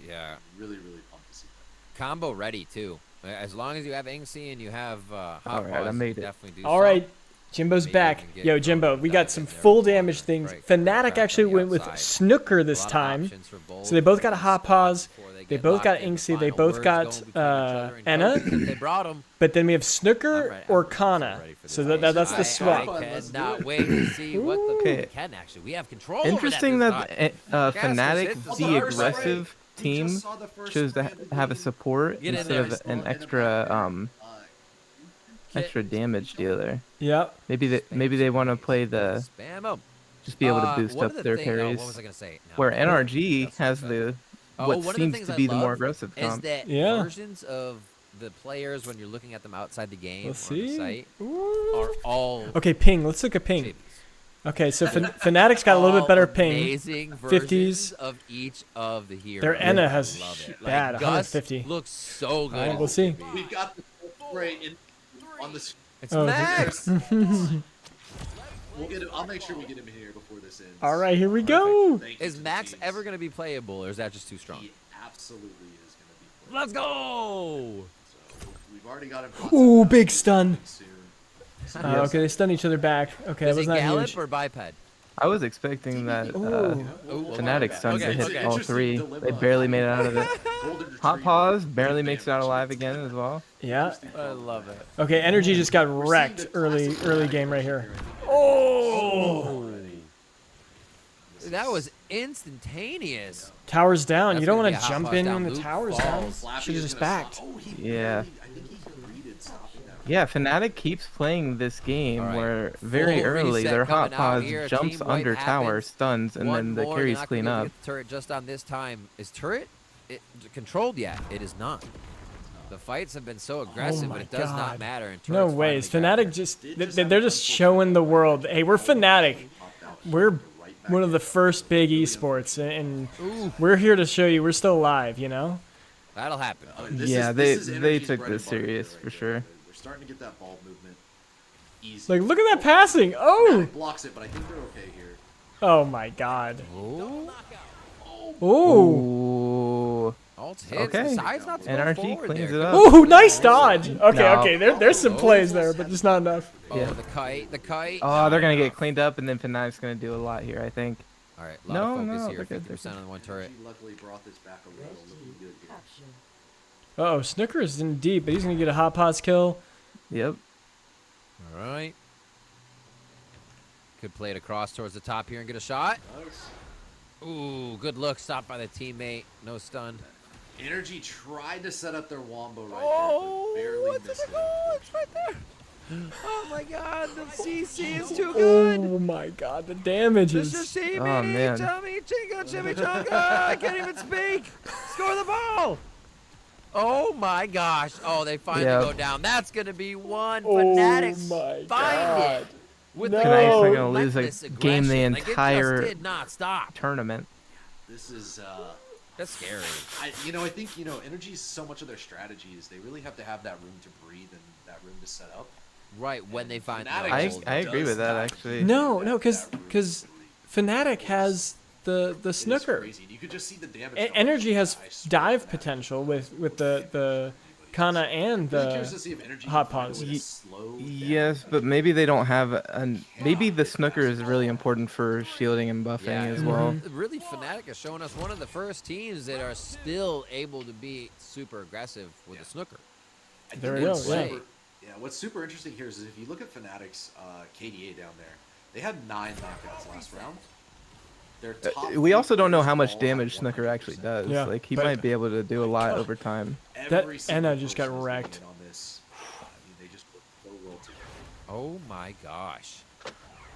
Yeah. Really, really pumped to see that. Combo ready too. As long as you have Inksy and you have Hot Alright, I Paws, made it. definitely do All so. right, Jimbo's Maybe back. even get Yo, Jimbo, we got dive some in there full with damage one things. break, Fnatic crack actually on the went with outside. Snooker A this lot of time. options for both So they both got a players Hot Paws. before They get both locked got in. Inksy. They Final both words got going between each other and Enna. coach. They brought him. But then we have I'm Snooker ready- or I'm Kana. ready for So this. that's the swap. I cannot wait to see what the Okay. we can actually. We have control. Interesting over that Gas Fnatic, hits the the first aggressive team, chose to have a support Get in instead there. of an extra damage dealer. Yep. Maybe they want to play the Spam 'em. just be able to boost one up of the their thing- carries. what was I gonna say? No. Where NRG has the Oh, what one of the seems things to I be the more love aggressive is comp. that Yeah. versions of the players when you're looking at them outside the game Let's or the see. site Ooh. are all Okay, ping. Let's look at ping. shapes. Okay, so Fnatic's got a little bit better All ping. Amazing 50s. versions of each of the heroes. Their Enna has Love it. bad, Like, 150. Gus looks so good. Alright, we'll see. We got the spray on the. It's Oh, Max. We'll get him. I'll make sure we get him here before this ends. All right, here we go. Thank you Is to the Max teams. ever going to be playable, or is that just too strong? He absolutely is going to be. Let's go. So we've already got him. Ooh, big stun. Soon. Okay, they stun each other back. Okay, that Is was it not Gallop huge. or Biped? I was expecting that Ooh. Fnatic stuns Okay, to hit okay. all Interesting three. dilemma. They barely made it out of it. Golden Hot Retriever. Paws barely makes it out alive again as well. Yeah. I love it. Okay, Energy just got We're seeing wrecked the early classic game right Fnatic here. I think. Oh! That was instantaneous. Towers down. That's You don't gonna want be to a hot jump pass in down. when the Luke tower's down. falls. Flappy Should have is just gonna backed. stop- Oh, he Yeah. barely- I think he greeted stopping that. Yeah, Fnatic keeps playing this game All right. where very Full early reset their Hot coming out Paws here. jumps Team wipe under tower, happens. stuns, and One then the more, carries you're not clean gonna up. get the turret just on this time. Is turret controlled yet? It is not. The fights have been so aggressive, my but it does God. not matter. And No turret's ways. finally got Fnatic there. just, they're just showing the world, hey, we're Fnatic. We're one of the first big esports, and we're here to show you we're still alive, you know? That'll happen. Yeah, This is they Energy's took bread this and butter serious right for here. sure. We're starting to get that ball movement. Easy. Like, look at that passing. Oh! Fnatic blocks it, but I think they're okay here. Oh my God. Ooh. Ooh. Ooh. Alt hits. Okay. The side's not to go NRG forward cleans there. it up. Ooh, nice dodge. Okay, No. okay. There's some plays there, but just not enough. Oh, Yeah. the kite. The kite. Oh, they're gonna get cleaned up, and then Fnatic's gonna do a lot here, I think. All right, a lot No, of focus no, here. they're good, 50% on the one turret. He luckily brought this back a little. Looking good here. Uh-oh, Snooker is in deep, but he's going to get a hot pots kill. Yep. All right. Could play it across towards the top here and get a shot. Nice. Ooh, good look. Stopped by the teammate. No stun. Energy tried to set up their wombo right Oh, there, but barely what's missed it? it. Oh, it's right there. Oh my God, the CC is too good. Oh my God, the damage The is... sashimi, Oh, man. chummy, chinga, chimichanga. I can't even speak. Score the ball. Oh my gosh. Oh, they finally Yep. go down. That's going to be one. Oh Fanatics my find God. it. With No. the Fnatic's not gonna relentless lose a game the aggression. Like, it just entire did not stop. tournament. This is, That's scary. I think, Energy is so much of their strategies. They really have to have that room to breathe and that room to set up. Right, when they find Fnatic I just agree does with that, not actually. give No, that- no, that room because to breathe. Fnatic has the It is Snooker. crazy. You could just see the damage. Energy has I swear dive Fnatic- potential with the Kana and Really curious to the... see if Energy hot can find a pause. way to slow down Yes, that but maybe they don't have an. Maybe the Snooker is really important for shielding and buffing Yeah, as well. Really, Fnatic is showing us one of the first teams that are still able to be super aggressive with the snooker. I think There we what's go, yeah. super- Yeah, what's super interesting here is if you look at Fnatic's KDA down there, they had 9 knockouts last round. Their top We also don't know how players much all damage have Snooker 100%. actually does. Yeah, Like he but- might be able to do a lot over time. That Every single Enna just got person is wrecked. weighing in on this. I mean, they just work so well together. Oh my gosh.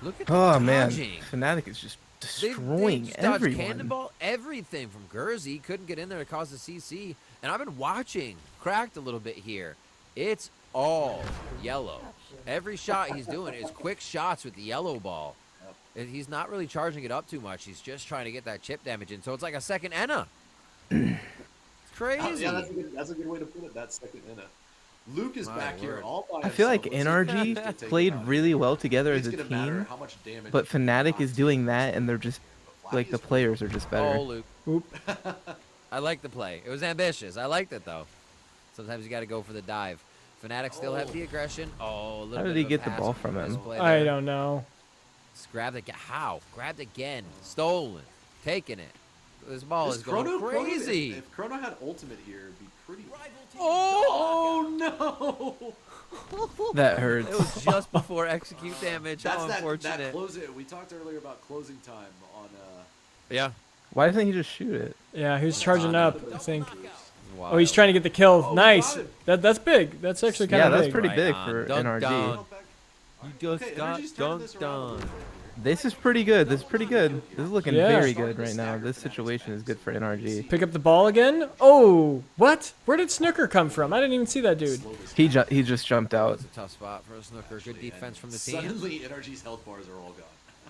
Look at the Oh man, dodging. Fnatic is just They destroying dodged everyone. cannonball, everything from Gursey. Couldn't get in there to cause the CC. And I've been watching. Cracked a little bit here. It's all yellow. Every shot he's doing is quick shots with the yellow ball. And he's not really charging it up too much. He's just trying to get that chip damage in. So it's like a second Enna. It's crazy. Yeah, that's a good way to put it. That second Enna. Luke is My back here word. all by I feel like himself. Let's see if he can NRG take played him out. really well together It's as a gonna matter team, how much damage but he Fnatic is knocks doing into that, him. and they're just But like the Flappy is players are just better. Oh, Luke. Oop. I like the play. It was ambitious. I liked it though. Sometimes you got to go for the dive. Fnatic still have the aggression. Oh, a little How bit did he of a get the pass ball from him? misplay I there. don't know. Just grabbed it. How? Grabbed again. Stolen. Taking it. This ball This is going Chrono, crazy. if Chrono had ultimate here, it'd be pretty. Oh! no! That It hurts. was just before execute damage. That's How that unfortunate. closing. We talked earlier about closing time on. Yeah. Why doesn't he just shoot it? Yeah, he was charging up, I think. Wow. Oh, he's trying to get the kill. Oh, nice. got it. That's big. That's actually kind Yeah, of that's big. pretty Right big on. for Dunk NRG. down. You just Okay, got Energy's turned this dunked around a on. little bit. This is pretty good. This is pretty good. This is looking Yeah. very good right now. This situation is good for NRG. Pick up the ball again. Oh, what? Where did Snooker come from? I didn't even see that dude. He just jumped out. It's a tough spot for a Snooker. Good defense from the team. Suddenly, Energy's health bars are all gone.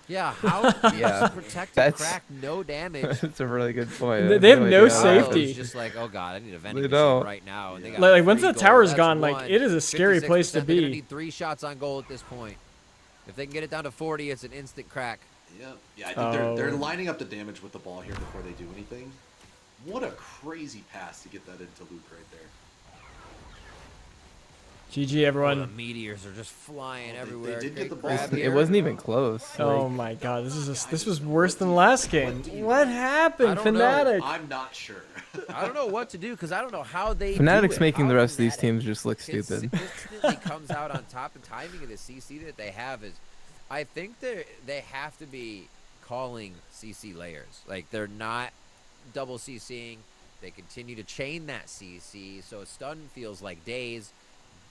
Yeah, how do you Yeah, protect that's- a crack, no damage? That's a really good point. They have no idea. safety. It's just like, oh god, I need a vending They machine don't. right now. And they got Like once free the goal. tower's That's gone, like one. it is a scary place to 56%, they're gonna be. need 3 shots on goal at this point. If they can get it down to 40, it's an instant crack. Yeah, I think they're Oh. lining up the damage with the ball here before they do anything. What a crazy pass to get that into Luke right there. GG, Oh, the everyone. meteors are just flying they everywhere. did get Great the ball. grab It here. wasn't even close. Oh Like, my god, this was worse than last game. What happened, I don't know. Fnatic? I'm not sure. I don't know what to do because I don't know how they. Fnatic's do it. making the How rest of these Fnatic teams just look stupid. consistently comes out on top. The timing of the CC that they have is, I think they have to be calling CC layers. Like they're not double CCing. They continue to chain that CC, so a stun feels like days.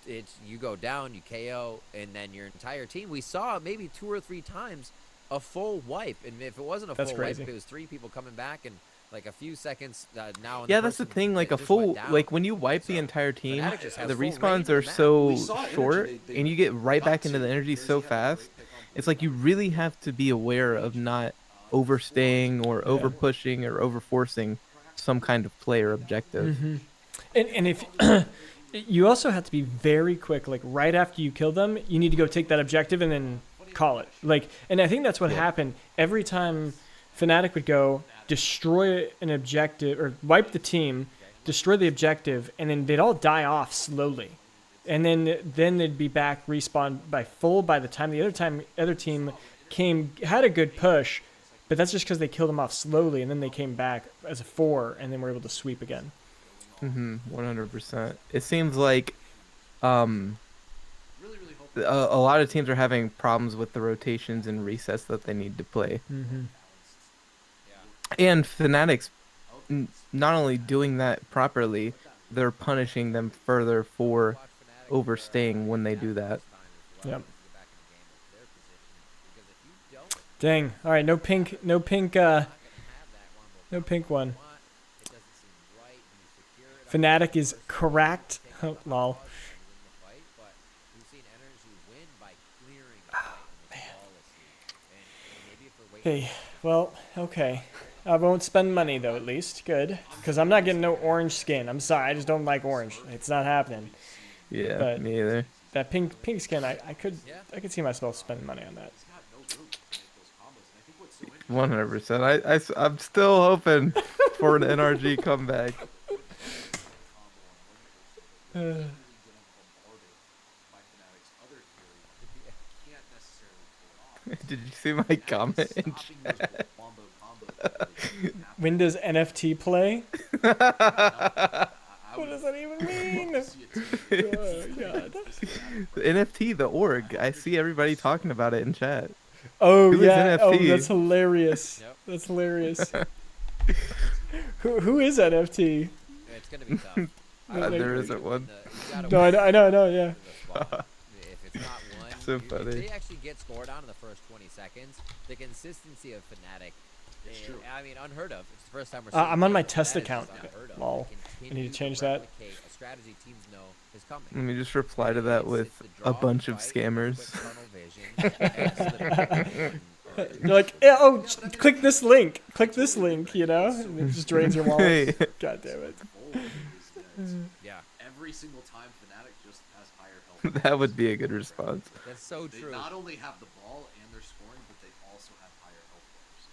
It's you go down, you KO, and then your entire team. We saw maybe 2 or 3 times a full wipe, and if it wasn't a That's full crazy. wipe, it was 3 people coming back and like a few seconds now. Yeah, that's the thing. Like a full, like when you wipe the entire team, Fnatic just has the full range respawns of the are map. so We saw Energy, short, they and you get right got back into to. the energy There's so the fast. pick on It's like you really have to be aware of not overstaying or over pushing or over forcing some kind of player objective. And if you also have to be very quick, like right after you kill them, you need to go take that objective and then call it. Like, and I think that's what happened every time Fnatic would go destroy an objective or wipe the team, destroy the objective, and then they'd all die off slowly, and then they'd be back respawn by the time the other team had a good push, but that's just because they killed them off slowly, and then they came back as a 4 and then were able to sweep again. 100%. It seems like a Really hope lot of teams are having problems with the rotations and resets that they need to play. And Fnatic's not only doing that properly, they're punishing them further for overstaying when they do that. Yep. Dang. All right, no pink one. Fnatic is correct. Oh, lol. Hey, well, okay. I won't spend money though, at least. Good. Because I'm not getting no orange skin. I'm sorry, I just don't like orange. It's not happening. Yeah, But- me either. That pink skin, I could see myself spending money on that. 100%. I'm still hoping for an NRG comeback. Did you see my comment in chat? When does NFT play? What does that even mean? Oh, God. The NFT, the org. I see everybody talking about it in chat. Oh, Who is yeah. Oh, NFT? that's hilarious. Yep. That's hilarious. Who is NFT? It's gonna be tough. There isn't one. No, I know, yeah. If it's not one, So if funny. they actually get scored on in the first 20 seconds, the consistency of Fnatic, I mean, unheard of. It's the first time we're seeing I'm on it. my test That is account. just unheard of. Lol. They I need to continue change that. replicate a strategy teams know is coming. Let me just reply to that with a bunch of scammers. You're like, oh, click this link. Click this link, you know? And it just drains your wallet. God damn it. Yeah. every single time Fnatic Fnatic just has higher health. That would be a good response. That's so They true. not only have the ball and they're scoring, but they also have higher health bars.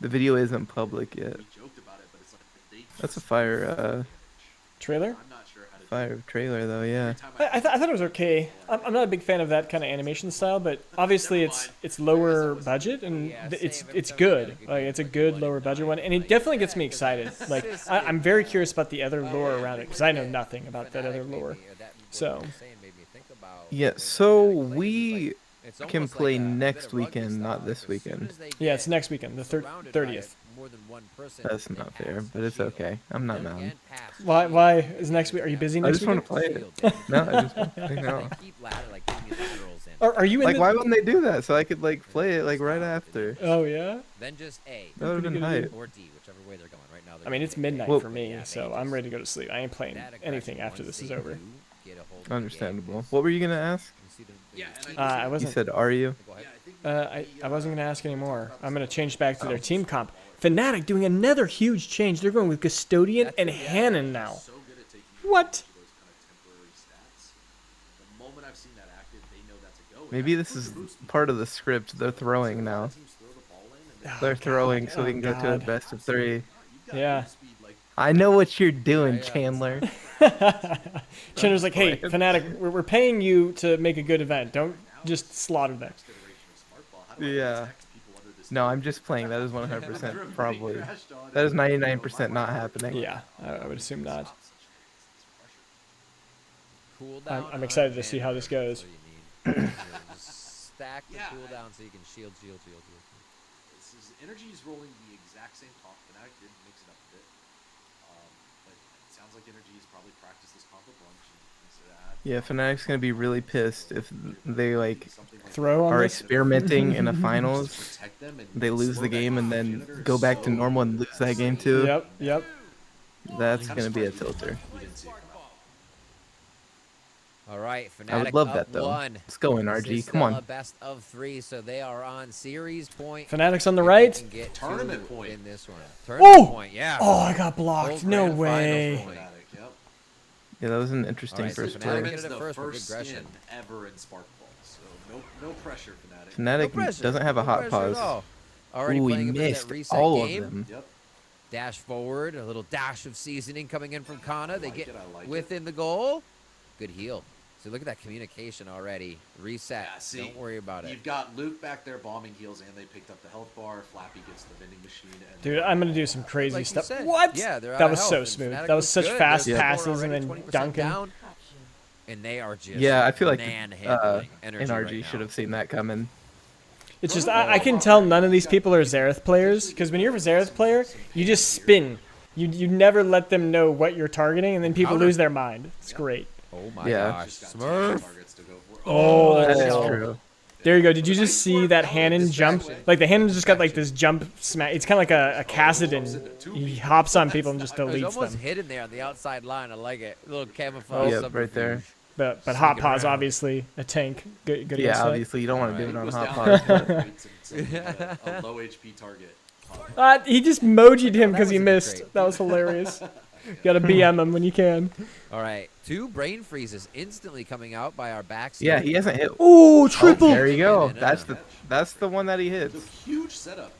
The video isn't public yet. We joked about it, but it's like they That's a just fire, damage. Trailer? I'm not sure how to do fire trailer though. Yeah. Every time I thought it was okay. I'm not a big fan of that kind of animation style, but obviously it's lower budget and Yeah, it's same. good. Like it's a good lower budget one, and it definitely gets me excited. Like I'm very curious about the other lore around it because I know nothing about that other lore. So Yeah. So we can play next weekend, not this weekend. yeah, it's next weekend, the 30th. That's not fair, but it's okay. I'm not mad. Why is next week? Are you busy I next just want weekend? to play it. No, I just want to play it out. Are you in Like, the? why wouldn't they do that? So I could like play it like right after. Oh yeah. Then just A That would have been pretty hype. or D, whichever way they're going right now. I mean, it's midnight Well- for me, so I'm ready to go to sleep. I ain't playing anything after this is over. Understandable. What were you gonna ask? Yeah, and I You wasn't. said, "Are you?" I wasn't gonna ask anymore. I'm gonna change back to their team comp. Fnatic doing another huge change. They're going with Custodian and Hannon now. so good at taking What? those kind of temporary stats. The moment I've seen that active, they know that's a go. And Maybe that this is boosts me. part of the script. They're throwing now. Teams throw the ball in, and They're throwing so we can go to a God. best of 3. you've got Yeah. move speed like I know what you're doing, Chandler. Chandler's like, hey, Fnatic, we're paying you to make a good event. Don't just slaughter them. next iteration of Sparkball. How do I Yeah. protect people under this No, team? I'm just playing. That is 100% Everybody probably. crashed on That it. is 99% not happening. Yeah, I would assume not. Stop such pressure. I'm excited to see how this goes. Stack the Yeah. cooldown so you can shield. This is energy is rolling the exact same comp. Fnatic did mix it up a bit, but it sounds like energy has probably practiced this comp a bunch. And so that Yeah, Fnatic's gonna be really pissed if they like something like Throw on are this. experimenting in a finals. protect them and They lose slow the that game and comp then generator go is back to so normal and lose that game too. Yep. That's gonna be a tilter. We didn't see it come out. All right, Fnatic I would love up that though. 1. Let's go in, This RG. is Come still on. a best of 3, so they are on series point. Fnatic's on the If they right. can get Tournament two point. in this one. Oh! Tournament point, yeah. Oh, I got blocked. Full No grand finals way. point. Fnatic, yep. Yeah, that was an interesting Alright, so first Fnatic play. get Tournament's it at the first with first aggression. skin ever in Sparkball, so no pressure, Fnatic. Fnatic pressure, doesn't have a no hot pressure at pause. all. Already Ooh, he playing a bit of missed that reset all game. of them. Yep. Dash forward, a little dash of seasoning coming in from Kana. They like get it, I like it. within the goal. Good heal. So look at that communication already. Reset. Yeah, see, Don't worry about it. You've got Luke back there bombing heals, and they picked up the health bar. Flappy gets the vending machine. And Dude, I'm gonna do some crazy Like you stuff. said, What? Yeah, they're out That of was health, so and smooth. Fnatic That was looks such good. fast Their score passes and already then 20% dunking. down, and they are just Yeah, I feel like manhandling energy NRG right should now. have seen that coming. It's just I can tell none of these people are Xerath players because when you're a Xerath player, you just spin. You never let them know what you're targeting, and then people Counter. lose their mind. It's great. Oh my Yeah. gosh, just got two Smurf. targets to go for. Oh, That is true. there you go. Did you just see that Hannon jump? Like the Hannon just got like this jump smack. It's kind of like a Kassadin. He hops on people and just It was deletes almost them. hidden there on the outside line. I like it. A little camouflage. Yep, right there. But Hot Sneaking Paw's around. obviously a tank. Good Yeah, against that. obviously you don't want to do it on Goes hot down pause. there, but- waits and a low HP target. He just mojied him that because he was a good missed. trade. That was hilarious. Gotta BM him when you can. All right, 2 brain freezes instantly coming out by our backs. Yeah, he hasn't hit. Ooh, triple. There you go. And, That's the one that he hits. It's a huge setup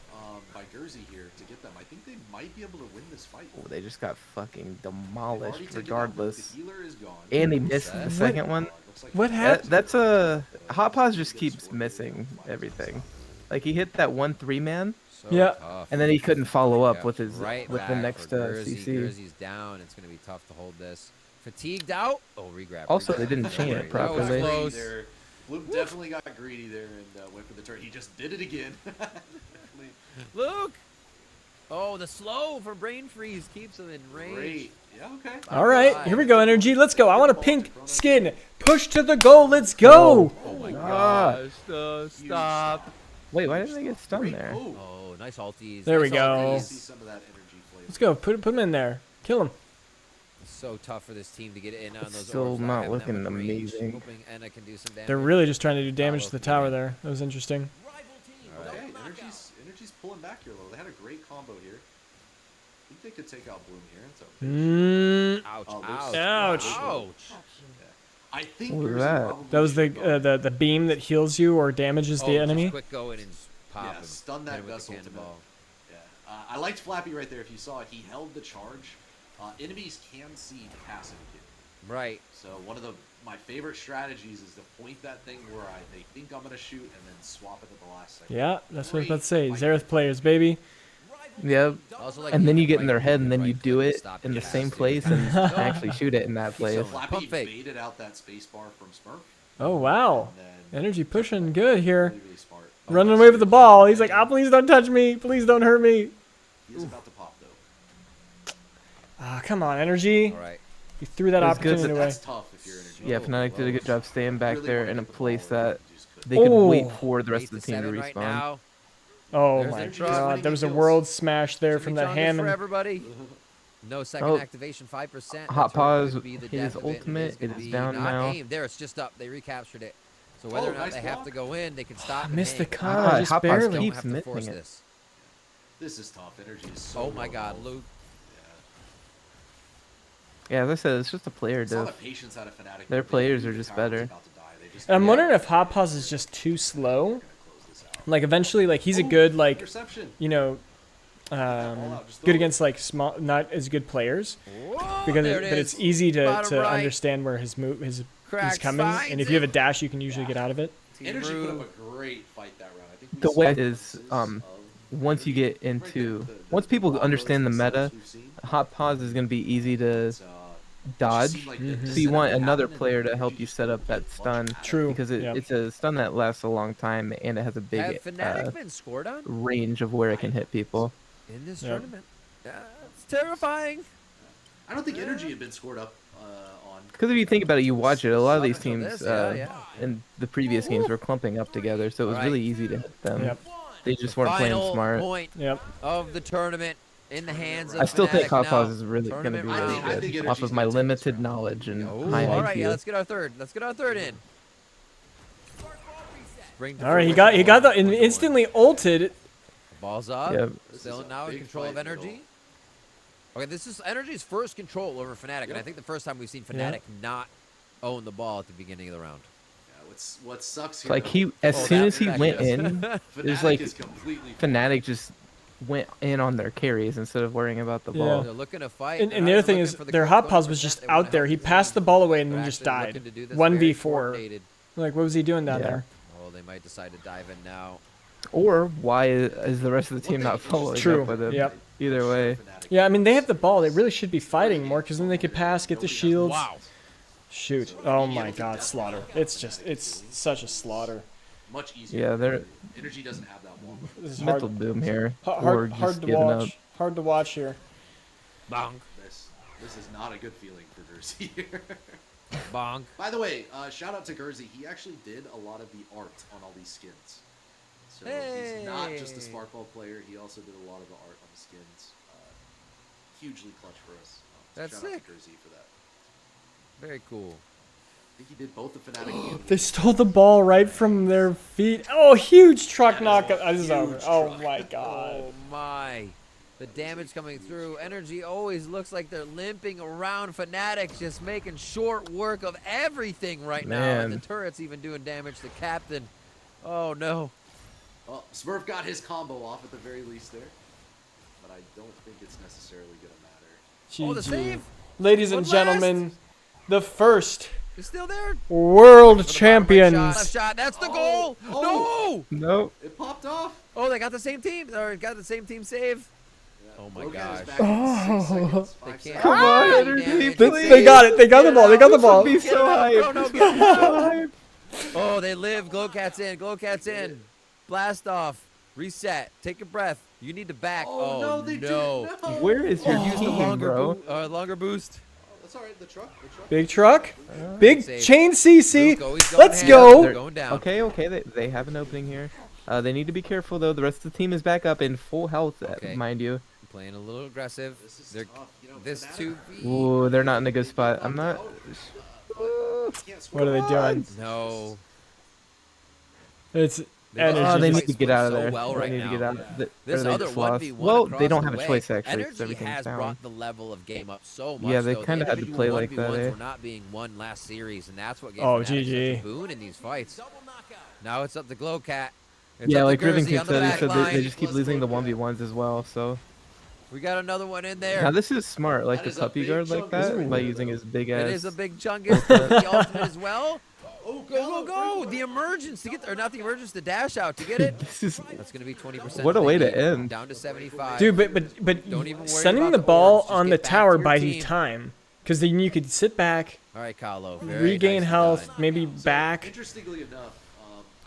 by Jersey here to get them. I think they might be able to win this fight. Oh, they just got fucking They've already demolished taken down- regardless. The healer is gone. And he missed the second one. Looks like What That, happened? that's a hot pause just keeps missing everything. Like he hit that 1-3 man, So Yeah. tough. and then he couldn't follow up Yeah, with his right with the back next for Jersey. CC. Jersey's down. It's going to be tough to hold this. Fatigued out. Oh, regrab. Also, regrab. they didn't chain it That was properly. close. There. Bloom definitely got greedy there and went for the turn. He just did it again. Definitely Luke. Oh, the slow for brain freeze keeps him in range. great. Yeah, okay. All right, here we go, energy. Let's go. I want a pink skin. Push to the goal. Let's go. Oh my Ah. gosh. Stop. Wait, why didn't they get stunned Great there? move. Oh, nice alties. There we nice go. alties. See some of that energy flavor. Let's go. Put him in there. Kill him. So tough for this team to get in on It's those still orbs without not having that looking much range. amazing. Hoping Enna can do some damage. They're really just trying to do damage to the Bravo tower for me. there. That was interesting. Okay, energy's pulling back here a little. They had a great combo here. I think they could take out Bloom here. It's okay. Ouch, Oh, ouch, Ouch. ouch. I think What was Gersey that? probably That was should go. the beam that heals you or damages the Just enemy. quick go in and pop Yeah, him. stun that Hit him with Gus the ultimate. cannonball. Yeah, I liked Flappy right there. If you saw it, he held the charge. Enemies can see the passive again. Right. So one of my favorite strategies is to point that thing where they think I'm gonna shoot and then swap it at the last second. Yeah, that's what I was about to say. Xerath players, baby. Yep. Also, like, And then you can get in their right head, and click, then you right do click to it stop in the gas. same place and actually shoot it in that So place. Flappy Pump fake. baited out that space bar from Smurf. Oh wow, And then energy pushing good here. really, really smart. Running away with the ball. He's like, "Ah, please don't touch me. Please don't hurt me." He's about to pop though. Ah, come on, energy. All right. You threw that It was good opportunity away. That's tough if you're energy. Yeah, Fnatic did a good job staying back Really there wanna in a get the ball place where that you just couldn't. they could Oh. wait for the rest 8 of the to team to 7 right respawn. now. Oh There's my the Energy truck. god, winning there was a kills. world smash there from that Chimichangas Hammond. for everybody. No second Oh. activation, 5%. Hot That's where it pause, could be the his death of it, and ultimate, it's gonna it is be down not now. aimed. There, it's just up. They recaptured it. So whether or not nice they have block. to go in, they can stop. I and missed the hang. cut, God, just Hot Pause barely. Don't keeps have to force missing it. this. This is tough. Energy is so Oh my low God, health. Luke. Yeah, as I said, it's just a player It's not diff. a patience out of Fnatic. Their They players knew are the just tower was better. about to die. They just And I'm knew wondering they if Hot Pause is just too slow. were gonna close this out. Like eventually, like he's a Oh, good like interception. you know, good against like small, not as good players. Whoa, Because there but it it's is. easy to Bottom right. understand where his move is Cracks coming, finds and if you have a it. dash, you can usually get out of it. Team Energy put Brew. up a great fight that round. I think we The saw way glimpses is, of once you get into, the once people wild understand the roads meta, themselves we've seen. Hot Pause is going to be easy to It's, it just dodge. seemed like Mhm. the So you want setup another happened, player and to help Energy you just set up that didn't stun, clutch at it. True. because Yep. it's a stun that lasts a long time and it has a big Have Fnatic been scored on range of where it can hit people. in this Yep. tournament? It's terrifying. I don't think Energy had been scored up on. Because if you think about it, you watch it, a lot of Up these until teams this, yeah. in the previous games were clumping up together, so it was Alright. really easy to hit them. Yep. They just weren't playing Final smart. point Yep. of the tournament in the hands of I still think Fnatic Hot now. Pause is really going to be Tournament really round. I think good Energy's off of gonna my take this limited round. knowledge and Oh, high all IQ. right, yeah, let's get our third. Let's get our third in. Bring All right, he got the and instantly ulted. Balls up. Yep. Still This is a now in big control of fight, though. energy. Okay, this is Energy's first control over Fnatic, and I think the first time we've seen Fnatic not own the ball at the beginning of the round. Yeah, what sucks It's here? like though, he, as Oh, soon that as he fact went is- in, Fnatic like is completely Fnatic just went in on their carries instead of worrying about the Yeah. ball. They're looking to fight. And, They're and the not other even thing looking is, for the their quick hot pause was 100%. just They wanna out there. help He the passed team. the ball away and They're then just actually died. looking to do this 1v4. very coordinated. Like, what was he doing down Yeah. there? Oh, they might decide to dive in now. Or why is the rest of the team not following True. up with him? Yep. Either way. Yeah, I mean, they have the ball. They really should be fighting more because then they could pass, get the shields. Wow. Shoot. Oh my god, slaughter. It's such a slaughter. much easier. Yeah, they're Energy doesn't have that wall. This is mental hard, doom here. or hard, just hard to giving up. watch. Hard to watch here. Bonk. This is not a good feeling for Jersey here. Bonk. By the way, shout out to Gersey. He actually did a lot of the art on all these skins. So he's not just a Hey. Sparkball player. He also did a lot of the art on the skins. Hugely clutch for us. So That's shout out sick. to Gersey for that. Very cool. I think he did both the Fnatic and They stole the ball right from their feet. Oh, huge truck That is knockup. a This is over. huge Oh truck. my god. Oh my. The damage coming through. Energy always looks like they're limping around. Fnatic just making short work of everything right now. And Man. the turret's even doing damage to Captain. Oh no. Well, Smurf got his combo off at the very least there. But I don't think it's necessarily going to matter. Oh, the GG. save. Ladies and One gentlemen, the first It's still there. world For the bottom right champions. shot, left shot. That's the goal. Oh. No. Nope. It popped off. Oh, they got the same team. Or got the same team save. Yeah, Oh my Logan is gosh. back in 6 seconds, They 5 can't. Come seconds. on, Ah, Energy, damage. please. They got it. They got the ball. They got the ball. Be Get so it out, hyped. bro, no, This get would it be out. so hyped. Oh, they live. Glowcat's in. Glowcat's in. Blast off. Reset. Take a breath. You need to back. Oh, no, they didn't. No. Where is your Use the team, longer, bro? longer boost. That's all right. The truck. Big truck. Big Save. chain CC. Luke always going Let's ham. go. They're going down. Okay, they have an opening here. They need to be careful though. The rest of the team is back up in full health, Okay. mind you. Playing a little aggressive. This is They're, tough. You know, this Fnatic 2v. Ooh, they're not in a good spot. I'm not. can't score. What are they doing? No. It's Energy they just need to get out of so there. well They right need to now. get out. This Or they other just lost. 1v1 Well, they across don't the have a way. choice actually because Energy everything's has down. brought the level of game up so much. Yeah, they though. kinda The had to play individual like that, 1v1s eh? were not being won last series, and that's what gave Oh, Fnatic such GG. a boon in these fights. Now it's up to Glowcat. It's Yeah, up like to Riven Gursey on the said, back they line. just keep losing the 1v1s as well. So We got another one in there. now this is smart, like That the is a puppy big guard like chunk that right by there, using though. his big It ass. is a big chungus. The ultimate as well. Oh, go! The emergence to get, or not the emergence, the dash out to get it. This is That's going to be 20%. What a they way to need. end. Down to 75. Dude, but Don't even worry sending about the the ball orbs, just on the get back tower to your buys you team. time, because then you could sit back, All right, Kahlo. Very regain nicely health, done. maybe So, back. Interestingly enough,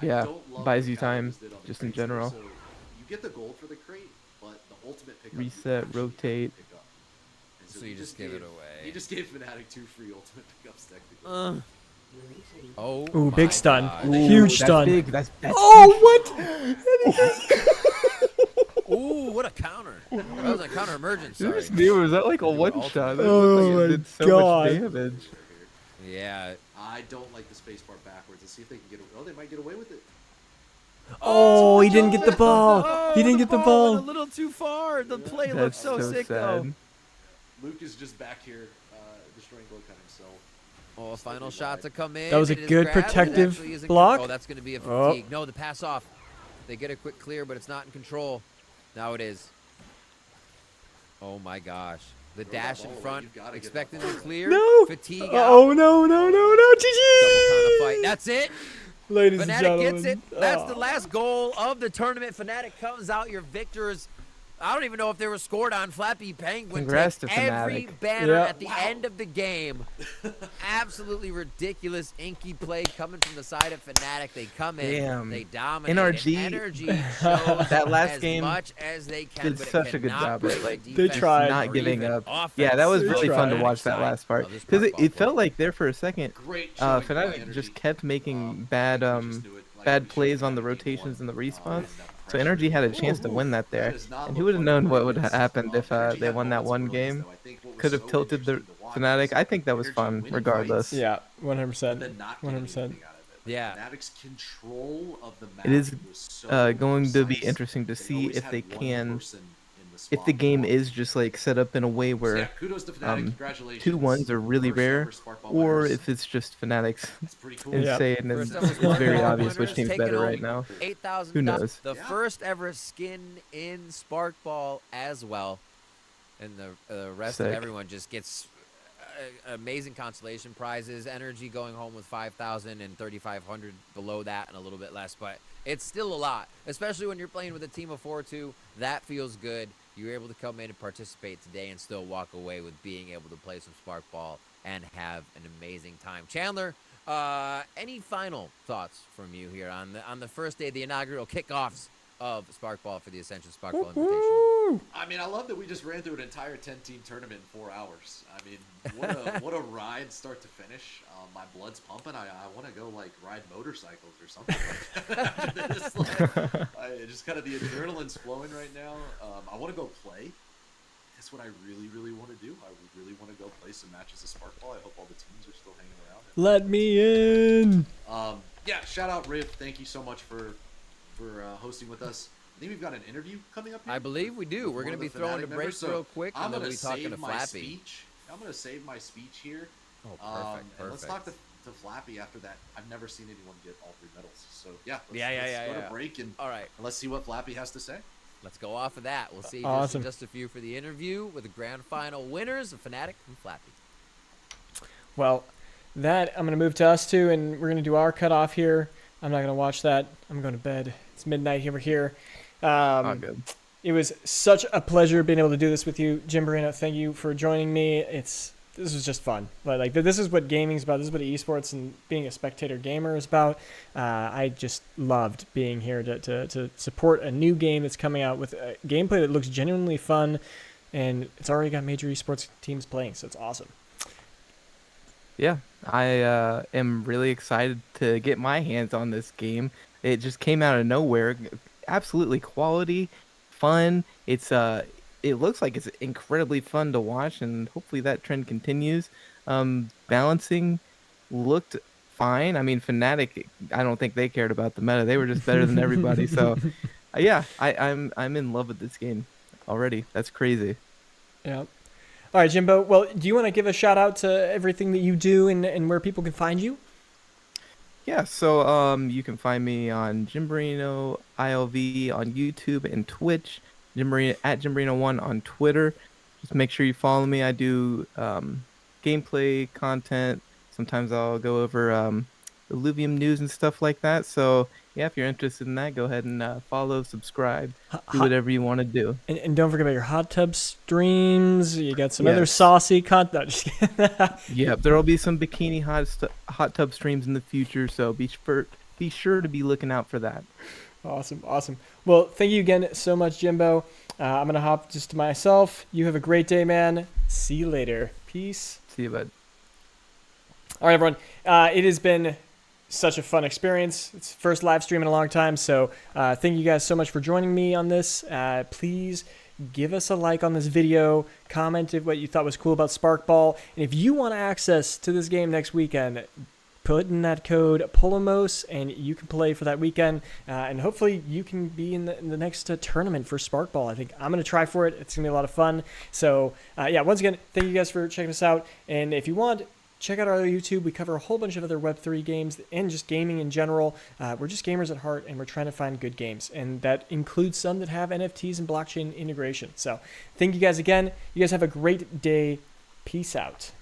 Yeah, I don't love buys what you Cowboys time, did on the just in crates there. general. So you get the gold for the crate, but the ultimate pickup you Reset, actually rotate. pick up. And So you he just give it gave- away. He just gave Fnatic 2 free ultimate pickups technically. Oh, Ooh, my big stun. gosh. Huge that's stun. Big. That's Oh, what? Ooh, what a counter. That was a counter emergence, sorry. This dude, was that like a one ultimate. shot? That Oh looked my like it did so God. much damage. Yeah. I don't like the spacebar backwards. Let's see if they can get. Oh, they might get away with it. Oh, he didn't get the ball. He didn't get the went a ball. little too far. The play looked That's so sick, sad. though. Luke is just back here destroying Glowcat himself. Oh, a final shot to come in. That was a It is good grabbed. It protective actually isn't block. Oh, that's going to be a Oh. fatigue. No, the pass off. They get a quick clear, but it's not in control. Now it is. Oh my gosh. The Throw that dash ball in away. front, You've gotta get expecting that to ball. clear. No. Fatigue out. Oh, no. Double kind of fight. GG. That's it. Ladies and Fnatic gentlemen. gets it. That's Oh. the last goal of the tournament. Fnatic comes out your victors. I don't even know if they were scored on. Flappy Penguin Congrats takes to every Fnatic. banner Yeah. at the end of the game. Absolutely ridiculous inky play coming from the side of Fnatic. They come in, Damn. they dominate. NRG. And Energy shows That last as game much as they can, did but it such a good cannot job break at, the like, They defense tried. not or giving even up. offense. Yeah, that was They really fun to tried. watch that last part Of this because Sparkball it felt play. like there for a second, Great. showing by Fnatic Energy. just kept making bad Just knew it, like, bad we plays showed on the Fnatic game rotations and the one, response. and that So pressure. Energy had a chance to win that there, That does not and who look would have fun known to what play would have against. happened if Energy they had won that moments one early, game? though. I think what was Could have so tilted the interesting to watch Fnatic. I was think that was Energy fun, winning regardless. fights, Yeah, and 100%. then not getting 100%. anything out of it. Like, Yeah. Fnatic's control of the map It is was so going to be precise. interesting to They see always if had they one can, person in the if spot the game for is just like set up in a way So, where yeah, kudos to Fnatic. Congratulations. 2-1s are really First rare, ever Sparkball or winners. if it's just Fnatic's That's pretty cool. Yeah. insane and First it's ever Sparkball very obvious which winners team's taking better home right now. 8,000. Who knows? The Yeah. first ever skin in Sparkball as well, and the rest of Sick. everyone just gets amazing consolation prizes. Energy going home with 5,000 and 3,500 below that, and a little bit less, but it's still a lot, especially when you're playing with a team of 4-2. That feels good. You were able to come in and participate today, and still walk away with being able to play some Sparkball and have an amazing time. Chandler, any final thoughts from you here on the first day of the inaugural kickoffs of Sparkball for the Ascension Sparkball Invitational? I mean, I love that we just ran through an entire 10-team tournament in 4 hours. I mean, what a ride, start to finish. My blood's pumping. I want to go like ride motorcycles or something like that. Just kind of the adrenaline's flowing right now. I want to go play. That's what I really want to do. I really want to go play some matches of Sparkball. I hope all the teams are still hanging around. Let me in. Yeah, shout out Riv. Thank you so much for hosting with us. I think we've got an interview coming up here. I believe we do. with We're one going of to be the throwing Fnatic a break members, so real quick, and I'm then gonna we'll be talking to save my Flappy. speech. I'm going to save my speech here. Oh, perfect, And let's talk perfect. to Flappy after that. I've never seen anyone get all 3 medals. So yeah, Yeah, let's go yeah. to break and All right, let's see what Flappy has to say. let's go off of that. We'll see Awesome. just a few for the interview with the grand final winners of Fnatic and Flappy. Well, that I'm going to move to us two, and we're going to do our cutoff here. I'm not going to watch that. I'm going to bed. It's midnight here. We're here. All good. It was such a pleasure being able to do this with you, Jimberino. Thank you for joining me. This was just fun. Like this is what gaming's about. This is what esports and being a spectator gamer is about. I just loved being here to support a new game that's coming out with a gameplay that looks genuinely fun, and it's already got major esports teams playing, so it's awesome. Yeah, I am really excited to get my hands on this game. It just came out of nowhere. Absolutely quality, fun. It looks like it's incredibly fun to watch, and hopefully that trend continues. Balancing looked fine. I mean, Fnatic, I don't think they cared about the meta. They were just better than everybody. So, yeah, I'm in love with this game already. That's crazy. Yeah. All right, Jimbo. Well, do you want to give a shout out to everything that you do and where people can find you? Yeah, so you can find me on Jimberino ILV on YouTube and Twitch, Jimberino at Jimberino1 on Twitter. Just make sure you follow me. I do gameplay content. Sometimes I'll go over Illuvium news and stuff like that. So yeah, if you're interested in that, go ahead and follow, subscribe, do whatever you want to do. And don't forget about your hot tub streams. You got some other Yes. saucy content. No, just kidding. Yeah, there'll be some bikini hot tub streams in the future. So be sure to be looking out for that. Awesome. Well, thank you again so much, Jimbo. I'm gonna hop just to myself. You have a great day, man. See you later. Peace. See you, bud. All right, everyone. It has been such a fun experience. It's the first live stream in a long time, so thank you guys so much for joining me on this. Please give us a like on this video, comment what you thought was cool about Sparkball, and if you want access to this game next weekend, put in that code Polemos and you can play for that weekend, and hopefully you can be in the next tournament for Sparkball. I think I'm going to try for it. It's going to be a lot of fun. So yeah, once again, thank you guys for checking us out, and if you want, check out our YouTube. We cover a whole bunch of other Web3 games and just gaming in general. We're just gamers at heart, and we're trying to find good games. And that includes some that have NFTs and blockchain integration. So thank you guys again. You guys have a great day. Peace out.